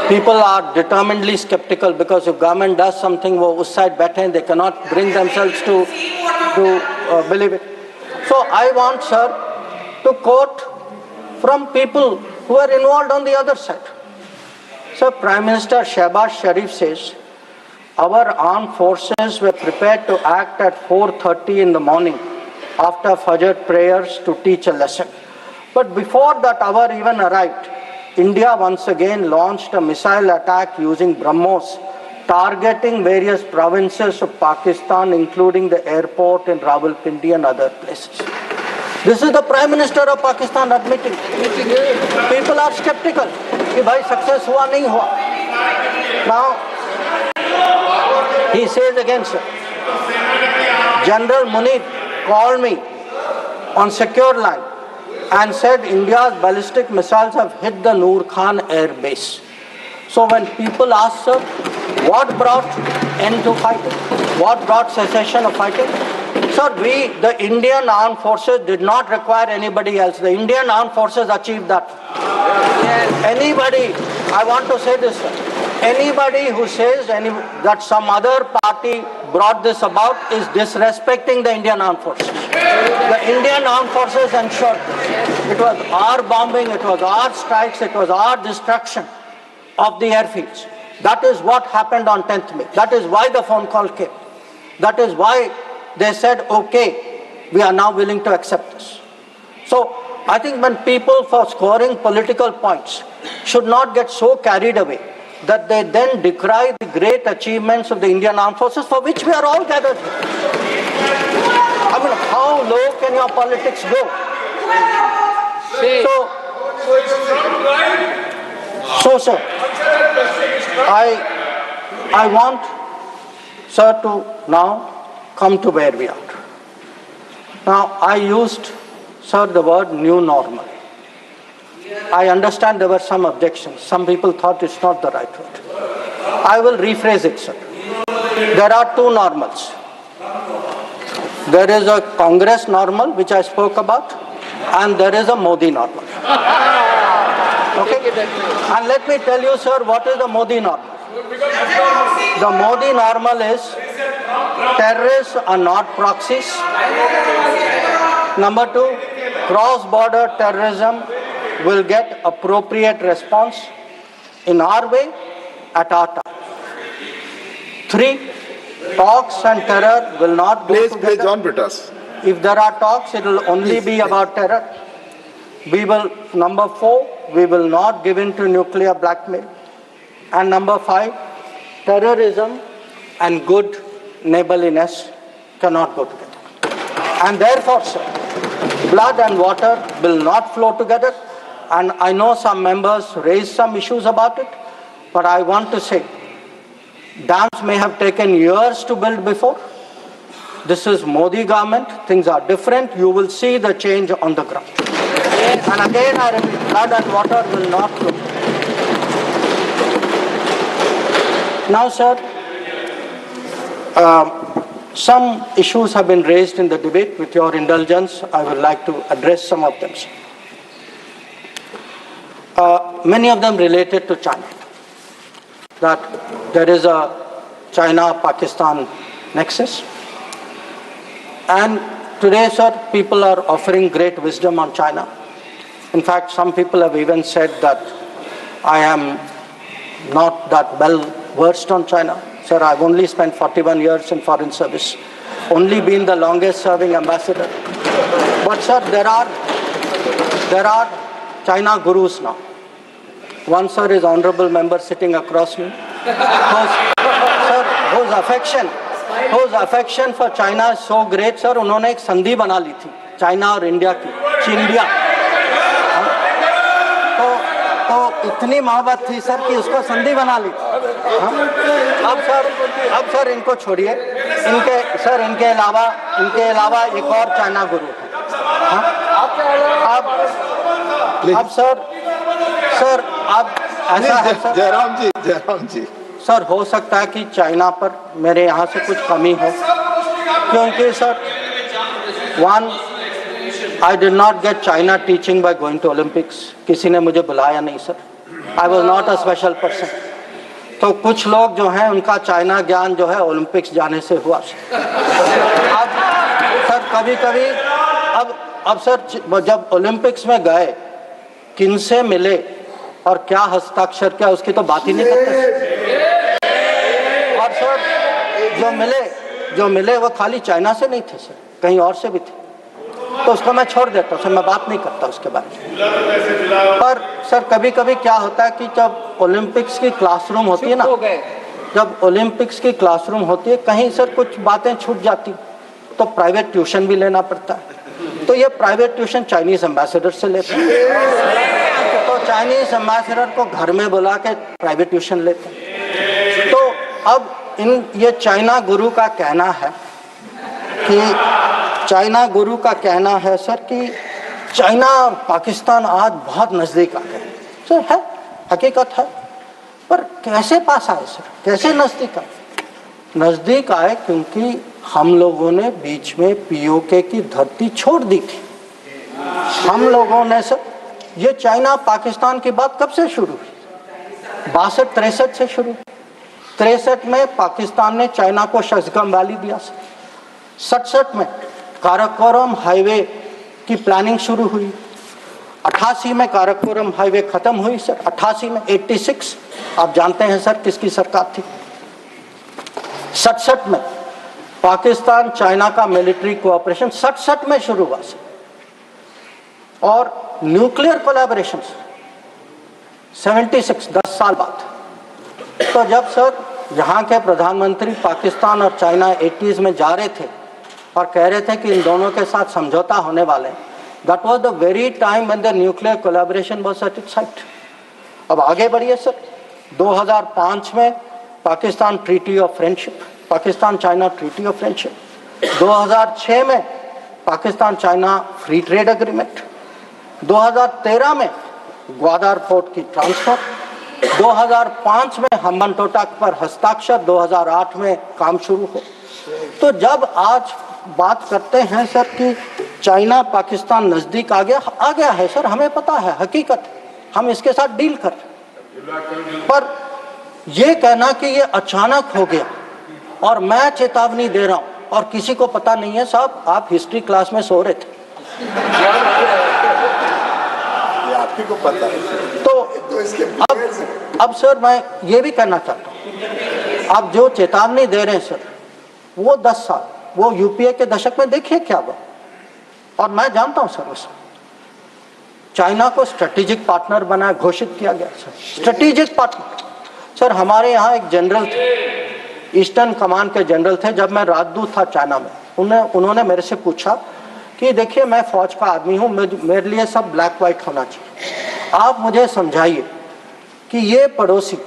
people are determinedly skeptical because if government does something, wo us side baithe, they cannot bring themselves to believe it. So I want, sir, to quote from people who are involved on the other side. So Prime Minister Shehbaz Sharif says, our armed forces were prepared to act at 4:30 in the morning after Fajr prayers to teach a lesson. But before that hour even arrived, India once again launched a missile attack using BrahMos, targeting various provinces of Pakistan, including the airport in Rawalpindi and other places. This is the Prime Minister of Pakistan admitting. People are skeptical. कि भाई success हुआ नहीं हुआ. Now, he says again, sir, General Munir called me on secure line and said India's ballistic missiles have hit the Noor Khan air base. So when people ask, sir, what brought end to fighting? What brought cessation of fighting? Sir, the Indian armed forces did not require anybody else. The Indian armed forces achieved that. Anybody, I want to say this, sir, Anybody who says that some other party brought this about is disrespecting the Indian Armed Forces. The Indian Armed Forces ensured this. It was our bombing, it was our strikes, it was our destruction of the airfields. That is what happened on 10th May. That is why the phone call came. That is why they said, okay, we are now willing to accept this. So I think when people, for scoring political points, should not get so carried away that they then decry the great achievements of the Indian Armed Forces, for which we are all gathered here. I mean, how low can your politics go? So, sir, I want, sir, to now come to where we are. Now, I used, sir, the word new normal. I understand there were some objections. Some people thought it's not the right word. I will rephrase it, sir. There are two normals. There is a Congress normal, which I spoke about, and there is a Modi normal. Okay? And let me tell you, sir, what is the Modi normal? The Modi normal is terrorists are not proxies. Number two, cross-border terrorism will get appropriate response in our way at our time. 3, talks and terror will not go together. John Britas. If there are talks, it will only be about terror. Number 4, we will not give in to nuclear blackmail. And number 5, terrorism and good neighborliness cannot go together. And therefore, sir, blood and water will not flow together. And I know some members raised some issues about it, but I want to say, dams may have taken years to build before. This is Modi government, things are different, you will see the change on the ground. And again I repeat, blood and water will not flow. Now, sir, some issues have been raised in the debate. With your indulgence, I would like to address some of them, sir. Many of them related to China. That there is a China-Pakistan nexus. And today, sir, people are offering great wisdom on China. In fact, some people have even said that I am not that well versed on China. Sir, I've only spent 41 years in foreign service, only been the longest serving ambassador. But sir, there are China gurus now. One, sir, is honorable member sitting across me, whose affection for China is so great, sir, उन्होंने एक संधि बना ली थी China और India की, चिंडिया। तो इतनी मोहब्बत थी सर कि उसको संधि बना ली। अब सर इनको छोड़िए, इनके अलावा एक और चाइना गुरु है। अब सर अब ऐसा है सर, जयराम जी सर, हो सकता है कि चाइना पर मेरे यहाँ से कुछ कमी हो, क्योंकि sir, one, I did not get China teaching by going to Olympics. किसी ने मुझे बुलाया नहीं sir. I was not a special person. तो कुछ लोग जो हैं उनका चाइना ज्ञान जो है ओलंपिक्स जाने से हुआ। अब सर कभी-कभी अब सर जब ओलंपिक्स में गए किनसे मिले और क्या हस्ताक्षर किया उसकी तो बात ही नहीं करते। और सर जो मिले वो खाली चाइना से नहीं थे सर, कहीं और से भी थे, तो उसको मैं छोड़ देता हूँ सर, मैं बात नहीं करता उसके बारे में। पर सर कभी-कभी क्या होता है कि जब ओलंपिक्स की क्लासरूम होती है ना, जब ओलंपिक्स की क्लासरूम होती है कहीं सर कुछ बातें छूट जाती तो प्राइवेट ट्यूशन भी लेना पड़ता है। तो ये प्राइवेट ट्यूशन चाइनीज एम्बेसडर से लेते हैं, तो चाइनीज एम्बेसडर को घर में बुला के प्राइवेट ट्यूशन लेते हैं। तो अब ये चाइना गुरु का कहना है सर कि चाइना पाकिस्तान आज बहुत नज़दीक आ गए। सर है, हकीकत है, पर कैसे पास आए सर, कैसे नज़दीक आए? नज़दीक आए क्योंकि हम लोगों ने बीच में पीओके की धरती छोड़ दी थी। हम लोगों ने सर, ये चाइना पाकिस्तान की बात कब से शुरू हुई? 62-63 से शुरू। 63 में पाकिस्तान ने चाइना को शशगम वैली दिया। 67 में काराकोरम हाईवे की प्लानिंग शुरू हुई। 88 में काराकोरम हाईवे खत्म हुई सर। 88 में 86 आप जानते हैं सर किसकी सरकार थी। 67 में पाकिस्तान चाइना का मिलिट्री कोऑपरेशन 67 में शुरू हुआ सर। और न्यूक्लियर कोलैबोरेशन 76 10 साल बाद। तो जब सर यहाँ के प्रधानमंत्री पाकिस्तान और चाइना 80s में जा रहे थे और कह रहे थे कि इन दोनों के साथ समझौता होने वाले हैं, that was the very time when the nuclear collaboration was at its height. अब आगे बढ़िए सर। 2005 में Pakistan treaty of friendship, Pakistan China treaty of friendship. 2006 में Pakistan China free trade agreement. 2013 में ग्वादर पोर्ट की ट्रांसफर। 2005 में हम्बनटोटा पर हस्ताक्षर। 2008 में काम शुरू हो। तो जब आज बात करते हैं सर कि चाइना पाकिस्तान नजदीक आ गया है सर, हमें पता है, हकीकत, हम इसके साथ डील कर। पर यह कहना कि ये अचानक हो गया और मैं चेतावनी दे रहा हूं और किसी को पता नहीं है, साहब आप हिस्ट्री क्लास में सो रहे थे, आपको को पता है। तो इसके अब सर मैं ये भी कहना चाहता हूँ, आप जो चेतावनी दे रहे हैं सर, वो 10 साल, वो यूपीए के दशक में देखिए क्या हुआ। और मैं जानता हूं सर, उस चाइना को स्ट्रेटेजिक पार्टनर बनाया, घोषित किया गया सर, स्ट्रेटेजिक पार्टनर। सर हमारे यहाँ एक जनरल थे, ईस्टर्न कमान के जनरल थे, जब मैं राजदूत था चाइना में, उन्होंने मेरे से पूछा कि देखिए मैं फौज का आदमी हूँ, मेरे लिए सब ब्लैक वाइट होना चाहिए, आप मुझे समझाइए कि ये पड़ोसी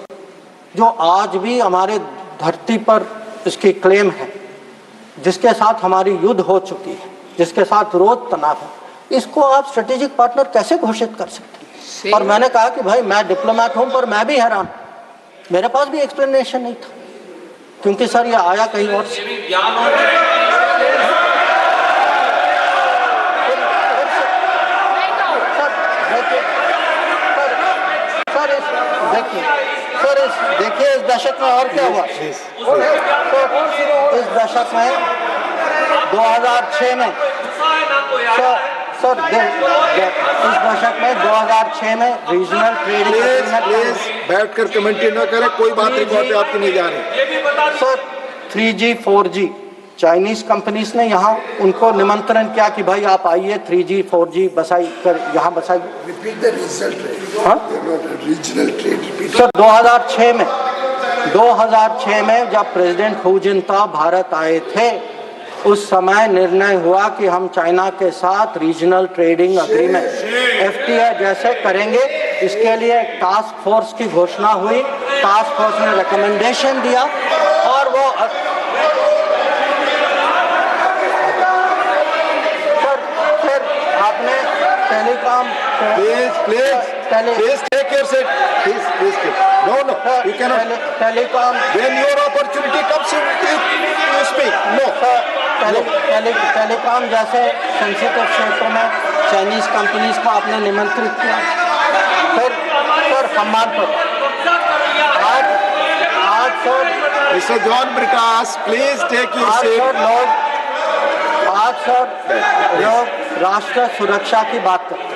जो आज भी हमारे धरती पर इसकी क्लेम है, जिसके साथ हमारी युद्ध हो चुकी है, जिसके साथ रोज तनाव है, इसको आप स्ट्रेटेजिक पार्टनर कैसे घोषित कर सकते हैं। और मैंने कहा कि भाई मैं डिप्लोमेट हूं, पर मैं भी हैरान, मेरे पास भी एक्सप्लेनेशन नहीं था, क्योंकि सर ये आया कहीं और से। देखिए इस दशक में और क्या हुआ। इस दशक में 2006 में सर इस दशक में 2006 में रीजनल ट्रेडिंग एग्रीमेंट। बैठकर कमेंट्री न करें, कोई बात रिकॉर्ड पे आपकी नहीं जा रही। Sir 3G 4G Chinese companies ने यहाँ उनको निमंत्रण किया कि भाई आप आइए, 3G 4G बसाई कर यहाँ बसाइए। रीजनल ट्रेड सर 2006 में जब प्रेसिडेंट हू जिनताओ भारत आए थे, उस समय निर्णय हुआ कि हम चाइना के साथ रीजनल ट्रेडिंग एग्रीमेंट FTA जैसे करेंगे। इसके लिए टास्क फोर्स की घोषणा हुई, टास्क फोर्स ने रिकमेंडेशन दिया और वो सर आपने telecom Please take your seat. Please take. No, you cannot. Telecom. When your opportunity comes, you speak. No. Telecom जैसे सेंसिटिव क्षेत्र में चाइनीज कंपनीज को आपने निमंत्रित किया। फिर सर सम्मान पर आज sir Mr. John Britas, please take your seat. आज सर लोग राष्ट्र सुरक्षा की बात करते हैं।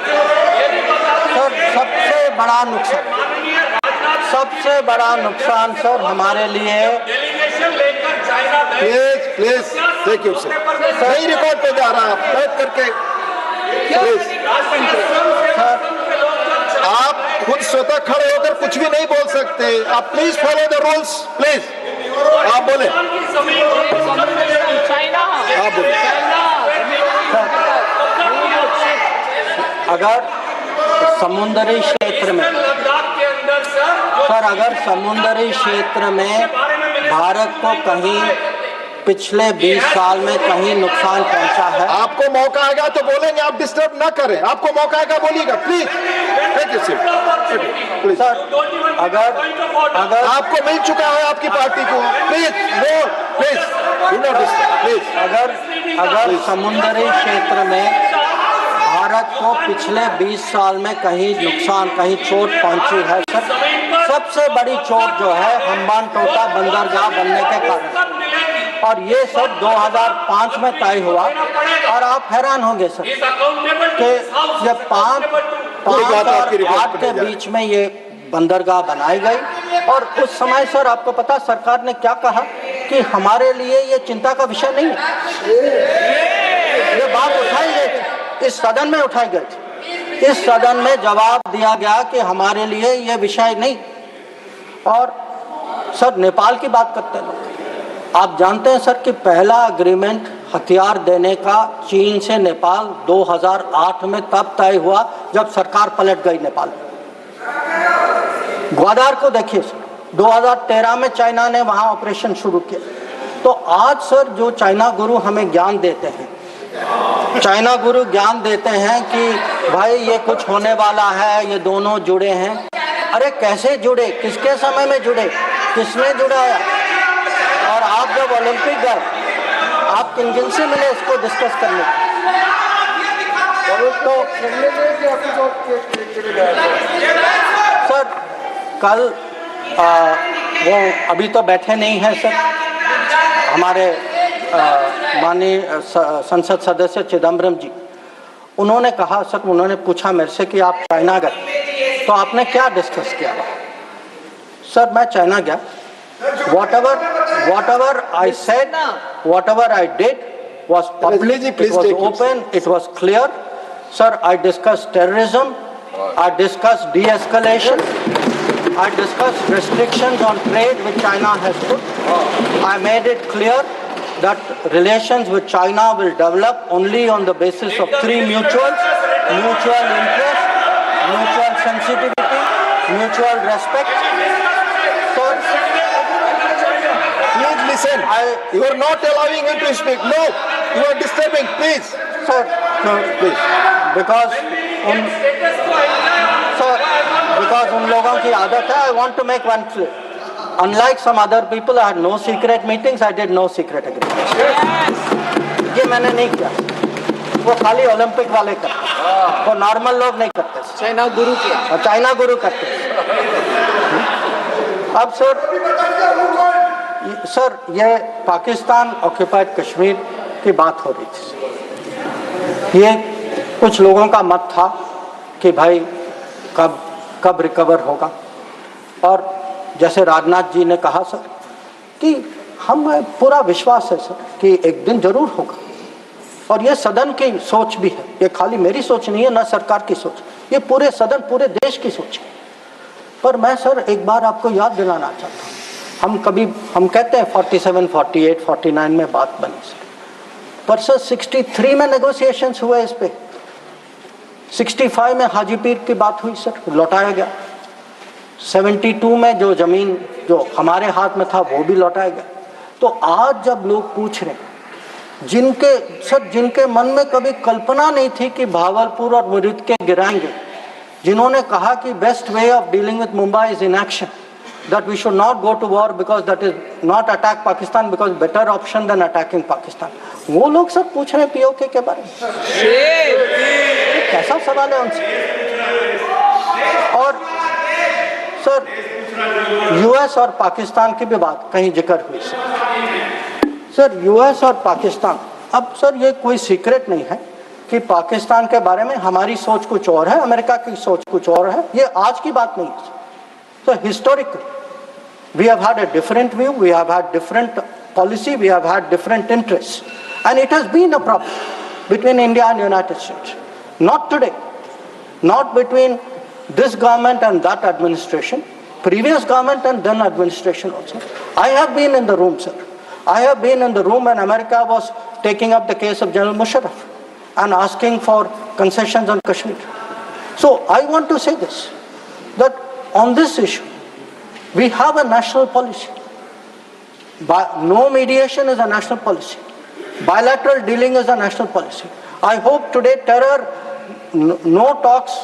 सर सबसे बड़ा नुकसान सर हमारे लिए। Please take your seat. सही रिकॉर्ड पे जा रहा है, बैठ करके आप खुद स्वतः खड़े होकर कुछ भी नहीं बोल सकते। आप please follow the rules, please. आप बोले, आप बोले। अगर समुद्री क्षेत्र में सर, अगर समुद्री क्षेत्र में भारत को कहीं पिछले 20 साल में कहीं नुकसान पहुंचा है, आपको मौका आएगा तो बोलेंगे, आप डिस्टर्ब ना करें। आपको मौका आएगा बोलिएगा, प्लीज। सर अगर आपको मिल चुका है आपकी पार्टी को, please do not disturb, please. अगर समुद्री क्षेत्र में भारत को पिछले 20 साल में कहीं नुकसान, कहीं चोट पहुंची है सर। सबसे बड़ी चोट जो है हम्बान टोटा बंदरगाह बनने के कारण, और ये सब 2005 में तय हुआ। और आप हैरान होंगे सर कि जब 5 और 8 के बीच में ये बंदरगाह बनाई गई, और उस समय सर आपको पता सरकार ने क्या कहा कि हमारे लिए ये चिंता का विषय नहीं है। ये बात उठाई गई थी, इस सदन में उठाई गई थी। इस सदन में जवाब दिया गया कि हमारे लिए ये विषय नहीं। और सर नेपाल की बात करते हैं लोग, आप जानते हैं सर कि पहला एग्रीमेंट हथियार देने का चीन से नेपाल 2008 में तब तय हुआ जब सरकार पलट गई नेपाल में। ग्वादार को देखिए सर, 2013 में चाइना ने वहां ऑपरेशन शुरू किया। तो आज सर जो चाइना गुरु हमें ज्ञान देते हैं, चाइना गुरु ज्ञान देते हैं कि भाई ये कुछ होने वाला है, ये दोनों जुड़े हैं। अरे कैसे जुड़े, किसके समय में जुड़े, किसने जुड़ाया? और आप जब ओलंपिक गए, आप किन किन से मिले इसको डिस्कस करने? सर कल वो अभी तो बैठे नहीं हैं सर, हमारे माननीय संसद सदस्य चिदम्बरम जी, उन्होंने कहा सर, उन्होंने पूछा मेरे से कि आप चाइना गए तो आपने क्या डिस्कस किया? सर मैं चाइना गया, whatever I said, whatever I did was public, it was open, it was clear. Sir, I discussed terrorism, I discussed de-escalation, I discussed restrictions on trade which China has put. I made it clear that relations with China will develop only on the basis of 3 mutuals: mutual interest, mutual sensitivity, mutual respect. Sir, please listen. You are not allowing him to speak. No, you are disturbing. Please. Sir, no, please. Because उन लोगों की आदत है. I want to make one clear. Unlike some other people, I had no secret meetings. I did no secret agreements. ये मैंने नहीं किया. वो खाली ओलंपिक वाले करते, वो नॉर्मल लोग नहीं करते. चाइना गुरु किया. चाइना गुरु करते. अब सर ये पाकिस्तान ऑक्यूपाइड कश्मीर की बात हो रही थी. ये कुछ लोगों का मत था कि भाई कब रिकवर होगा, और जैसे राजनाथ जी ने कहा सर कि हमें पूरा विश्वास है सर कि एक दिन जरूर होगा. और ये सदन की सोच भी है, ये खाली मेरी सोच नहीं है, ना सरकार की सोच, ये पूरे सदन पूरे देश की सोच है. पर मैं सर एक बार आपको याद दिलाना चाहता हूँ, हम कहते हैं 47, 48, 49 में बात बनी सर, पर सर 63 में नेगोशिएशंस हुए इस पे. 65 में हाजीपीर की बात हुई सर, लौटाया गया. 72 में जो जमीन जो हमारे हाथ में था वो भी लौटाया गया. तो आज जब लोग पूछ रहे, जिनके मन में कभी कल्पना नहीं थी कि भावलपुर और मुरीद के गिराएंगे, जिन्होंने कहा कि best way of dealing with Mumbai is inaction, that we should not go to war because that is not attack Pakistan because better option than attacking Pakistan. वो लोग सब पूछ रहे हैं पीओके के बारे में. कैसा सवाल है उनसे? और सर यूएस और पाकिस्तान की भी बात कहीं जिक्र हुई सर. यूएस और पाकिस्तान, अब सर ये कोई सीक्रेट नहीं है कि पाकिस्तान के बारे में हमारी सोच कुछ और है, अमेरिका की सोच कुछ और है. ये आज की बात नहीं है. So historically, we have had a different view, we have had different policy, we have had different interests. And it has been a problem between India and United States. Not today, not between this government and that administration, previous government and then administration also. I have been in the room, sir. I have been in the room when America was taking up the case of General Musharraf and asking for concessions on Kashmir. So I want to say this, that on this issue, we have a national policy. No mediation is a national policy. Bilateral dealing is a national policy. I hope today terror, no talks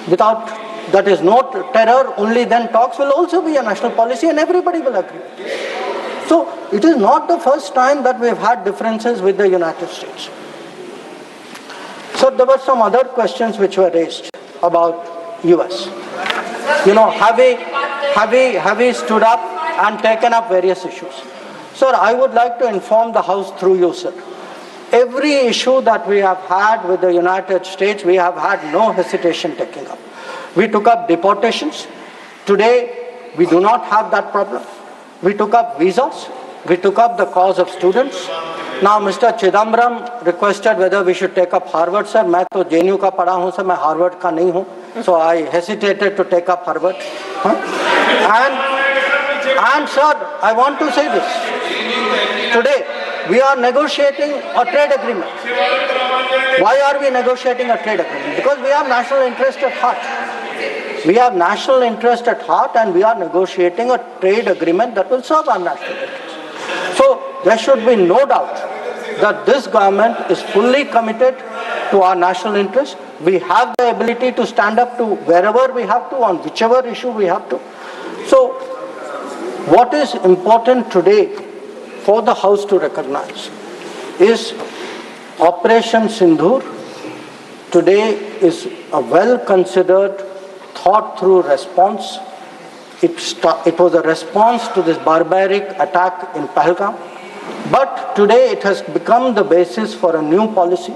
without, that is no terror, only then talks will also be a national policy and everybody will agree. So it is not the first time that we have had differences with the United States. So there were some other questions which were raised about US. You know, have we stood up and taken up various issues? Sir, I would like to inform the House through you, sir. Every issue that we have had with the United States, we have had no hesitation taking up. We took up deportations. Today, we do not have that problem. We took up visas. We took up the cause of students. Now, Mr. Chidambaram requested whether we should take up Harvard, sir. मैं तो JNU का पढ़ा हूँ, sir. मैं Harvard का नहीं हूँ. So I hesitated to take up Harvard. And sir, I want to say this. Today, we are negotiating a trade agreement. Why are we negotiating a trade agreement? Because we have national interest at heart. We have national interest at heart and we are negotiating a trade agreement that will serve our national interest. So there should be no doubt that this government is fully committed to our national interest. We have the ability to stand up to wherever we have to, on whichever issue we have to. So what is important today for the House to recognize is Operation Sindhur today is a well-considered, thought-through response. It was a response to this barbaric attack in Pahalgam, but today it has become the basis for a new policy.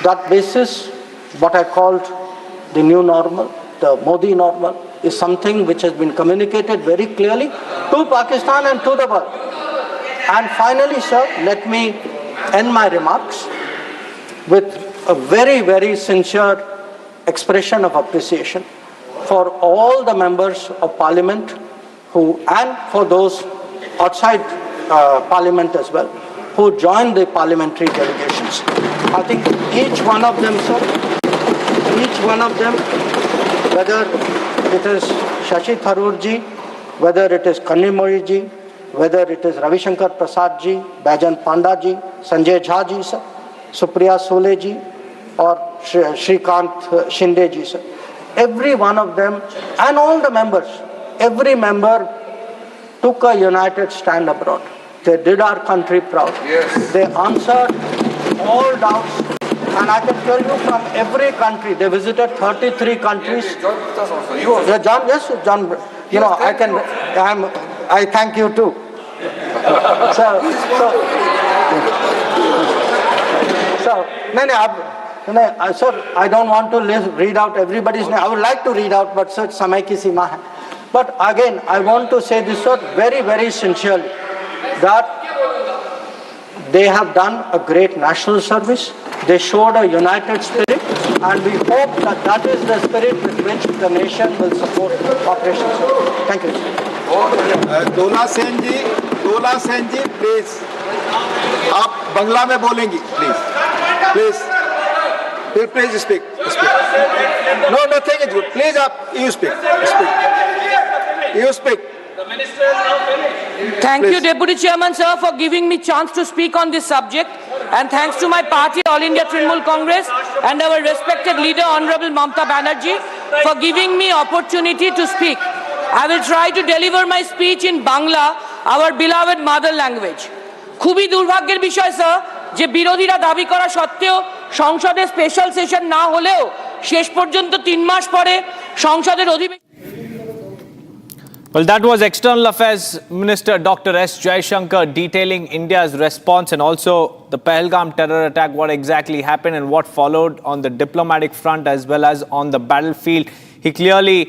That basis, what I called the new normal, the Modi normal, is something which has been communicated very clearly to Pakistan and to the world. And finally, sir, let me end my remarks with a very, very sincere expression of appreciation for all the members of Parliament and for those outside Parliament as well, who joined the parliamentary delegations. I think each one of them, sir, each one of them, whether it is Shashi Tharoor ji, whether it is Kanimori ji, whether it is Ravi Shankar Prasad ji, Baijan Panda ji, Sanjay Jha ji, sir, Supriya Sole ji, or Shrikant Shinde ji, sir. Every one of them and all the members, every member took a united stand abroad. They did our country proud. Yes. They answered all doubts. And I can tell you from every country, they visited 33 countries. Yeah, John, yes, John, you know, I thank you too. So, sir, I don't want to read out everybody's name. I would like to read out, but sir, samay ki seema hai. But again, I want to say this, sir, very, very sincerely, that they have done a great national service. They showed a united spirit, and we hope that that is the spirit with which the nation will support Operation Sindhur. Thank you, sir. Dola Sen ji, please. आप बंगला में बोलेंगी, please. Please speak. No, nothing is good. Please, you speak. You speak. Thank you, Deputy Chairman, sir, for giving me chance to speak on this subject. And thanks to my party, All India Trinamool Congress, and our respected leader, Honorable Mamata Banerjee, for giving me opportunity to speak. I will try to deliver my speech in Bangla, our beloved mother language. খুবই দুর্ভাগ্যের বিষয় sir যে বিরোধীরা দাবি করা সত্ত্বেও সংসদে special session না হলেও শেষ পর্যন্ত 3 মাস পরে সংসদের অধিবেশন Well, that was External Affairs Minister Dr. S. Jaishankar detailing India's response and also the Pahalgam terror attack, what exactly happened and what followed on the diplomatic front as well as on the battlefield. He clearly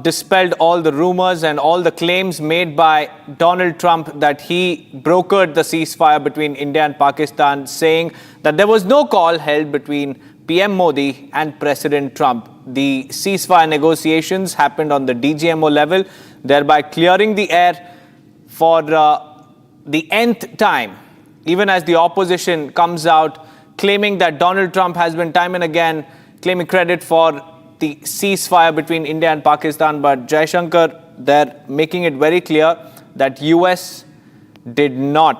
dispelled all the rumors and all the claims made by Donald Trump that he brokered the ceasefire between India and Pakistan, saying that there was no call held between PM Modi and President Trump. The ceasefire negotiations happened on the DGMO level, thereby clearing the air for the nth time, even as the opposition comes out claiming that Donald Trump has been time and again claiming credit for the ceasefire between India and Pakistan. But Jaishankar, they're making it very clear that US did not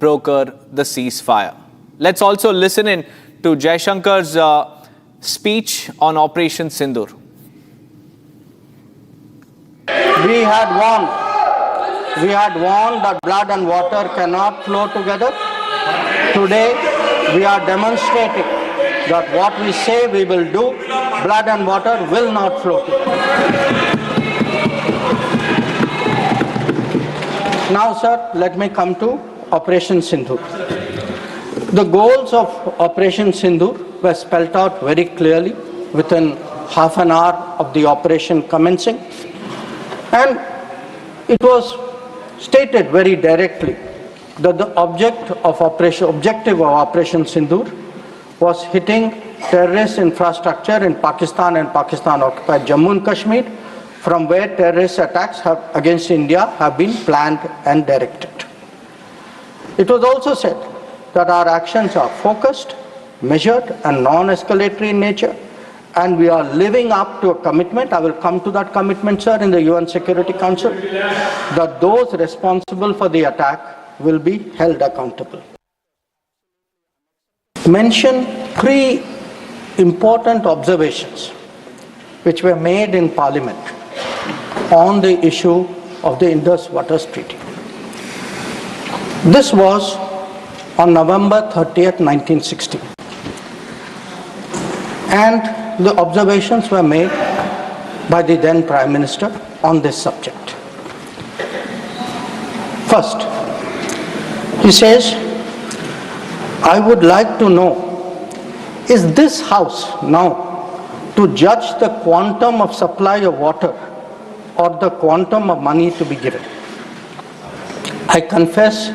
broker the ceasefire. Let's also listen in to Jaishankar's speech on Operation Sindhur. We had warned that blood and water cannot flow together. Today, we are demonstrating that what we say we will do, blood and water will not flow. Now, sir, let me come to Operation Sindhur. The goals of Operation Sindhur were spelled out very clearly within half an hour of the operation commencing, and it was stated very directly that the objective of Operation Sindhur was hitting terrorist infrastructure in Pakistan and Pakistan-occupied Jammu and Kashmir, from where terrorist attacks against India have been planned and directed. It was also said that our actions are focused, measured and non-escalatory in nature, and we are living up to a commitment, I will come to that commitment, sir, in the UN Security Council, that those responsible for the attack will be held accountable. Mention 3 important observations which were made in Parliament on the issue of the Indus Waters Treaty. This was on November 30th, 1960. And the observations were made by the then Prime Minister on this subject. First, he says, I would like to know, is this House now to judge the quantum of supply of water or the quantum of money to be given? I confess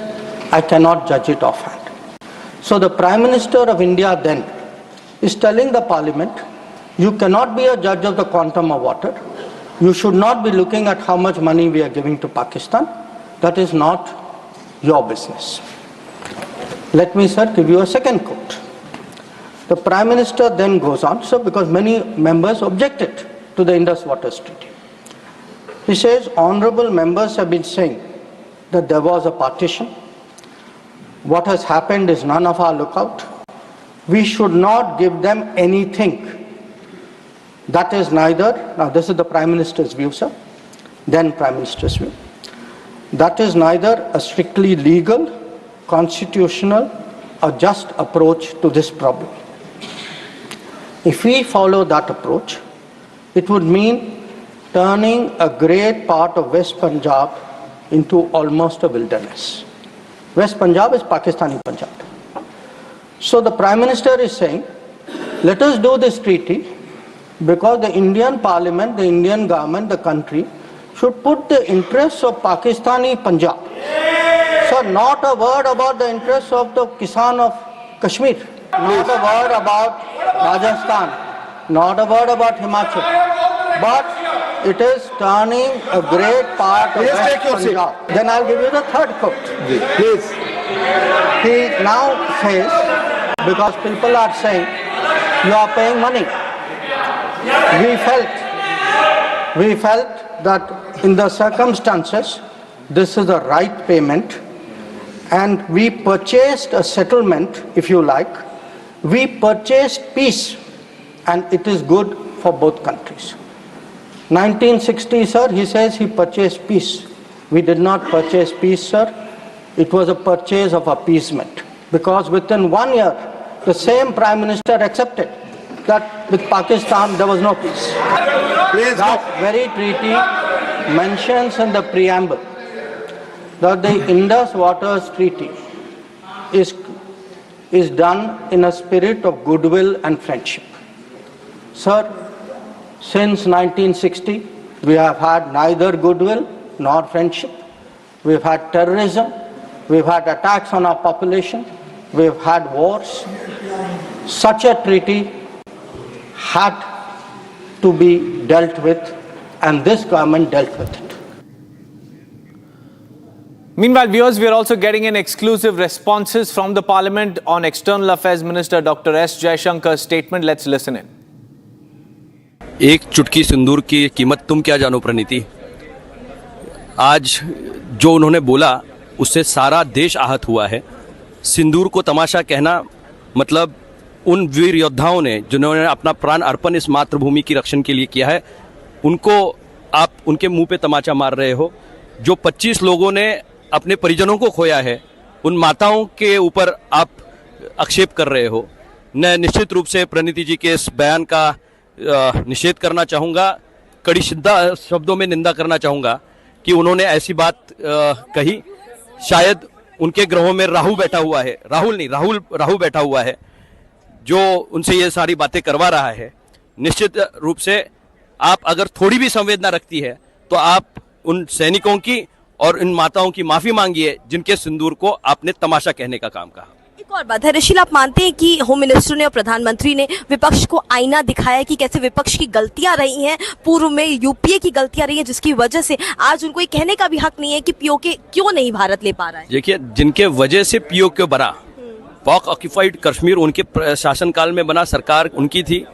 I cannot judge it offhand. So the Prime Minister of India then is telling the Parliament, you cannot be a judge of the quantum of water. You should not be looking at how much money we are giving to Pakistan. That is not your business. Let me, sir, give you a second quote. The Prime Minister then goes on, sir, because many members objected to the Indus Waters Treaty. He says, honorable members have been saying that there was a partition. What has happened is none of our lookout. We should not give them anything. That is neither, now this is the Prime Minister's view, sir, then Prime Minister's view. That is neither a strictly legal, constitutional, or just approach to this problem. If we follow that approach, it would mean turning a great part of West Punjab into almost a wilderness. West Punjab is Pakistani Punjab. So the Prime Minister is saying, let us do this treaty because the Indian Parliament, the Indian government, the country should put the interests of Pakistani Punjab. So not a word about the interests of the Kisan of Kashmir, not a word about Rajasthan, not a word about Himachal, but it is turning a great part of West Punjab. Then I'll give you the third quote. Please. He now says, because people are saying, you are paying money. We felt that in the circumstances, this is the right payment, and we purchased a settlement, if you like. We purchased peace, and it is good for both countries. 1960, sir, he says he purchased peace. We did not purchase peace, sir. It was a purchase of appeasement, because within 1 year, the same Prime Minister accepted that with Pakistan there was no peace. That very treaty mentions in the preamble that the Indus Waters Treaty is done in a spirit of goodwill and friendship. Sir, since 1960, we have had neither goodwill nor friendship. We've had terrorism, we've had attacks on our population, we've had wars. Such a treaty had to be dealt with, and this government dealt with it. Meanwhile, viewers, we are also getting in exclusive responses from the Parliament on External Affairs Minister Dr. S. Jaishankar's statement. Let's listen in. एक चुटकी सिंदूर की कीमत तुम क्या जानो प्रणीति। आज जो उन्होंने बोला उससे सारा देश आहत हुआ है। सिंदूर को तमाशा कहना मतलब उन वीर योद्धाओं ने जिन्होंने अपना प्राण अर्पण इस मातृभूमि की रक्षण के लिए किया है, उनको आप उनके मुंह पे तमाचा मार रहे हो। जो 25 लोगों ने अपने परिजनों को खोया है, उन माताओं के ऊपर आप आक्षेप कर रहे हो। मैं निश्चित रूप से प्रणीति जी के इस बयान का निषेध करना चाहूँगा, कड़ी शब्दों में निंदा करना चाहूँगा कि उन्होंने ऐसी बात कही। शायद उनके ग्रहों में राहु बैठा हुआ है, राहु बैठा हुआ है जो उनसे ये सारी बातें करवा रहा है। निश्चित रूप से आप अगर थोड़ी भी संवेदना रखती है तो आप उन सैनिकों की और इन माताओं की माफी मांगिए जिनके सिंदूर को आपने तमाशा कहने का काम कहा। एक और बात है ऋषिल, आप मानते हैं कि होम मिनिस्टर ने और प्रधानमंत्री ने विपक्ष को आईना दिखाया कि कैसे विपक्ष की गलतियां रही हैं, पूर्व में यूपीए की गलतियां रही हैं, जिसकी वजह से आज उनको ये कहने का भी हक नहीं है कि पीओके क्यों नहीं भारत ले पा रहा है। देखिए, जिनके वजह से पीओके बना, पाक ऑक्यूपाइड कश्मीर उनके शासनकाल में बना, सरकार उनकी थी,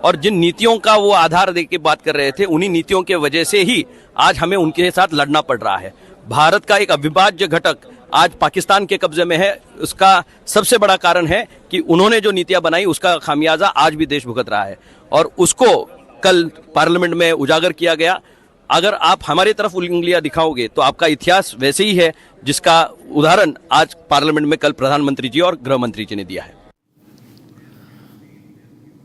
और जिन नीतियों का वो आधार दे के बात कर रहे थे, उन्हीं नीतियों के वजह से ही आज हमें उनके साथ लड़ना पड़ रहा है। भारत का एक अविभाज्य घटक आज पाकिस्तान के कब्जे में है। उसका सबसे बड़ा कारण है कि उन्होंने जो नीतियां बनाई उसका खामियाजा आज भी देश भुगत रहा है, और उसको कल पार्लियामेंट में उजागर किया गया। अगर आप हमारी तरफ उंगलियां दिखाओगे तो आपका इतिहास वैसे ही है जिसका उदाहरण आज पार्लियामेंट में कल प्रधानमंत्री जी और गृह मंत्री जी ने दिया है।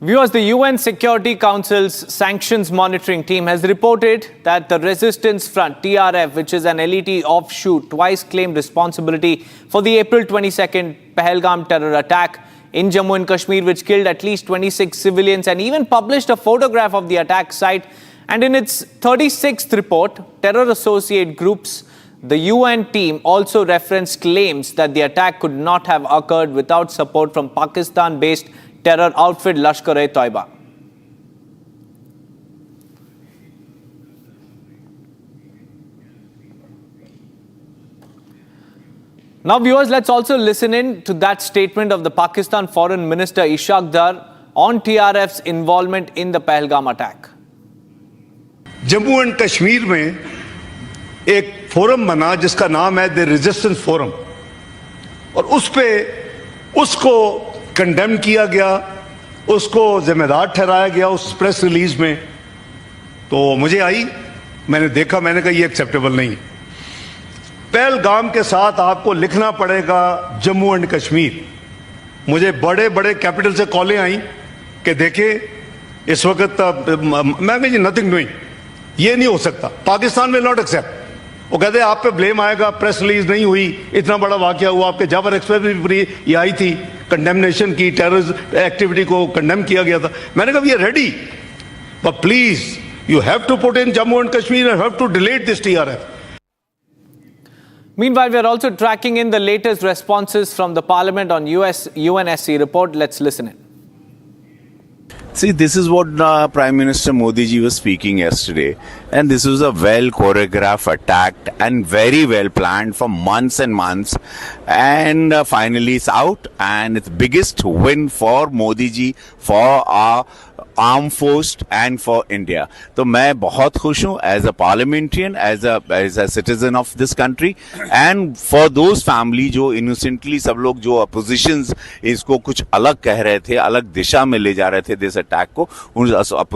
Viewers, the UN Security Council's sanctions monitoring team has reported that the Resistance Front, TRF, which is an elite offshoot, twice claimed responsibility for the April 22nd Pahalgam terror attack in Jammu and Kashmir, which killed at least 26 civilians, and even published a photograph of the attack site. And in its 36th report, terror associate groups, the UN team also referenced claims that the attack could not have occurred without support from Pakistan-based terror outfit Lashkar-e-Taiba. Now viewers, let's also listen in to that statement of the Pakistan Foreign Minister Ishaq Dar on TRF's involvement in the Pahalgam attack. Jammu and Kashmir में एक forum बना जिसका नाम है the resistance forum, और उस पे उसको कंडेम किया गया, उसको जिम्मेदार ठहराया गया उस प्रेस रिलीज में। तो मुझे आई, मैंने देखा, मैंने कहा ये एक्सेप्टेबल नहीं। पहलगाम के साथ आपको लिखना पड़ेगा जम्मू एंड कश्मीर। मुझे बड़े बड़े कैपिटल से कॉलें आई कि देखें इस वक्त मैं नथिंग डूइंग, ये नहीं हो सकता, पाकिस्तान विल नॉट एक्सेप्ट। वो कहते आप पे ब्लेम आएगा, प्रेस रिलीज नहीं हुई, इतना बड़ा वाकया हुआ। आपके जावर एक्सप्रेस भी ये आई थी, कंडेमनेशन की, टेररिस्ट एक्टिविटी को कंडेम किया गया था। मैंने कहा we are ready, but please you have to put in Jammu and Kashmir and have to delete this TRF. Meanwhile, we are also tracking in the latest responses from the Parliament on UNSC report. Let's listen in. See, this is what Prime Minister Modi ji was speaking yesterday, and this was a well choreographed attack and very well planned for months and months, and finally it's out, and it's biggest win for Modi ji, for our armed force and for India. तो मैं बहुत खुश हूँ as a parliamentarian, as a citizen of this country, and for those family जो innocently सब लोग जो oppositions इसको कुछ अलग कह रहे थे, अलग दिशा में ले जा रहे थे this attack को, उन